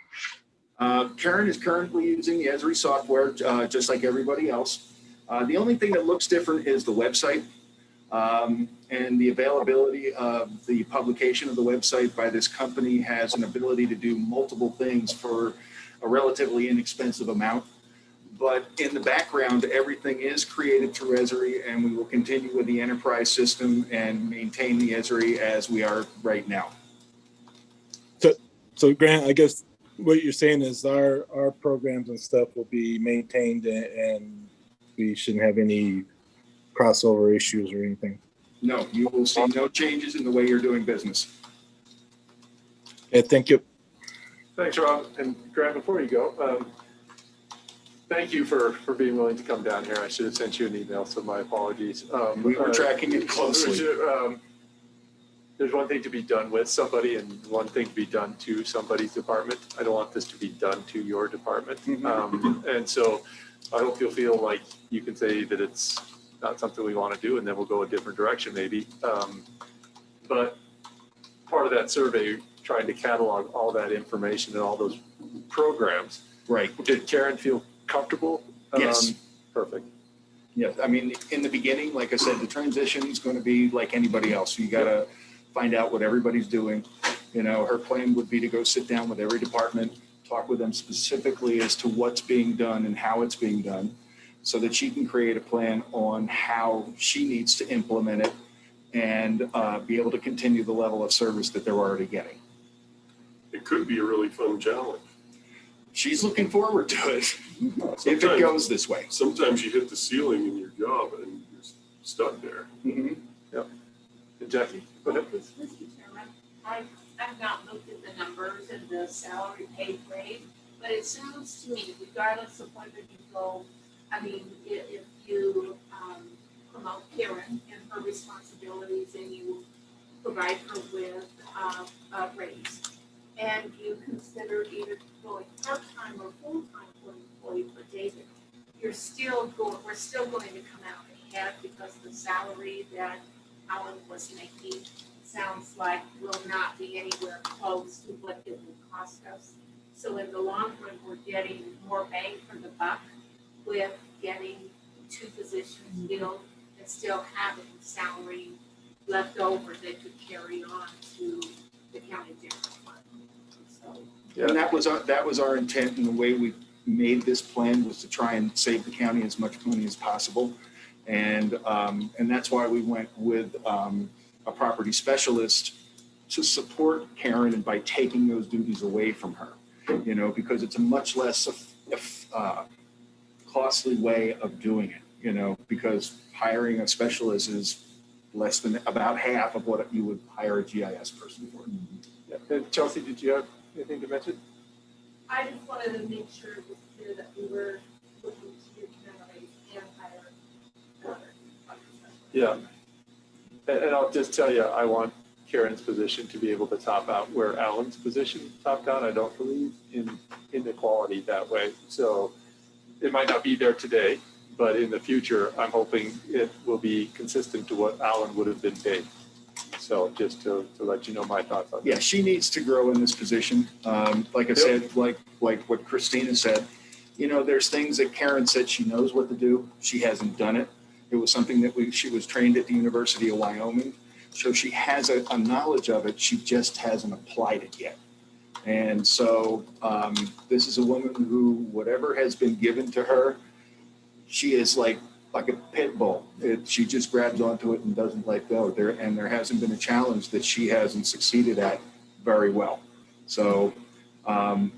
Karen is currently using the Esri software just like everybody else. The only thing that looks different is the website and the availability of the publication of the website by this company has an ability to do multiple things for a relatively inexpensive amount. But in the background, everything is created through Esri, and we will continue with the enterprise system and maintain the Esri as we are right now. So Grant, I guess what you're saying is our programs and stuff will be maintained and we shouldn't have any crossover issues or anything. No, you will see no changes in the way you're doing business. Yeah, thank you. Thanks, Rob. And Grant, before you go, thank you for being willing to come down here. I should have sent you an email, so my apologies. We were tracking it closely. There's one thing to be done with somebody and one thing to be done to somebody's department. I don't want this to be done to your department. And so I hope you'll feel like you can say that it's not something we want to do, and then we'll go a different direction maybe. But part of that survey, trying to catalog all that information and all those programs. Right. Did Karen feel comfortable? Yes. Perfect. Yes. I mean, in the beginning, like I said, the transition is going to be like anybody else. You got to find out what everybody's doing. You know, her plan would be to go sit down with every department, talk with them specifically as to what's being done and how it's being done, so that she can create a plan on how she needs to implement it and be able to continue the level of service that they're already getting. It could be a really fun challenge. She's looking forward to it if it goes this way. Sometimes you hit the ceiling in your job and you're stuck there. Yep. And Jackie, go ahead, please. Mr. Chairman, I've not looked at the numbers and the salary pay grade, but it sounds to me, regardless of whether you go, I mean, if you promote Karen and her responsibilities and you provide her with a raise, and you consider either going part-time or full-time for an employee for David, we're still going to come out ahead because the salary that Alan was making sounds like will not be anywhere close to what it will cost us. So in the long run, we're getting more bang for the buck with getting 2 positions filled and still having salary left over that could carry on to the county general fund. So. Yeah. And that was our intent, and the way we made this plan was to try and save the county as much money as possible. And that's why we went with a property specialist to support Karen, and by taking those duties away from her, you know, because it's a much less costly way of doing it, you know, because hiring a specialist is less than about half of what you would hire a GIS person for. Yeah. And Chelsea, did you have anything to mention? I just wanted to make sure it was clear that we were looking to generate and hire another. Yeah. And I'll just tell you, I want Karen's position to be able to top out where Alan's position topped out. I don't believe in inequality that way. So it might not be there today, but in the future, I'm hoping it will be consistent to what Alan would have been paid. So just to let you know my thoughts on that. Yeah, she needs to grow in this position. Like I said, like what Christina said, you know, there's things that Karen said she knows what to do. She hasn't done it. It was something that she was trained at the University of Wyoming. So she has a knowledge of it. She just hasn't applied it yet. And so this is a woman who, whatever has been given to her, she is like a pit bull. She just grabs onto it and doesn't let go. There hasn't been a challenge that she hasn't succeeded at very well. So,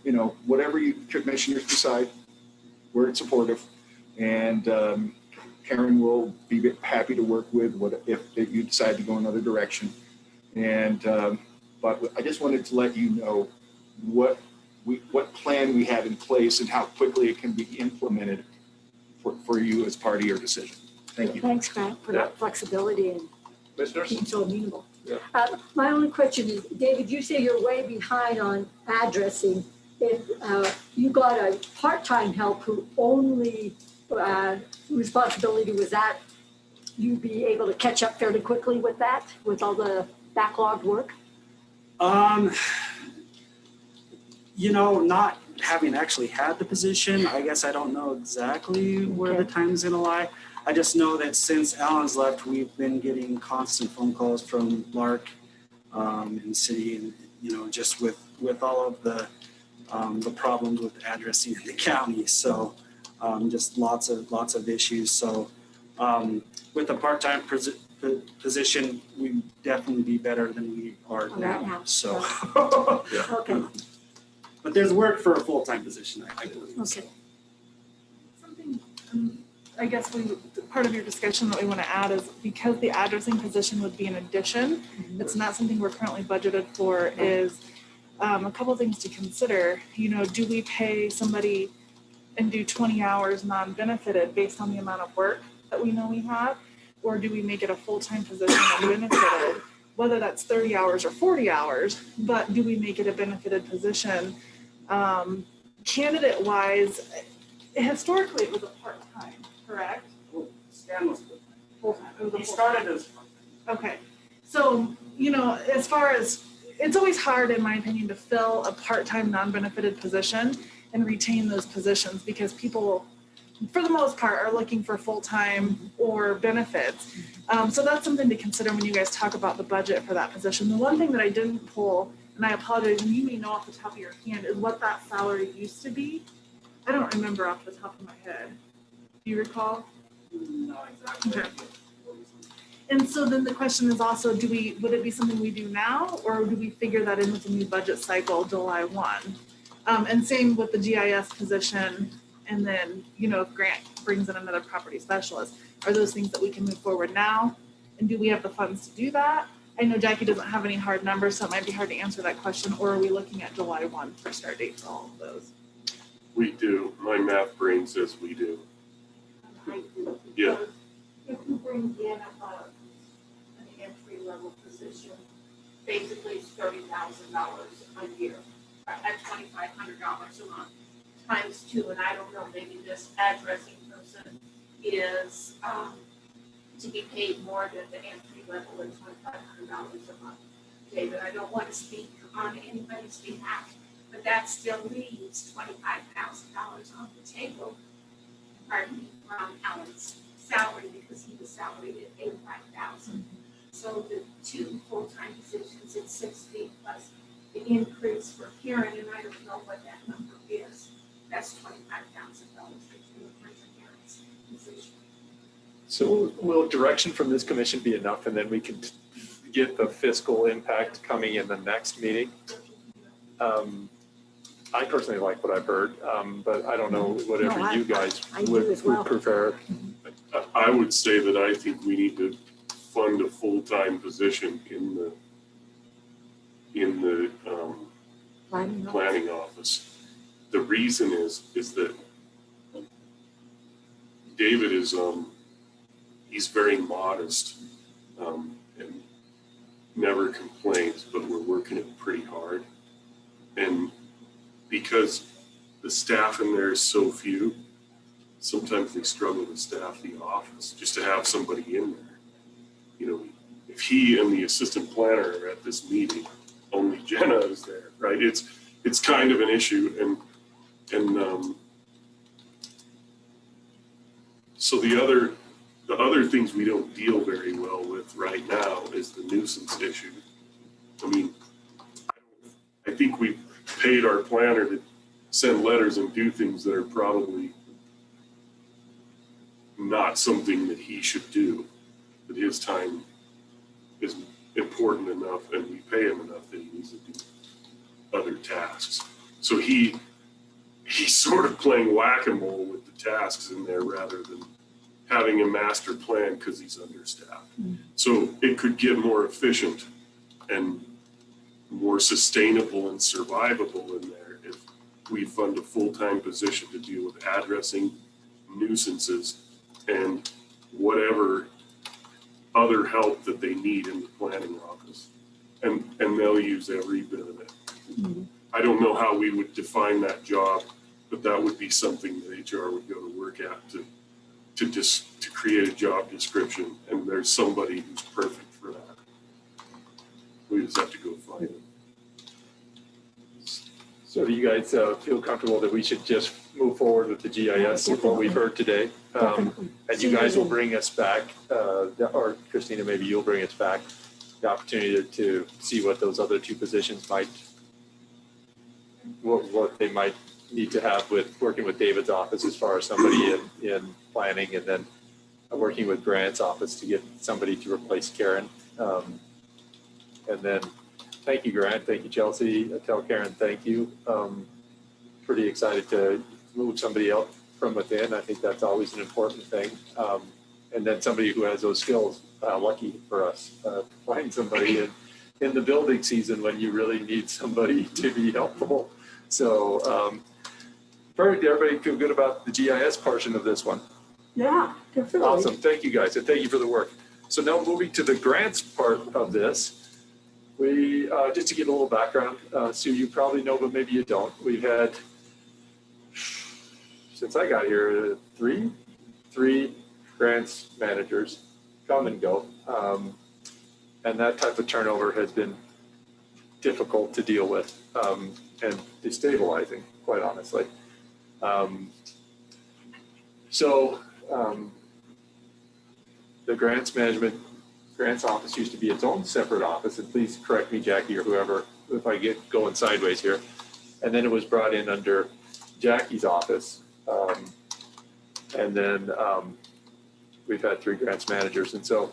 you know, whatever you commissioners decide, we're supportive. And Karen will be happy to work with if you decide to go another direction. And but I just wanted to let you know what plan we have in place and how quickly it can be implemented for you as part of your decision. Thank you. Thanks, Grant, for that flexibility and being so amenable. Yeah. My only question is, David, you say you're way behind on addressing. If you got a part-time help who only responsibility was that, you'd be able to catch up fairly quickly with that, with all the backlogged work? You know, not having actually had the position, I guess I don't know exactly where the time's gonna lie. I just know that since Alan's left, we've been getting constant phone calls from Lark in the city, and you know, just with all of the problems with addressing in the county. So just lots of issues. So with a part-time position, we'd definitely be better than we are now. So, Okay, but there's work for a full-time position, I believe. okay. Something, I guess part of your discussion that we want to add is because the addressing position would be an addition, it's not something we're currently budgeted for, is a couple things to consider. You know, do we pay somebody and do 20 hours non-benefited based on the amount of work that we know we have? Or do we make it a full-time position and benefited, whether that's 30 hours or 40 hours, but do we make it a benefited position? Candidate-wise, historically it was a part-time, correct? Stan was Full-time. he started as Okay, so, you know, as far as, it's always hard, in my opinion, to fill a part-time non-benefited position and retain those positions because people, for the most part, are looking for full-time or benefits. So that's something to consider when you guys talk about the budget for that position. The one thing that I didn't pull, and I apologize, and you may know off the top of your hand, is what that salary used to be. I don't remember off the top of my head. Do you recall? not exactly. Okay. And so then the question is also, would it be something we do now, or do we figure that in with the new budget cycle, July 1? And same with the GIS position, and then, you know, if Grant brings in another property specialist, are those things that we can move forward now? And do we have the funds to do that? I know Jackie doesn't have any hard numbers, so it might be hard to answer that question, or are we looking at July 1 for start date for all of those? We do. My math brain says we do. I do. Yeah. If you bring in an entry-level position, basically it's $30,000 a year, at $2,500 a month, times 2, and I don't know, maybe this addressing person is to be paid more than the entry level at $2,500 a month. David, I don't want to speak on anybody's behalf, but that still leaves $25,000 on the table. Pardon me, from Alan's salary, because he was salaried at $85,000. So the 2 full-time positions at 60 plus the increase for Karen, and I don't know what that number is. That's $25,000 between Karen's position. So will direction from this commission be enough, and then we can get the fiscal impact coming in the next meeting? I personally like what I've heard, but I don't know whatever you guys would prefer. I would say that I think we need to fund a full-time position in the planning office. The reason is that David is he's very modest and never complains, but we're working it pretty hard. And because the staff in there is so few, sometimes they struggle to staff the office just to have somebody in there. You know, if he and the assistant planner are at this meeting, only Jenna is there, right? It's kind of an issue, and so the other things we don't deal very well with right now is the nuisance issue. I mean, I think we've paid our planner to send letters and do things that are probably not something that he should do, that his time is important enough and we pay him enough that he needs to do other tasks. So he's sort of playing whack-a-mole with the tasks in there rather than having a master plan because he's understaffed. So it could get more efficient and more sustainable and survivable in there if we fund a full-time position to deal with addressing nuisances and whatever other help that they need in the planning office. And they'll use every bit of it. I don't know how we would define that job, but that would be something that HR would go to work at to create a job description, and there's somebody who's perfect for that. We just have to go find it. So do you guys feel comfortable that we should just move forward with the GIS, what we've heard today? And you guys will bring us back, or Christina, maybe you'll bring us back the opportunity to see what those other 2 positions might, what they might need to have with working with David's office as far as somebody in planning, and then working with Grant's office to get somebody to replace Karen. And then thank you, Grant. Thank you, Chelsea. Tell Karen thank you. Pretty excited to move somebody out from within. I think that's always an important thing. And then somebody who has those skills, lucky for us, find somebody in the building season when you really need somebody to be helpful. So perfect. Everybody feel good about the GIS portion of this one? Yeah, definitely. Awesome. Thank you, guys. And thank you for the work. So now moving to the grants part of this, we, just to give a little background, Sue, you probably know, but maybe you don't. We've had, since I got here, three grants managers come and go. And that type of turnover has been difficult to deal with and destabilizing, quite honestly. The grants office used to be its own separate office, and please correct me, Jackie, or whoever, if I get going sideways here. And then it was brought in under Jackie's office. And then we've had 3 grants managers. And so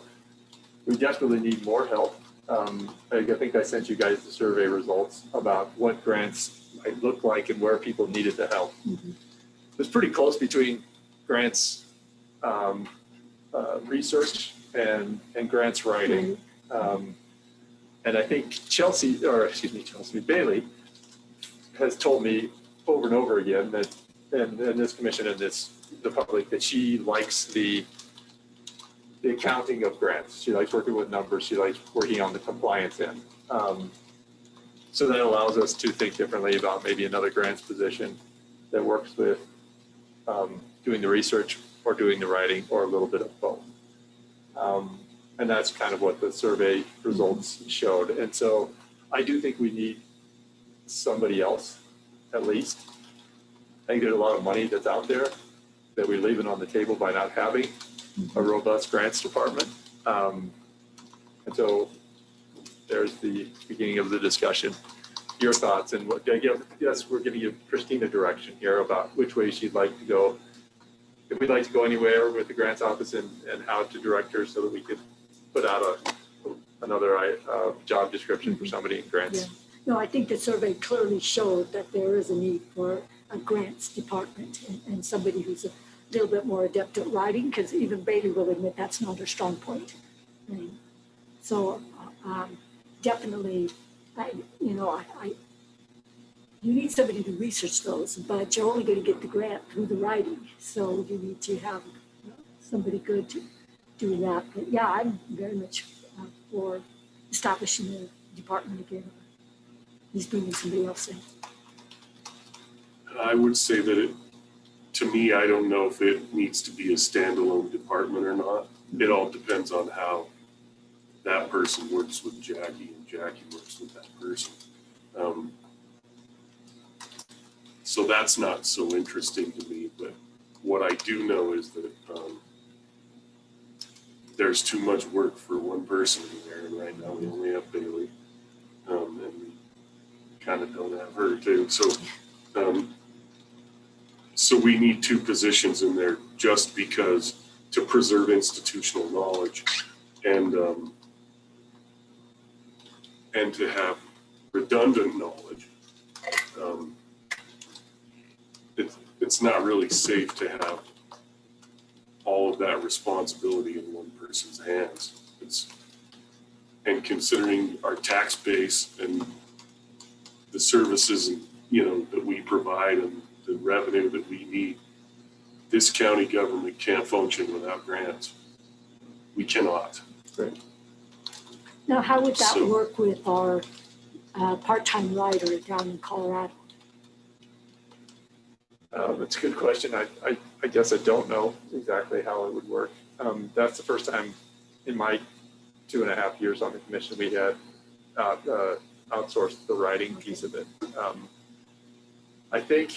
we definitely need more help. I think I sent you guys the survey results about what grants might look like and where people needed the help. Mm-hmm. It was pretty close between grants research and grants writing. And I think Bailey has told me over and over again that, and this commission and the public, that she likes the accounting of grants. She likes working with numbers. She likes working on the compliance end. So that allows us to think differently about maybe another grants position that works with doing the research or doing the writing, or a little bit of both. And that's kind of what the survey results showed. And so I do think we need somebody else, at least. I think there's a lot of money that's out there that we're leaving on the table by not having a robust grants department. And so there's the beginning of the discussion. Your thoughts, and what, yes, we're giving you Christina direction here about which way she'd like to go. If we'd like to go anywhere with the grants office, and how to direct her so that we could put out another job description for somebody in grants. Yeah. No, I think the survey clearly showed that there is a need for a grants department and somebody who's a little bit more adept at writing, because even Bailey will admit that's not her strong point. So definitely, you need somebody to research those, but you're only going to get the grant through the writing. So you need to have somebody good to do that. But yeah, I'm very much for establishing a department again. He's bringing somebody else in. I would say that to me, I don't know if it needs to be a standalone department or not. It all depends on how that person works with Jackie and Jackie works with that person. So that's not so interesting to me, but what I do know is that there's too much work for one person in there, and right now we only have Bailey, and we kind of don't have her too. So we need 2 positions in there just because, to preserve institutional knowledge and to have redundant knowledge. It's not really safe to have all of that responsibility in one person's hands. And considering our tax base and the services that we provide and the revenue that we need, this county government can't function without grants. We cannot. Right. Now, how would that work with our part-time writer down in Colorado? That's a good question. I guess I don't know exactly how it would work. That's the first time in my 2.5 years on the commission we had outsourced the writing piece of it. I think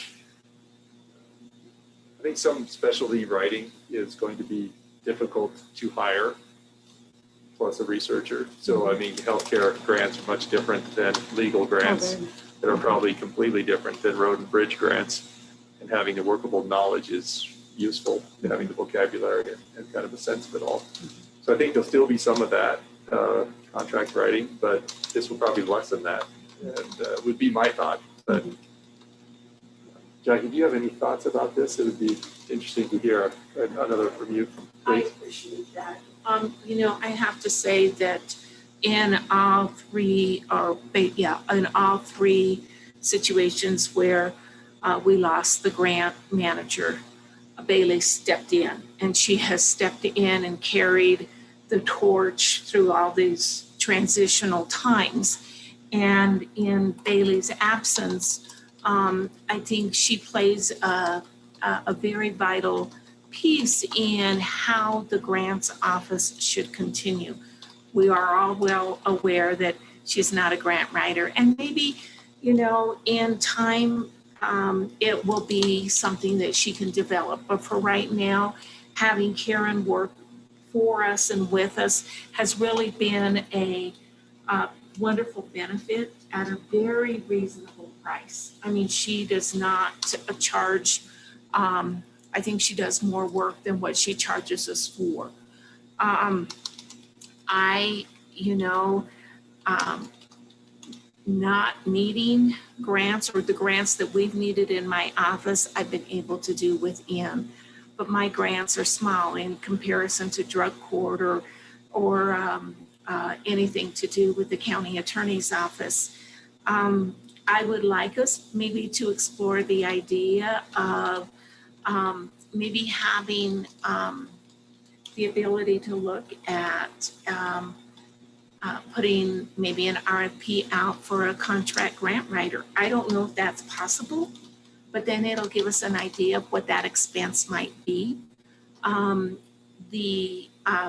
some specialty writing is going to be difficult to hire, plus a researcher. So I mean, healthcare grants are much different than legal grants. that are probably completely different than road and bridge grants. And having the workable knowledge is useful, having the vocabulary and kind of a sense of it all. So I think there'll still be some of that contract writing, but this will probably lessen that, and would be my thought. But Jackie, do you have any thoughts about this? It would be interesting to hear another from you. I appreciate that. You know, I have to say that in all three situations where we lost the grant manager, Bailey stepped in, and she has stepped in and carried the torch through all these transitional times. And in Bailey's absence, I think she plays a very vital piece in how the grants office should continue. We are all well aware that she's not a grant writer, and maybe, you know, in time, it will be something that she can develop. But for right now, having Karen work for us and with us has really been a wonderful benefit at a very reasonable price. I mean, she does not charge, I think she does more work than what she charges us for. Not needing grants or the grants that we've needed in my office, I've been able to do within. But my grants are small in comparison to drug court or anything to do with the county attorney's office. I would like us maybe to explore the idea of maybe having the ability to look at putting maybe an RFP out for a contract grant writer. I don't know if that's possible, but then it'll give us an idea of what that expense might be.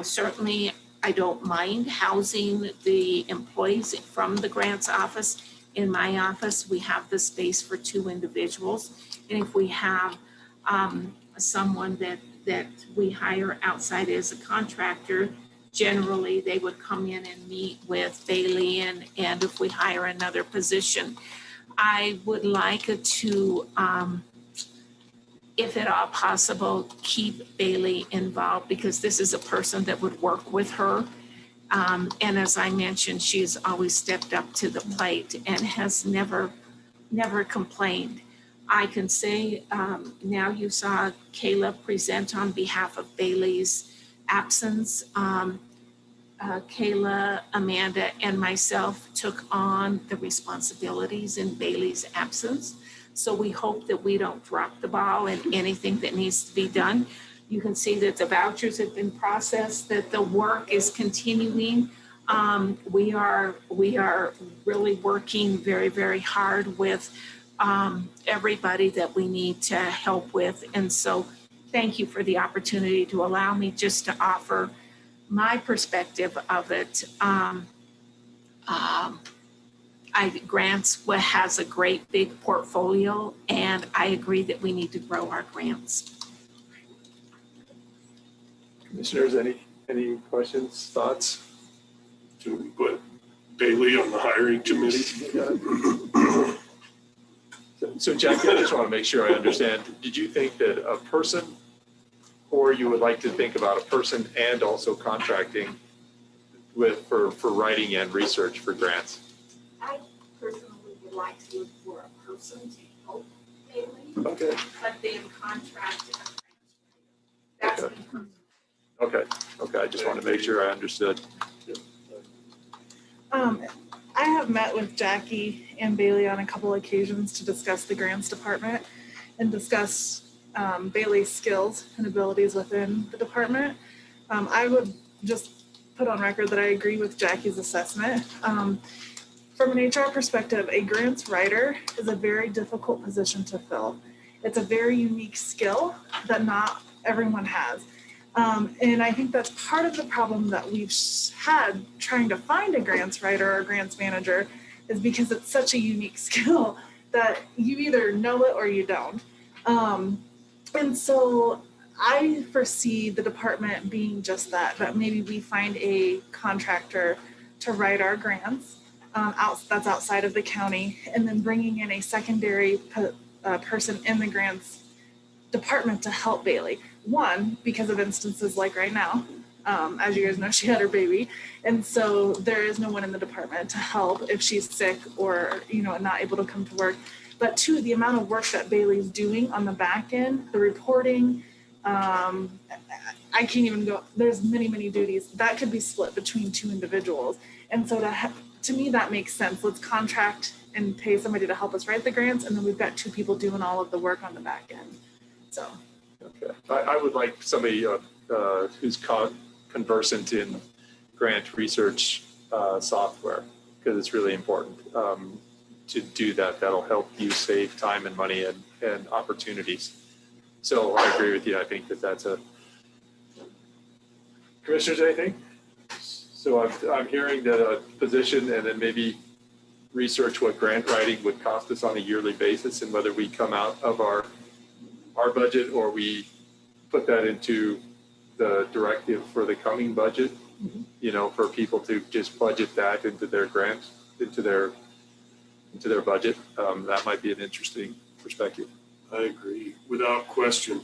Certainly, I don't mind housing the employees from the grants office. In my office, we have the space for 2 individuals. And if we have someone that we hire outside as a contractor, generally they would come in and meet with Bailey, and if we hire another position, I would like to, if at all possible, keep Bailey involved, because this is a person that would work with her. And as I mentioned, she's always stepped up to the plate and has never complained. I can say now you saw Kayla present on behalf of Bailey's absence. Kayla, Amanda, and myself took on the responsibilities in Bailey's absence. So we hope that we don't drop the ball in anything that needs to be done. You can see that the vouchers have been processed, that the work is continuing. We are really working very, very hard with everybody that we need to help with. And so thank you for the opportunity to allow me just to offer my perspective of it. Grants has a great big portfolio, and I agree that we need to grow our grants. Commissioners, any questions, thoughts? Can we put Bailey on the hiring committee? So Jackie, I just want to make sure I understand. Did you think that a person, or you would like to think about a person and also contracting for writing and research for grants? I personally would like to look for a person to help Bailey. Okay. But then contract a grant writer. That's Okay, I just want to make sure I understood. I have met with Jackie and Bailey on a couple occasions to discuss the grants department and discuss Bailey's skills and abilities within the department. I would just put on record that I agree with Jackie's assessment. From an HR perspective, a grants writer is a very difficult position to fill. It's a very unique skill that not everyone has. And I think that's part of the problem that we've had trying to find a grants writer or grants manager, is because it's such a unique skill that you either know it or you don't. And so I foresee the department being just that maybe we find a contractor to write our grants. that's outside of the county, and then bringing in a secondary person in the grants department to help Bailey. One, because of instances like right now, as you guys know, she had her baby, and so there is no one in the department to help if she's sick or not able to come to work. But two, the amount of work that Bailey's doing on the back end, the reporting, I can't even go. There's many duties that could be split between two individuals, and so to me that makes sense. Let's contract and pay somebody to help us write the grants, and then we've got two people doing all of the work on the back end. So, okay, I would like somebody who's conversant in grant research software, because it's really important to do that. That'll help you save time and money and opportunities. So I agree with you. I think that's a. Commissioners, anything? So I'm hearing that a position, and then maybe research what grant writing would cost us on a yearly basis, and whether we come out of our budget or we put that into the directive for the coming budget, for people to just budget that into their grant, into their budget. That might be an interesting perspective. I agree. Without question,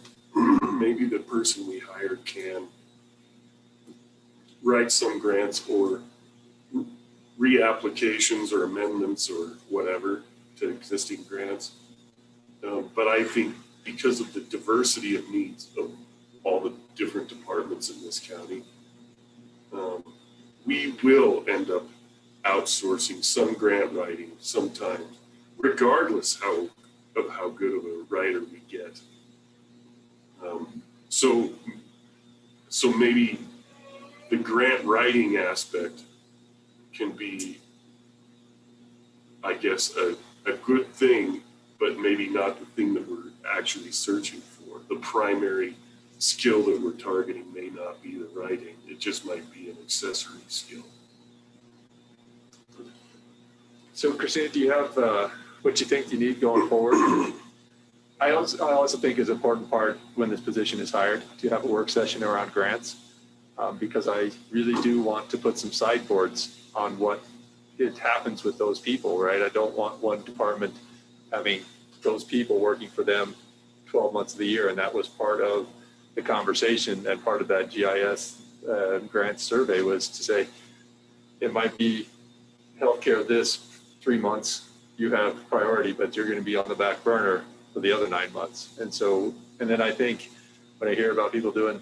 maybe the person we hired can write some grants or reapplications or amendments or whatever to existing grants. But I think because of the diversity of needs of all the different departments in this county, we will end up outsourcing some grant writing sometime, regardless of how good of a writer we get. So maybe the grant writing aspect can be, I guess, a good thing, but maybe not the thing that we're actually searching for. The primary skill that we're targeting may not be the writing. It just might be an accessory skill. So Christina, do you have what you think you need going forward? I also think is an important part when this position is hired to have a work session around grants, because I really do want to put some sideboards on what it happens with those people, right? I don't want one department having those people working for them 12 months of the year. And that was part of the conversation, and part of that GIS grant survey was to say, it might be healthcare this 3 months, you have priority, but you're going to be on the back burner for the other 9 months. And then I think when I hear about people doing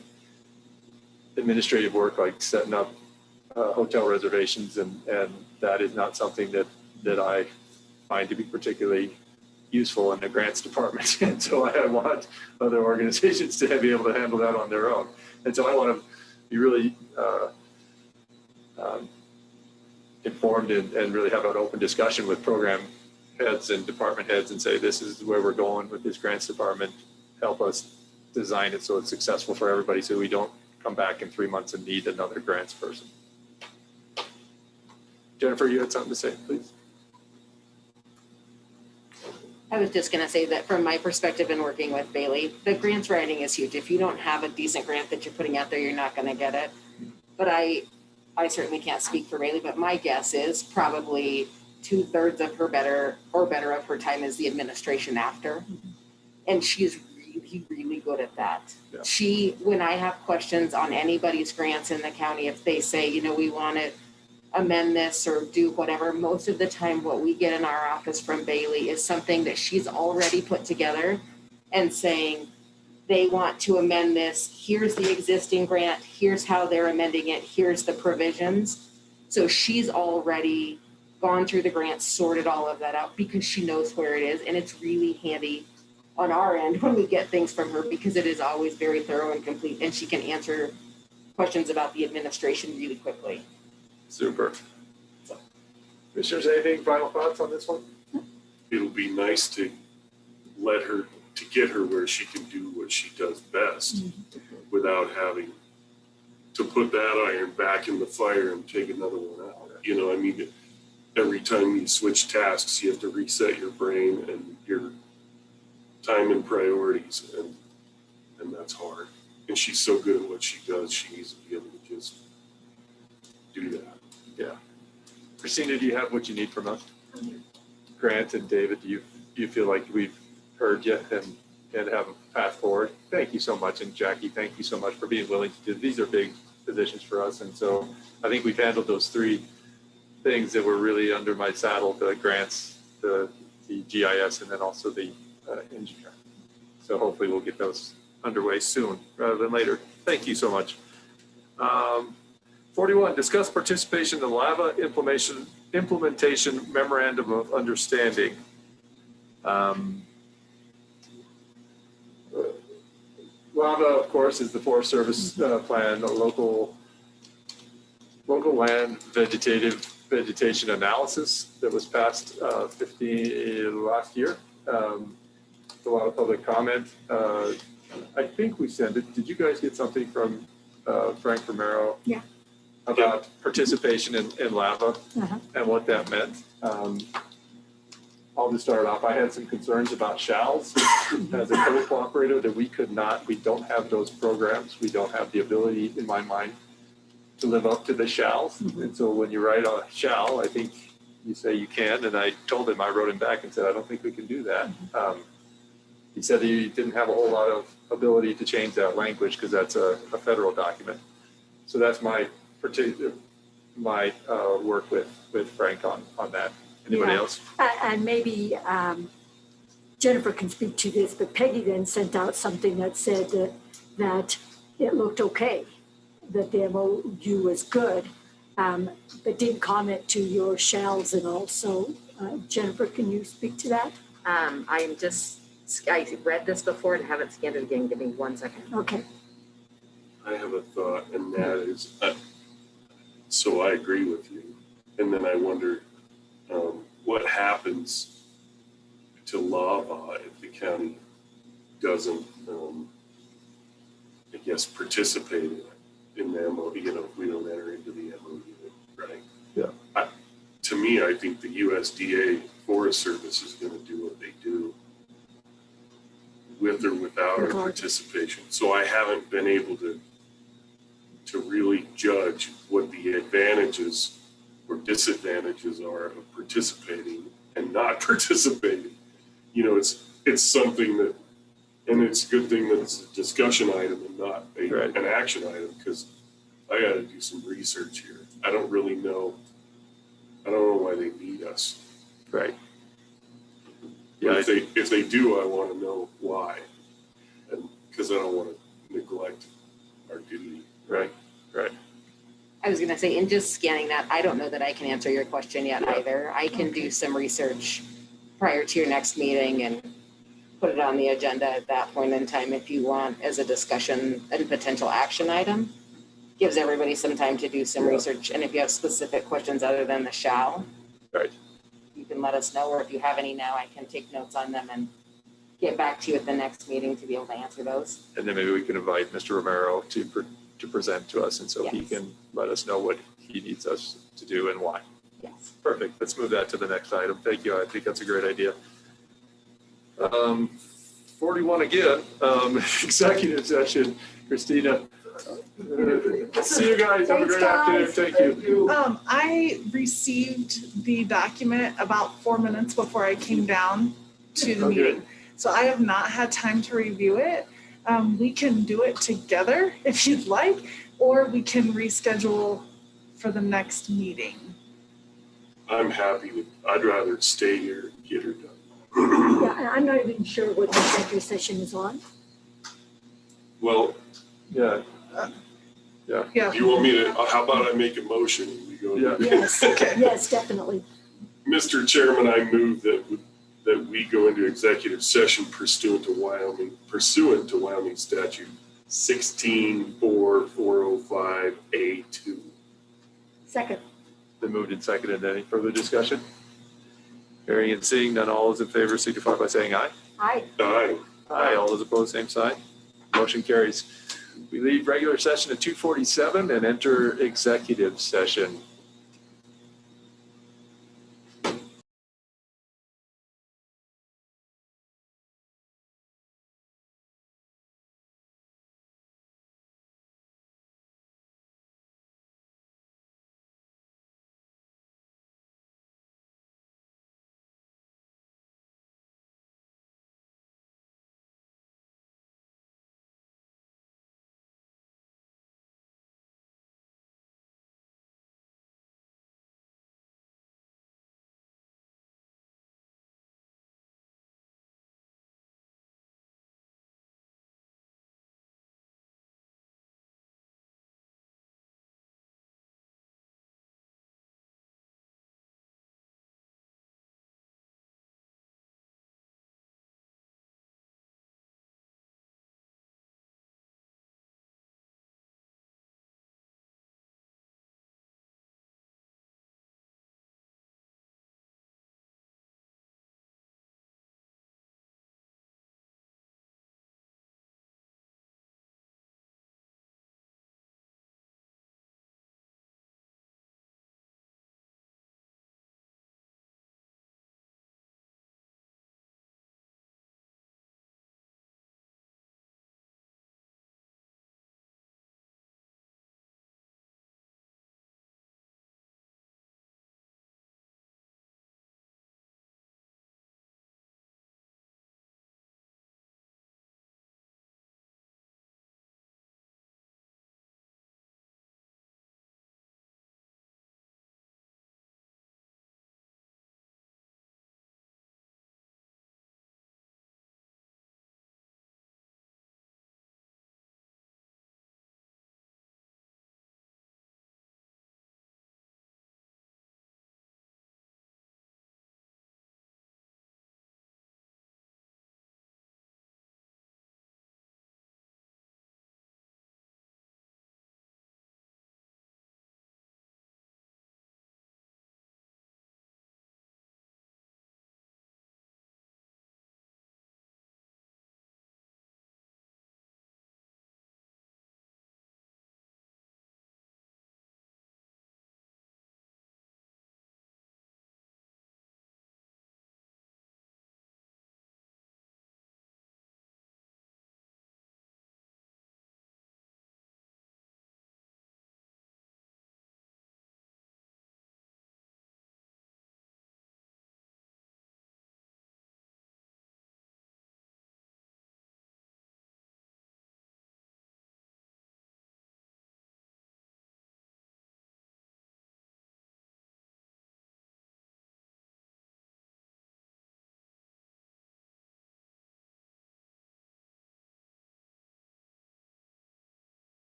administrative work, like setting up hotel reservations, and that is not something that I find to be particularly useful in the grants department. And so I want other organizations to be able to handle that on their own. And so I want to be really informed and really have an open discussion with program heads and department heads and say, this is where we're going with this grants department. Help us design it so it's successful for everybody, so we don't come back in 3 months and need another grants person. Jennifer, you had something to say, please. I was just going to say that from my perspective in working with Bailey, the grants writing is huge. If you don't have a decent grant that you're putting out there, you're not going to get it. But I certainly can't speak for Bailey, but my guess is probably 2/3 of her better of her time is the administration after. And she's really good at that. Yeah. When I have questions on anybody's grants in the county, if they say, we want to amend this or do whatever, most of the time what we get in our office from Bailey is something that she's already put together and saying, they want to amend this, here's the existing grant, here's how they're amending it, here's the provisions. So she's already gone through the grants, sorted all of that out, because she knows where it is. And it's really handy on our end when we get things from her, because it is always very thorough and complete, and she can answer questions about the administration really quickly. Super. Commissioners, anything, final thoughts on this one? It'll be nice to get her where she can do what she does best, without having to put that iron back in the fire and take another one out. Every time you switch tasks, you have to reset your brain and your time and priorities, and that's hard. And she's so good at what she does, she needs to be able to just do that. Yeah. Christina, do you have what you need from us? Grant and David, do you feel like we've heard you and have a path forward? Thank you so much. And Jackie, thank you so much for being willing to do. These are big positions for us. And so I think we've handled those three things that were really under my saddle: the grants, the GIS, and then also the engineer. So hopefully we'll get those underway soon rather than later. Thank you so much. 41, discuss participation in the LAVA implementation memorandum of understanding. LAVA, of course, is the Forest Service plan, a local land vegetation analysis that was passed last year. A lot of public comment. I think we sent it. Did you guys get something from Frank Romero? Yeah. About participation in LAVA and what that meant. I'll just start off. I had some concerns about shalls as a co-operator that we don't have those programs. We don't have the ability, in my mind, to live up to the shalls. And so when you write a shall, I think you say you can. And I told him, I wrote him back and said, I don't think we can do that. He said he didn't have a whole lot of ability to change that language because that's a federal document. So that's my work with Frank on that. Anybody else? And maybe Jennifer can speak to this, but Peggy then sent out something that said that it looked okay, that the MOU was good, but didn't comment to your shells and all. So Jennifer, can you speak to that? I read this before and haven't scanned it again. Give me 1 second. Okay. I have a thought, and that is, so I agree with you. And then I wonder what happens to LAVA if the county doesn't, I guess, participate in the MOU, if we don't enter into the MOU, right? Yeah. To me, I think the USDA Forest Service is going to do what they do with or without our participation. So I haven't been able to really judge what the advantages or disadvantages are of participating and not participating. It's something that, and it's a good thing that it's a discussion item and not an action item, because I got to do some research here. I don't know why they need us. Right. Yeah, if they do, I want to know why, and because I don't want to neglect our duty. Right. I was going to say, in just scanning that, I don't know that I can answer your question yet either. I can do some research prior to your next meeting and put it on the agenda at that point in time if you want, as a discussion and potential action item. Gives everybody some time to do some research, and if you have specific questions other than the shall, you can let us know, or if you have any now, I can take notes on them and get back to you at the next meeting to be able to answer those. And then maybe we can invite Mr. Romero to present to us, and so he can let us know what he needs us to do and why. Yes. Perfect. Let's move that to the next item. Thank you. I think that's a great idea. 41 again, executive session. Christina. See you guys. Have a great afternoon. Thank you. I received the document about 4 minutes before I came down to the meeting. So I have not had time to review it. We can do it together if you'd like, or we can reschedule for the next meeting. I'm happy. I'd rather stay here and get her done. Yeah, I'm not even sure what the executive session is on. Well, yeah. You want me to, how about I make a motion and we go? Yes, yes, definitely. Mr. Chairman, I move that we go into executive session pursuant to Wyoming statute 164405A2. Second. Been moved and seconded. Any further discussion? Hearing and seeing none, all those in favor signify by saying aye. Aye. Aye. Aye. All those opposed, same sign. Motion carries. We leave regular session at 2:47 and enter executive session.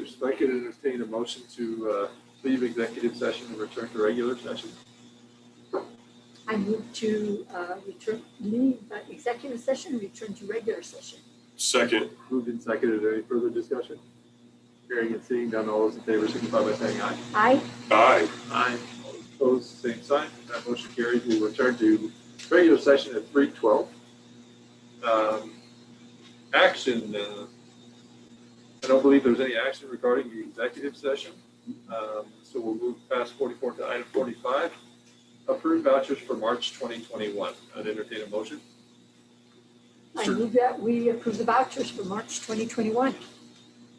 Vouchers. If I could entertain a motion to leave executive session and return to regular session. I move to leave executive session and return to regular session. Second. Moved and seconded. Any further discussion? Hearing and seeing none, all those in favor signify by saying aye. Aye. Aye. Aye. All opposed, same sign. That motion carries. We'll return to regular session at 3:12. Action. I don't believe there's any action regarding the executive session. So we'll move past 44 to item 45. Approved vouchers for March 2021. I'd entertain a motion. I move that we approve the vouchers for March 2021.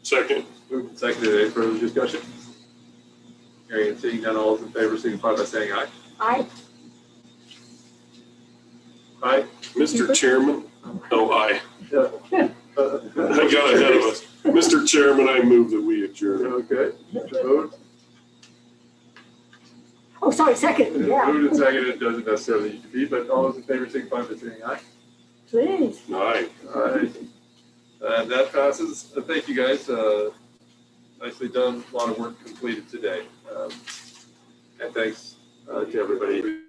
Second. Moved and seconded. Any further discussion? Hearing and seeing none, all those in favor signify by saying aye. Aye. Aye. Mr. Chairman. Oh, aye. Yeah. I got ahead of us. Mr. Chairman, I move that we adjourn. Okay. Vote. Oh, sorry, second, yeah. Moved and seconded. It doesn't necessarily need to be, but all those in favor signify by saying aye. Please. Aye. Aye. And that passes. Thank you, guys. Nicely done. A lot of work completed today. And thanks to everybody.